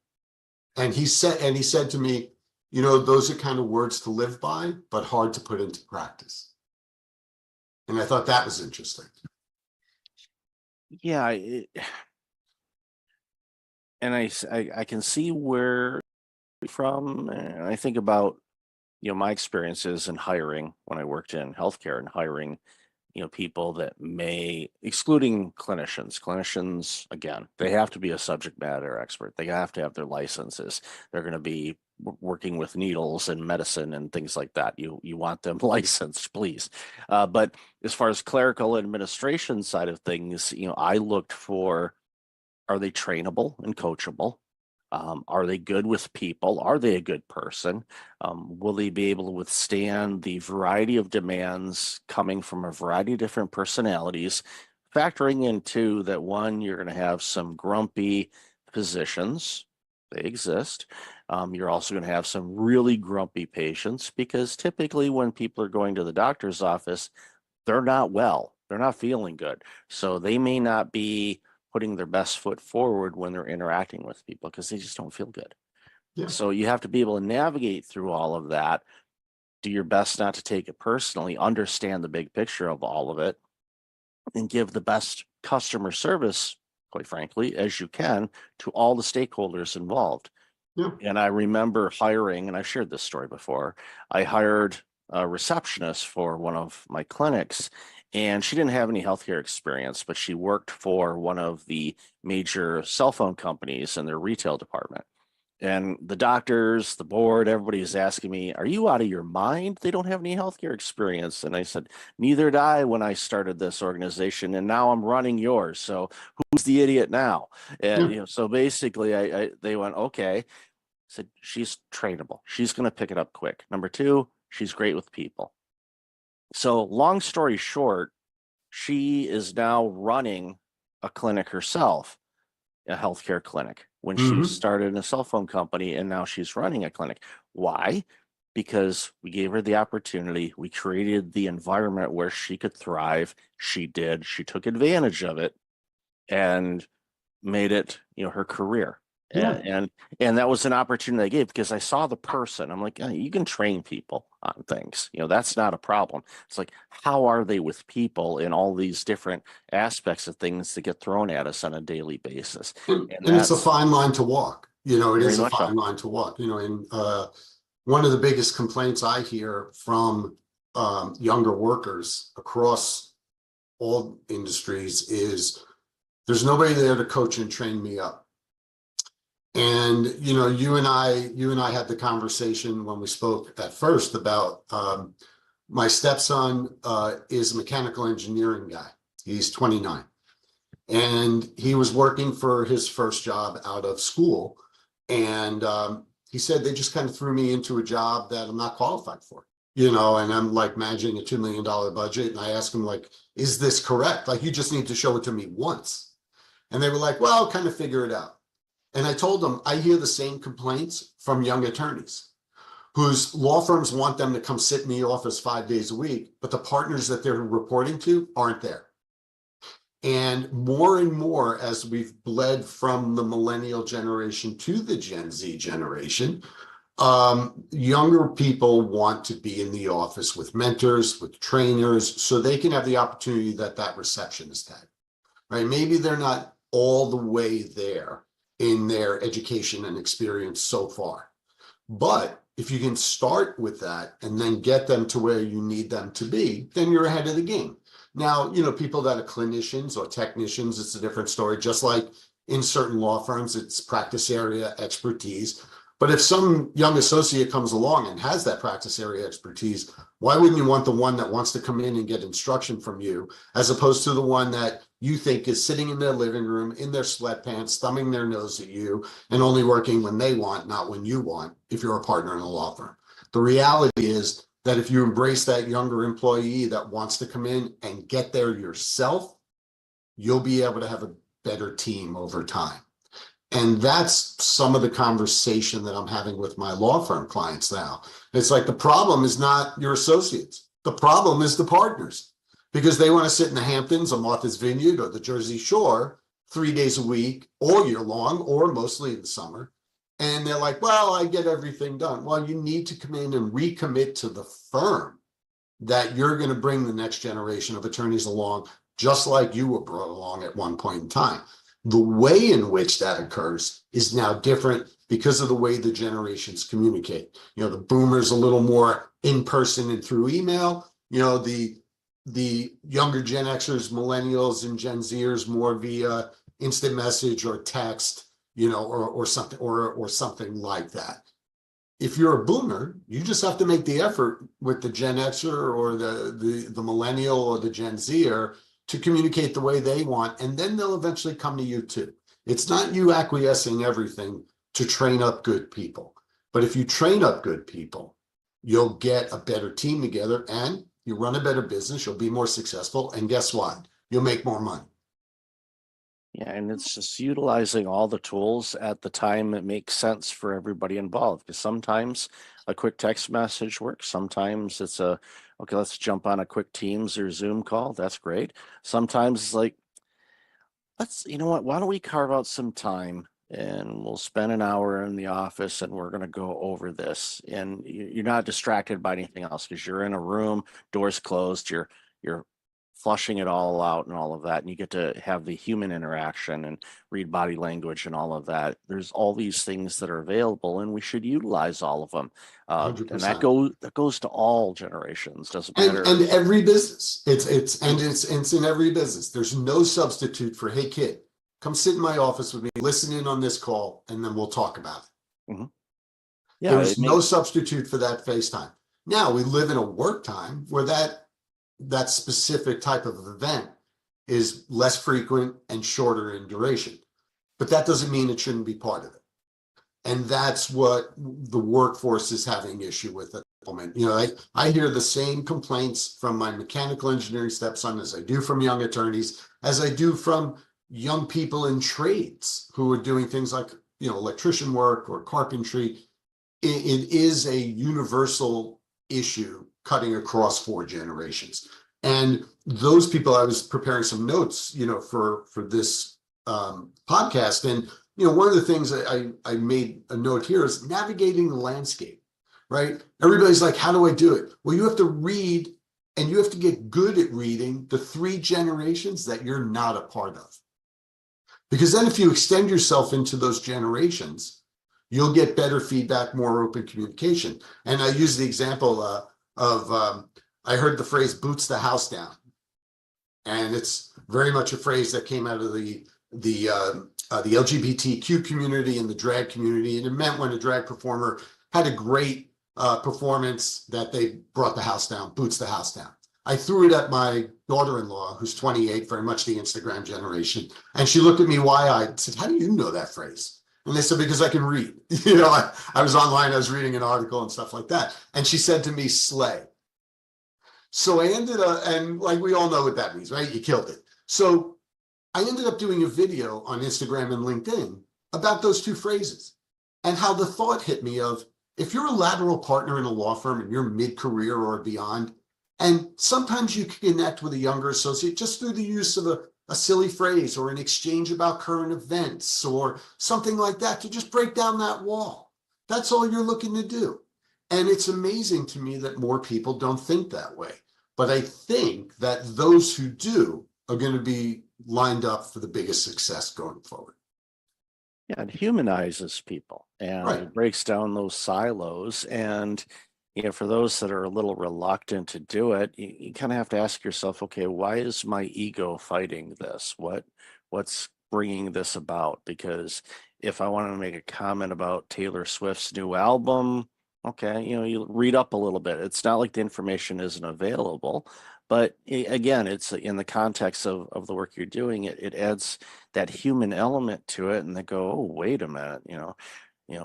K: And he said to me, you know, those are kind of words to live by, but hard to put into practice. And I thought that was interesting.
A: Yeah, and I can see where you're from, and I think about, you know, my experiences in hiring when I worked in healthcare and hiring, you know, people that may, excluding clinicians, again, they have to be a subject matter expert. They have to have their licenses. They're going to be working with needles and medicine and things like that. You want them licensed, please. But as far as clerical administration side of things, you know, I looked for, are they trainable and coachable? Are they good with people? Are they a good person? Will they be able to withstand the variety of demands coming from a variety of different personalities? Factoring into that, one, you're going to have some grumpy physicians. They exist. You're also going to have some really grumpy patients, because typically when people are going to the doctor's office, they're not well. They're not feeling good. So they may not be putting their best foot forward when they're interacting with people because they just don't feel good.
K: Yeah.
A: So you have to be able to navigate through all of that, do your best not to take it personally, understand the big picture of all of it, and give the best customer service, quite frankly, as you can to all the stakeholders involved.
K: Yeah.
A: And I remember hiring, and I've shared this story before, I hired a receptionist for one of my clinics, and she didn't have any healthcare experience, but she worked for one of the major cell phone companies in their retail department. And the doctors, the board, everybody is asking me, are you out of your mind? They don't have any healthcare experience. And I said, neither did I when I started this organization, and now I'm running yours. So who's the idiot now? And you know, so basically they went, okay. I said, she's trainable. She's going to pick it up quick. Number 2, she's great with people. So long story short, she is now running a clinic herself, a healthcare clinic, when she started in a cell phone company, and now she's running a clinic. Why? Because we gave her the opportunity. We created the environment where she could thrive. She did. She took advantage of it and made it, you know, her career.
K: Yeah.
A: And that was an opportunity I gave because I saw the person. I'm like, you can train people on things, you know, that's not a problem. It's like, how are they with people in all these different aspects of things that get thrown at us on a daily basis?
K: And it's a fine line to walk. You know, it is a fine line to walk. You know, and one of the biggest complaints I hear from younger workers across all industries is there's nobody there to coach and train me up. And, you know, you and I had the conversation when we spoke at first about my stepson is a mechanical engineering guy. He's 29. And he was working for his first job out of school. And he said, they just kind of threw me into a job that I'm not qualified for. and I'm like managing a $2 million budget. And I ask them like, is this correct? Like, you just need to show it to me once. And they were like, well, kind of figure it out. And I told them, I hear the same complaints from young attorneys whose law firms want them to come sit in the office 5 days a week, but the partners that they're reporting to aren't there. And more, as we've bled from the millennial generation to the Gen Z generation, younger people want to be in the office with mentors, with trainers, so they can have the opportunity that receptionist had, right? Maybe they're not all the way there in their education and experience so far, but if you can start with that and then get them to where you need them to be, then you're ahead of the game. Now, people that are clinicians or technicians, it's a different story. Just like in certain law firms, it's practice area expertise. But if some young associate comes along and has that practice area expertise, why wouldn't you want the one that wants to come in and get instruction from you, as opposed to the one that you think is sitting in their living room, in their sweatpants, thumbing their nose at you, and only working when they want, not when you want, if you're a partner in a law firm? The reality is that if you embrace that younger employee that wants to come in and get there yourself, you'll be able to have a better team over time. And that's some of the conversation that I'm having with my law firm clients now. It's like, the problem is not your associates. The problem is the partners, because they want to sit in the Hamptons or Martha's Vineyard or the Jersey Shore 3 days a week, all year long, or mostly in the summer. And they're like, well, I get everything done. Well, you need to come in and recommit to the firm that you're going to bring the next generation of attorneys along, just like you were brought along at one point in time. The way in which that occurs is now different because of the way the generations communicate. The boomers a little more in person and through email. The younger Gen Xers, millennials, and Gen Zers more via instant message or text, or something like that. If you're a boomer, you just have to make the effort with the Gen Xer or the millennial or the Gen Zer to communicate the way they want, and then they'll eventually come to you too. It's not you acquiescing everything to train up good people. But if you train up good people, you'll get a better team together and you run a better business, you'll be more successful, and guess what? You'll make more money.
A: Yeah, and it's just utilizing all the tools at the time that makes sense for everybody involved. Because sometimes a quick text message works. Sometimes it's okay, let's jump on a quick Teams or Zoom call. That's great. Sometimes it's like, why don't we carve out some time and we'll spend an hour in the office and we're going to go over this. And you're not distracted by anything else because you're in a room, doors closed, you're flushing it all out and all of that, and you get to have the human interaction and read body language and all of that. There's all these things that are available, and we should utilize all of them. And that goes to all generations. Doesn't matter.
K: And every business. It's in every business. There's no substitute for, hey kid, come sit in my office with me, listen in on this call, and then we'll talk about it.
A: Mm-hmm. Yeah,
K: there's no substitute for that FaceTime. Now we live in a work time where that specific type of event is less frequent and shorter in duration. But that doesn't mean it shouldn't be part of it. And that's what the workforce is having issue with at the moment. I hear the same complaints from my mechanical engineering stepson as I do from young attorneys, as I do from young people in trades who are doing things like, electrician work or carpentry. It is a universal issue cutting across 4 generations. And those people, I was preparing some notes, for this podcast. And, one of the things I made a note here is navigating the landscape, right? Everybody's like, how do I do it? Well, you have to read, and you have to get good at reading the 3 generations that you're not a part of. Because then if you extend yourself into those generations, you'll get better feedback, more open communication. And I use the example I heard the phrase boots the house down. And it's very much a phrase that came out of the LGBTQ community and the drag community. And it meant when a drag performer had a great performance that they brought the house down, boots the house down. I threw it at my daughter-in-law, who's 28, very much the Instagram generation. And she looked at me wide-eyed and said, how do you know that phrase? And they said, because I can read. You know, I was online, I was reading an article and stuff like that. And she said to me, slay. So I ended up, and like we all know what that means, right? You killed it. So I ended up doing a video on Instagram and LinkedIn about those two phrases and how the thought hit me of, if you're a lateral partner in a law firm and you're mid-career or beyond, and sometimes you can connect with a younger associate just through the use of a silly phrase or an exchange about current events or something like that to just break down that wall. That's all you're looking to do. And it's amazing to me that more people don't think that way. But I think that those who do are going to be lined up for the biggest success going forward.
A: Yeah, it humanizes people and
K: Right.
A: it breaks down those silos. And for those that are a little reluctant to do it, you kind of have to ask yourself, okay, why is my ego fighting this? What's bringing this about? Because if I want to make a comment about Taylor Swift's new album, okay, you read up a little bit. It's not like the information isn't available, but again, it's in the context of the work you're doing. It adds that human element to it, and they go, oh, wait a minute,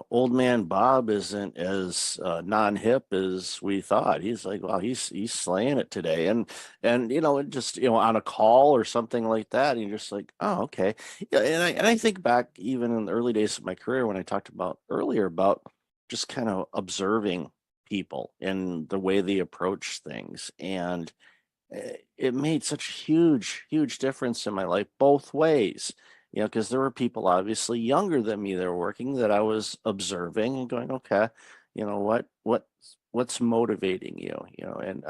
A: old man Bob isn't as non-hip as we thought. He's like, wow, he's slaying it today, and just on a call or something like that, and you're just like, oh, okay. Yeah, and I think back even in the early days of my career when I talked about earlier about just kind of observing people and the way they approach things, and it made such a huge difference in my life both ways. Because there were people obviously younger than me that were working that I was observing and going, okay, what's motivating you? And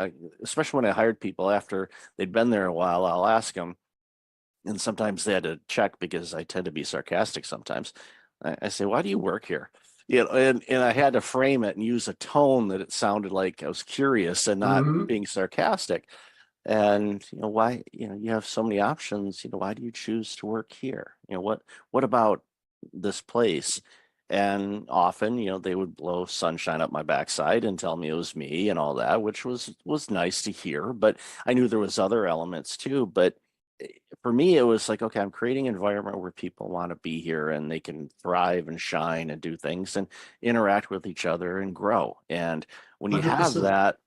A: especially when I hired people after they'd been there a while, I'll ask them, and sometimes they had to check because I tend to be sarcastic sometimes. I say, why do you work here? And I had to frame it and use a tone that it sounded like I was curious and not
K: Mhm.
A: being sarcastic. And why, you have so many options, why do you choose to work here? What about this place? And often, they would blow sunshine up my backside and tell me it was me and all that, which was nice to hear, but I knew there was other elements too. But for me, it was like, okay, I'm creating an environment where people want to be here and they can thrive and shine and do things and interact with each other and grow. And when you have
K: 100%.
A: that,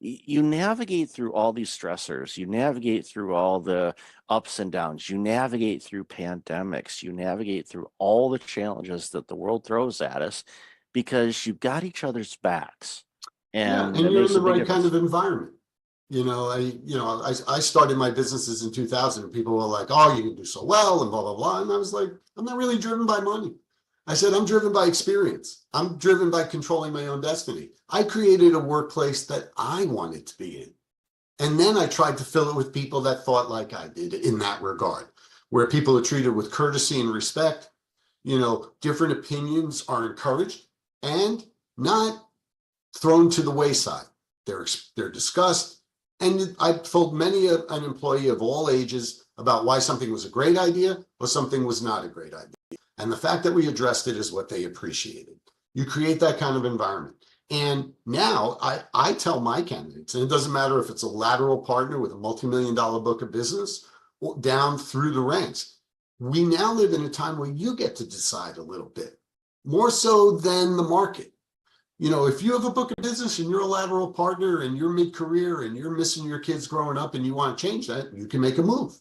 A: you navigate through all these stressors, you navigate through all the ups and downs, you navigate through pandemics, you navigate through all the challenges that the world throws at us because you've got each other's backs.
K: Yeah,
A: And
K: and
A: it
K: you're in
A: makes
K: the
A: a big
K: right kind
A: difference.
K: of environment. I started my businesses in 2000. People were like, "Oh, you can do so well," and blah blah blah. And I was like, "I'm not really driven by money." I said, "I'm driven by experience. I'm driven by controlling my own destiny." I created a workplace that I wanted to be in, and then I tried to fill it with people that thought like I did in that regard, where people are treated with courtesy and respect. Different opinions are encouraged and not thrown to the wayside. They're discussed. And I've told many an employee of all ages about why something was a great idea or something was not a great idea. And the fact that we addressed it is what they appreciated. You create that kind of environment. And now I tell my candidates, and it doesn't matter if it's a lateral partner with a multi-million-dollar book of business or down through the ranks, we now live in a time where you get to decide a little bit, more so than the market. If you have a book of business and you're a lateral partner and you're mid-career and you're missing your kids growing up and you want to change that, you can make a move.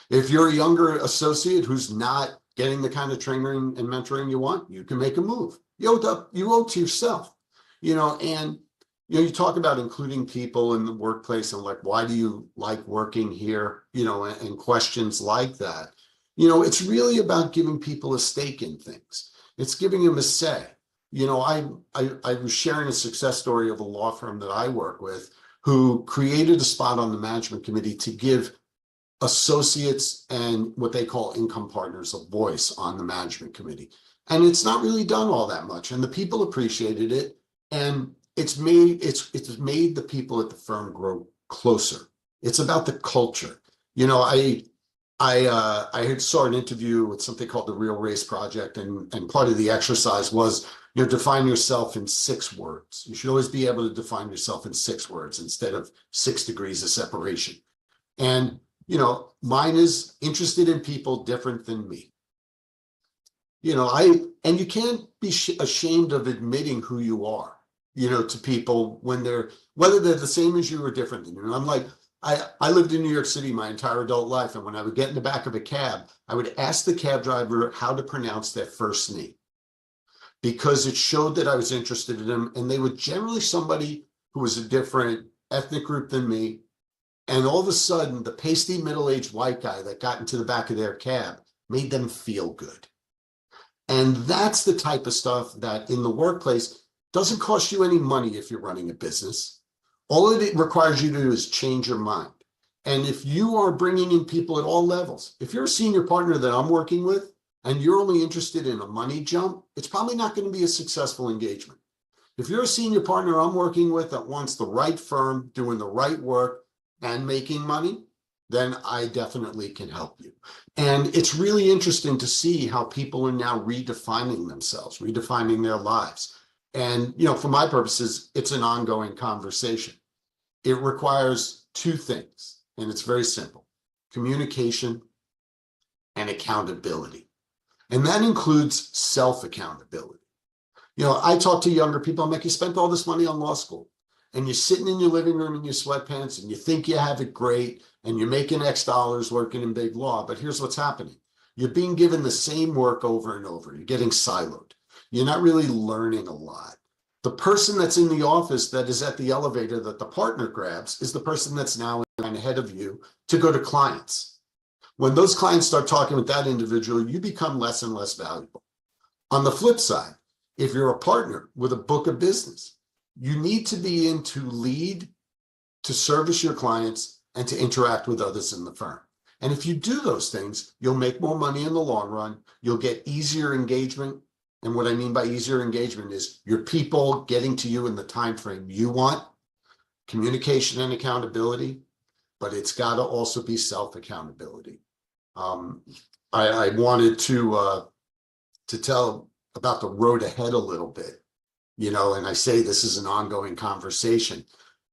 K: If you're a younger associate who's not getting the kind of training and mentoring you want, you can make a move. You owe to yourself, and you talk about including people in the workplace and like, why do you like working here? And questions like that. It's really about giving people a stake in things. It's giving them a say. I was sharing a success story of a law firm that I work with who created a spot on the management committee to give associates and what they call income partners a voice on the management committee. And it's not really done all that much. And the people appreciated it. And it's made the people at the firm grow closer. It's about the culture. I saw an interview with something called the Real Race Project, and part of the exercise was, define yourself in 6 words. You should always be able to define yourself in 6 words instead of 6 degrees of separation. And, mine is interested in people different than me. And you can't be ashamed of admitting who you are, to people whether they're the same as you or different than you. And I'm like, I lived in New York City my entire adult life. And when I would get in the back of a cab, I would ask the cab driver how to pronounce their first name, because it showed that I was interested in them. And they were generally somebody who was a different ethnic group than me. And all of a sudden, the pasty middle-aged white guy that got into the back of their cab made them feel good. And that's the type of stuff that in the workplace doesn't cost you any money if you're running a business. All it requires you to do is change your mind. And if you are bringing in people at all levels, if you're a senior partner that I'm working with and you're only interested in a money jump, it's probably not going to be a successful engagement. If you're a senior partner I'm working with that wants the right firm, doing the right work and making money, then I definitely can help you. And it's really interesting to see how people are now redefining themselves, redefining their lives. And, for my purposes, it's an ongoing conversation. It requires two things, and it's very simple: communication and accountability. And that includes self-accountability. I talk to younger people, I'm like, you spent all this money on law school, and you're sitting in your living room in your sweatpants, and you think you have it great, and you're making X dollars working in big law. But here's what's happening. You're being given the same work over and over. You're getting siloed. You're not really learning a lot. The person that's in the office that is at the elevator that the partner grabs is the person that's now ahead of you to go to clients. When those clients start talking with that individual, you become less and less valuable. On the flip side, if you're a partner with a book of business, you need to be in to lead, to service your clients, and to interact with others in the firm. And if you do those things, you'll make more money in the long run. You'll get easier engagement. And what I mean by easier engagement is your people getting to you in the time frame you want, communication and accountability, but it's got to also be self-accountability. I wanted to tell about the road ahead a little bit, and I say this is an ongoing conversation.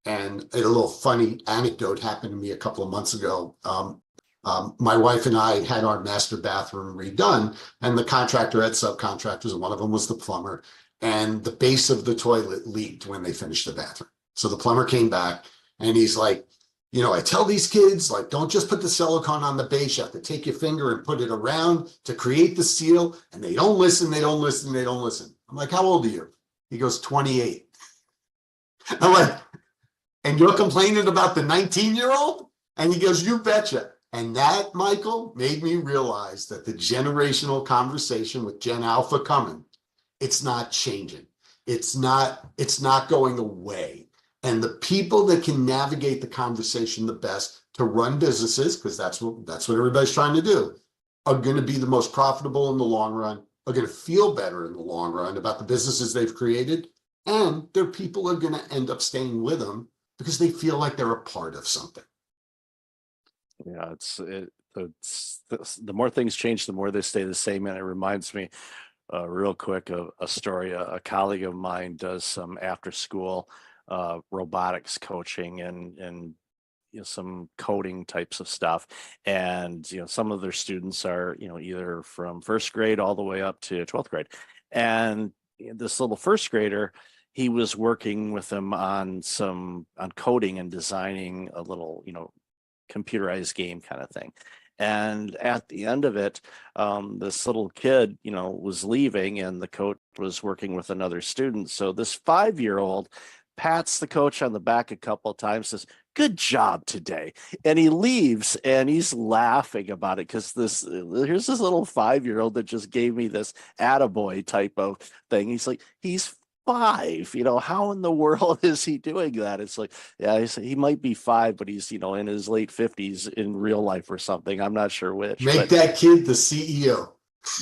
K: And a little funny anecdote happened to me a couple of months ago. My wife and I had our master bathroom redone, and the contractor had subcontractors, and one of them was the plumber, and the base of the toilet leaked when they finished the bathroom. So the plumber came back, and he's like, I tell these kids, like, don't just put the silicone on the base. You have to take your finger and put it around to create the seal. And they don't listen, they don't listen, they don't listen. I'm like, how old are you? He goes, 28. I'm like, and you're complaining about the 19-year-old? And he goes, you betcha. And that, Michael, made me realize that the generational conversation with Gen Alpha coming, it's not changing. It's not going away. And the people that can navigate the conversation the best to run businesses, because that's what everybody's trying to do, are going to be the most profitable in the long run, are going to feel better in the long run about the businesses they've created, and their people are going to end up staying with them because they feel like they're a part of something.
A: Yeah, the more things change, the more they stay the same. And it reminds me real quick of a story. A colleague of mine does some after school robotics coaching and some coding types of stuff. And some of their students are either from first grade all the way up to 12th grade. And this little first grader, he was working with them on coding and designing a little computerized game kind of thing. And at the end of it, this little kid, was leaving, and the coach was working with another student. So this 5-year-old pats the coach on the back a couple of times, says, "Good job today." And he leaves, and he's laughing about it because here's this little 5-year-old that just gave me this attaboy type of thing. He's like, he's 5, how in the world is he doing that? It's like, yeah, he might be 5, but he's, in his late 50s in real life or something. I'm not sure which.
K: Make that kid the CEO.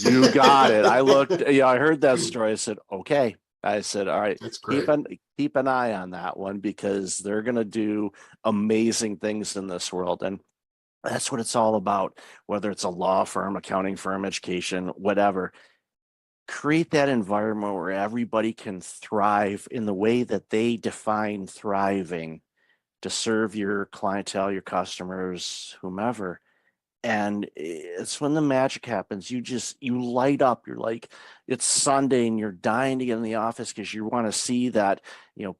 A: You got it. I looked, I heard that story. I said, okay. I said, all right,
K: That's great.
A: keep an eye on that one, because they're going to do amazing things in this world. And that's what it's all about, whether it's a law firm, accounting firm, education, whatever. Create that environment where everybody can thrive in the way that they define thriving, to serve your clientele, your customers, whomever. And it's when the magic happens. You light up. You're like, it's Sunday and you're dying to get in the office because you want to see that,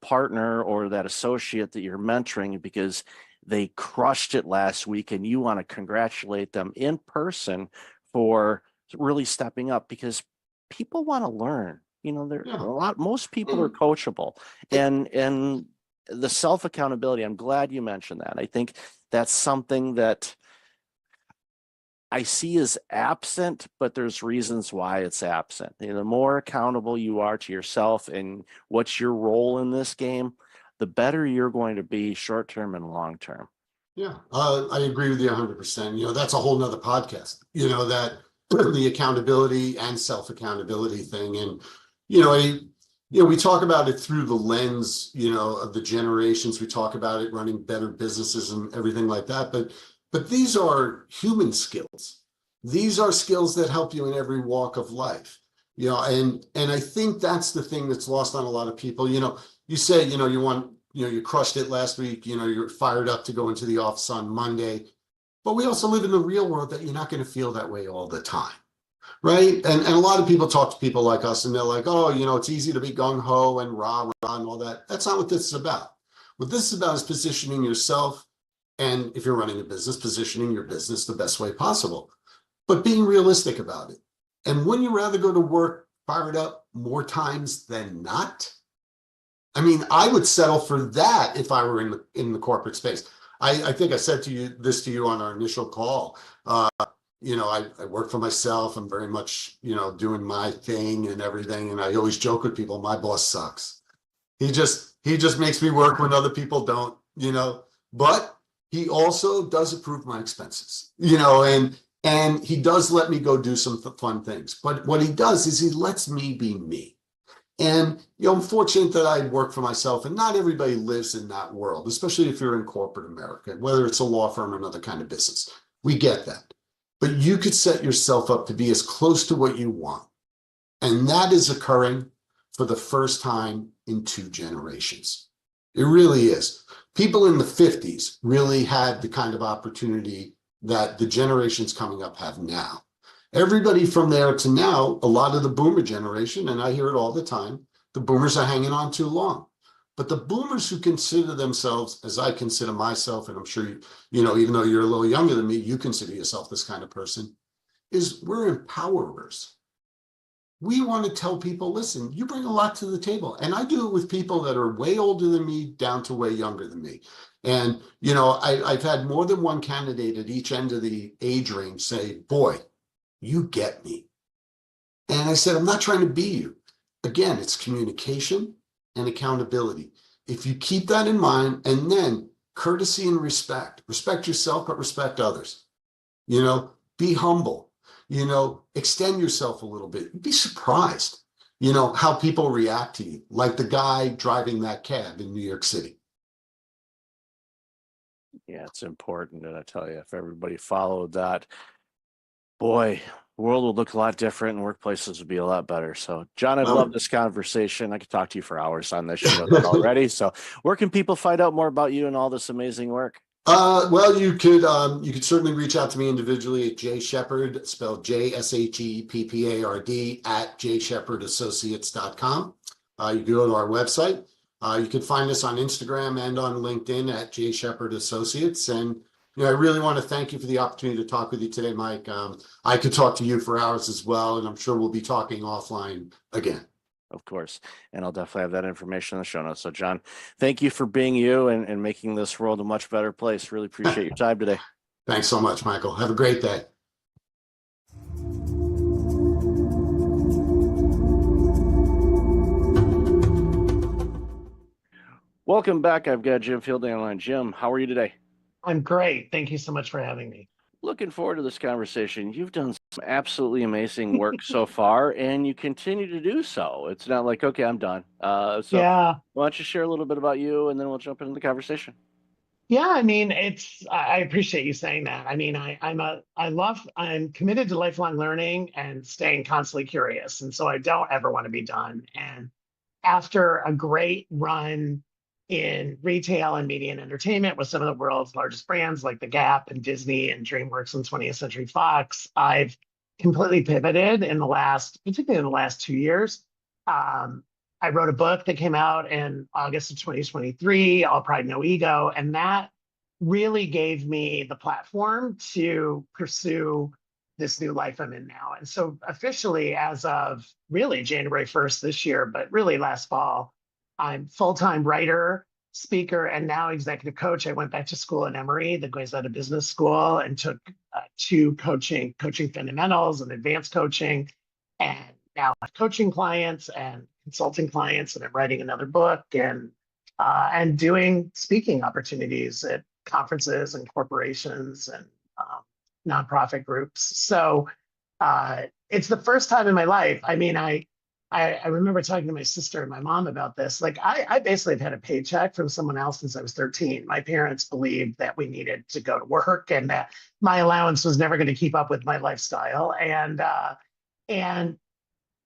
A: partner or that associate that you're mentoring because they crushed it last week, and you want to congratulate them in person for really stepping up, because people want to learn. Most people are coachable, and the self accountability. I'm glad you mentioned that. I think that's something that I see as absent, but there's reasons why it's absent. The more accountable you are to yourself and what's your role in this game, the better you're going to be short term and long term.
K: Yeah, I agree with you 100%. That's a whole nother podcast, that the accountability and self accountability thing. And, we talk about it through the lens, of the generations. We talk about it running better businesses and everything like that. But these are human skills. These are skills that help you in every walk of life, and I think that's the thing that's lost on a lot of people. You say, you crushed it last week, you're fired up to go into the office on Monday, but we also live in the real world that you're not going to feel that way all the time. Right. And a lot of people talk to people like us and they're like, oh, it's easy to be gung ho and rah, rah, and all that. That's not what this is about. What this is about is positioning yourself. And if you're running a business, positioning your business the best way possible, but being realistic about it. And wouldn't you rather go to work fired up more times than not? I mean, I would settle for that if I were in the corporate space. I think I said to you on our initial call. I work for myself. I'm very much, doing my thing and everything. And I always joke with people, my boss sucks. He just makes me work when other people don't, but he also does approve my expenses, and he does let me go do some fun things. But what he does is he lets me be me. And, I'm fortunate that I work for myself, and not everybody lives in that world, especially if you're in corporate America, whether it's a law firm or another kind of business. We get that. But you could set yourself up to be as close to what you want. And that is occurring for the first time in 2 generations. It really is. People in the 50s really had the kind of opportunity that the generations coming up have now. Everybody from there to now, a lot of the boomer generation, and I hear it all the time, the boomers are hanging on too long. But the boomers who consider themselves, as I consider myself, and I'm sure even though you're a little younger than me, you consider yourself this kind of person, is we're empowerers. We want to tell people, listen, you bring a lot to the table. And I do it with people that are way older than me down to way younger than me. And, I've had more than one candidate at each end of the age range say, boy, you get me. And I said, I'm not trying to be you. Again, it's communication and accountability. If you keep that in mind, and then courtesy and respect yourself, but respect others, be humble, extend yourself a little bit. You'd be surprised, how people react to you, like the guy driving that cab in New York City.
A: Yeah, it's important. And I tell you, if everybody followed that, boy, the world would look a lot different and workplaces would be a lot better. So, John, I've loved this conversation. I could talk to you for hours on this. Already. So where can people find out more about you and all this amazing work?
K: Well, you could certainly reach out to me individually at Jay Shepard, spelled JSHEPPARD at JShepardAssociates.com. You can go to our website. You can find us on Instagram and on LinkedIn at Jay Shepard Associates. And I really want to thank you for the opportunity to talk with you today, Mike. I could talk to you for hours as well, and I'm sure we'll be talking offline again.
A: Of course. And I'll definitely have that information in the show notes. So, John, thank you for being you and making this world a much better place. Really appreciate your time today.
K: Thanks so much, Michael. Have a great day.
A: Welcome back. I've got Jim Fielding online. Jim, how are you today?
L: I'm great. Thank you so much for having me.
A: Looking forward to this conversation. You've done some absolutely amazing work so far, and you continue to do so. It's not like, okay, I'm done.
L: Yeah.
A: Why don't you share a little bit about you, and then we'll jump into the conversation.
L: Yeah, I mean, I appreciate you saying that. I mean, I'm committed to lifelong learning and staying constantly curious. And so I don't ever want to be done. And after a great run in retail and media and entertainment with some of the world's largest brands like The Gap and Disney and DreamWorks and 20th Century Fox. I've completely pivoted in the last, particularly in the last 2 years. I wrote a book that came out in August of 2023, All Pride, No Ego, and that really gave me the platform to pursue this new life I'm in now. And so officially, as of really January 1st this year, but really last fall, I'm full-time writer, speaker, and now executive coach. I went back to school at Emory, the Goizueta Business School, and took 2 coaching fundamentals and advanced coaching. And now I have coaching clients and consulting clients, and I'm writing another book and doing speaking opportunities at conferences and corporations and nonprofit groups. So it's the first time in my life. I mean, I remember talking to my sister and my mom about this. Like, I basically have had a paycheck from someone else since I was 13. My parents believed that we needed to go to work and that my allowance was never going to keep up with my lifestyle. And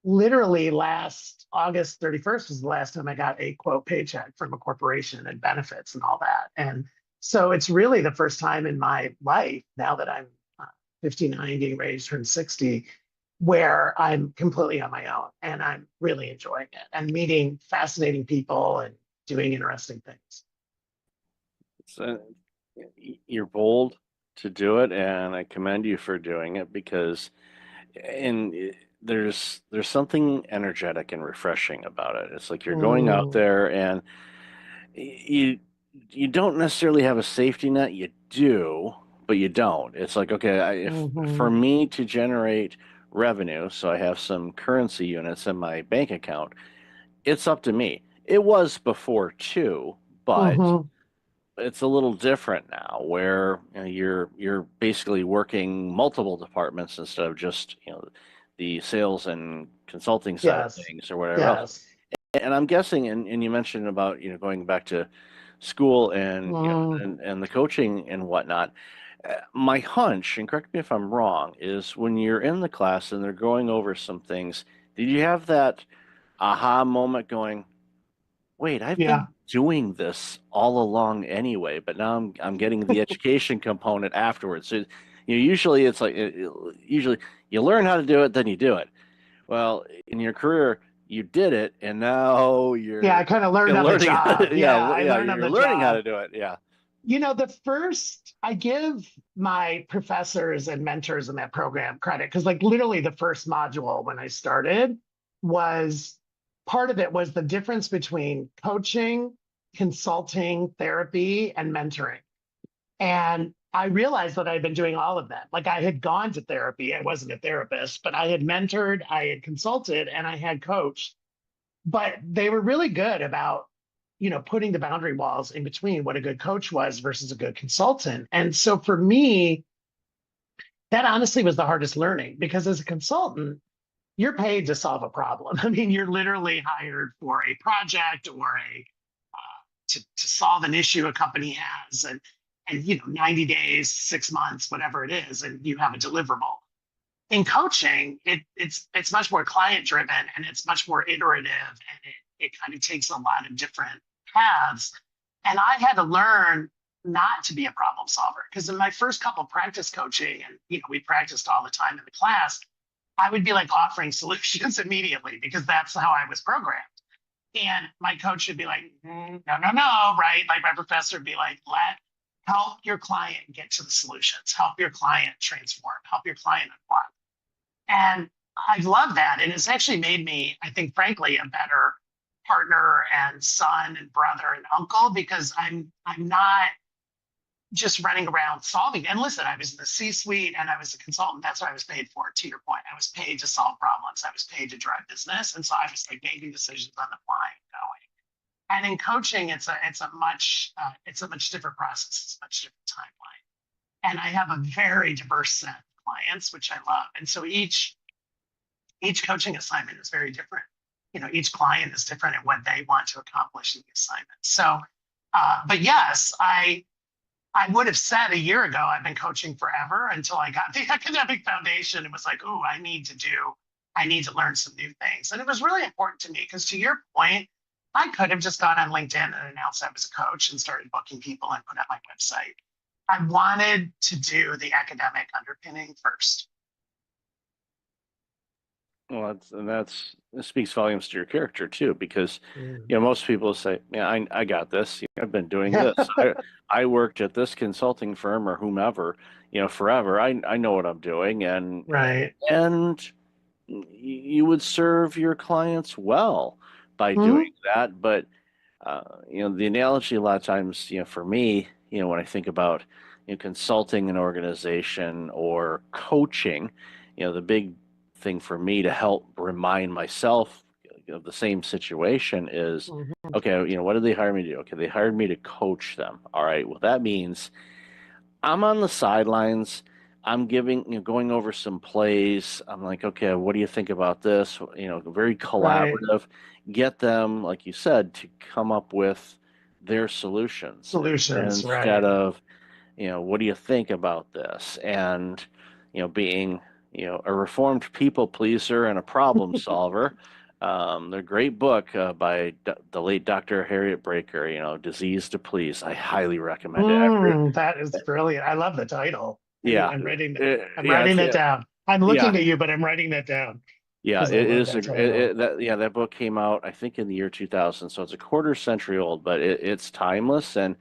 L: literally last August 31st was the last time I got a quote paycheck from a corporation and benefits and all that. And so it's really the first time in my life, now that I'm 59, getting ready to turn 60, where I'm completely on my own and I'm really enjoying it and meeting fascinating people and doing interesting things.
A: So you're bold to do it, and I commend you for doing it because there's something energetic and refreshing about it. It's like you're going out there and you don't necessarily have a safety net. You do, but you don't. It's like, okay, for me to generate revenue, so I have some currency units in my bank account, it's up to me. It was before too, but it's a little different now, where you're basically working multiple departments instead of just the sales and consulting side of things or whatever else. And I'm guessing, and you mentioned about going back to school and and the coaching and whatnot. My hunch, and correct me if I'm wrong, is when you're in the class and they're going over some things, did you have that aha moment going, wait, I've been doing this all along anyway, but now I'm getting the education component afterwards. So usually it's like usually you learn how to do it, then you do it. Well, in your career, you did it, and now you're
L: I kind of learned on the job. I learned on the
A: learning
L: job.
A: how to do it. Yeah.
L: I give my professors and mentors in that program credit because, like, literally the first module when I started was part of it was the difference between coaching, consulting, therapy, and mentoring. And I realized that I'd been doing all of that. Like, I had gone to therapy. I wasn't a therapist, but I had mentored, I had consulted, and I had coached. But they were really good about putting the boundary walls in between what a good coach was versus a good consultant. And so for me, that honestly was the hardest learning, because as a consultant, you're paid to solve a problem. I mean, you're literally hired for a project or to solve an issue a company has, and 90 days, 6 months, whatever it is, and you have a deliverable. In coaching, it's much more client driven, and it's much more iterative, and it kind of takes a lot of different paths. And I had to learn not to be a problem solver, because in my first couple of practice coaching, and we practiced all the time in the class, I would be like offering solutions immediately because that's how I was programmed. And my coach would be like, no, right? Like my professor would be like, help your client get to the solutions, help your client transform, help your client unblock. And I love that. And it's actually made me, I think, frankly, a better partner and son and brother and uncle, because I'm not just running around solving. And listen, I was in the C-suite and I was a consultant. That's what I was paid for, to your point. I was paid to solve problems. I was paid to drive business. And so I was like making decisions on the fly and going. And in coaching, it's a much different process. It's a much different timeline. And I have a very diverse set of clients, which I love. And so each coaching assignment is very different. Each client is different in what they want to accomplish in the assignment. So, but yes, I would have said a year ago, I've been coaching forever, until I got the academic foundation and was like, oh, I need to learn some new things. And it was really important to me because, to your point, I could have just gone on LinkedIn and announced I was a coach and started booking people and put up my website. I wanted to do the academic underpinning first.
A: Well, it speaks volumes to your character too, because most people say, "Yeah, I got this. I've been doing this. I worked at this consulting firm or whomever, forever. I know what I'm doing, and
L: Right.
A: and you would serve your clients well by doing that. But the analogy a lot of times, for me, when I think about consulting an organization or coaching, the big thing for me to help remind myself of the same situation is, okay, what did they hire me to do? Okay, they hired me to coach them. All right, well, that means I'm on the sidelines. I'm going over some plays. I'm like, okay, what do you think about this? Very collaborative. Get them, like you said, to come up with their solutions instead of, what do you think about this? And, being, a reformed people pleaser and a problem solver. They're great book by the late Dr. Harriet Breaker, Disease to Please. I highly recommend it.
L: That is brilliant. I love the title.
A: Yeah.
L: I'm writing that down. I'm looking at you, but I'm writing that down.
A: Yeah, it is. That book came out, I think, in the year 2000, so it's a quarter century old, but it's timeless and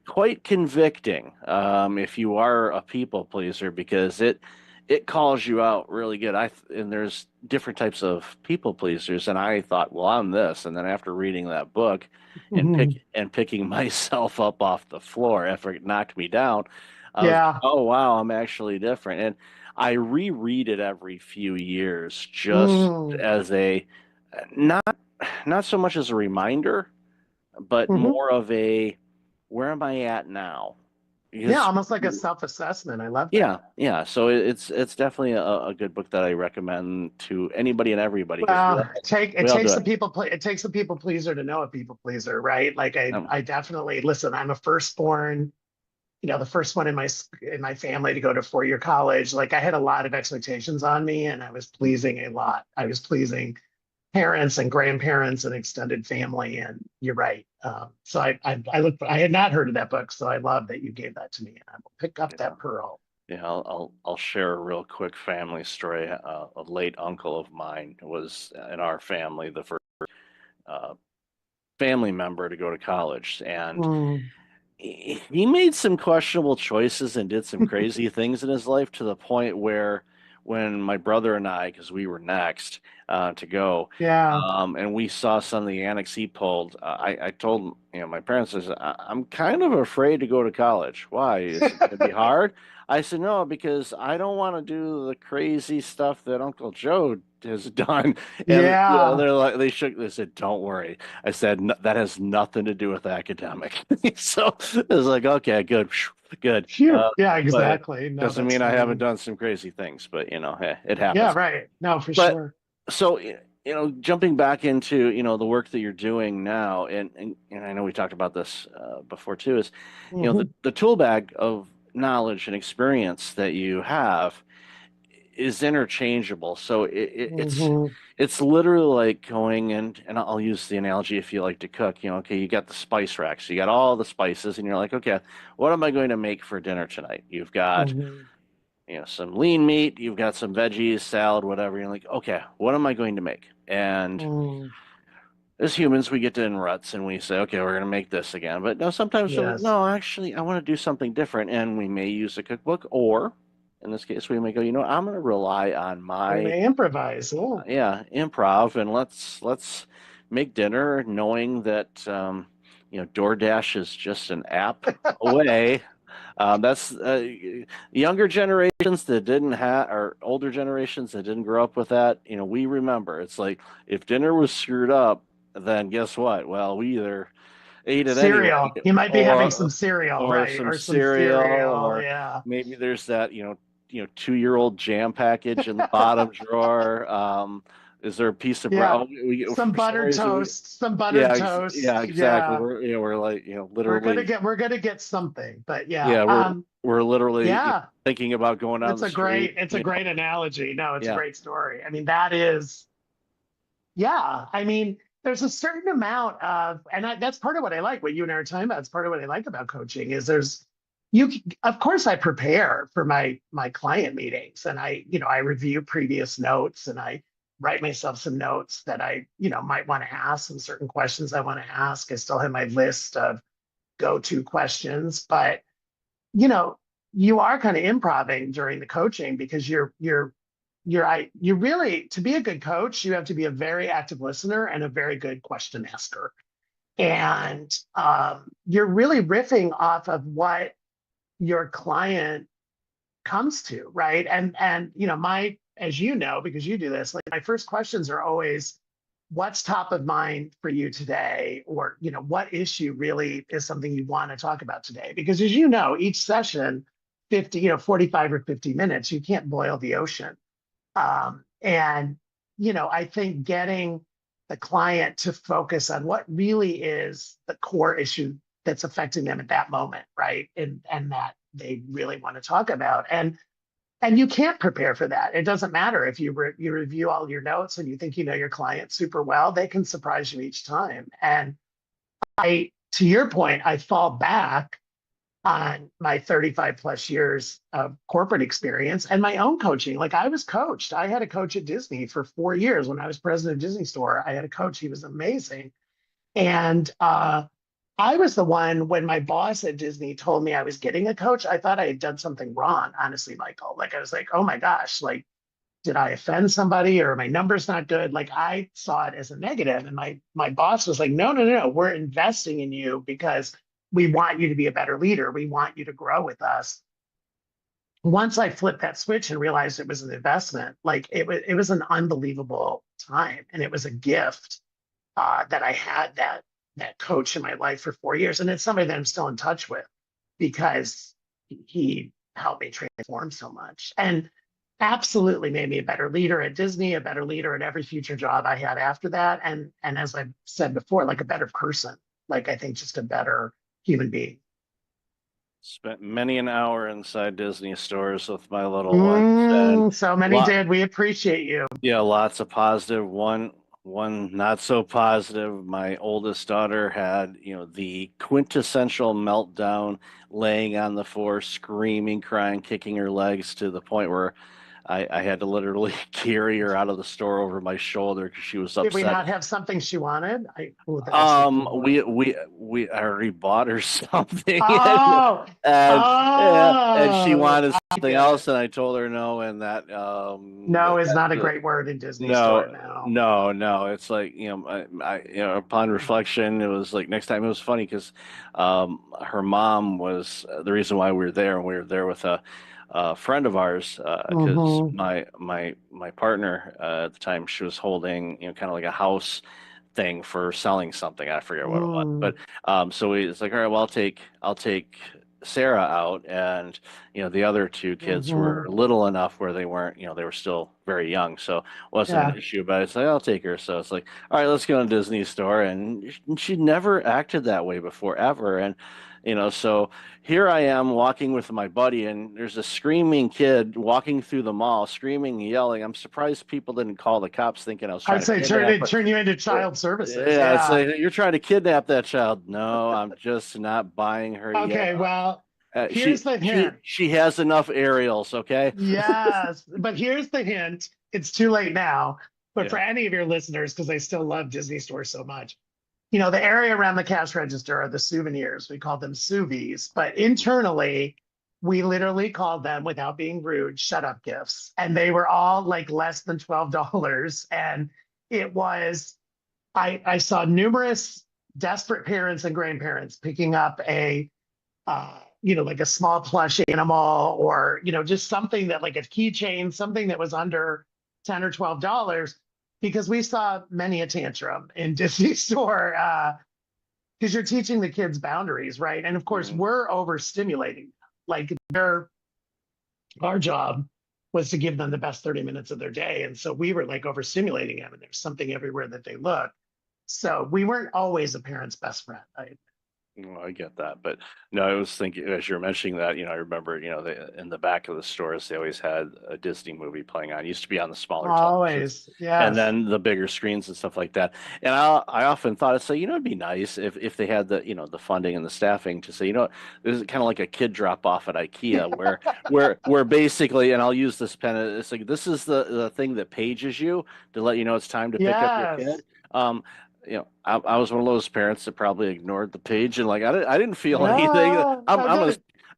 A: quite convicting if you are a people pleaser, because it calls you out really good. And there's different types of people pleasers, and I thought, well, I'm this, and then after reading that book and picking myself up off the floor after it knocked me down, oh wow, I'm actually different. And I reread it every few years just as a not so much as a reminder, but more of a where am I at now?
L: Because, almost like a self-assessment. I love that.
A: Yeah. So it's definitely a good book that I recommend to anybody and everybody.
L: Well, it takes a people pleaser to know a people pleaser, right? Like I definitely listen. I'm a firstborn. The first one in my family to go to 4-year college. Like I had a lot of expectations on me, and I was pleasing a lot. I was pleasing parents and grandparents and extended family. And you're right. So I had not heard of that book, so I love that you gave that to me, and I will pick up that pearl.
A: Yeah, I'll share a real quick family story. A late uncle of mine was in our family the first family member to go to college, and he made some questionable choices and did some crazy things in his life, to the point where when my brother and I, because we were next to go, and we saw some of the annex he pulled, I told my parents, I'm kind of afraid to go to college. Why? Is it going to be hard? I said, no, because I don't want to do the crazy stuff that Uncle Joe has done. And they said, don't worry. I said, that has nothing to do with academic. So it was like, okay, good.
L: Exactly.
A: Doesn't mean I haven't done some crazy things, but hey, it happens.
L: Yeah, right. No, for sure.
A: So, jumping back into, the work that you're doing now, and I know we talked about this before too, is, the tool bag of knowledge and experience that you have is interchangeable. So it's literally like going and I'll use the analogy, if you like to cook, okay, you got the spice rack, so you got all the spices, and you're like, okay, what am I going to make for dinner tonight? You've got some lean meat, you've got some veggies, salad, whatever. You're like, okay, what am I going to make? And as humans, we get in ruts and we say, okay, we're going to make this again. But no, sometimes we're like, no, actually, I want to do something different. And we may use a cookbook, or in this case, we may go, I'm going to rely on my
L: improvise.
A: Improv, and let's make dinner, knowing that DoorDash is just an app away. That's younger generations that didn't have, or older generations that didn't grow up with that. We remember. It's like, if dinner was screwed up, then guess what? Well, we either ate it
L: cereal.
A: Anyway,
L: you might be having some cereal,
A: or
L: right?
A: Some
L: or
A: cereal,
L: or
A: maybe there's that 2-year-old jam package in the bottom drawer. Is there a piece of bread?
L: Some buttered toast. Some buttered toast.
A: Yeah, exactly. We're like, literally.
L: We're gonna get something, but
A: we're literally thinking about going down the street.
L: It's a great analogy. No, it's a great story. I mean, that is, I mean, there's a certain amount of, and that's part of what I like, what you and I are talking about. It's part of what I like about coaching is of course I prepare for my client meetings, and I review previous notes, and I write myself some notes that I, might want to ask, some certain questions I want to ask. I still have my list of go-to questions, but you are kind of improvising during the coaching because you really, to be a good coach, you have to be a very active listener and a very good question asker. And you're really riffing off of what your client comes to, right? And as you know, because you do this, like my first questions are always, what's top of mind for you today? Or, what issue really is something you want to talk about today? Because as you know, each session, 45 or 50 minutes, you can't boil the ocean. And I think getting the client to focus on what really is the core issue that's affecting them at that moment, right? And that they really want to talk about. And you can't prepare for that. It doesn't matter if you review all your notes and you think you know your client super well, they can surprise you each time. And to your point, I fall back on my 35 plus years of corporate experience and my own coaching. Like I was coached. I had a coach at Disney for 4 years when I was president of Disney Store. I had a coach. He was amazing. And I was the one, when my boss at Disney told me I was getting a coach, I thought I had done something wrong, honestly, Michael. Like I was like, oh my gosh, like, did I offend somebody or my number's not good? Like I saw it as a negative. And my boss was like, no, we're investing in you because we want you to be a better leader. We want you to grow with us. Once I flipped that switch and realized it was an investment, like it was an unbelievable time. And it was a gift that I had that coach in my life for 4 years. And it's somebody that I'm still in touch with because he helped me transform so much and absolutely made me a better leader at Disney, a better leader at every future job I had after that. And as I've said before, like a better person, like I think just a better human being.
A: Spent many an hour inside Disney stores with my little ones. And
L: so many did. We appreciate you.
A: Yeah, lots of positive. One not so positive. My oldest daughter had, the quintessential meltdown, laying on the floor, screaming, crying, kicking her legs to the point where I had to literally carry her out of the store over my shoulder because she was upset.
L: Did we not have something she wanted?
A: We already bought her something.
L: Oh,
A: and she wanted something else, and I told her no, and that
L: no is not a great word in Disney store now.
A: No, it's like upon reflection, it was like next time. It was funny because her mom was the reason why we were there, and we were there with a friend of ours because my partner at the time, she was holding kind of like a house thing for selling something. I forget what it was, but so it's like, all right, well, I'll take Sarah out, and the other two kids were little enough where they weren't, they were still very young, so it wasn't an issue. But it's like, I'll take her. So it's like, all right, let's go to Disney store, and she never acted that way before ever, and so here I am walking with my buddy, and there's a screaming kid walking through the mall, screaming and yelling. I'm surprised people didn't call the cops, thinking I was trying
L: I'd say turn you into child services.
A: Yeah, it's like, you're trying to kidnap that child. No, I'm just not buying her yet.
L: Okay, well, here's the hint.
A: She has enough aerials, okay?
L: Yes, but here's the hint. It's too late now, but for any of your listeners, because I still love Disney Store so much, the area around the cash register are the souvenirs. We call them souvies, but internally, we literally called them, without being rude, shut up gifts. And they were all like less than $12. And it was, I saw numerous desperate parents and grandparents picking up a, like a small plush animal, or, just something that, like a keychain, something that was under $10 or $12. Because we saw many a tantrum in Disney Store because you're teaching the kids boundaries, right? And of course, we're overstimulating. Like our job was to give them the best 30 minutes of their day. And so we were like overstimulating them, and there's something everywhere that they look. So we weren't always a parent's best friend.
A: No, I get that, but no, I was thinking as you're mentioning that, I remember, in the back of the stores, they always had a Disney movie playing on. It used to be on the smaller televisions,
L: Always,
A: and
L: yes.
A: then the bigger screens and stuff like that. And I often thought, it's like, it'd be nice if they had the funding and the staffing to say, this is kind of like a kid drop off at IKEA where basically, and I'll use this pen, it's like this is the thing that pages you to let you know it's time to pick up your
L: Yes.
A: kid. I was one of those parents that probably ignored the page and like I didn't feel anything.
L: Yeah,
A: I'm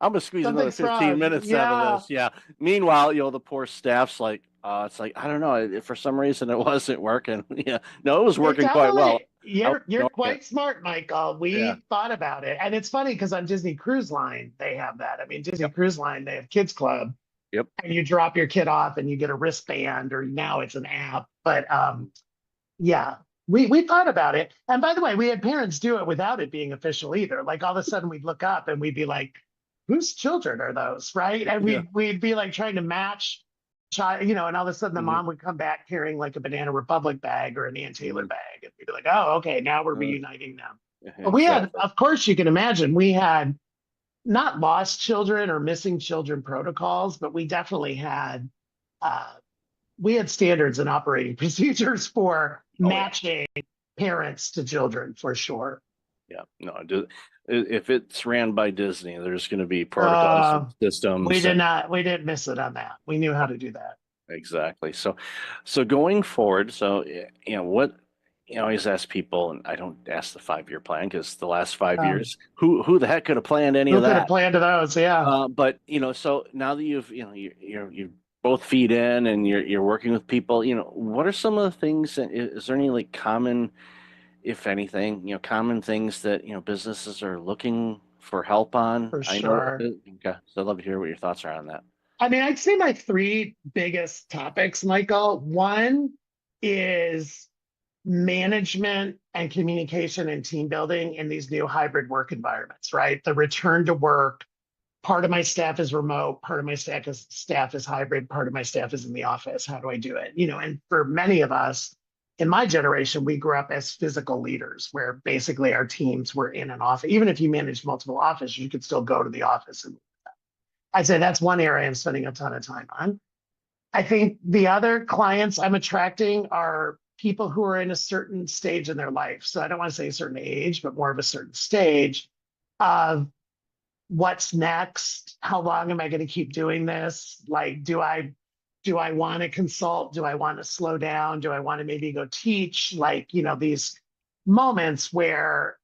A: gonna squeeze another
L: something's
A: 15
L: wrong.
A: minutes out of this. Yeah. Meanwhile, the poor staff's like, it's like I don't know. For some reason, it wasn't working. Yeah, no, it was
L: You're
A: working quite well.
L: totally, you're
A: ignoring
L: quite
A: it.
L: smart, Michael.
A: Yeah.
L: We thought about it. And it's funny because on Disney Cruise Line, they have that. I mean, Disney
A: Yep.
L: Cruise Line, they have Kids Club.
A: Yep.
L: And you drop your kid off and you get a wristband, or now it's an app. But yeah, we thought about it. And by the way, we had parents do it without it being official either. Like all of a sudden we'd look up and we'd be like, whose children are those? Right. And
A: Yeah.
L: we'd be like trying to match child, and all of a sudden the
A: Mhm.
L: mom would come back carrying like a Banana Republic bag or an Ann Taylor bag. And we'd be like, oh, okay, now we're reuniting them. But we had,
A: Exactly.
L: of course, you can imagine, we had not lost children or missing children protocols, but we definitely had we had standards and operating procedures for
A: Oh, yeah.
L: matching parents to children for sure.
A: Yeah. No, if it's ran by Disney, there's going to be protocols and systems.
L: We didn't miss it on that. We knew how to do that.
A: Exactly. So going forward, what I always ask people, and I don't ask the 5-year plan because the last 5 years, who the heck could have planned any
L: Who
A: of
L: could have
A: that?
L: planned those? Yeah.
A: But so now that you both feed in and you're working with people, what are some of the things that is there any like common, if anything, common things that businesses are looking for help on?
L: For
A: I know.
L: sure.
A: Okay, so I'd love to hear what your thoughts are on that.
L: I mean, I'd say my three biggest topics, Michael. One is management and communication and team building in these new hybrid work environments, right? The return to work. Part of my staff is remote, part of my staff is hybrid, part of my staff is in the office. How do I do it? And for many of us in my generation, we grew up as physical leaders where basically our teams were in an office. Even if you managed multiple offices, you could still go to the office. And I'd say that's one area I'm spending a ton of time on. I think the other clients I'm attracting are people who are in a certain stage in their life. So I don't want to say a certain age, but more of a certain stage of what's next? How long am I going to keep doing this? Like, do I want to consult? Do I want to slow down? Do I want to maybe go teach? Like, these moments where,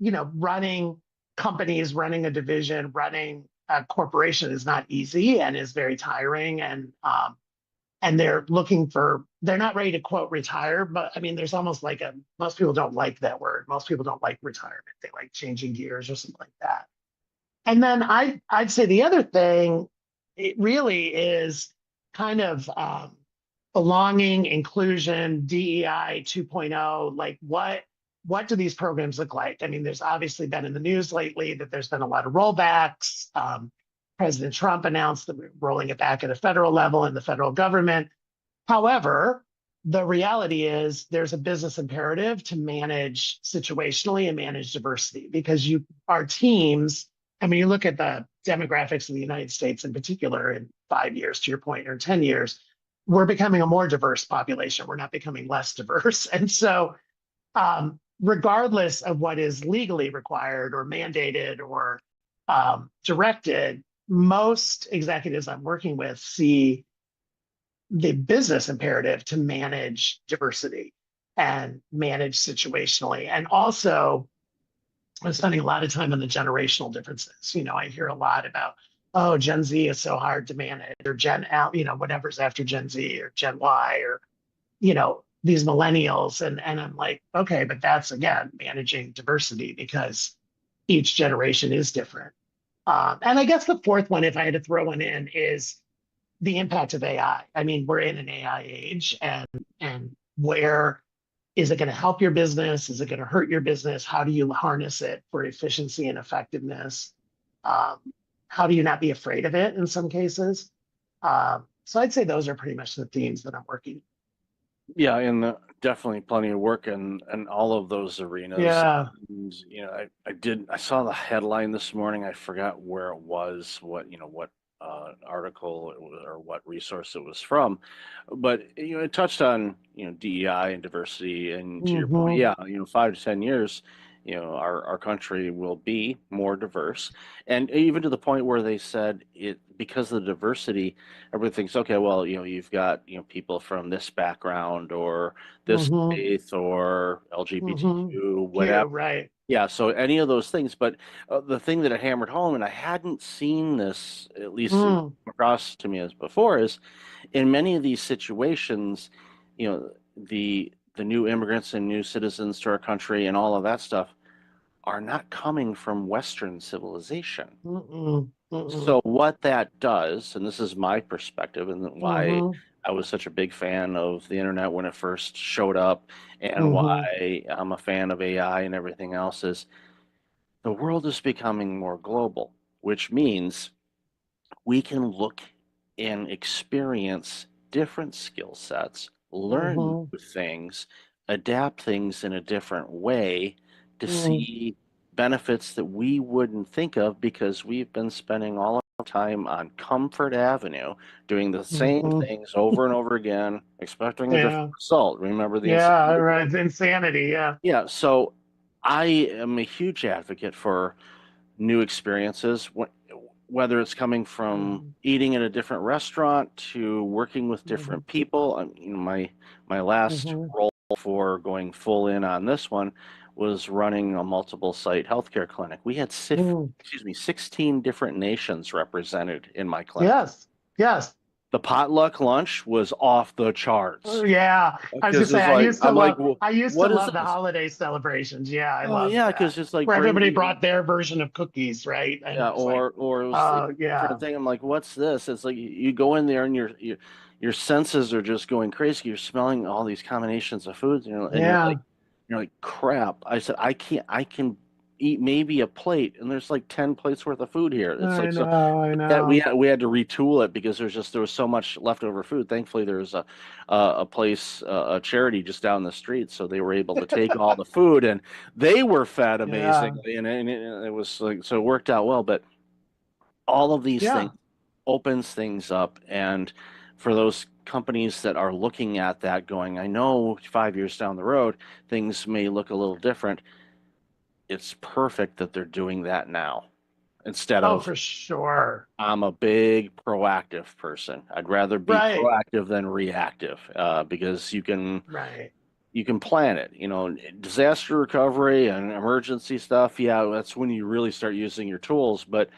L: running companies, running a division, running a corporation is not easy and is very tiring. And they're they're not ready to quote retire, but I mean, there's almost like most people don't like that word. Most people don't like retirement. They like changing gears or something like that. And then I'd say the other thing, it really is kind of belonging, inclusion, DEI 2.0. Like what do these programs look like? I mean, there's obviously been in the news lately that there's been a lot of rollbacks. President Trump announced that we're rolling it back at a federal level in the federal government. However, the reality is there's a business imperative to manage situationally and manage diversity because our teams. I mean, you look at the demographics of the United States in particular in 5 years, to your point, or 10 years, we're becoming a more diverse population. We're not becoming less diverse. And so regardless of what is legally required or mandated or directed, most executives I'm working with see the business imperative to manage diversity and manage situationally. And also, I'm spending a lot of time on the generational differences. I hear a lot about, oh, Gen Z is so hard to manage, or Gen L, whatever's after Gen Z, or Gen Y, or, these millennials. And I'm like, okay, but that's, again, managing diversity because each generation is different. And I guess the fourth one, if I had to throw one in, is the impact of AI. I mean, we're in an AI age, and where is it going to help your business? Is it going to hurt your business? How do you harness it for efficiency and effectiveness? How do you not be afraid of it in some cases? So I'd say those are pretty much the themes that I'm working.
A: Yeah, and definitely plenty of work in all of those arenas.
L: Yeah.
A: And, I saw the headline this morning. I forgot where it was, what article it was, or what resource it was from, but it touched on DEI and diversity. And to your point, yeah, 5 to 10 years, our country will be more diverse, and even to the point where they said it, because of the diversity, everybody thinks, okay, well, you've got people from this background or this faith or LGBTQ, whatever.
L: Right.
A: Yeah, so any of those things, but the thing that it hammered home, and I hadn't seen this at least across to me as before, is in many of these situations, the new immigrants and new citizens to our country and all of that stuff are not coming from Western civilization. So what that does, and this is my perspective, and why I was such a big fan of the internet when it first showed up, and why I'm a fan of AI and everything else, is the world is becoming more global, which means we can look and experience different skill sets, learn new things, adapt things in a different way to see benefits that we wouldn't think of, because we've been spending all our time on Comfort Avenue doing the same things over and over again, expecting a different result. Remember the insanity?
L: Right. Insanity.
A: Yeah. So I am a huge advocate for new experiences, whether it's coming from eating at a different restaurant to working with different people. My last role for going full in on this one was running a multiple site healthcare clinic. We had 16 different nations represented in my clinic.
L: Yes.
A: The potluck lunch was off the charts.
L: Yeah. I was gonna say, I used to love the
A: this?
L: holiday celebrations. Yeah, I love
A: because it's like
L: where everybody brought their version of cookies, right? And
A: yeah, or it was different thing. I'm like, what's this? It's like you go in there and your senses are just going crazy. You're smelling all these combinations of foods, and you're like, crap. I said, I can eat maybe a plate, and there's like 10 plates worth of food here. It's
L: I know.
A: Yeah, we had to retool it because there was so much leftover food. Thankfully, there was a place, a charity just down the street, so they were able to take all the food, and they were fed amazingly, and it was like, so it worked out well. But all of these things opens things up, and for those companies that are looking at that going, I know 5 years down the road things may look a little different, it's perfect that they're doing that now instead of,
L: for sure,
A: I'm a big proactive person. I'd rather be proactive than reactive, because you can plan it. Disaster recovery and emergency stuff, that's when you really start using your tools, but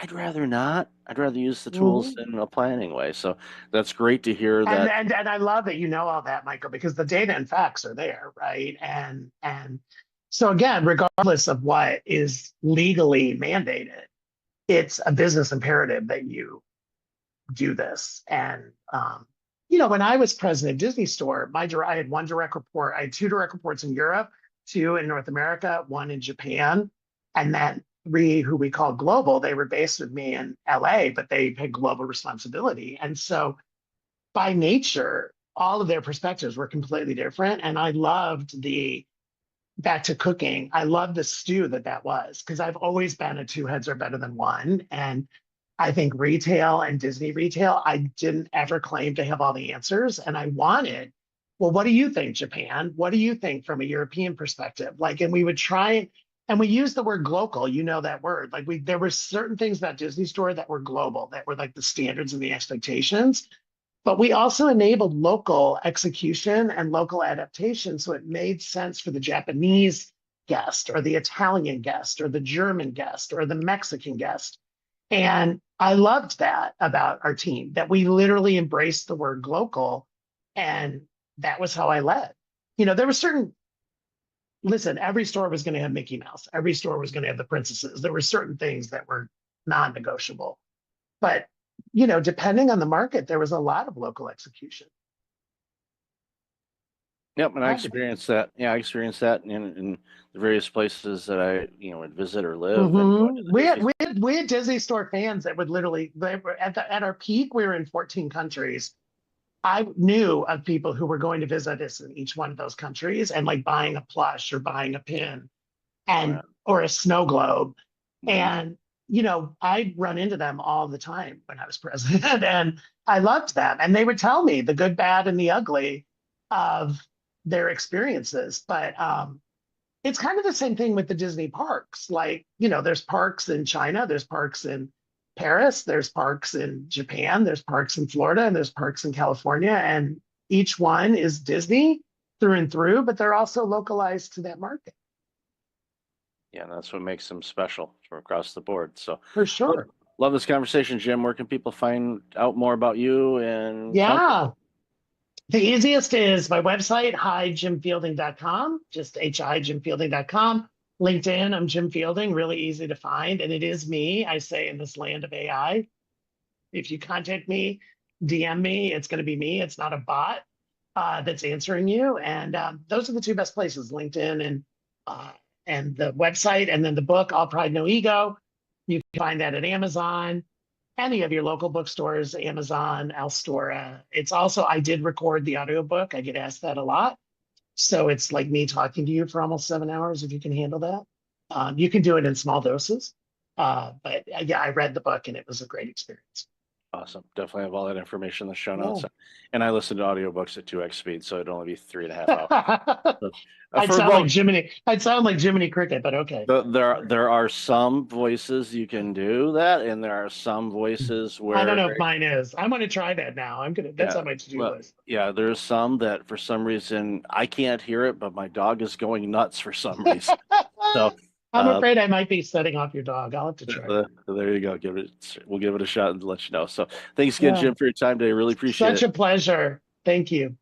A: I'd rather not. I'd rather use the tools in a planning way. So that's great to hear that.
L: And I love that you know all that, Michael, because the data and facts are there, right? And so again, regardless of what is legally mandated, it's a business imperative that you do this. And when I was president of Disney Store, I had one direct report. I had 2 direct reports in Europe, 2 in North America, 1 in Japan, and then 3 who we call global. They were based with me in LA, but they had global responsibility. And so by nature, all of their perspectives were completely different. And I loved back to cooking, I loved the stew that was, because I've always been a 2 heads are better than 1. And I think retail and Disney retail, I didn't ever claim to have all the answers. And I wanted, well, what do you think, Japan? What do you think from a European perspective? And we would try, and we use the word global, that word. There were certain things about Disney Store that were global, that were like the standards and the expectations, but we also enabled local execution and local adaptation. So it made sense for the Japanese guest or the Italian guest or the German guest or the Mexican guest. And I loved that about our team, that we literally embraced the word local. And that was how I led. There were listen, every store was going to have Mickey Mouse. Every store was going to have the princesses. There were certain things that were non-negotiable. But, depending on the market, there was a lot of local execution.
A: Yep, and I experienced that. Yeah, I experienced that in the various places that I, would visit or live. And
L: we had Disney Store fans that would literally, they were at our peak, we were in 14 countries. I knew of people who were going to visit us in each one of those countries and like buying a plush or buying a pin and or a snow globe. And I'd run into them all the time when I was president, and I loved them. And they would tell me the good, bad, and the ugly of their experiences. But it's kind of the same thing with the Disney parks. Like, there's parks in China, there's parks in Paris, there's parks in Japan, there's parks in Florida, and there's parks in California. And each one is Disney through and through, but they're also localized to that market.
A: Yeah, that's what makes them special from across the board. So
L: for sure.
A: Love this conversation, Jim. Where can people find out more about you? And
L: the easiest is my website, hijimfielding.com, just hijimfielding.com. LinkedIn, I'm Jim Fielding, really easy to find. And it is me, I say, in this land of AI. If you contact me, DM me, it's going to be me. It's not a bot that's answering you. And those are the two best places, LinkedIn and the website. And then the book, All Pride, No Ego. You can find that at Amazon, any of your local bookstores, Amazon, Alstora. It's also, I did record the audiobook. I get asked that a lot. So it's like me talking to you for almost 7 hours, if you can handle that. You can do it in small doses. But yeah, I read the book and it was a great experience.
A: Awesome. Definitely have all that information in the show notes. And I listen to audiobooks at 2x speed, so it'd only be 3.5 hours. So,
L: I'd sound like Jiminy Cricket, but okay.
A: There are some voices you can do that, and there are some voices where
L: I don't know if mine is. I'm gonna try that now. That's on my to-do list.
A: Yeah, there's some that for some reason I can't hear it, but my dog is going nuts for some reason. So
L: I'm afraid I might be setting off your dog. I'll have to try.
A: There you go. We'll give it a shot and let you know. So thanks again, Jim, for your time today. Really appreciate it.
L: Such a pleasure. Thank you.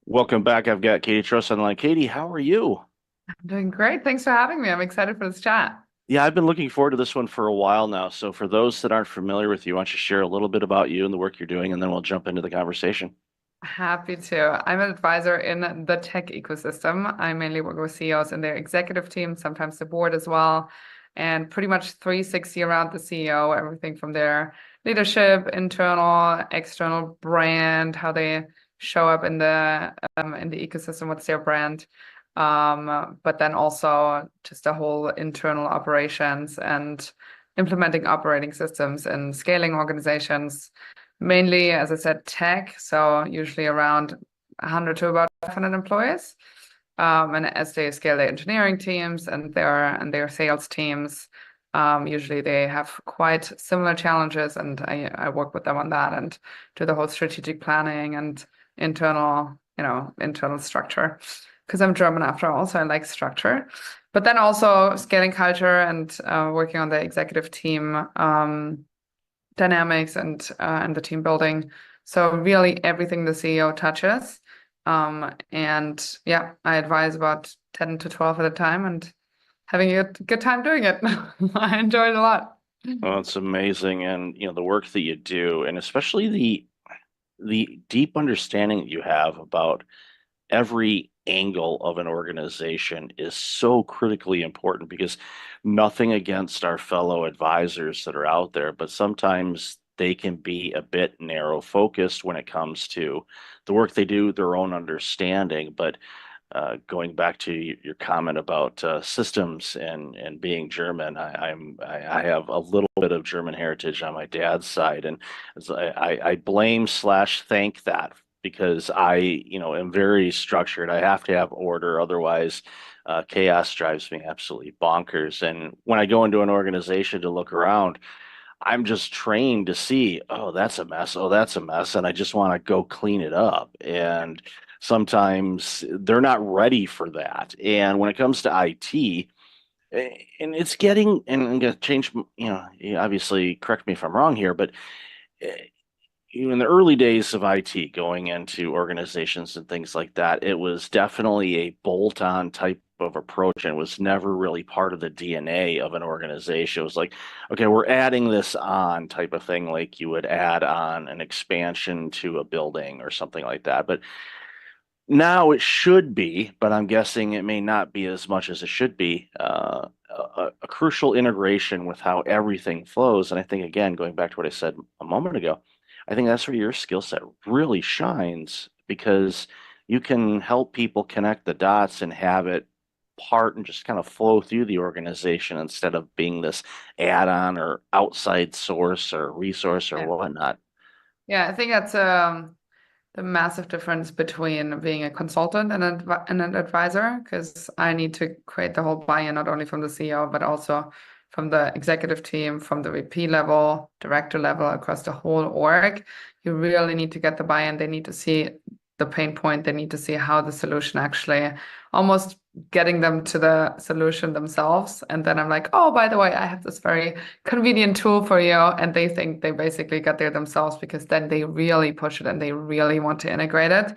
A: Welcome back. I've got Katie Truss on the line. Katie, how are you?
M: I'm doing great. Thanks for having me. I'm excited for this chat.
A: Yeah, I've been looking forward to this one for a while now. So for those that aren't familiar with you, why don't you share a little bit about you and the work you're doing, and then we'll jump into the conversation.
M: Happy to. I'm an advisor in the tech ecosystem. I mainly work with CEOs and their executive team, sometimes the board as well, and pretty much 360 around the CEO, everything from their leadership, internal, external brand, how they show up in the ecosystem, what's their brand, but then also just the whole internal operations and implementing operating systems and scaling organizations. Mainly, as I said, tech, so usually around 100 to about 500 employees. And as they scale their engineering teams and their sales teams, usually they have quite similar challenges, and I work with them on that and do the whole strategic planning and internal structure. Because I'm German after all, so I like structure. But then also scaling culture and working on the executive team dynamics and the team building. So really everything the CEO touches. And yeah, I advise about 10 to 12 at a time and having a good time doing it. I enjoy it a lot.
A: Well, it's amazing. And, the work that you do, and especially the deep understanding that you have about every angle of an organization is so critically important, because nothing against our fellow advisors that are out there, but sometimes they can be a bit narrow focused when it comes to the work they do, their own understanding. But going back to your comment about systems and being German, I have a little bit of German heritage on my dad's side, and I blame/thank that, because I am very structured. I have to have order, otherwise chaos drives me absolutely bonkers. And when I go into an organization to look around, I'm just trained to see, oh, that's a mess. Oh, that's a mess. And I just want to go clean it up. And sometimes they're not ready for that. And when it comes to IT, and it's getting, and I'm going to change, obviously correct me if I'm wrong here, but in the early days of IT, going into organizations and things like that, it was definitely a bolt-on type of approach, and it was never really part of the DNA of an organization. It was like, okay, we're adding this on type of thing, like you would add on an expansion to a building or something like that. But now it should be, but I'm guessing it may not be as much as it should be, a crucial integration with how everything flows. And I think, again, going back to what I said a moment ago, I think that's where your skill set really shines, because you can help people connect the dots and have it part and just kind of flow through the organization instead of being this add-on or outside source or resource or
M: Yeah.
A: whatnot.
M: Yeah, I think that's the massive difference between being a consultant and an advisor, because I need to create the whole buy-in, not only from the CEO, but also from the executive team, from the VP level, director level, across the whole org. You really need to get the buy-in. They need to see the pain point. They need to see how the solution actually, almost getting them to the solution themselves. And then I'm like, oh, by the way, I have this very convenient tool for you. And they think they basically got there themselves, because then they really push it and they really want to integrate it.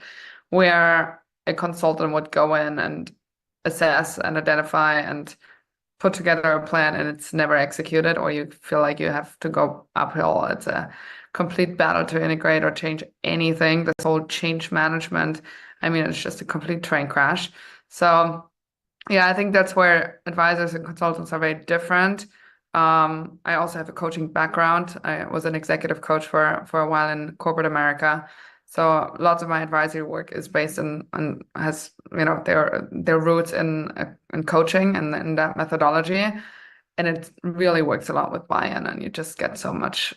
M: Where a consultant would go in and assess and identify and put together a plan, and it's never executed, or you feel like you have to go uphill. It's a complete battle to integrate or change anything. This whole change management, I mean, it's just a complete train crash. So yeah, I think that's where advisors and consultants are very different. I also have a coaching background. I was an executive coach for a while in corporate America. So lots of my advisory work is based on has, you know, their roots in coaching and in that methodology. And it really works a lot with buy-in, and you just get so much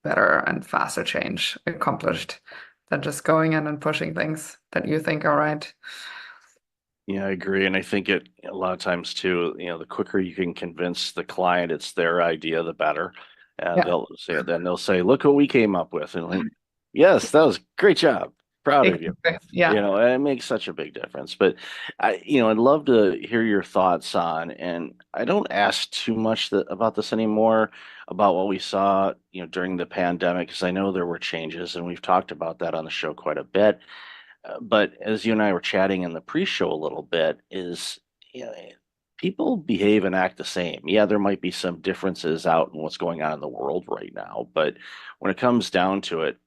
M: better and faster change accomplished than just going in and pushing things that you think are right.
A: Yeah, I agree. And I think it a lot of times too, you know, the quicker you can convince the client it's their idea, the better. And
M: Yeah.
A: they'll say, look what we came up with. And like, yes, that was great job. Proud of you.
M: Yeah.
A: You know, and it makes such a big difference. But I'd love to hear your thoughts on, and I don't ask too much about this anymore, about what we saw, during the pandemic, because I know there were changes, and we've talked about that on the show quite a bit. But as you and I were chatting in the pre-show a little bit, people behave and act the same. Yeah, there might be some differences out in what's going on in the world right now, but when it comes down to it,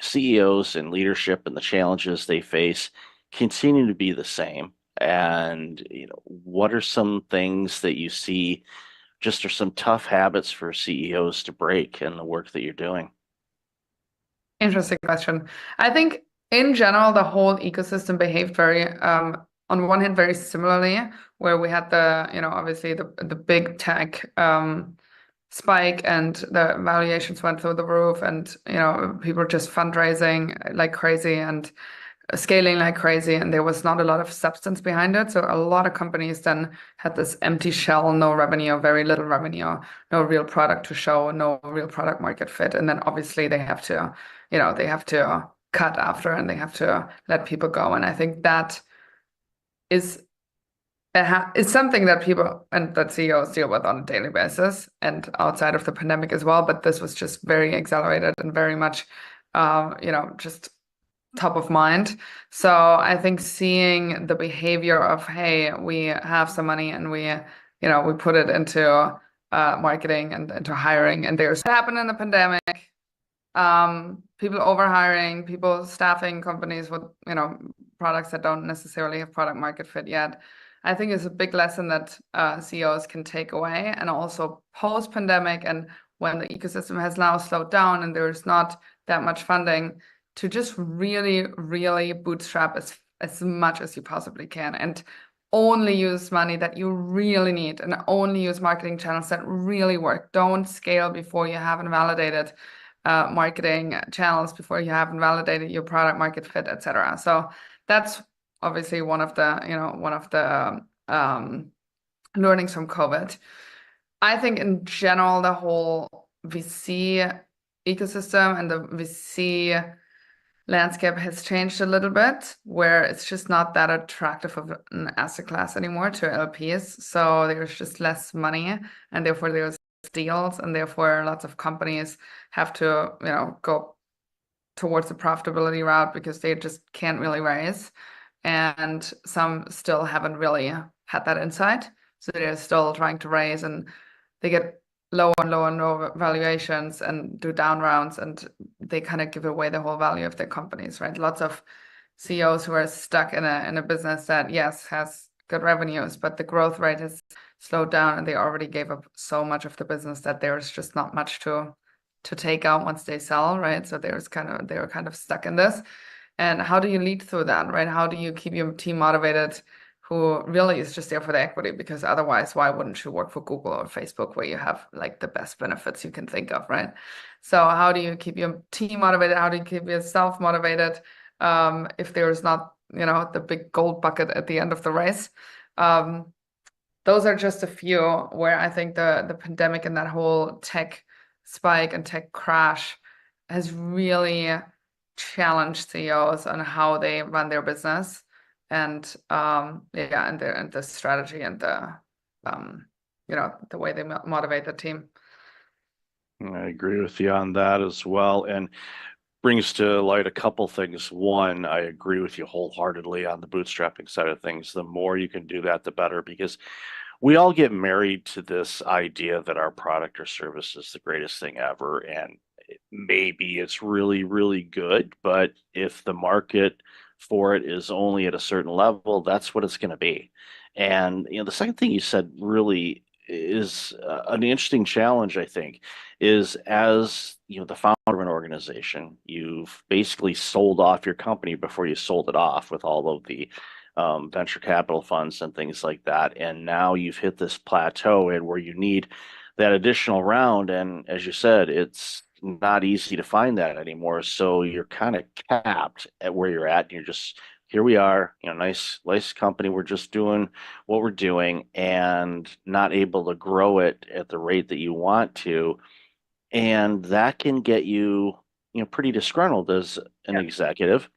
A: CEOs and leadership and the challenges they face continue to be the same. And what are some things that you see just are some tough habits for CEOs to break in the work that you're doing?
M: Interesting question. I think in general, the whole ecosystem behaved very, on one hand, very similarly, where we had obviously the big tech spike, and the valuations went through the roof, and people were just fundraising like crazy and scaling like crazy, and there was not a lot of substance behind it. So a lot of companies then had this empty shell, no revenue, very little revenue, no real product to show, no real product market fit. And then obviously they have to cut after, and they have to let people go. And I think that is something that people and that CEOs deal with on a daily basis and outside of the pandemic as well. But this was just very accelerated and very much, just top of mind. So I think seeing the behavior of, hey, we have some money and we put it into marketing and into hiring, and there's what happened in the pandemic. People overhiring, people staffing companies with products that don't necessarily have product market fit yet. I think is a big lesson that CEOs can take away. And also post-pandemic, and when the ecosystem has now slowed down and there's not that much funding, to just really, really bootstrap as much as you possibly can, and only use money that you really need, and only use marketing channels that really work. Don't scale before you haven't validated marketing channels, before you haven't validated your product market fit, etc. So that's obviously one of the learnings from COVID. I think in general, the whole VC ecosystem and the VC landscape has changed a little bit, where it's just not that attractive of an asset class anymore to LPs. So there's just less money, and therefore there's deals, and therefore lots of companies have to go towards the profitability route because they just can't really raise, and some still haven't really had that insight, so they're still trying to raise, and they get lower and lower valuations and do down rounds, and they kind of give away the whole value of their companies, right? Lots of CEOs who are stuck in a business that, yes, has good revenues, but the growth rate has slowed down, and they already gave up so much of the business that there's just not much to to take out once they sell, right? So they were kind of stuck in this. And how do you lead through that, right? How do you keep your team motivated who really is just there for the equity? Because otherwise, why wouldn't you work for Google or Facebook where you have like the best benefits you can think of, right? So how do you keep your team motivated? How do you keep yourself motivated if there's not, the big gold bucket at the end of the race? Those are just a few where I think the pandemic and that whole tech spike and tech crash has really challenged CEOs on how they run their business and and the strategy and the way they motivate the team.
A: I agree with you on that as well, and brings to light a couple things. One, I agree with you wholeheartedly on the bootstrapping side of things. The more you can do that, the better, because we all get married to this idea that our product or service is the greatest thing ever, and maybe it's really, really good, but if the market for it is only at a certain level, that's what it's going to be. And the second thing you said really is an interesting challenge, I think, is as the founder of an organization, you've basically sold off your company before you sold it off with all of the venture capital funds and things like that. And now you've hit this plateau and where you need that additional round. And as you said, it's not easy to find that anymore. So you're kind of capped at where you're at. And you're just, here we are, nice company. We're just doing what we're doing and not able to grow it at the rate that you want to. And that can get you, pretty disgruntled as an executive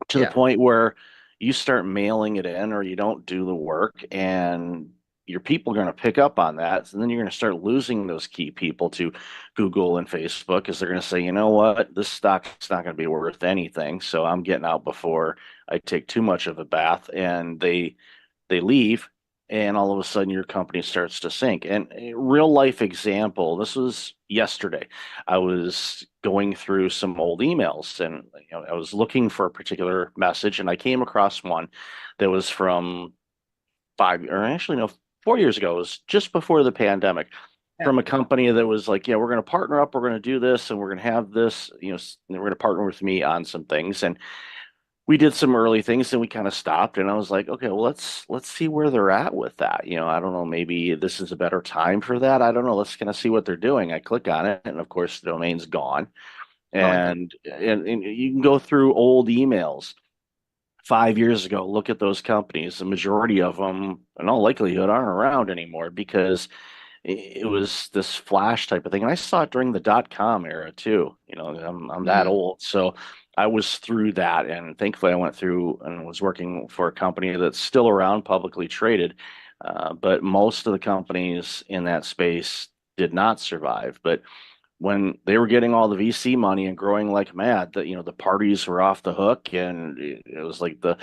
A: to the point where you start mailing it in or you don't do the work, and your people are going to pick up on that. And then you're going to start losing those key people to Google and Facebook because they're going to say, you know what, this stock's not going to be worth anything. So I'm getting out before I take too much of a bath. And they leave, and all of a sudden your company starts to sink. And a real life example, this was yesterday. I was going through some old emails, and I was looking for a particular message, and I came across one that was from 4 years ago. It was just before the pandemic, from a company that was like, we're going to partner up, we're going to do this, and we're going to have this, and we're going to partner with me on some things. And we did some early things, and we kind of stopped, and I was like, okay, well, let's see where they're at with that. I don't know, maybe this is a better time for that. I don't know. Let's kind of see what they're doing. I click on it, and of course the domain's gone. And you can go through old emails 5 years ago, look at those companies. The majority of them, in all likelihood, aren't around anymore because it was this flash type of thing. And I saw it during the .com era too. I'm that old. So I was through that, and thankfully I went through and was working for a company that's still around, publicly traded. But most of the companies in that space did not survive. But when they were getting all the VC money and growing like mad, that the parties were off the hook, and it was like the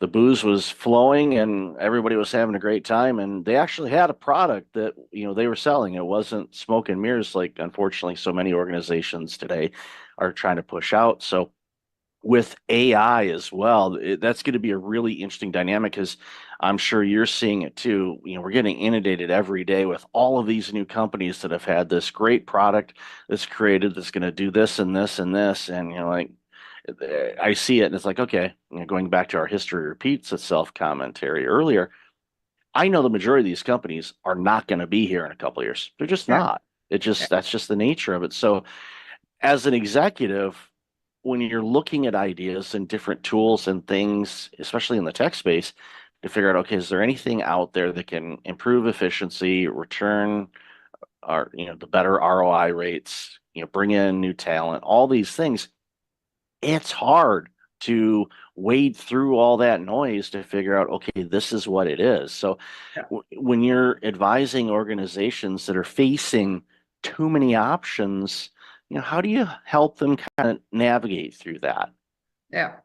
A: booze was flowing and everybody was having a great time, and they actually had a product that they were selling. It wasn't smoke and mirrors like unfortunately so many organizations today are trying to push out. So with AI as well, that's going to be a really interesting dynamic, because I'm sure you're seeing it too. We're getting inundated every day with all of these new companies that have had this great product that's created that's going to do this and this and this. And, I see it and it's like, okay, going back to our history repeats itself commentary earlier, I know the majority of these companies are not going to be here in a couple of years. They're just not. That's just the nature of it. So as an executive, when you're looking at ideas and different tools and things, especially in the tech space, to figure out, okay, is there anything out there that can improve efficiency, return our, the better ROI rates, bring in new talent, all these things, it's hard to wade through all that noise to figure out, okay, this is what it is. So when you're advising organizations that are facing too many options, how do you help them kind of navigate through that?
M: Yeah,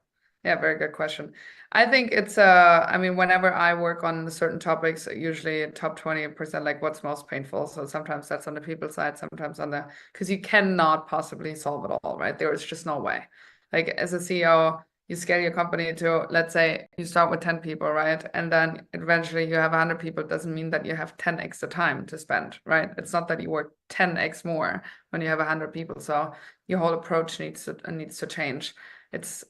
M: very good question. I think it's whenever I work on certain topics, usually top 20%, like what's most painful. So sometimes that's on the people side, sometimes because you cannot possibly solve it all, right? There is just no way. Like as a CEO, you scale your company to, let's say you start with 10 people, right? And then eventually you have 100 people. It doesn't mean that you have 10 extra time to spend, right? It's not that you work 10x more when you have 100 people. So your whole approach needs to change. It's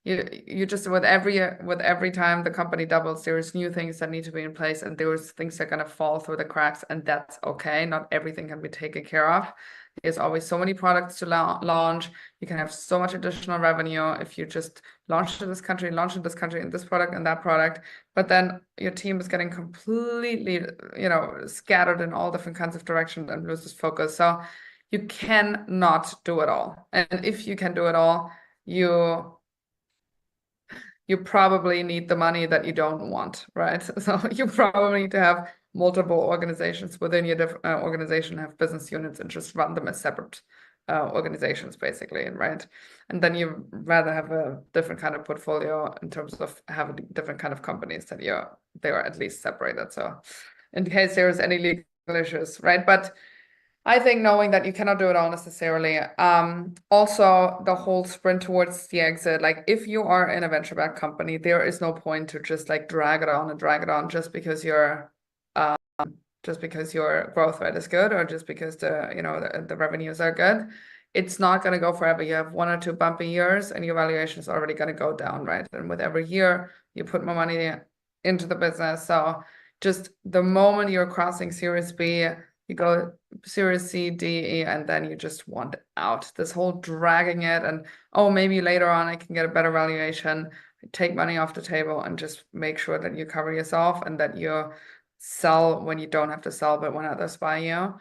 M: you just with every time the company doubles, there's new things that need to be in place, and there's things that are gonna fall through the cracks, and that's okay. Not everything can be taken care of. There's always so many products to launch. You can have so much additional revenue if you just launch in this country, and this product and that product. But then your team is getting completely, scattered in all different kinds of directions and loses focus. So you cannot do it all. And if you can do it all, you probably need the money that you don't want, right? So you probably need to have multiple organizations within your different organization, have business units, and just run them as separate organizations, basically, right? And then you rather have a different kind of portfolio in terms of having different kind of companies that they are at least separated. So in case there's any legal issues, right? But I think knowing that you cannot do it all necessarily. Also, the whole sprint towards the exit, like if you are in a venture-backed company, there is no point to just like drag it on just because your growth rate is good, or just because the revenues are good. It's not going to go forever. You have 1 or 2 bumpy years, and your valuation is already going to go down, right? And with every year, you put more money into the business. So just the moment you're crossing Series B, you go Series C, D, E, and then you just want out. This whole dragging it and, oh, maybe later on I can get a better valuation, take money off the table, and just make sure that you cover yourself and that you sell when you don't have to sell, but when others buy you.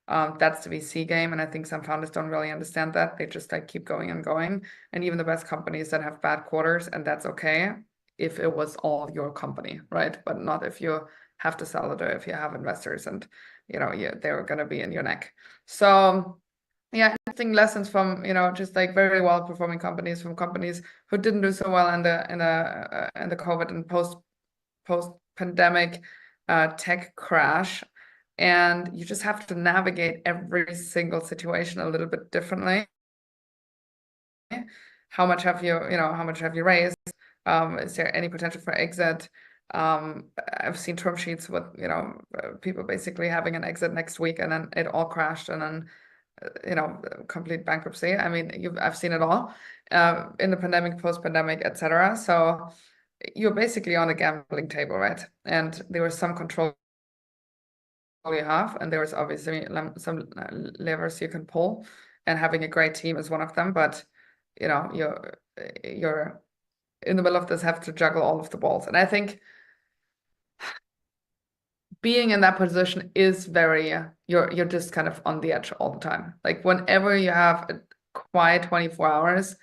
M: That's the VC game. And I think some founders don't really understand that. They just like keep going and going. And even the best companies that have bad quarters, and that's okay if it was all your company, right? But not if you have to sell it, or if you have investors and they're going to be in your neck. So yeah, interesting lessons from just like very well performing companies, from companies who didn't do so well in the COVID and post pandemic tech crash. And you just have to navigate every single situation a little bit differently. How much have you raised? Is there any potential for exit? I've seen term sheets with people basically having an exit next week, and then it all crashed, and then complete bankruptcy. I mean, I've seen it all in the pandemic, post-pandemic, etc. So you're basically on a gambling table, right? And there was some control you have, and there was obviously some levers you can pull, and having a great team is one of them. But you're in the middle of this, have to juggle all of the balls, and I think being in that position is very you're just kind of on the edge all the time. Like whenever you have a quiet 24 hours,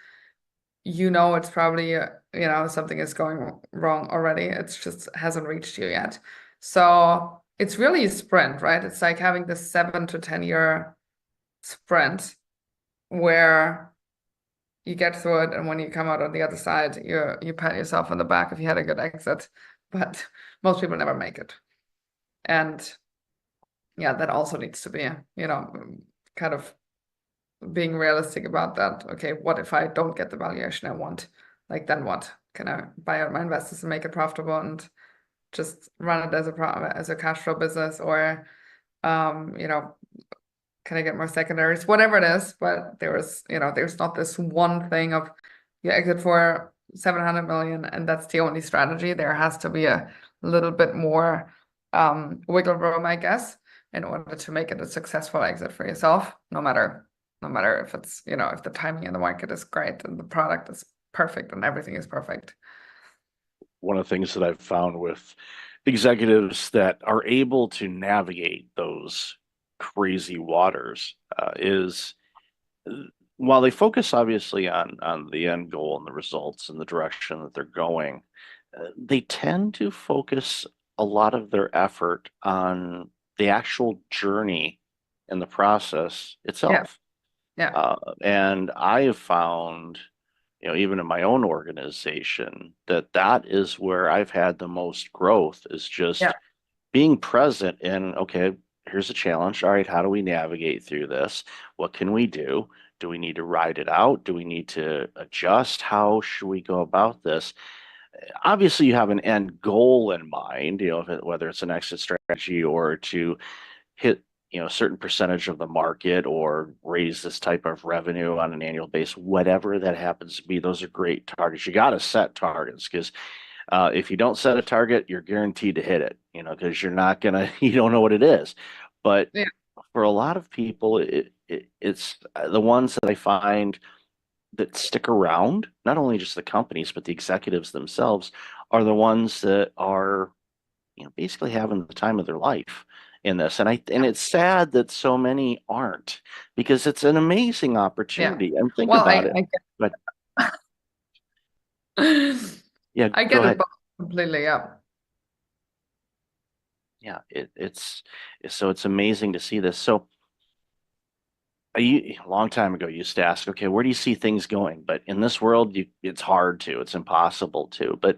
M: it's probably something is going wrong already. It's just hasn't reached you yet. So it's really a sprint, right? It's like having this 7 to 10 year sprint where you get through it, and when you come out on the other side, you pat yourself on the back if you had a good exit. But most people never make it. And yeah, that also needs to be, kind of being realistic about that. Okay, what if I don't get the valuation I want? Like, then what? Can I buy out my investors and make it profitable and just run it as a cash flow business? Or, can I get more secondaries? Whatever it is, but there's not this one thing of you exit for 700 million and that's the only strategy. There has to be a little bit more wiggle room, I guess, in order to make it a successful exit for yourself, no matter if it's, if the timing in the market is great and the product is perfect and everything is perfect.
A: One of the things that I've found with executives that are able to navigate those crazy waters is, while they focus obviously on the end goal and the results and the direction that they're going, they tend to focus a lot of their effort on the actual journey and the process itself.
M: Yeah.
A: And I have found, even in my own organization, that is where I've had the most growth, is just being present in, okay, here's a challenge. All right, how do we navigate through this? What can we do? Do we need to ride it out? Do we need to adjust? How should we go about this? Obviously, you have an end goal in mind, whether it's an exit strategy or to hit, a certain percentage of the market or raise this type of revenue on an annual basis, whatever that happens to be. Those are great targets. You got to set targets, because if you don't set a target, you're guaranteed to hit it, because you don't know what it is. But
M: Yeah.
A: for a lot of people, it's the ones that I find that stick around, not only just the companies, but the executives themselves, are the ones that are, basically having the time of their life in this. And it's sad that so many aren't, because it's an amazing opportunity. And think
M: Well,
A: about it.
M: I
A: But
M: get
A: yeah,
M: I
A: go
M: get it
A: ahead.
M: both completely. Yeah.
A: Yeah, it's so it's amazing to see this. So a long time ago, you used to ask, okay, where do you see things going? But in this world, it's hard to, it's impossible to. But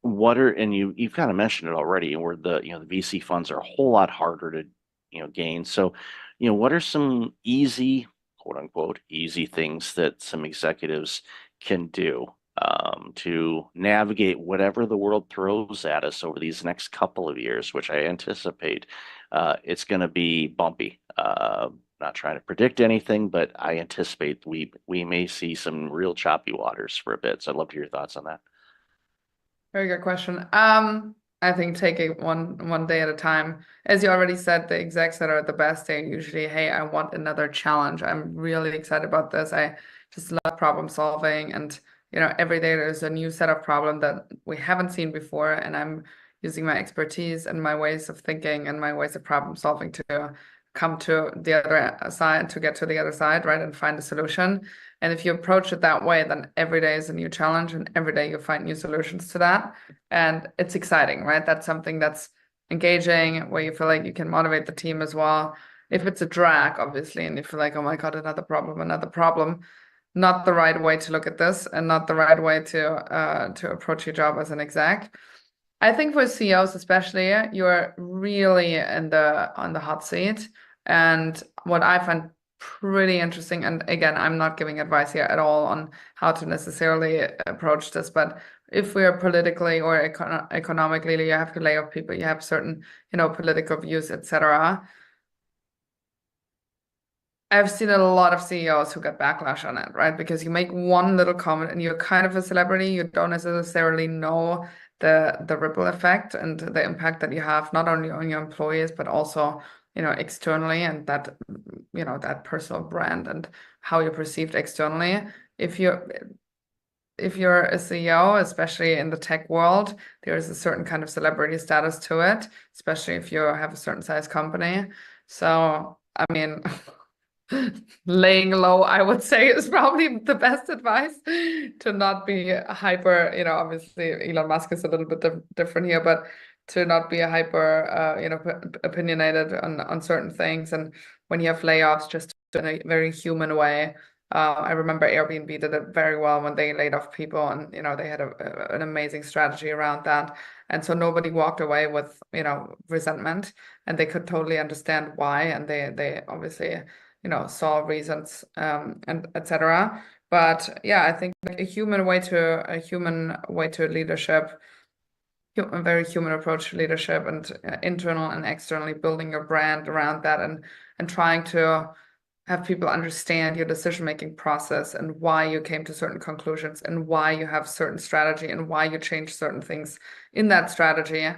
A: you've kind of mentioned it already, where the VC funds are a whole lot harder to gain. So, what are some easy, quote unquote, easy things that some executives can do to navigate whatever the world throws at us over these next couple of years, which I anticipate it's going to be bumpy. Not trying to predict anything, but I anticipate we may see some real choppy waters for a bit. So I'd love to hear your thoughts on that.
M: Very good question. I think take it one day at a time. As you already said, the execs that are the best, they're usually, hey, I want another challenge. I'm really excited about this. I just love problem solving, and every day there's a new set of problem that we haven't seen before, and I'm using my expertise and my ways of thinking and my ways of problem solving to come to the other side, to get to the other side, right, and find a solution. And if you approach it that way, then every day is a new challenge, and every day you find new solutions to that. And it's exciting, right? That's something that's engaging, where you feel like you can motivate the team as well. If it's a drag, obviously, and you feel like, oh my God, another problem, not the right way to look at this, and not the right way to approach your job as an exec. I think for CEOs especially, you're really on the hot seat. And what I find pretty interesting, and again, I'm not giving advice here at all on how to necessarily approach this, but if we are politically or economically, you have to lay off people, you have certain, political views, etc. I've seen a lot of CEOs who get backlash on it, right? Because you make one little comment and you're kind of a celebrity, you don't necessarily know the ripple effect and the impact that you have, not only on your employees, but also externally, and that that personal brand and how you're perceived externally. If you're a CEO, especially in the tech world, there is a certain kind of celebrity status to it, especially if you have a certain size company. So I mean, laying low, I would say, is probably the best advice, to not be hyper, obviously Elon Musk is a little bit different here, but to not be a hyper, opinionated on certain things. And when you have layoffs, just in a very human way. I remember Airbnb did it very well when they laid off people, and they had an amazing strategy around that. And so nobody walked away with resentment, and they could totally understand why, and they obviously saw reasons, and etc. But yeah, I think a human way to leadership, a very human approach to leadership, and internal and externally building your brand around that, and trying to have people understand your decision-making process and why you came to certain conclusions and why you have certain strategy and why you change certain things in that strategy,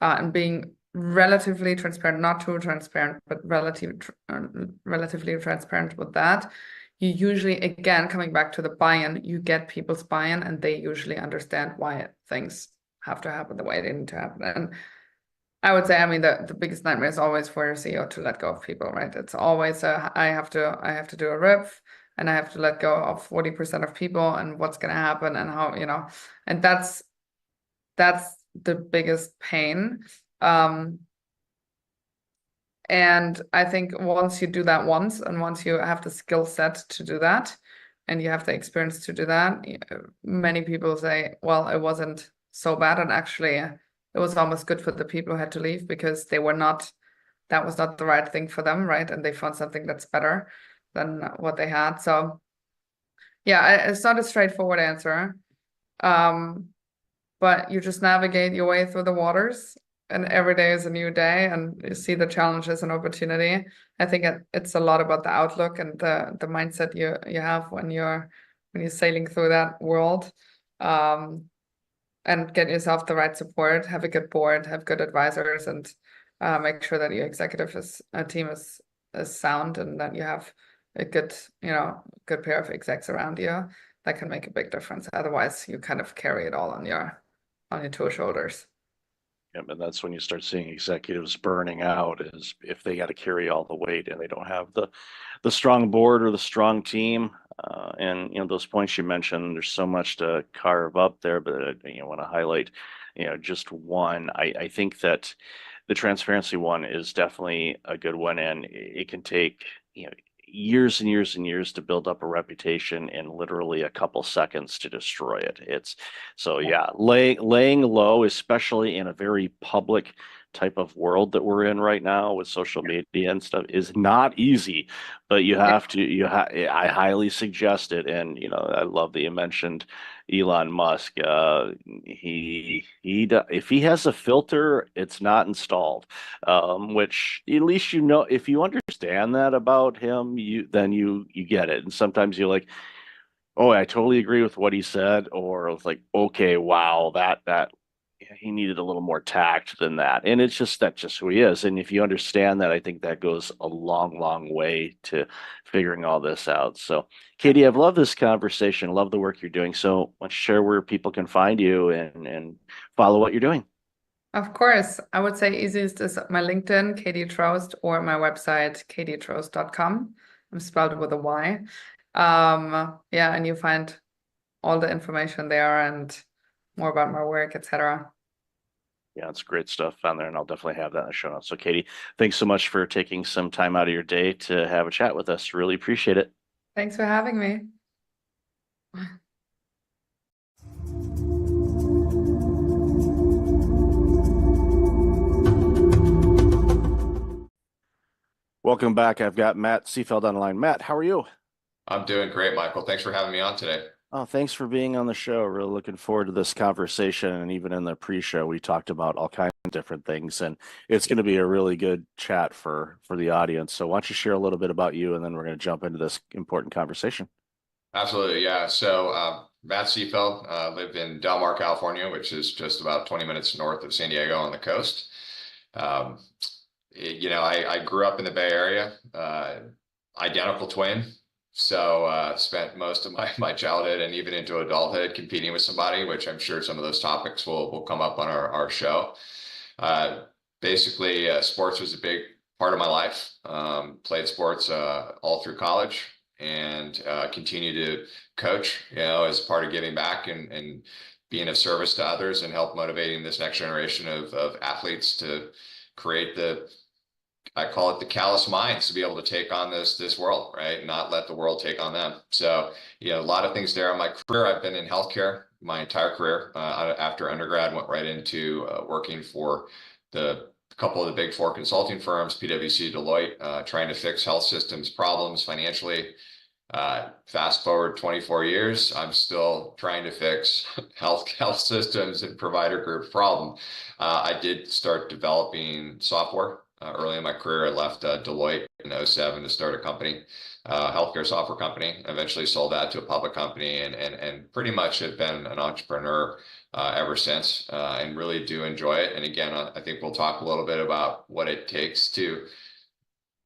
M: and being relatively transparent, not too transparent, but relatively transparent with that. You usually, again, coming back to the buy-in, you get people's buy-in, and they usually understand why things have to happen the way they need to happen. And I would say, I mean, the biggest nightmare is always for your CEO to let go of people, right? It's always I have to do a RIF, and I have to let go of 40% of people, and what's going to happen, and how, and that's the biggest pain. And I think once you do that once, and once you have the skill set to do that, and you have the experience to do that, many people say, well, it wasn't so bad, and actually it was almost good for the people who had to leave, because that was not the right thing for them, right? And they found something that's better. than what they had. So yeah, it's not a straightforward answer. But you just navigate your way through the waters, and every day is a new day, and you see the challenges and opportunity. I think it's a lot about the outlook and the mindset you have when you're sailing through that world. And get yourself the right support, have a good board, have good advisors, and make sure that your executive team is sound, and that you have a good pair of execs around you that can make a big difference. Otherwise, you kind of carry it all on your two shoulders.
A: Yeah, and that's when you start seeing executives burning out, is if they got to carry all the weight and they don't have the strong board or the strong team. And those points you mentioned, there's so much to carve up there, but I want to highlight just one. I think that the transparency one is definitely a good one, and it can take years and years and years to build up a reputation, and literally a couple seconds to destroy it. Laying low, especially in a very public type of world that we're in right now with social media and stuff, is not easy, but you have to, I highly suggest it. And, I love that you mentioned Elon Musk. If he has a filter, it's not installed, which at least, if you understand that about him, then you get it. And sometimes you're like, oh, I totally agree with what he said, or it's like, okay, wow, that he needed a little more tact than that. And that's just who he is. And if you understand that, I think that goes a long, long way to figuring all this out. So, Katie, I've loved this conversation. Love the work you're doing. So let's share where people can find you and follow what you're doing.
M: Of course, I would say easiest is my LinkedIn, Katie Trost, or my website, katietrost.com. I'm spelled with a Y. And you find all the information there and more about my work, etc.
A: Yeah, it's great stuff on there, and I'll definitely have that in the show notes. So, Katie, thanks so much for taking some time out of your day to have a chat with us. Really appreciate it.
M: Thanks for having me.
A: Welcome back. I've got Matt Seefeld on the line. Matt, how are you?
N: I'm doing great, Michael. Thanks for having me on today.
A: Oh, thanks for being on the show. Really looking forward to this conversation. And even in the pre-show, we talked about all kinds of different things, and it's going to be a really good chat for the audience. So why don't you share a little bit about you, and then we're going to jump into this important conversation.
N: Absolutely. Yeah. So Matt Seefeld, live in Del Mar, California, which is just about 20 minutes north of San Diego on the coast. I grew up in the Bay Area, identical twin. So spent most of my childhood and even into adulthood competing with somebody, which I'm sure some of those topics will come up on our show. Basically, sports was a big part of my life. Played sports all through college, and continue to coach, as part of giving back and being of service to others, and help motivating this next generation of athletes to create I call it the callous minds, to be able to take on this world, right? Not let the world take on them. So, a lot of things there. In my career, I've been in healthcare my entire career. After undergrad, went right into working for a couple of the big four consulting firms, PwC, Deloitte, trying to fix health systems problems financially. Fast forward 24 years, I'm still trying to fix health systems and provider group problem. I did start developing software. Early in my career, I left Deloitte in 2007 to start a company, healthcare software company. Eventually sold that to a public company, and pretty much have been an entrepreneur ever since, and really do enjoy it. And again, I think we'll talk a little bit about what it takes to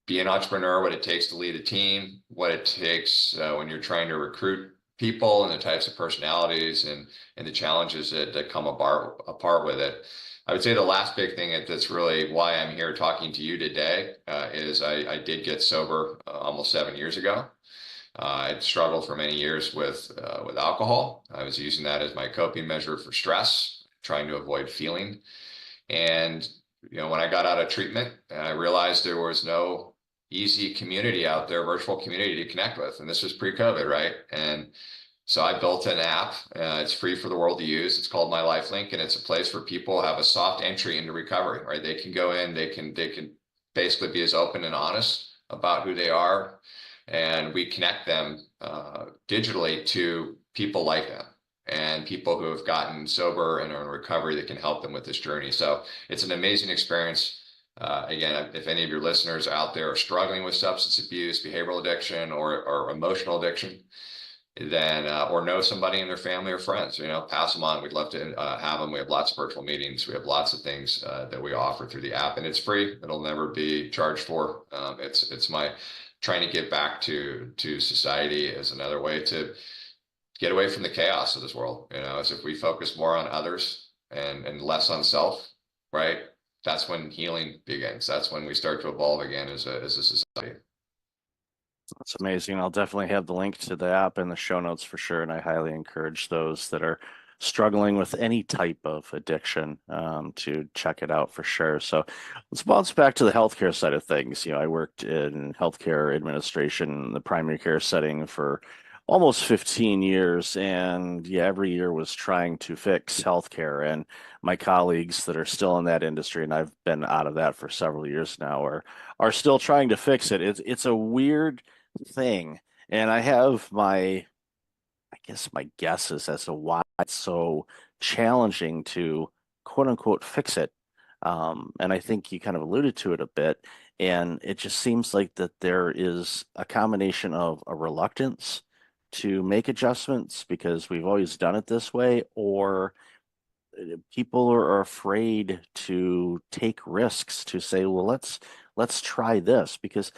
N: be an entrepreneur, what it takes to lead a team, what it takes when you're trying to recruit people, and the types of personalities and the challenges that come apart with it. I would say the last big thing that's really why I'm here talking to you today is I did get sober almost 7 years ago. I'd struggled for many years with alcohol. I was using that as my coping measure for stress, trying to avoid feeling. And when I got out of treatment, I realized there was no easy community out there, virtual community to connect with. And this was pre-COVID, right? And so I built an app. It's free for the world to use. It's called My Life Link, and it's a place where people have a soft entry into recovery, right? They can go in, they can basically be as open and honest about who they are, and we connect them digitally to people like them and people who have gotten sober and are in recovery that can help them with this journey. So it's an amazing experience. Again, if any of your listeners out there are struggling with substance abuse, behavioral addiction, or emotional addiction, then or know somebody in their family or friends, pass them on. We'd love to have them. We have lots of virtual meetings. We have lots of things that we offer through the app, and it's free. It'll never be charged for. It's my trying to get back to society as another way to get away from the chaos of this world. As if we focus more on others and less on self, right? That's when healing begins. That's when we start to evolve again as a society.
A: That's amazing. I'll definitely have the link to the app in the show notes for sure. And I highly encourage those that are struggling with any type of addiction to check it out for sure. So let's bounce back to the healthcare side of things. I worked in healthcare administration, the primary care setting for almost 15 years. And every year was trying to fix healthcare. And my colleagues that are still in that industry, and I've been out of that for several years now, are still trying to fix it. It's a weird thing. And I have my guesses as to why it's so challenging to quote unquote fix it. And I think you kind of alluded to it a bit. And it just seems like that there is a combination of a reluctance to make adjustments because we've always done it this way, or people are afraid to take risks to say, well, let's try this, because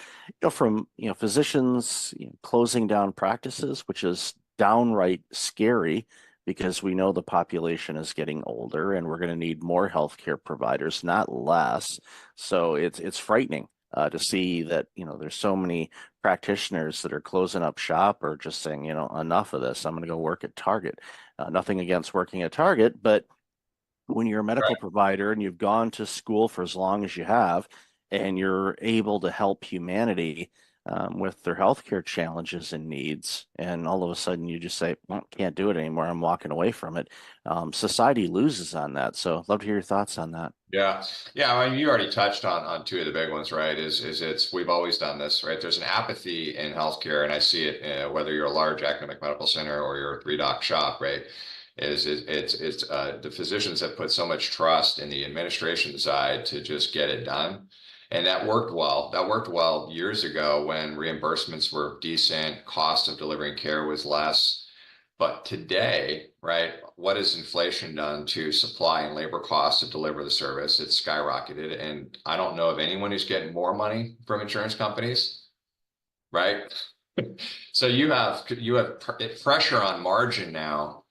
A: from physicians closing down practices, which is downright scary because we know the population is getting older and we're going to need more healthcare providers, not less. So it's frightening to see that there's so many practitioners that are closing up shop or just saying enough of this. I'm going to go work at Target. Nothing against working at Target, but when you're a medical provider and you've gone to school for as long as you have, and you're able to help humanity with their healthcare challenges and needs, and all of a sudden you just say, well, can't do it anymore, I'm walking away from it. Society loses on that. So I'd love to hear your thoughts on that.
N: Yeah. I mean, you already touched on two of the big ones, right? We've always done this, right? There's an apathy in healthcare, and I see it whether you're a large academic medical center or you're a 3-doc shop, right? It's the physicians have put so much trust in the administration side to just get it done. And that worked well. That worked well years ago when reimbursements were decent, cost of delivering care was less. But today, right, what has inflation done to supply and labor costs to deliver the service? It's skyrocketed. And I don't know of anyone who's getting more money from insurance companies, right? So you have pressure on margin now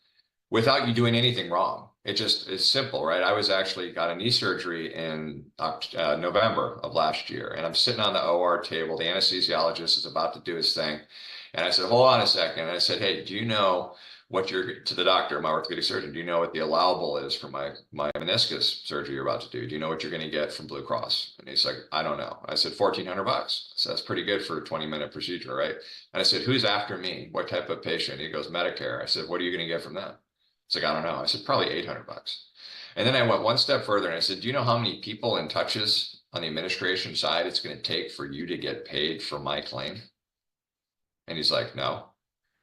N: without you doing anything wrong. It's simple, right? I was actually got a knee surgery in November of last year, and I'm sitting on the OR table. The anesthesiologist is about to do his thing. And I said, hold on a second. And I said, hey, do you know to the doctor, my orthopedic surgeon, do you know what the allowable is for my meniscus surgery you're about to do? Do you know what you're going to get from Blue Cross? And he's like, I don't know. I said, $1,400. So that's pretty good for a 20-minute procedure, right? And I said, who's after me? What type of patient? He goes, Medicare. I said, what are you going to get from that? It's like, I don't know. I said, probably $800. And then I went one step further and I said, do you know how many people and touches on the administration side it's going to take for you to get paid for my claim? And he's like, no.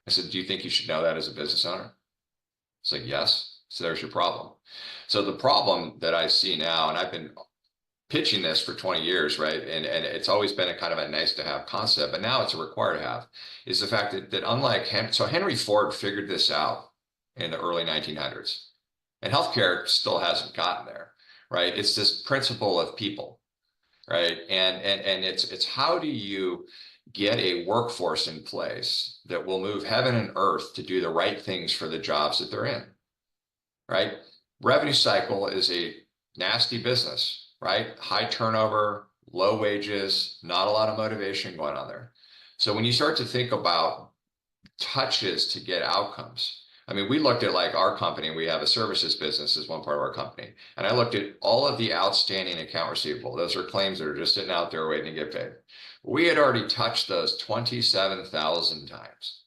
N: I said, do you think you should know that as a business owner? It's like, yes. So there's your problem. So the problem that I see now, and I've been pitching this for 20 years, right? And it's always been a kind of a nice to have concept, but now it's a required to have, is the fact that unlike Henry Ford figured this out in the early 1900s, and healthcare still hasn't gotten there, right? It's this principle of people, right? And it's how do you get a workforce in place that will move heaven and earth to do the right things for the jobs that they're in, right? Revenue cycle is a nasty business, right? High turnover, low wages, not a lot of motivation going on there. So when you start to think about touches to get outcomes, I mean, we looked at like our company, we have a services business as one part of our company. And I looked at all of the outstanding account receivable. Those are claims that are just sitting out there waiting to get paid. We had already touched those 27,000 times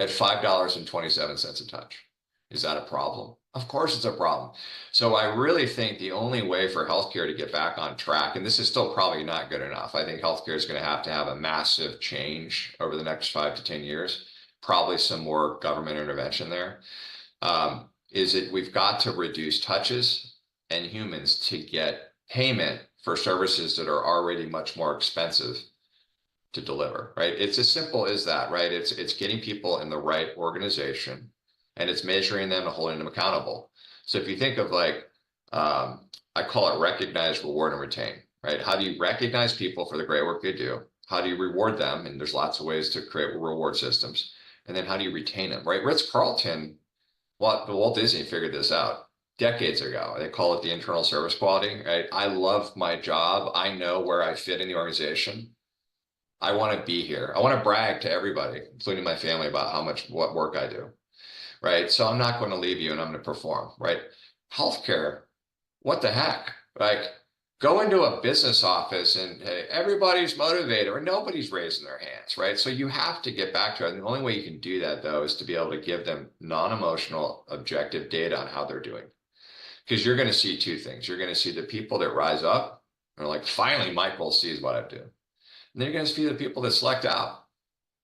N: at $5.27 a touch. Is that a problem? Of course it's a problem. So I really think the only way for healthcare to get back on track, and this is still probably not good enough. I think healthcare is going to have a massive change over the next 5 to 10 years, probably some more government intervention there. We've got to reduce touches and humans to get payment for services that are already much more expensive to deliver, right? It's as simple as that, right? It's getting people in the right organization, and it's measuring them and holding them accountable. So if you think of like, I call it recognize, reward, and retain, right? How do you recognize people for the great work they do? How do you reward them? And there's lots of ways to create reward systems. And then how do you retain them, right? Ritz-Carlton, Walt Disney figured this out decades ago. They call it the internal service quality, right? I love my job. I know where I fit in the organization. I want to be here. I want to brag to everybody, including my family, about what work I do, right? So I'm not going to leave you and I'm going to perform, right? Healthcare, what the heck? Like, go into a business office and hey, everybody's motivated or nobody's raising their hands, right? So you have to get back to it. And the only way you can do that, though, is to be able to give them non-emotional, objective data on how they're doing. Because you're going to see two things. You're going to see the people that rise up and are like, finally, Michael sees what I do. And then you're going to see the people that select out.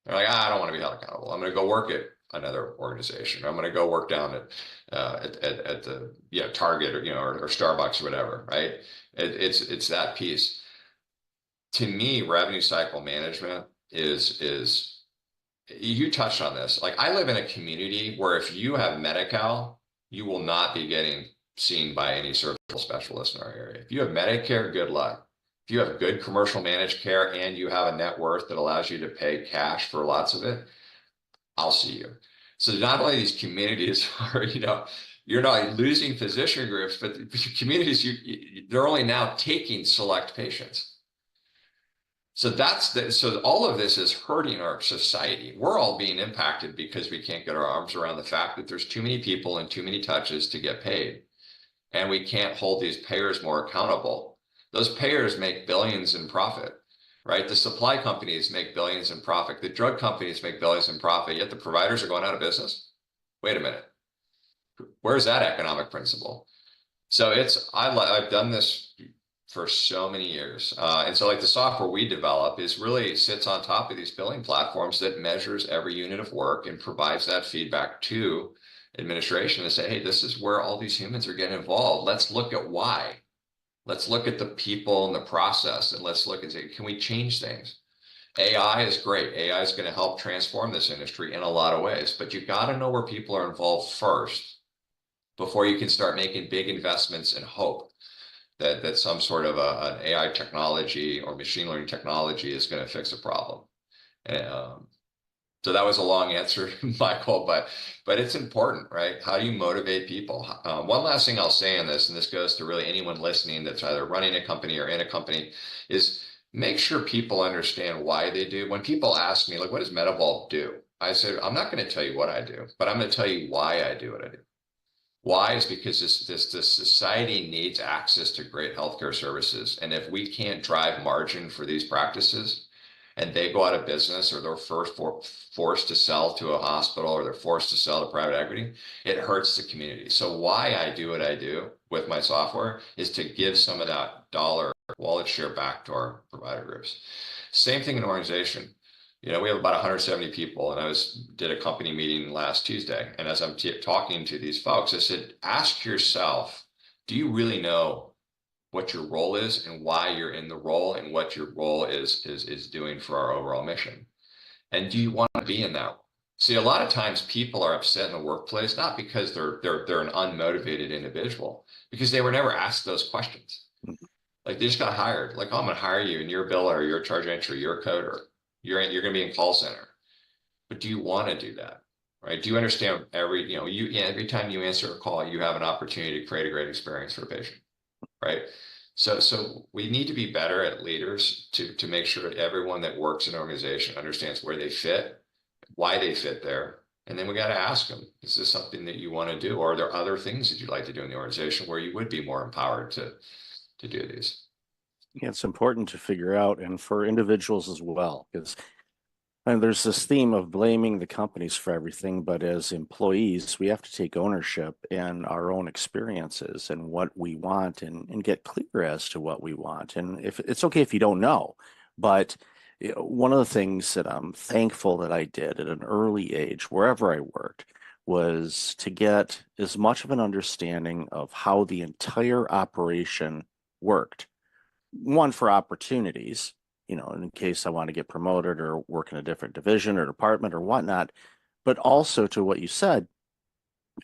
N: They're like, I don't want to be held accountable. I'm going to go work at another organization. Or I'm going to go work down at the Target or Starbucks or whatever, right? It's that piece. To me, revenue cycle management is you touched on this. Like, I live in a community where if you have Medi-Cal, you will not be getting seen by any surgical specialist in our area. If you have Medicare, good luck. If you have good commercial managed care and you have a net worth that allows you to pay cash for lots of it, I'll see you. So not only these communities are, you're not losing physician groups, but the communities, they're only now taking select patients. So so all of this is hurting our society. We're all being impacted because we can't get our arms around the fact that there's too many people and too many touches to get paid. And we can't hold these payers more accountable. Those payers make billions in profit, right? The supply companies make billions in profit. The drug companies make billions in profit, yet the providers are going out of business. Wait a minute. Where's that economic principle? So I've done this for so many years. And so like the software we develop really sits on top of these billing platforms that measures every unit of work and provides that feedback to administration to say, hey, this is where all these humans are getting involved. Let's look at why. Let's look at the people and the process, and let's look and say, can we change things? AI is great. AI is going to help transform this industry in a lot of ways, but you've got to know where people are involved first before you can start making big investments and hope that some sort of an AI technology or machine learning technology is going to fix a problem. So that was a long answer, Michael, but it's important, right? How do you motivate people? One last thing I'll say on this, and this goes to really anyone listening that's either running a company or in a company, is make sure people understand why they do. When people ask me, like, what does Medivault do? I say, I'm not going to tell you what I do, but I'm going to tell you why I do what I do. Why is because this society needs access to great healthcare services. And if we can't drive margin for these practices, and they go out of business, or they're forced to sell to a hospital, or they're forced to sell to private equity, it hurts the community. So why I do what I do with my software is to give some of that dollar wallet share back to our provider groups. Same thing in organization. We have about 170 people, and I did a company meeting last Tuesday. And as I'm talking to these folks, I said, ask yourself, do you really know what your role is and why you're in the role and what your role is doing for our overall mission? And do you want to be in that? See, a lot of times people are upset in the workplace, not because they're an unmotivated individual, because they were never asked those questions. Like, they just got hired. Like, oh, I'm going to hire you, and you're a biller, or you're a charge entry, you're a coder, you're going to be in call center. But do you want to do that? Right? Do you understand every time you answer a call, you have an opportunity to create a great experience for a patient? Right. So we need to be better at leaders to make sure that everyone that works in an organization understands where they fit, why they fit there. And then we got to ask them, is this something that you want to do? Or are there other things that you'd like to do in the organization where you would be more empowered to do these?
A: Yeah, it's important to figure out, and for individuals as well, because And there's this theme of blaming the companies for everything, but as employees, we have to take ownership in our own experiences and what we want and get clear as to what we want. And if it's okay if you don't know, but one of the things that I'm thankful that I did at an early age, wherever I worked, was to get as much of an understanding of how the entire operation worked. One, for opportunities, in case I want to get promoted or work in a different division or department or whatnot, but also to what you said,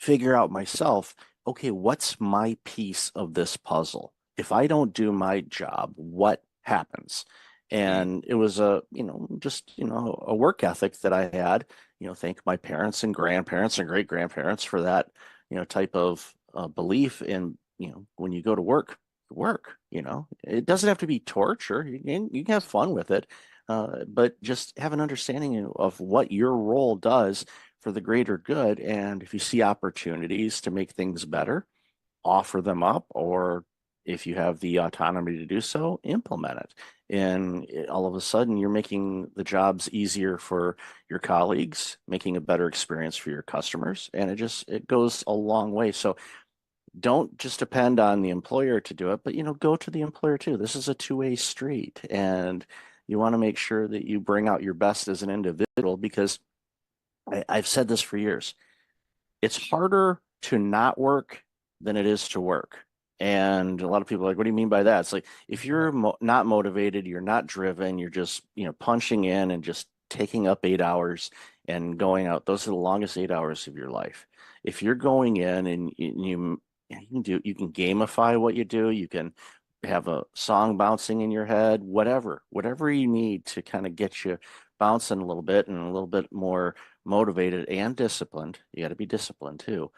A: figure out myself, okay, what's my piece of this puzzle? If I don't do my job, what happens? And it was a work ethic that I had, thank my parents and grandparents and great grandparents for that, type of belief in, when you go to work, it doesn't have to be torture. You can have fun with it, but just have an understanding of what your role does for the greater good. And if you see opportunities to make things better, offer them up, or if you have the autonomy to do so, implement it. And all of a sudden, you're making the jobs easier for your colleagues, making a better experience for your customers, and it goes a long way. So don't just depend on the employer to do it, but go to the employer too. This is a two-way street, and you want to make sure that you bring out your best as an individual, because I've said this for years. It's harder to not work than it is to work. And a lot of people are like, what do you mean by that? It's like, if you're not motivated, you're not driven, you're just, punching in and just taking up 8 hours and going out. Those are the longest 8 hours of your life. If you're going in and you can gamify what you do, you can have a song bouncing in your head, whatever you need to kind of get you bouncing a little bit and a little bit more motivated and disciplined. You got to be disciplined too.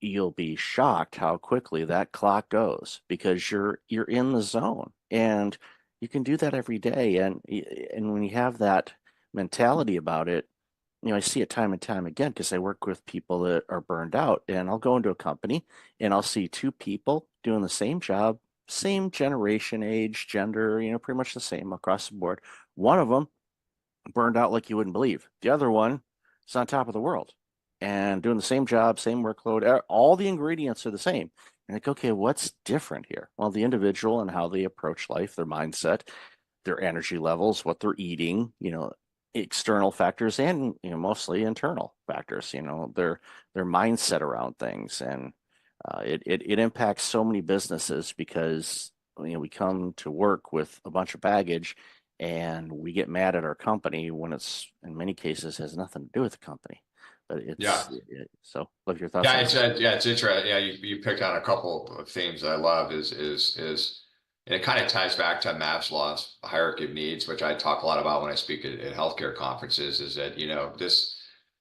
A: You'll be shocked how quickly that clock goes, because you're in the zone, and you can do that every day. And when you have that mentality about it, I see it time and time again, because I work with people that are burned out, and I'll go into a company and I'll see two people doing the same job, same generation, age, gender, pretty much the same across the board. One of them burned out like you wouldn't believe. The other one is on top of the world and doing the same job, same workload. All the ingredients are the same. And like, okay, what's different here? Well, the individual and how they approach life, their mindset, their energy levels, what they're eating, external factors, and mostly internal factors, their mindset around things. And it impacts so many businesses, because we come to work with a bunch of baggage, and we get mad at our company when it's, in many cases, has nothing to do with the company. But so love your thoughts.
N: Yeah, it's interesting. Yeah, you picked on a couple of themes that I love. And it kind of ties back to Maslow's hierarchy of needs, which I talk a lot about when I speak at healthcare conferences. Is that this,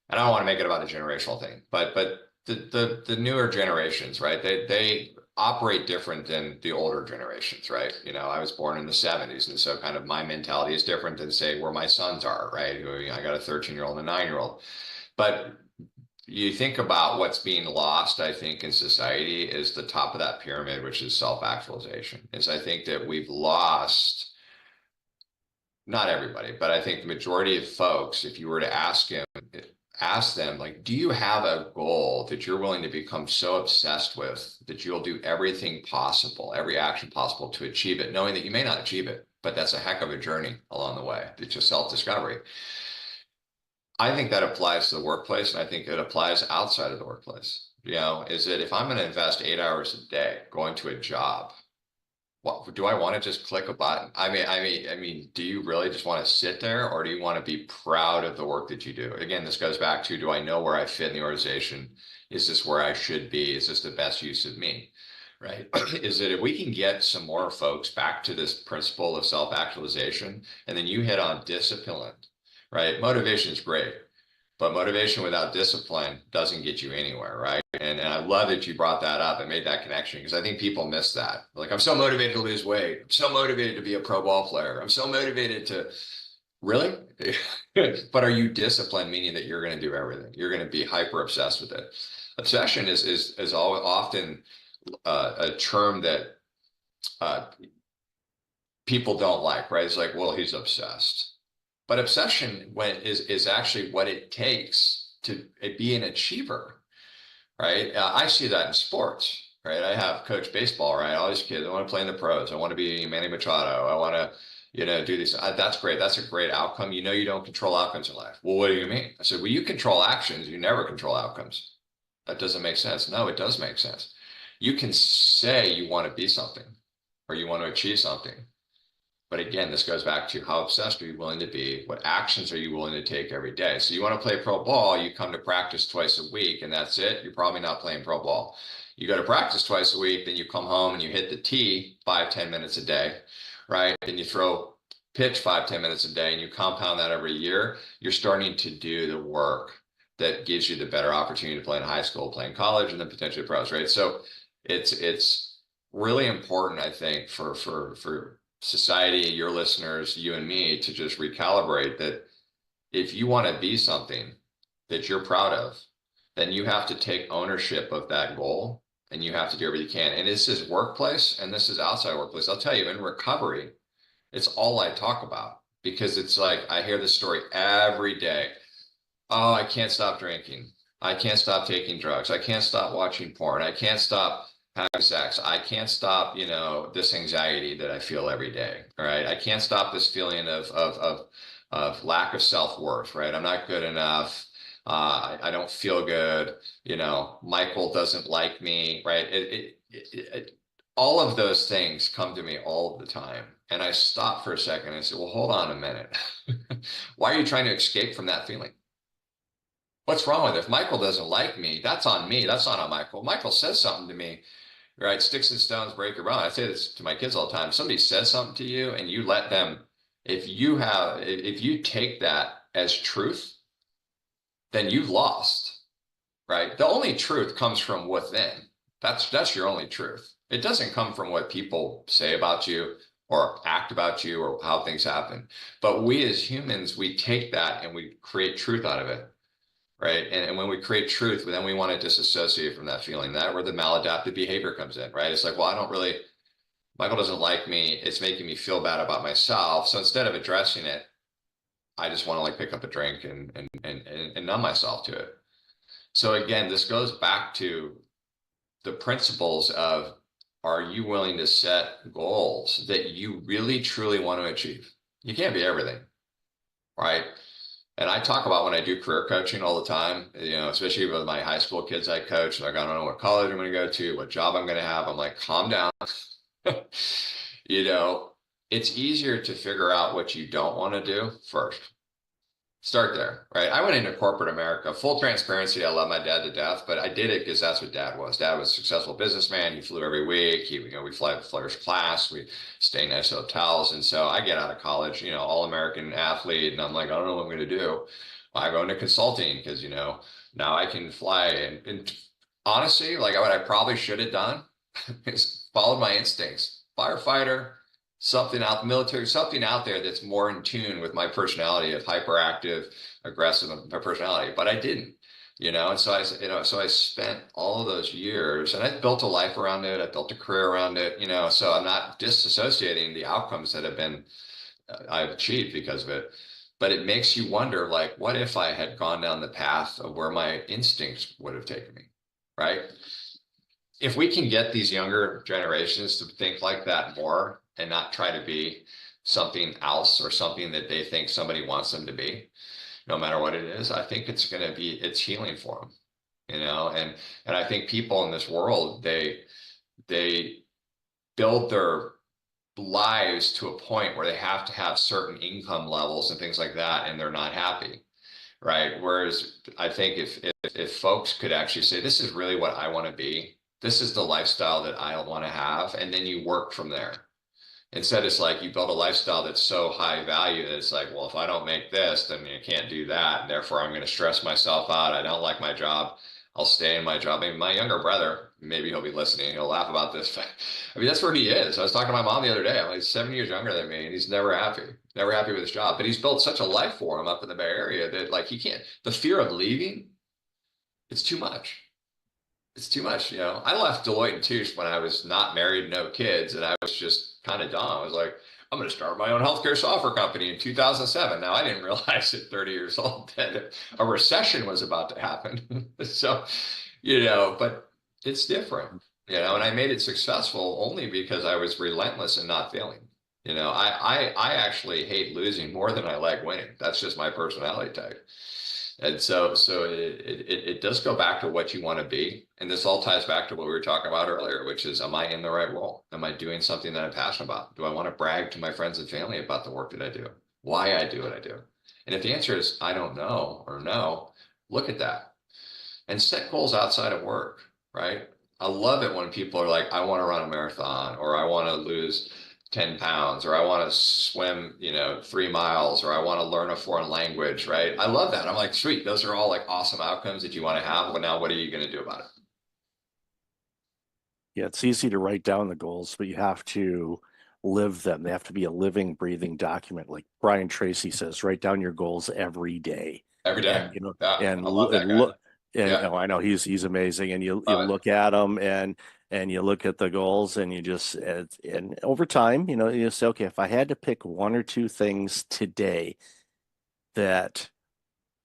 N: and I don't want to make it about a generational thing, but the newer generations, right? They operate different than the older generations, right? I was born in the 70s, and so kind of my mentality is different than, say, where my sons are, right? I got a 13-year-old and a 9-year-old. But you think about what's being lost, I think, in society is the top of that pyramid, which is self-actualization. I think that we've lost, not everybody, but I think the majority of folks, if you were to ask them, like, do you have a goal that you're willing to become so obsessed with that you'll do everything possible, every action possible to achieve it, knowing that you may not achieve it, but that's a heck of a journey along the way. It's just self-discovery. I think that applies to the workplace, and I think it applies outside of the workplace. Is that if I'm going to invest 8 hours a day going to a job, what do I want to just click a button? I mean, do you really just want to sit there, or do you want to be proud of the work that you do? Again, this goes back to, do I know where I fit in the organization? Is this where I should be? Is this the best use of me? Right? Is that if we can get some more folks back to this principle of self-actualization, and then you hit on discipline, right? Motivation is great, but motivation without discipline doesn't get you anywhere, right? And I love that you brought that up and made that connection, because I think people miss that. Like, I'm so motivated to lose weight. I'm so motivated to be a pro ball player. I'm so motivated to, really? But are you disciplined, meaning that you're going to do everything? You're going to be hyper obsessed with it. Obsession is often a term that people don't like, right? It's like, well, he's obsessed. But obsession is actually what it takes to be an achiever, right? I see that in sports, right? I have coached baseball, right? All these kids, I want to play in the pros. I want to be Manny Machado. I want to, do these. That's great. That's a great outcome. You don't control outcomes in life. Well, what do you mean? I said, well, you control actions. You never control outcomes. That doesn't make sense. No, it does make sense. You can say you want to be something or you want to achieve something. But again, this goes back to how obsessed are you willing to be? What actions are you willing to take every day? So you want to play pro ball, you come to practice twice a week and that's it. You're probably not playing pro ball. You go to practice twice a week, then you come home and you hit the tee 5-10 minutes a day, right? Then you throw pitch 5-10 minutes a day and you compound that every year. You're starting to do the work that gives you the better opportunity to play in high school, play in college, and then potentially pros, right? So it's really important, I think, for society, your listeners, you and me, to just recalibrate that if you want to be something that you're proud of, then you have to take ownership of that goal and you have to do everything you can. And this is workplace and this is outside workplace. I'll tell you, in recovery, it's all I talk about because it's like I hear this story every day. Oh, I can't stop drinking. I can't stop taking drugs. I can't stop watching porn. I can't stop having sex. I can't stop, this anxiety that I feel every day. All right. I can't stop this feeling of lack of self-worth, right? I'm not good enough. I don't feel good. Michael doesn't like me, right? All of those things come to me all the time. And I stop for a second and say, well, hold on a minute. Why are you trying to escape from that feeling? What's wrong with it? If Michael doesn't like me, that's on me. That's not on Michael. Michael says something to me, right? Sticks and stones break your bone. I say this to my kids all the time. Somebody says something to you and you let them, if you take that as truth, then you've lost, right? The only truth comes from within. That's your only truth. It doesn't come from what people say about you or act about you or how things happen. But we as humans, we take that and we create truth out of it. Right. And when we create truth, then we want to disassociate from that feeling, that where the maladaptive behavior comes in, right? It's like, well, Michael doesn't like me. It's making me feel bad about myself. So instead of addressing it, I just want to pick up a drink and numb myself to it. So again, this goes back to the principles of, are you willing to set goals that you really, truly want to achieve? You can't be everything, right? And I talk about when I do career coaching all the time, especially with my high school kids I coach, like, I don't know what college I'm going to go to, what job I'm going to have. I'm like, calm down. It's easier to figure out what you don't want to do first. Start there, right? I went into corporate America, full transparency. I love my dad to death, but I did it because that's what dad was. Dad was a successful businessman. He flew every week. We fly first class. We stay in nice hotels. And so I get out of college, all American athlete. And I'm like, I don't know what I'm going to do. I go into consulting because, now I can fly. And honestly, what I probably should have done is followed my instincts. Firefighter, something out the military, something out there that's more in tune with my personality of hyperactive, aggressive personality, but I didn't, and so I spent all of those years and I built a life around it. I built a career around it, so I'm not disassociating the outcomes that I've achieved because of it, but it makes you wonder, what if I had gone down the path of where my instincts would have taken me, right? If we can get these younger generations to think like that more, and not try to be something else or something that they think somebody wants them to be, no matter what it is, I think it's healing for them, and I think people in this world, they build their lives to a point where they have to have certain income levels and things like that, and they're not happy, right? Whereas I think if folks could actually say, this is really what I want to be, this is the lifestyle that I want to have, and then you work from there. Instead, it's like you build a lifestyle that's so high value that it's like, well, if I don't make this, then you can't do that. And therefore, I'm going to stress myself out. I don't like my job. I'll stay in my job. Maybe my younger brother, maybe he'll be listening. He'll laugh about this. But that's where he is. I was talking to my mom the other day. I'm like 7 years younger than me, and he's never happy with his job. But he's built such a life for him up in the Bay Area that he can't. The fear of leaving, it's too much. It's too much, I left Deloitte & Touche when I was not married, no kids, and I was just kind of dumb. I was like, I'm going to start my own healthcare software company in 2007. Now, I didn't realize at 30 years old that a recession was about to happen. So, but it's different, and I made it successful only because I was relentless and not failing. I actually hate losing more than I like winning. That's just my personality type. And so it does go back to what you want to be. And this all ties back to what we were talking about earlier, which is, am I in the right role? Am I doing something that I'm passionate about? Do I want to brag to my friends and family about the work that I do? Why I do what I do? And if the answer is, I don't know, or no, look at that and set goals outside of work, right? I love it when people are like, I want to run a marathon, or I want to lose 10 pounds, or I want to swim, 3 miles, or I want to learn a foreign language, right? I love that. I'm like, sweet, those are all like awesome outcomes that you want to have. Well, now what are you going to do about it?
A: Yeah, it's easy to write down the goals, but you have to live them. They have to be a living, breathing document. Like Brian Tracy says, write down your goals every day.
N: Every day.
A: And,
N: yeah,
A: and
N: I love that guy.
A: look, and
N: Yeah.
A: I know he's amazing. And you look at them and you look at the goals, and you just, and over time, you say, okay, if I had to pick 1 or 2 things today that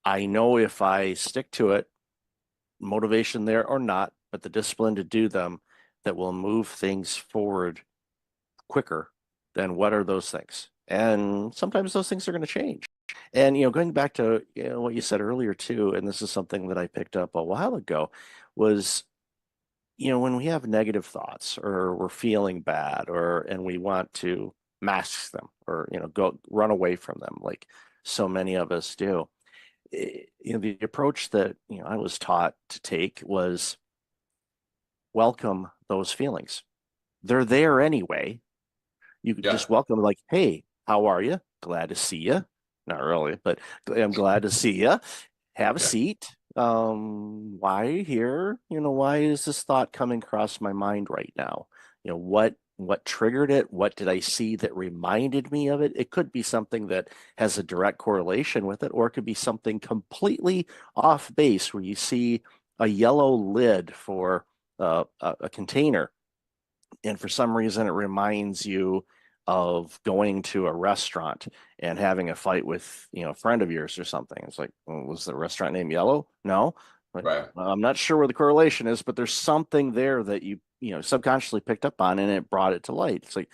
A: I know if I stick to it, motivation there or not, but the discipline to do them, that will move things forward quicker, then what are those things? And sometimes those things are going to change. And, going back to what you said earlier too, and this is something that I picked up a while ago, was, when we have negative thoughts, or we're feeling bad, and we want to mask them, or, go run away from them, like so many of us do. The approach that, I was taught to take was welcome those feelings. They're there anyway. You could just welcome, like, hey, how are you? Glad to see you. Not really, but I'm glad to see you. Have a seat. Why are you here? Why is this thought coming across my mind right now? What triggered it? What did I see that reminded me of it? It could be something that has a direct correlation with it, or it could be something completely off base, where you see a yellow lid for a container, and for some reason it reminds you of going to a restaurant and having a fight with a friend of yours or something. It's like, well, was the restaurant name yellow? No.
N: Right.
A: I'm not sure where the correlation is, but there's something there that you subconsciously picked up on, and it brought it to light. It's like,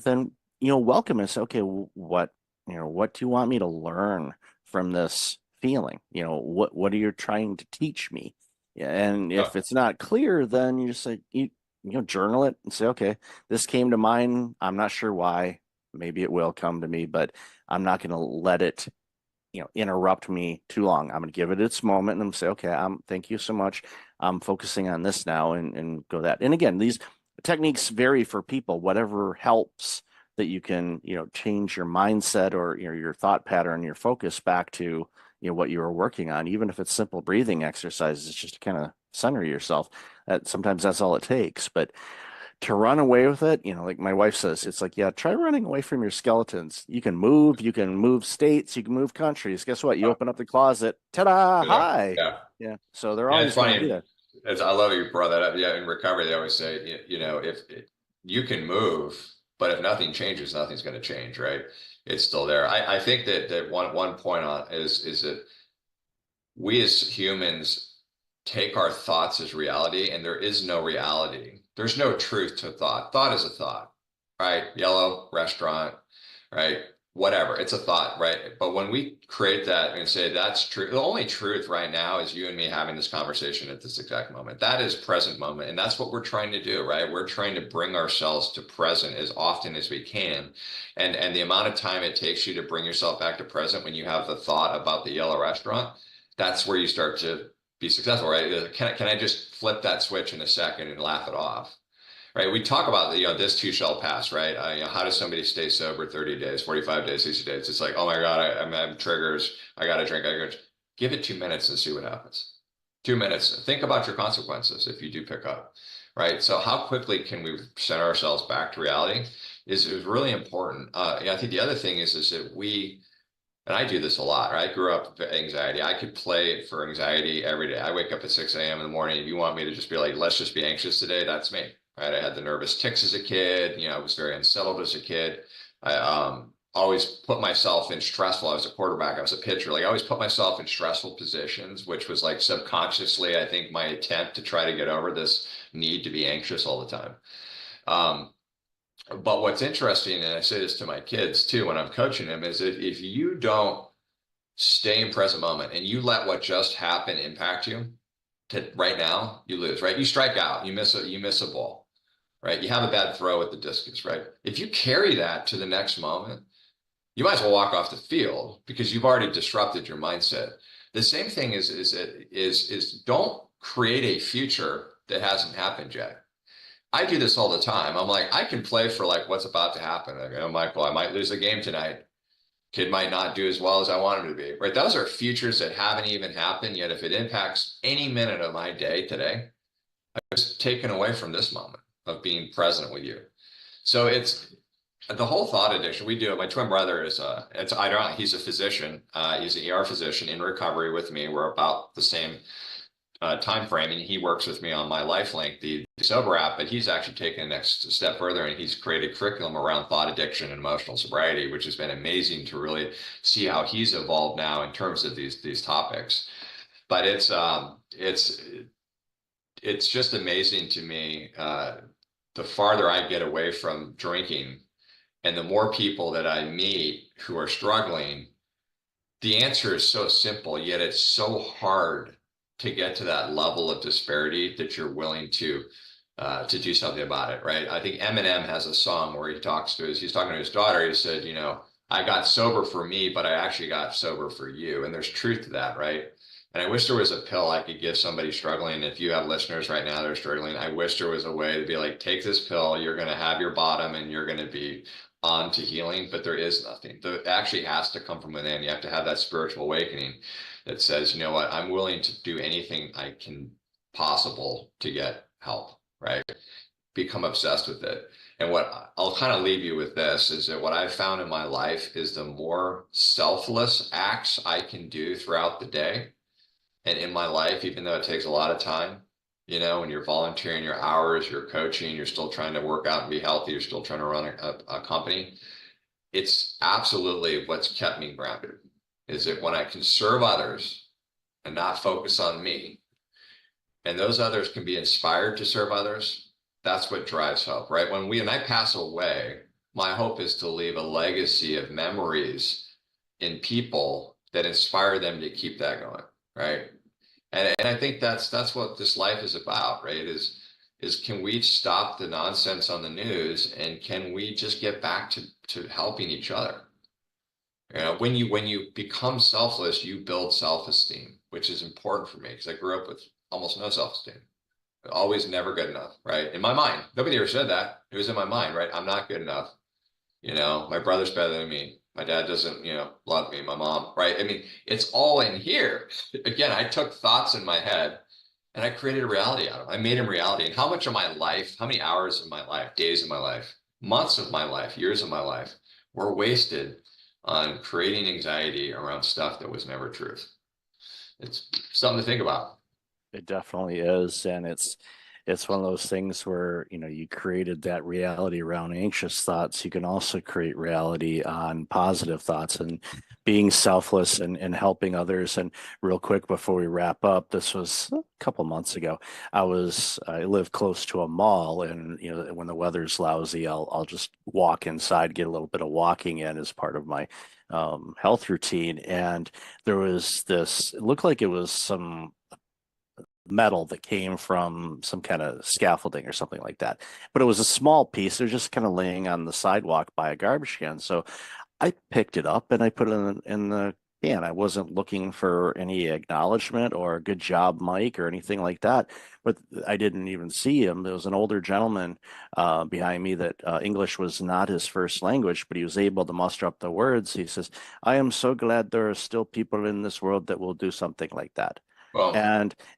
A: then welcome and say, okay, what do you want me to learn from this feeling? What are you trying to teach me? And if it's not clear, then you just say, journal it and say, okay, this came to mind. I'm not sure why. Maybe it will come to me, but I'm not going to let it, interrupt me too long. I'm going to give it its moment and say, okay, thank you so much. I'm focusing on this now, and go that. And again, these techniques vary for people. Whatever helps that you can, change your mindset, or your thought pattern, your focus back to what you were working on. Even if it's simple breathing exercises, just to kind of center yourself. Sometimes that's all it takes. But to run away with it, like my wife says, it's like, yeah, try running away from your skeletons. You can move states, you can move countries. Guess what? You open up the closet, ta-da, hi. Yeah. So they're always going to do that.
N: I love you brought that up. Yeah, in recovery, they always say, if you can move, but if nothing changes, nothing's going to change, right? It's still there. I think that one point on is that we as humans take our thoughts as reality, and there is no reality. There's no truth to thought. Thought is a thought, right? Yellow, restaurant, right? Whatever, it's a thought, right? But when we create that and say that's true, the only truth right now is you and me having this conversation at this exact moment. That is present moment. And that's what we're trying to do, right? We're trying to bring ourselves to present as often as we can. And the amount of time it takes you to bring yourself back to present when you have the thought about the yellow restaurant, that's where you start to be successful, right? Can I just flip that switch in a second and laugh it off? Right. We talk about, this too shall pass, right? How does somebody stay sober 30 days, 45 days, 60 days? It's like, oh my God, I'm having triggers. I got to drink. Give it 2 minutes and see what happens. 2 minutes. Think about your consequences if you do pick up, right? So how quickly can we send ourselves back to reality is really important. I think the other thing is that and I do this a lot, right? I grew up with anxiety. I could play for anxiety every day. I wake up at 6 a.m. in the morning. If you want me to just be like, let's just be anxious today, that's me. Right? I had the nervous tics as a kid. I was very unsettled as a kid. I always put myself in stressful. I was a quarterback, I was a pitcher. Like I always put myself in stressful positions, which was like subconsciously, I think, my attempt to try to get over this need to be anxious all the time. But what's interesting, and I say this to my kids too when I'm coaching them, is that if you don't stay in present moment and you let what just happened impact you to right now, you lose, right? You strike out, you miss a ball, right? You have a bad throw at the discus, right? If you carry that to the next moment, you might as well walk off the field because you've already disrupted your mindset. The same thing is don't create a future that hasn't happened yet. I do this all the time. I'm like, I can play for like what's about to happen. I'm like, well, I might lose a game tonight. Kid might not do as well as I want him to be, right? Those are futures that haven't even happened yet. If it impacts any minute of my day today, I'm just taken away from this moment of being present with you. So it's the whole thought addiction. We do it. My twin brother is it's ironic. He's a physician. He's an ER physician in recovery with me. We're about the same time frame, and he works with me on my LifeLink, the sober app, but he's actually taken the next step further, and he's created curriculum around thought addiction and emotional sobriety, which has been amazing to really see how he's evolved now in terms of these topics. But it's just amazing to me, the farther I get away from drinking and the more people that I meet who are struggling. The answer is so simple, yet it's so hard to get to that level of disparity that you're willing to do something about it, right? I think Eminem has a song where he's talking to his daughter. He said, you know, I got sober for me, but I actually got sober for you. And there's truth to that, right? And I wish there was a pill I could give somebody struggling. If you have listeners right now that are struggling, I wish there was a way to be like, take this pill, you're going to have your bottom and you're going to be on to healing, but there is nothing. It actually has to come from within. You have to have that spiritual awakening that says, you know what, I'm willing to do anything I can possible to get help, right? Become obsessed with it. And what I'll kind of leave you with this is that what I've found in my life is the more selfless acts I can do throughout the day and in my life, even though it takes a lot of time, you know, when you're volunteering your hours, you're coaching, you're still trying to work out and be healthy, you're still trying to run a company. It's absolutely what's kept me grounded, is that when I can serve others and not focus on me, and those others can be inspired to serve others, that's what drives hope, right? When I pass away, my hope is to leave a legacy of memories in people that inspire them to keep that going, right? And I think that's what this life is about, right? Is can we stop the nonsense on the news and can we just get back to helping each other? You know, when you become selfless, you build self-esteem, which is important for me because I grew up with almost no self-esteem. Always never good enough, right? In my mind, nobody ever said that. It was in my mind, right? I'm not good enough. You know, my brother's better than me. My dad doesn't, you know, love me. My mom, right? I mean, it's all in here. Again, I took thoughts in my head and I created a reality out of them. I made them reality. And how much of my life, how many hours of my life, days of my life, months of my life, years of my life were wasted on creating anxiety around stuff that was never truth. It's something to think about.
A: It definitely is. And it's one of those things where, you know, you created that reality around anxious thoughts. You can also create reality on positive thoughts and being selfless and helping others. And real quick before we wrap up, this was a couple months ago. I live close to a mall, and you know, when the weather's lousy, I'll just walk inside, get a little bit of walking in as part of my health routine. And there was this, it looked like it was some metal that came from some kind of scaffolding or something like that. But it was a small piece. They're just kind of laying on the sidewalk by a garbage can. So I picked it up and I put it in the can. I wasn't looking for any acknowledgement or good job, Mike, or anything like that. But I didn't even see him. There was an older gentleman behind me that English was not his first language, but he was able to muster up the words. He says, "I am so glad there are still people in this world that will do something like that."
N: Well,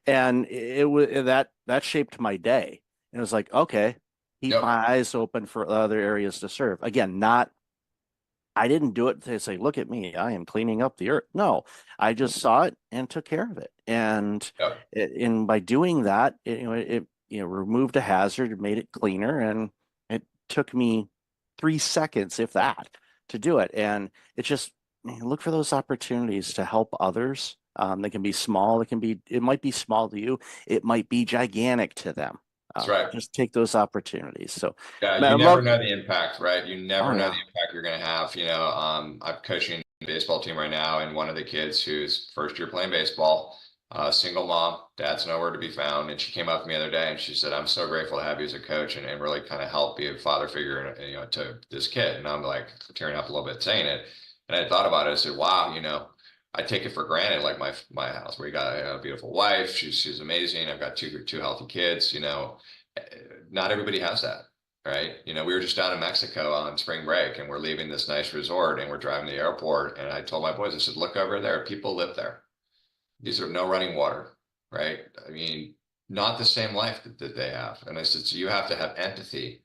A: And it was that shaped my day. And it was like, okay, keep
N: Yep.
A: my eyes open for other areas to serve. Again, I didn't do it to say, look at me, I am cleaning up the earth. No, I just saw it and took care of it. And
N: Yep.
A: by doing that, it removed a hazard, made it cleaner, and it took me 3 seconds, if that, to do it. And it's just, look for those opportunities to help others. They can be small. It might be small to you. It might be gigantic to them.
N: That's right.
A: Just take those opportunities. So
N: yeah,
A: Matt,
N: you never know the impact, right? You never know
A: yeah.
N: the impact you're going to have. I'm coaching a baseball team right now, and one of the kids who's first year playing baseball, single mom, dad's nowhere to be found. And she came up to me the other day and she said, I'm so grateful to have you as a coach and really kind of help be a father figure, to this kid. And I'm like tearing up a little bit saying it. And I thought about it. I said, wow, I take it for granted, like my house. We got a beautiful wife. She's amazing. I've got two healthy kids. Not everybody has that, right? We were just down in Mexico on spring break, and we're leaving this nice resort, and we're driving to the airport. And I told my boys, I said, look over there. People live there. These are no running water, right? I mean, not the same life that they have. And I said, so you have to have empathy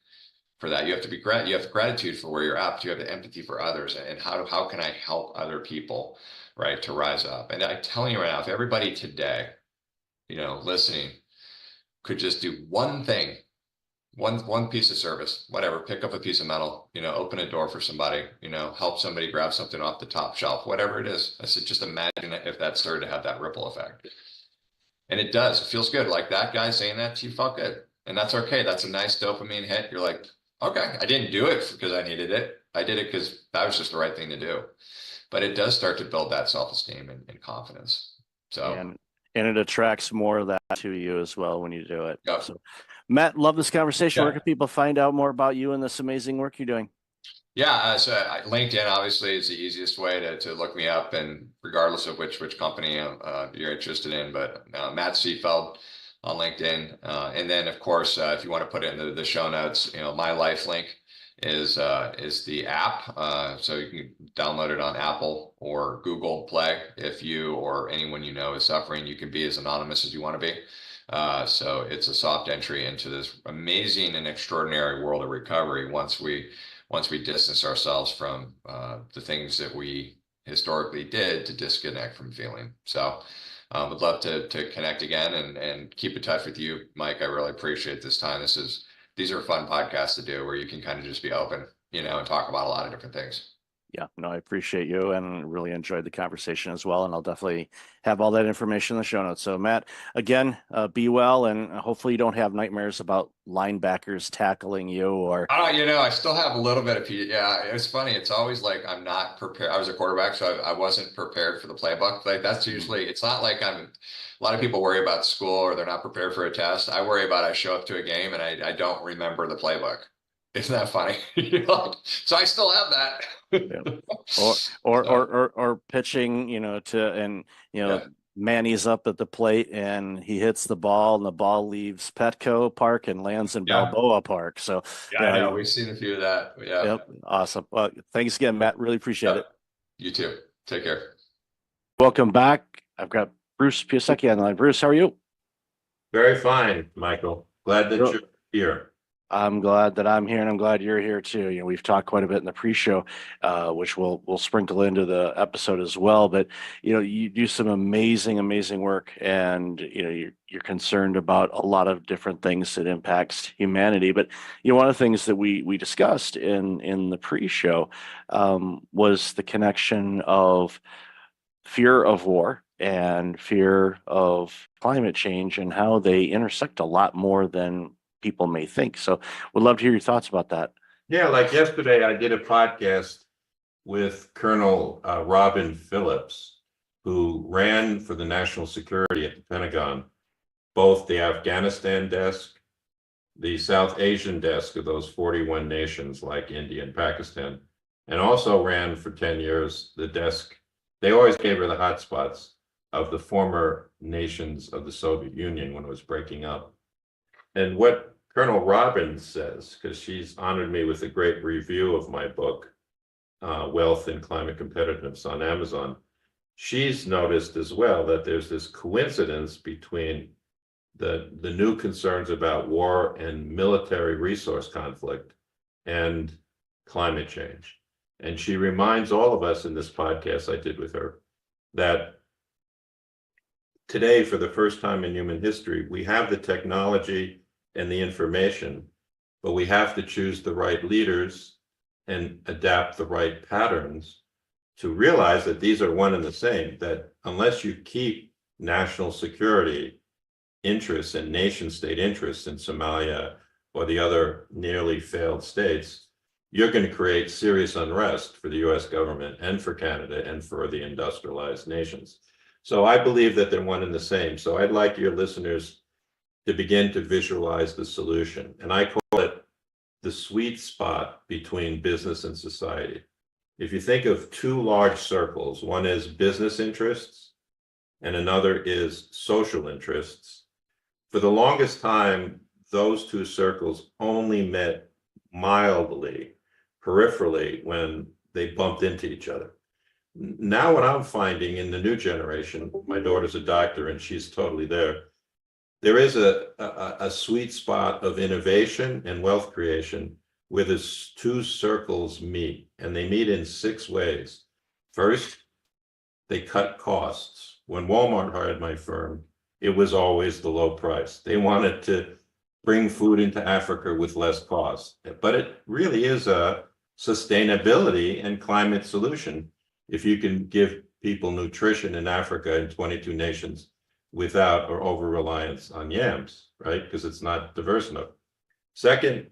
N: for that. You have to be you have gratitude for where you're at, but you have the empathy for others. And how can I help other people, right, to rise up? And I'm telling you right now, if everybody today, listening, could just do one thing, one piece of service, whatever, pick up a piece of metal, open a door for somebody, help somebody grab something off the top shelf, whatever it is. I said, just imagine if that started to have that ripple effect. And it does. It feels good. Like that guy saying that to you felt good. And that's okay. That's a nice dopamine hit. You're like, okay, I didn't do it because I needed it. I did it because that was just the right thing to do. But it does start to build that self-esteem and confidence. So
A: and it attracts more of that to you as well when you do it.
N: Yep.
A: So Matt, love this conversation.
N: Yeah.
A: Where can people find out more about you and this amazing work you're doing?
N: Yeah, so LinkedIn obviously is the easiest way to look me up, and regardless of which company you're interested in, but Matt Seefeld on LinkedIn. And then of course, if you want to put it in the show notes, My Life Link is the app. So you can download it on Apple or Google Play. If you or anyone is suffering, you can be as anonymous as you want to be. So it's a soft entry into this amazing and extraordinary world of recovery once we distance ourselves from the things that we historically did to disconnect from feeling. So would love to connect again and keep in touch with you, Mike. I really appreciate this time. These are fun podcasts to do where you can kind of just be open, and talk about a lot of different things.
A: Yeah, no, I appreciate you and really enjoyed the conversation as well. And I'll definitely have all that information in the show notes. So Matt, again, be well, and hopefully you don't have nightmares about linebackers tackling you or.
N: I still have a little bit of, yeah, it's funny. It's always like, I'm not prepared. I was a quarterback, so I wasn't prepared for the playbook. Like that's usually, it's not like a lot of people worry about school or they're not prepared for a test. I worry about, I show up to a game and I don't remember the playbook. Isn't that funny? So I still have that.
A: Or pitching, Manny's up at the plate and he hits the ball and the ball leaves Petco Park and lands in Balboa Park. So
N: I know we've seen a few of that. Yeah.
A: Yep. Awesome. Well, thanks again, Matt. Really appreciate it.
N: You too. Take care.
A: Welcome back. I've got Bruce Piasecki on the line. Bruce, how are you?
O: Very fine, Michael. Glad that you're here.
A: I'm glad that I'm here, and I'm glad you're here too. We've talked quite a bit in the pre-show, which we'll sprinkle into the episode as well. But you do some amazing work, and you're concerned about a lot of different things that impacts humanity. But one of the things that we discussed in the pre-show was the connection of fear of war and fear of climate change and how they intersect a lot more than people may think. So would love to hear your thoughts about that.
O: Yeah, like yesterday I did a podcast with Colonel Robin Phillips, who ran for the national security at the Pentagon, both the Afghanistan desk, the South Asian desk of those 41 nations like India and Pakistan, and also ran for 10 years the desk. They always gave her the hotspots of the former nations of the Soviet Union when it was breaking up. And what Colonel Robbins says, because she's honored me with a great review of my book, Wealth and Climate Competitiveness on Amazon, she's noticed as well that there's this coincidence between the new concerns about war and military resource conflict and climate change. And she reminds all of us in this podcast I did with her that today, for the first time in human history, we have the technology and the information, but we have to choose the right leaders and adapt the right patterns to realize that these are one and the same, that unless you keep national security interests and nation state interests in Somalia or the other nearly failed states, you're going to create serious unrest for the US government and for Canada and for the industrialized nations. So I believe that they're one and the same. So I'd like your listeners to begin to visualize the solution. And I call it the sweet spot between business and society. If you think of two large circles, one is business interests and another is social interests. For the longest time, those two circles only met mildly, peripherally, when they bumped into each other. Now what I'm finding in the new generation, my daughter's a doctor and she's totally there. There is a sweet spot of innovation and wealth creation where the two circles meet, and they meet in 6 ways. First, they cut costs. When Walmart hired my firm, it was always the low price. They wanted to bring food into Africa with less cost. But it really is a sustainability and climate solution if you can give people nutrition in Africa in 22 nations without or over reliance on yams, right? Because it's not diverse enough. Second,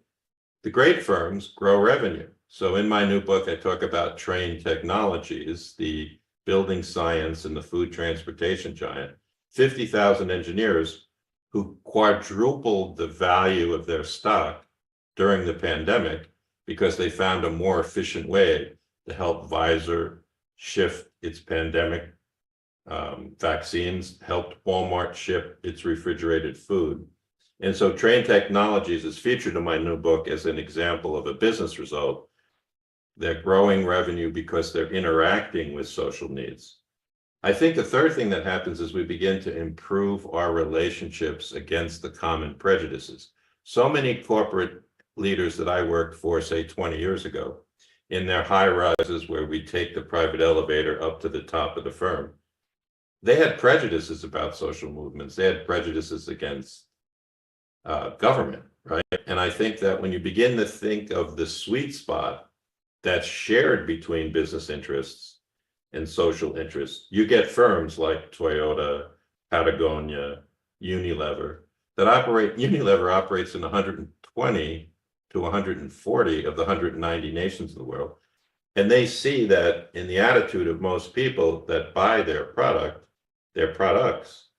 O: the great firms grow revenue. So in my new book, I talk about Trane Technologies, the building science and the food transportation giant, 50,000 engineers who quadrupled the value of their stock during the pandemic because they found a more efficient way to help Pfizer shift its pandemic vaccines, helped Walmart ship its refrigerated food. And so Trane Technologies is featured in my new book as an example of a business result. They're growing revenue because they're interacting with social needs. I think the third thing that happens is we begin to improve our relationships against the common prejudices. So many corporate leaders that I worked for, say 20 years ago, in their high rises where we take the private elevator up to the top of the firm, they had prejudices about social movements. They had prejudices against government, right? And I think that when you begin to think of the sweet spot that's shared between business interests and social interests, you get firms like Toyota, Patagonia, Unilever that operate. Unilever operates in 120 to 140 of the 190 nations of the world. And they see that in the attitude of most people that buy their products,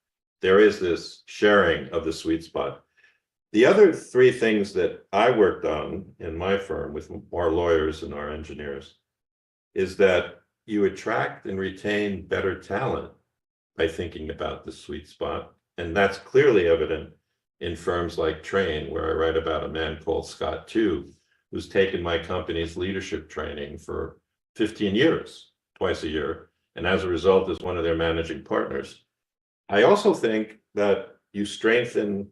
O: there is this sharing of the sweet spot. The other 3 things that I worked on in my firm with our lawyers and our engineers is that you attract and retain better talent by thinking about the sweet spot. And that's clearly evident in firms like Trane, where I write about a man called Scott Tew, who's taken my company's leadership training for 15 years, twice a year, and as a result is one of their managing partners. I also think that you strengthen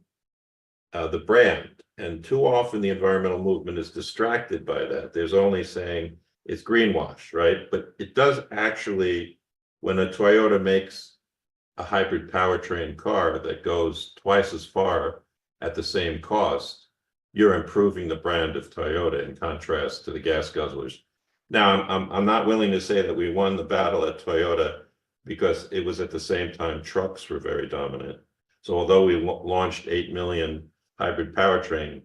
O: the brand, and too often the environmental movement is distracted by that. There's only saying it's greenwash, right? But it does actually, when a Toyota makes a hybrid powertrain car that goes twice as far at the same cost, you're improving the brand of Toyota in contrast to the gas guzzlers. Now, I'm not willing to say that we won the battle at Toyota because it was at the same time trucks were very dominant. So although we launched 8 million hybrid powertrain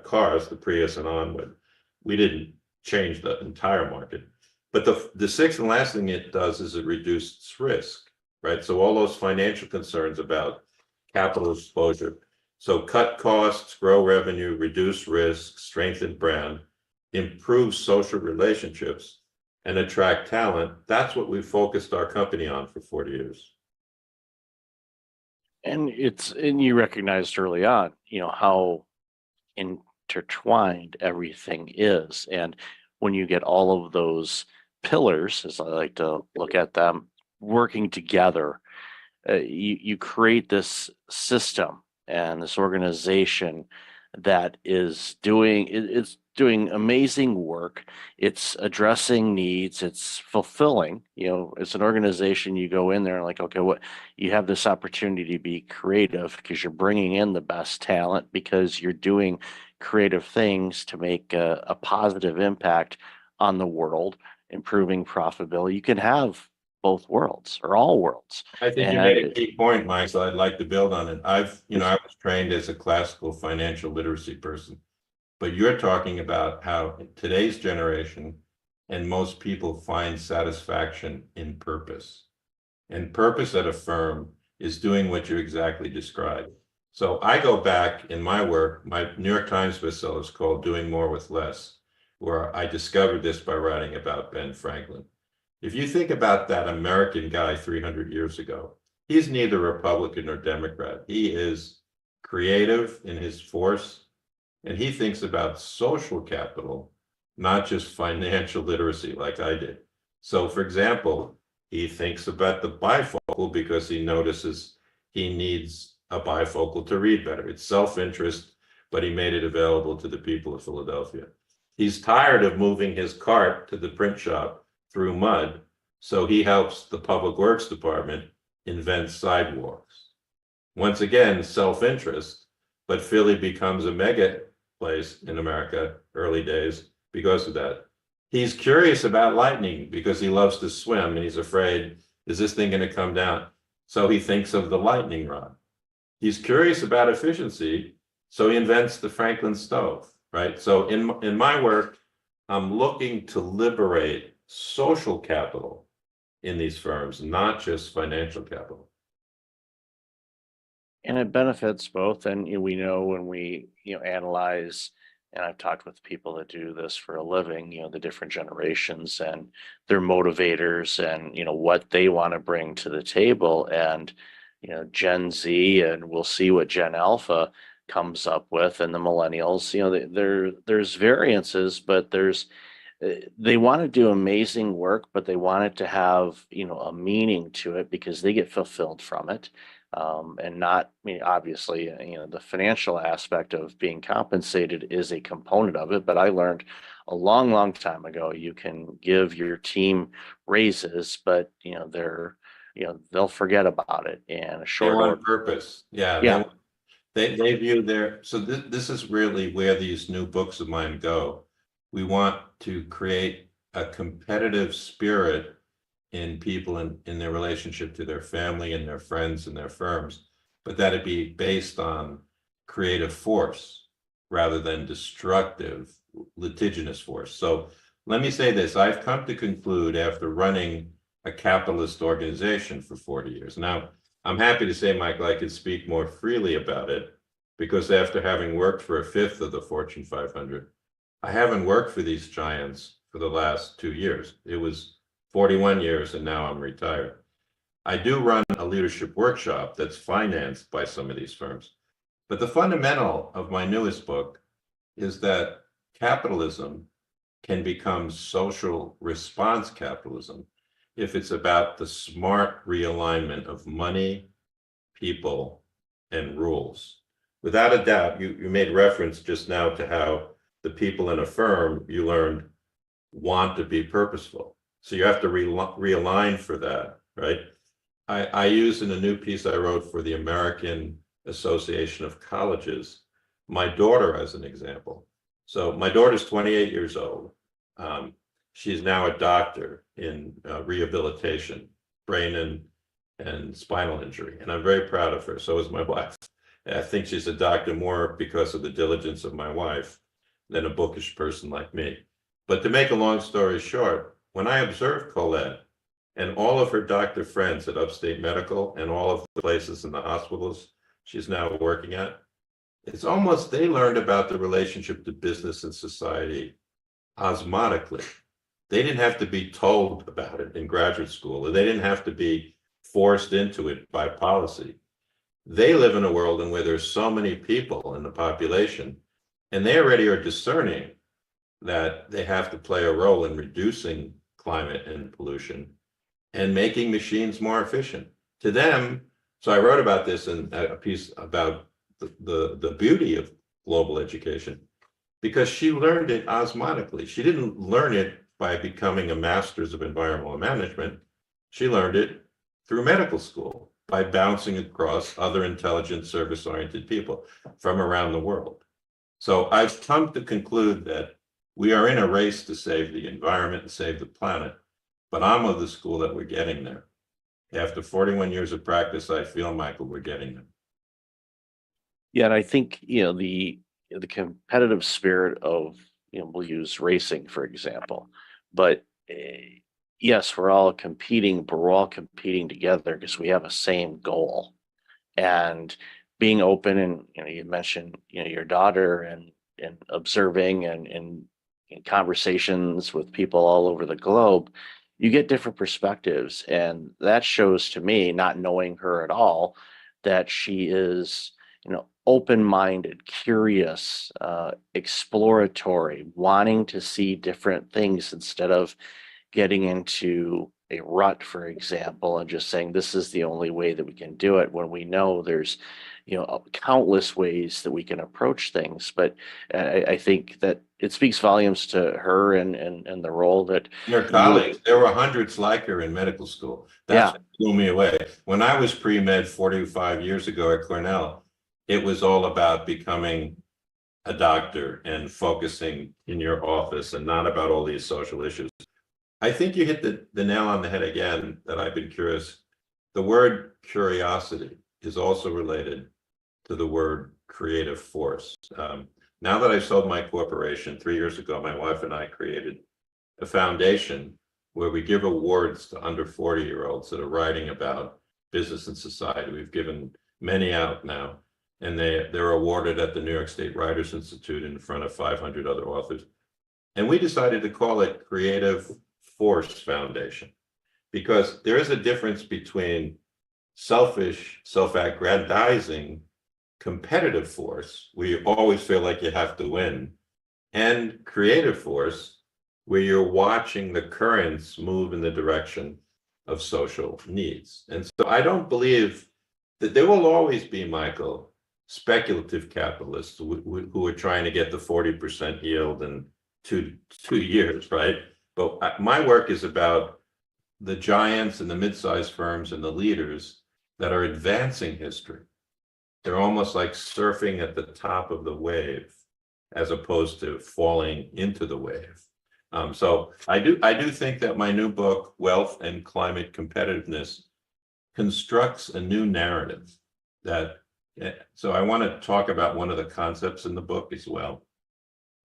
O: cars, the Prius and onward, we didn't change the entire market. But the sixth and last thing it does is it reduces risk, right? So all those financial concerns about capital exposure. So cut costs, grow revenue, reduce risk, strengthen brand, improve social relationships, and attract talent. That's what we focused our company on for 40 years.
A: And you recognized early on, how intertwined everything is. And when you get all of those pillars, as I like to look at them, working together, you create this system and this organization that is doing amazing work. It's addressing needs. It's fulfilling. It's an organization. You go in there and like, okay, you have this opportunity to be creative because you're bringing in the best talent, because you're doing creative things to make a positive impact on the world, improving profitability, you can have both worlds or all worlds.
O: I think you made a key point, Mike, so I'd like to build on it. I was trained as a classical financial literacy person, but you're talking about how today's generation and most people find satisfaction in purpose. And purpose at a firm is doing what you exactly described. So I go back in my work, my New York Times bestseller is called Doing More with Less, where I discovered this by writing about Ben Franklin. If you think about that American guy 300 years ago, he's neither Republican nor Democrat. He is creative in his force, and he thinks about social capital, not just financial literacy like I did. So, for example, he thinks about the bifocal because he notices he needs a bifocal to read better. It's self-interest, but he made it available to the people of Philadelphia. He's tired of moving his cart to the print shop through mud, so he helps the Public Works Department invent sidewalks. Once again, self-interest, but Philly becomes a mega place in America, early days, because of that. He's curious about lightning because he loves to swim and he's afraid, is this thing going to come down? So he thinks of the lightning rod. He's curious about efficiency, so he invents the Franklin stove, right? So in my work, I'm looking to liberate social capital in these firms, not just financial capital.
A: And it benefits both. And we know when we analyze, and I've talked with people that do this for a living, the different generations and their motivators and what they want to bring to the table. And Gen Z, and we'll see what Gen Alpha comes up with, and the millennials, there's variances, but they want to do amazing work, but they want it to have a meaning to it because they get fulfilled from it. And not, obviously, the financial aspect of being compensated is a component of it. But I learned a long, long time ago, you can give your team raises, but they'll forget about it in a short
O: on
A: order.
O: Purpose. Yeah.
A: Yeah.
O: They view so this is really where these new books of mine go. We want to create a competitive spirit in people in their relationship to their family and their friends and their firms, but that it be based on creative force rather than destructive, litigious force. So let me say this, I've come to conclude after running a capitalist organization for 40 years. Now, I'm happy to say, Michael, I can speak more freely about it because after having worked for a fifth of the Fortune 500, I haven't worked for these giants for the last 2 years. It was 41 years and now I'm retired. I do run a leadership workshop that's financed by some of these firms. But the fundamental of my newest book is that capitalism can become social response capitalism if it's about the smart realignment of money, people, and rules. Without a doubt, you made reference just now to how the people in a firm you learned want to be purposeful. So you have to realign for that, right? I use in a new piece I wrote for the American Association of Colleges, my daughter as an example. So my daughter's 28 years old. She's now a doctor in rehabilitation, brain and spinal injury. And I'm very proud of her. So is my wife. I think she's a doctor more because of the diligence of my wife than a bookish person like me. But to make a long story short, when I observed Colette and all of her doctor friends at Upstate Medical and all of the places in the hospitals she's now working at, it's almost they learned about the relationship to business and society osmotically. They didn't have to be told about it in graduate school, or they didn't have to be forced into it by policy. They live in a world in where there's so many people in the population, and they already are discerning that they have to play a role in reducing climate and pollution and making machines more efficient. To them, so I wrote about this in a piece about the beauty of global education, because she learned it osmotically. She didn't learn it by becoming a master's of environmental management. She learned it through medical school by bouncing across other intelligent, service-oriented people from around the world. So I've come to conclude that we are in a race to save the environment and save the planet, but I'm of the school that we're getting there. After 41 years of practice, I feel, Michael, we're getting there.
A: Yeah, and I think, the competitive spirit of, we'll use racing, for example, but yes, we're all competing, but we're all competing together because we have a same goal. And being open, and you mentioned, your daughter, and observing, and in conversations with people all over the globe, you get different perspectives. And that shows to me, not knowing her at all, that she is, open-minded, curious, exploratory, wanting to see different things instead of getting into a rut, for example, and just saying this is the only way that we can do it, when we know there's, countless ways that we can approach things. But I think that it speaks volumes to her, and the role that
O: Your colleagues, there were hundreds like her in medical school. That's what blew me away. When I was pre-med 45 years ago at Cornell, it was all about becoming a doctor and focusing in your office and not about all these social issues. I think you hit the nail on the head again, that I've been curious. The word curiosity is also related to the word creative force. Now that I sold my corporation 3 years ago, my wife and I created a foundation where we give awards to under 40-year-olds that are writing about business and society. We've given many out now, and they're awarded at the New York State Writers Institute in front of 500 other authors. And we decided to call it Creative Force Foundation, because there is a difference between selfish, self-aggrandizing, competitive force, where you always feel like you have to win, and creative force, where you're watching the currents move in the direction of social needs. And so I don't believe that there will always be, Michael, speculative capitalists who are trying to get the 40% yield in two years, right? But my work is about the giants and the mid-sized firms and the leaders that are advancing history. They're almost like surfing at the top of the wave, as opposed to falling into the wave. So I do think that my new book, Wealth and Climate Competitiveness, constructs a new narrative that, so I want to talk about one of the concepts in the book as well.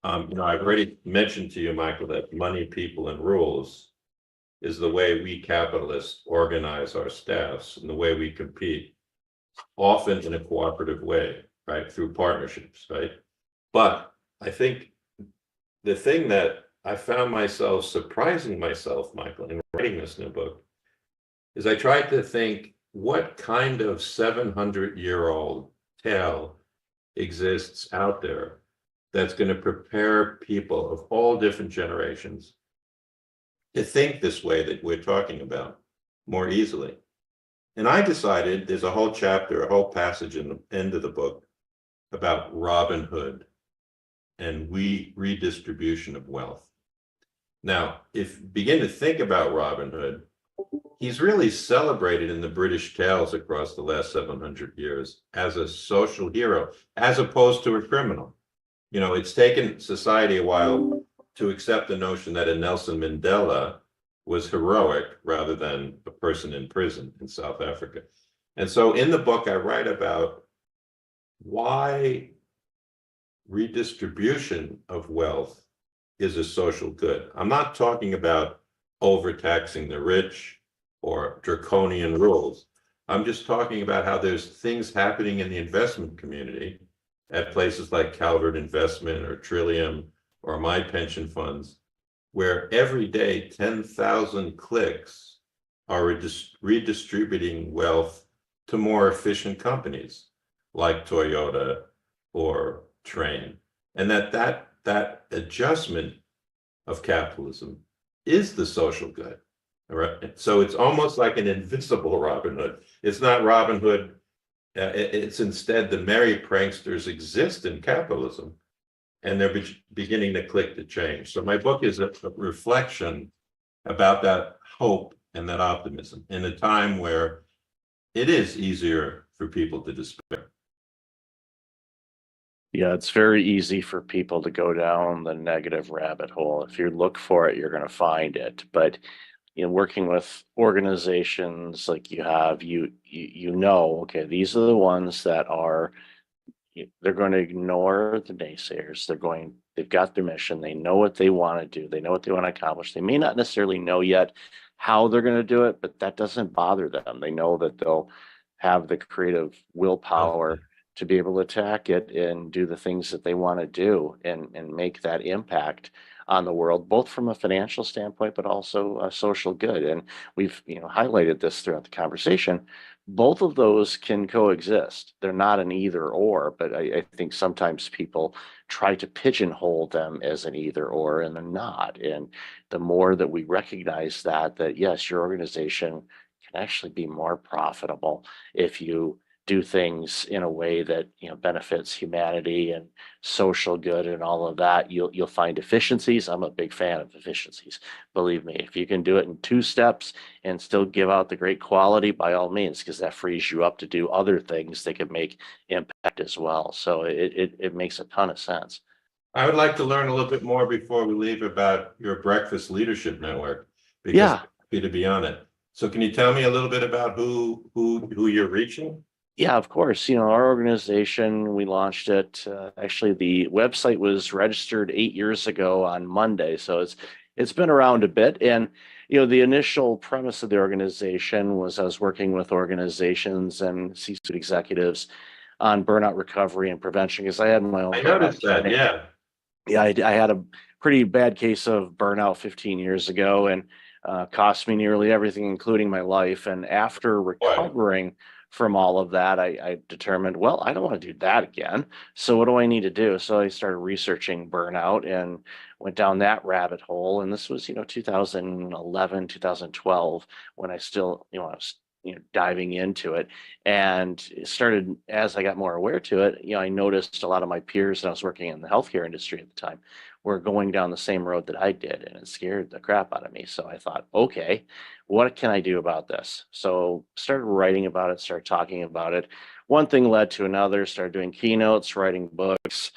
O: I've already mentioned to you, Michael, that money, people, and rules is the way we capitalists organize our staffs and the way we compete, often in a cooperative way, right, through partnerships, right? But I think the thing that I found myself surprising myself, Michael, in writing this new book, is I tried to think, what kind of 700-year-old tale exists out there that's going to prepare people of all different generations to think this way that we're talking about more easily. And I decided there's a whole chapter, a whole passage in the end of the book about Robin Hood and redistribution of wealth. Now, if you begin to think about Robin Hood, he's really celebrated in the British tales across the last 700 years as a social hero, as opposed to a criminal. It's taken society a while to accept the notion that a Nelson Mandela was heroic rather than a person in prison in South Africa. And so in the book, I write about why redistribution of wealth is a social good. I'm not talking about overtaxing the rich or draconian rules. I'm just talking about how there's things happening in the investment community at places like Calvert Investment or Trillium or my pension funds, where every day 10,000 clicks are redistributing wealth to more efficient companies like Toyota or Train. And that adjustment of capitalism is the social good. All right. So it's almost like an invisible Robin Hood. It's not Robin Hood. It's instead the merry pranksters exist in capitalism, and they're beginning to click the change. So my book is a reflection about that hope and that optimism in a time where it is easier for people to despair.
A: Yeah, it's very easy for people to go down the negative rabbit hole. If you look for it, you're going to find it. But working with organizations like you have, you know, okay, these are the ones that are they're going to ignore the naysayers. They've got their mission. They know what they want to do. They know what they want to accomplish. They may not necessarily know yet how they're going to do it, but that doesn't bother them. They know that they'll have the creative willpower to be able to attack it and do the things that they want to do and make that impact on the world, both from a financial standpoint, but also a social good. And we've, highlighted this throughout the conversation. Both of those can coexist. They're not an either or, but I think sometimes people try to pigeonhole them as an either or, and they're not. And the more that we recognize that yes, your organization can actually be more profitable if you do things in a way that benefits humanity and social good and all of that, you'll find efficiencies. I'm a big fan of efficiencies. Believe me, if you can do it in 2 steps and still give out the great quality, by all means, because that frees you up to do other things that can make impact as well. So it makes a ton of sense.
O: I would like to learn a little bit more before we leave about your Breakfast Leadership Network, because
A: Yeah.
O: I'm happy to be on it. So can you tell me a little bit about who you're reaching?
A: Yeah, of course. Our organization, we launched it. Actually, the website was registered 8 years ago on Monday, so it's been around a bit. And the initial premise of the organization was I was working with organizations and C-suite executives on burnout recovery and prevention because I had my own.
O: I noticed that.
A: journey.
O: Yeah.
A: Yeah, I had a pretty bad case of burnout 15 years ago, and cost me nearly everything, including my life. And after recovering from all of that, I determined, well, I don't want to do that again. So what do I need to do? So I started researching burnout and went down that rabbit hole. And this was, 2011, 2012, when I still, I was, diving into it, and it started as I got more aware to it. I noticed a lot of my peers, and I was working in the healthcare industry at the time, were going down the same road that I did, and it scared the crap out of me. So I thought, okay, what can I do about this? So started writing about it, started talking about it. One thing led to another, started doing keynotes, writing books,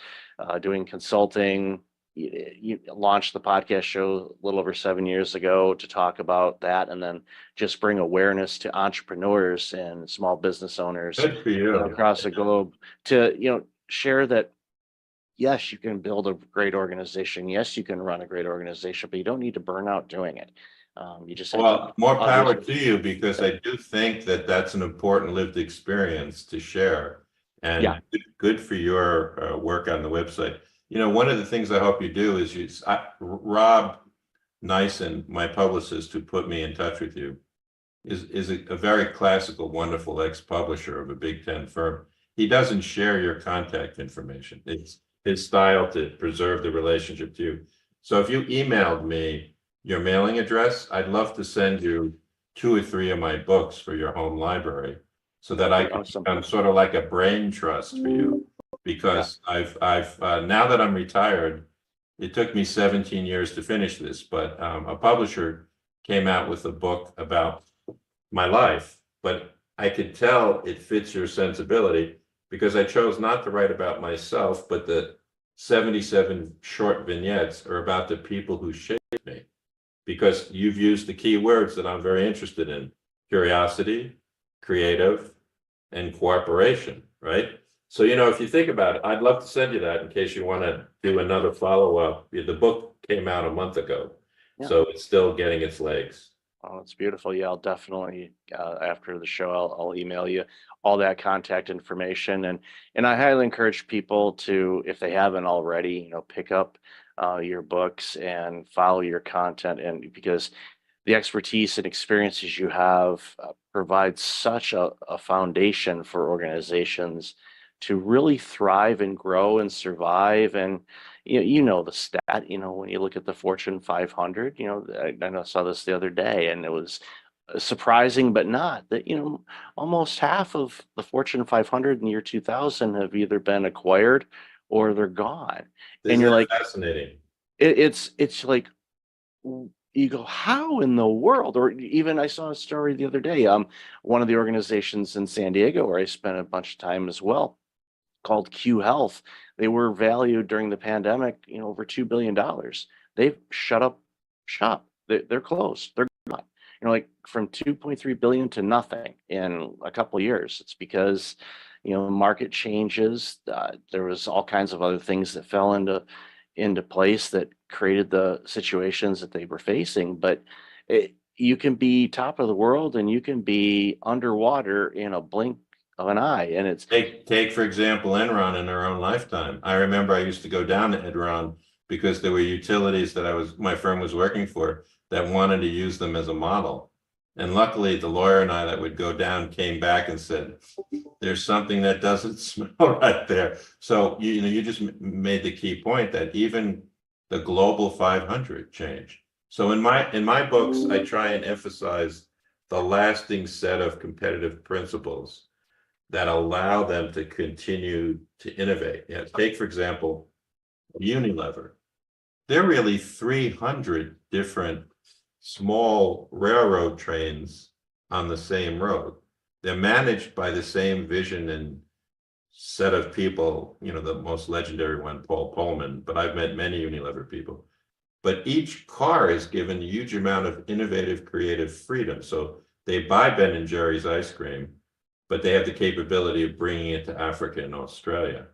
A: doing consulting. You launched the podcast show a little over 7 years ago to talk about that, and then just bring awareness to entrepreneurs and small business owners
O: Good for you.
A: across the globe to share that yes, you can build a great organization. Yes, you can run a great organization, but you don't need to burn out doing it. You just have
O: Well,
A: to
O: more power to you, because I do think that that's an important lived experience to share. And
A: Yeah.
O: good for your work on the website. One of the things I hope you do is Rob Nyson, my publicist, who put me in touch with you, is a very classical, wonderful ex-publisher of a Big Ten firm. He doesn't share your contact information. It's his style to preserve the relationship to you. So if you emailed me your mailing address, I'd love to send you 2 or 3 of my books for your home library, so that I can
A: Awesome.
O: become sort of like a brain trust for you. Because I've now that I'm retired, it took me 17 years to finish this, but a publisher came out with a book about my life, but I could tell it fits your sensibility, because I chose not to write about myself, but the 77 short vignettes are about the people who shaped me, because you've used the key words that I'm very interested in: curiosity, creative, and cooperation, right? So, if you think about it, I'd love to send you that in case you want to do another follow-up. The book came out a month ago,
A: Yeah.
O: so it's still getting its legs.
A: Oh, it's beautiful. Yeah, I'll definitely after the show, I'll email you all that contact information, and I highly encourage people to, if they haven't already, pick up your books and follow your content, and because the expertise and experiences you have provide such a foundation for organizations to really thrive and grow and survive. And the stat, when you look at the Fortune 500, I saw this the other day, and it was surprising, but not that, almost half of the Fortune 500 in the year 2000 have either been acquired or they're gone.
O: Isn't
A: And you're
O: that
A: like,
O: fascinating?
A: it's like, you go, how in the world? Or even I saw a story the other day, one of the organizations in San Diego where I spent a bunch of time as well, called Q Health. They were valued during the pandemic, over $2 billion. They've shut up shop. They're closed. They're gone. Like from 2.3 billion to nothing in a couple of years. It's because, market changes. There was all kinds of other things that fell into place that created the situations that they were facing. But you can be top of the world and you can be underwater in a blink of an eye. And it's
O: take for example, Enron in their own lifetime. I remember I used to go down to Enron because there were utilities that my firm was working for that wanted to use them as a model. And luckily the lawyer and I that would go down came back and said, there's something that doesn't smell right there. So, you just made the key point that even the global 500 changed. So in my books, I try and emphasize the lasting set of competitive principles that allow them to continue to innovate. Take, for example, Unilever. There are really 300 different small railroad trains on the same road. They're managed by the same vision and set of people, the most legendary one, Paul Pullman, but I've met many Unilever people. But each car is given a huge amount of innovative, creative freedom. So they buy Ben & Jerry's ice cream, but they have the capability of bringing it to Africa and Australia.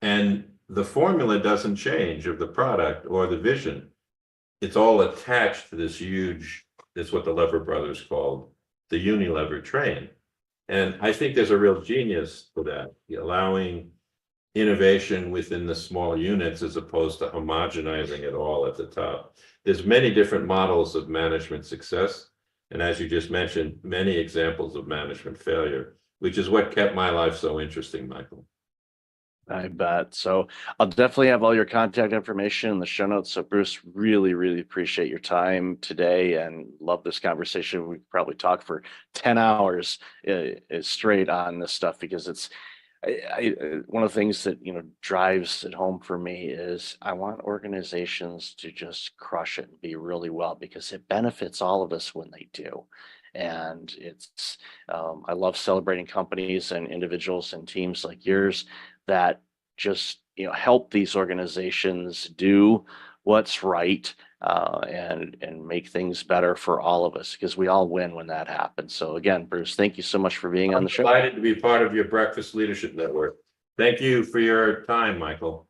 O: And the formula doesn't change of the product or the vision. It's all attached to this huge, that's what the Lever brothers called the Unilever train. And I think there's a real genius to that, allowing innovation within the small units as opposed to homogenizing it all at the top. There's many different models of management success. And as you just mentioned, many examples of management failure, which is what kept my life so interesting, Michael.
A: I bet. So I'll definitely have all your contact information in the show notes. So Bruce, really, really appreciate your time today and love this conversation. We could probably talk for 10 hours straight on this stuff because it's one of the things that, drives it home for me is I want organizations to just crush it and be really well because it benefits all of us when they do. And it's, I love celebrating companies and individuals and teams like yours that just, help these organizations do what's right and make things better for all of us because we all win when that happens. So again, Bruce, thank you so much for being on the show.
O: I'm delighted to be part of your Breakfast Leadership Network. Thank you for your time, Michael.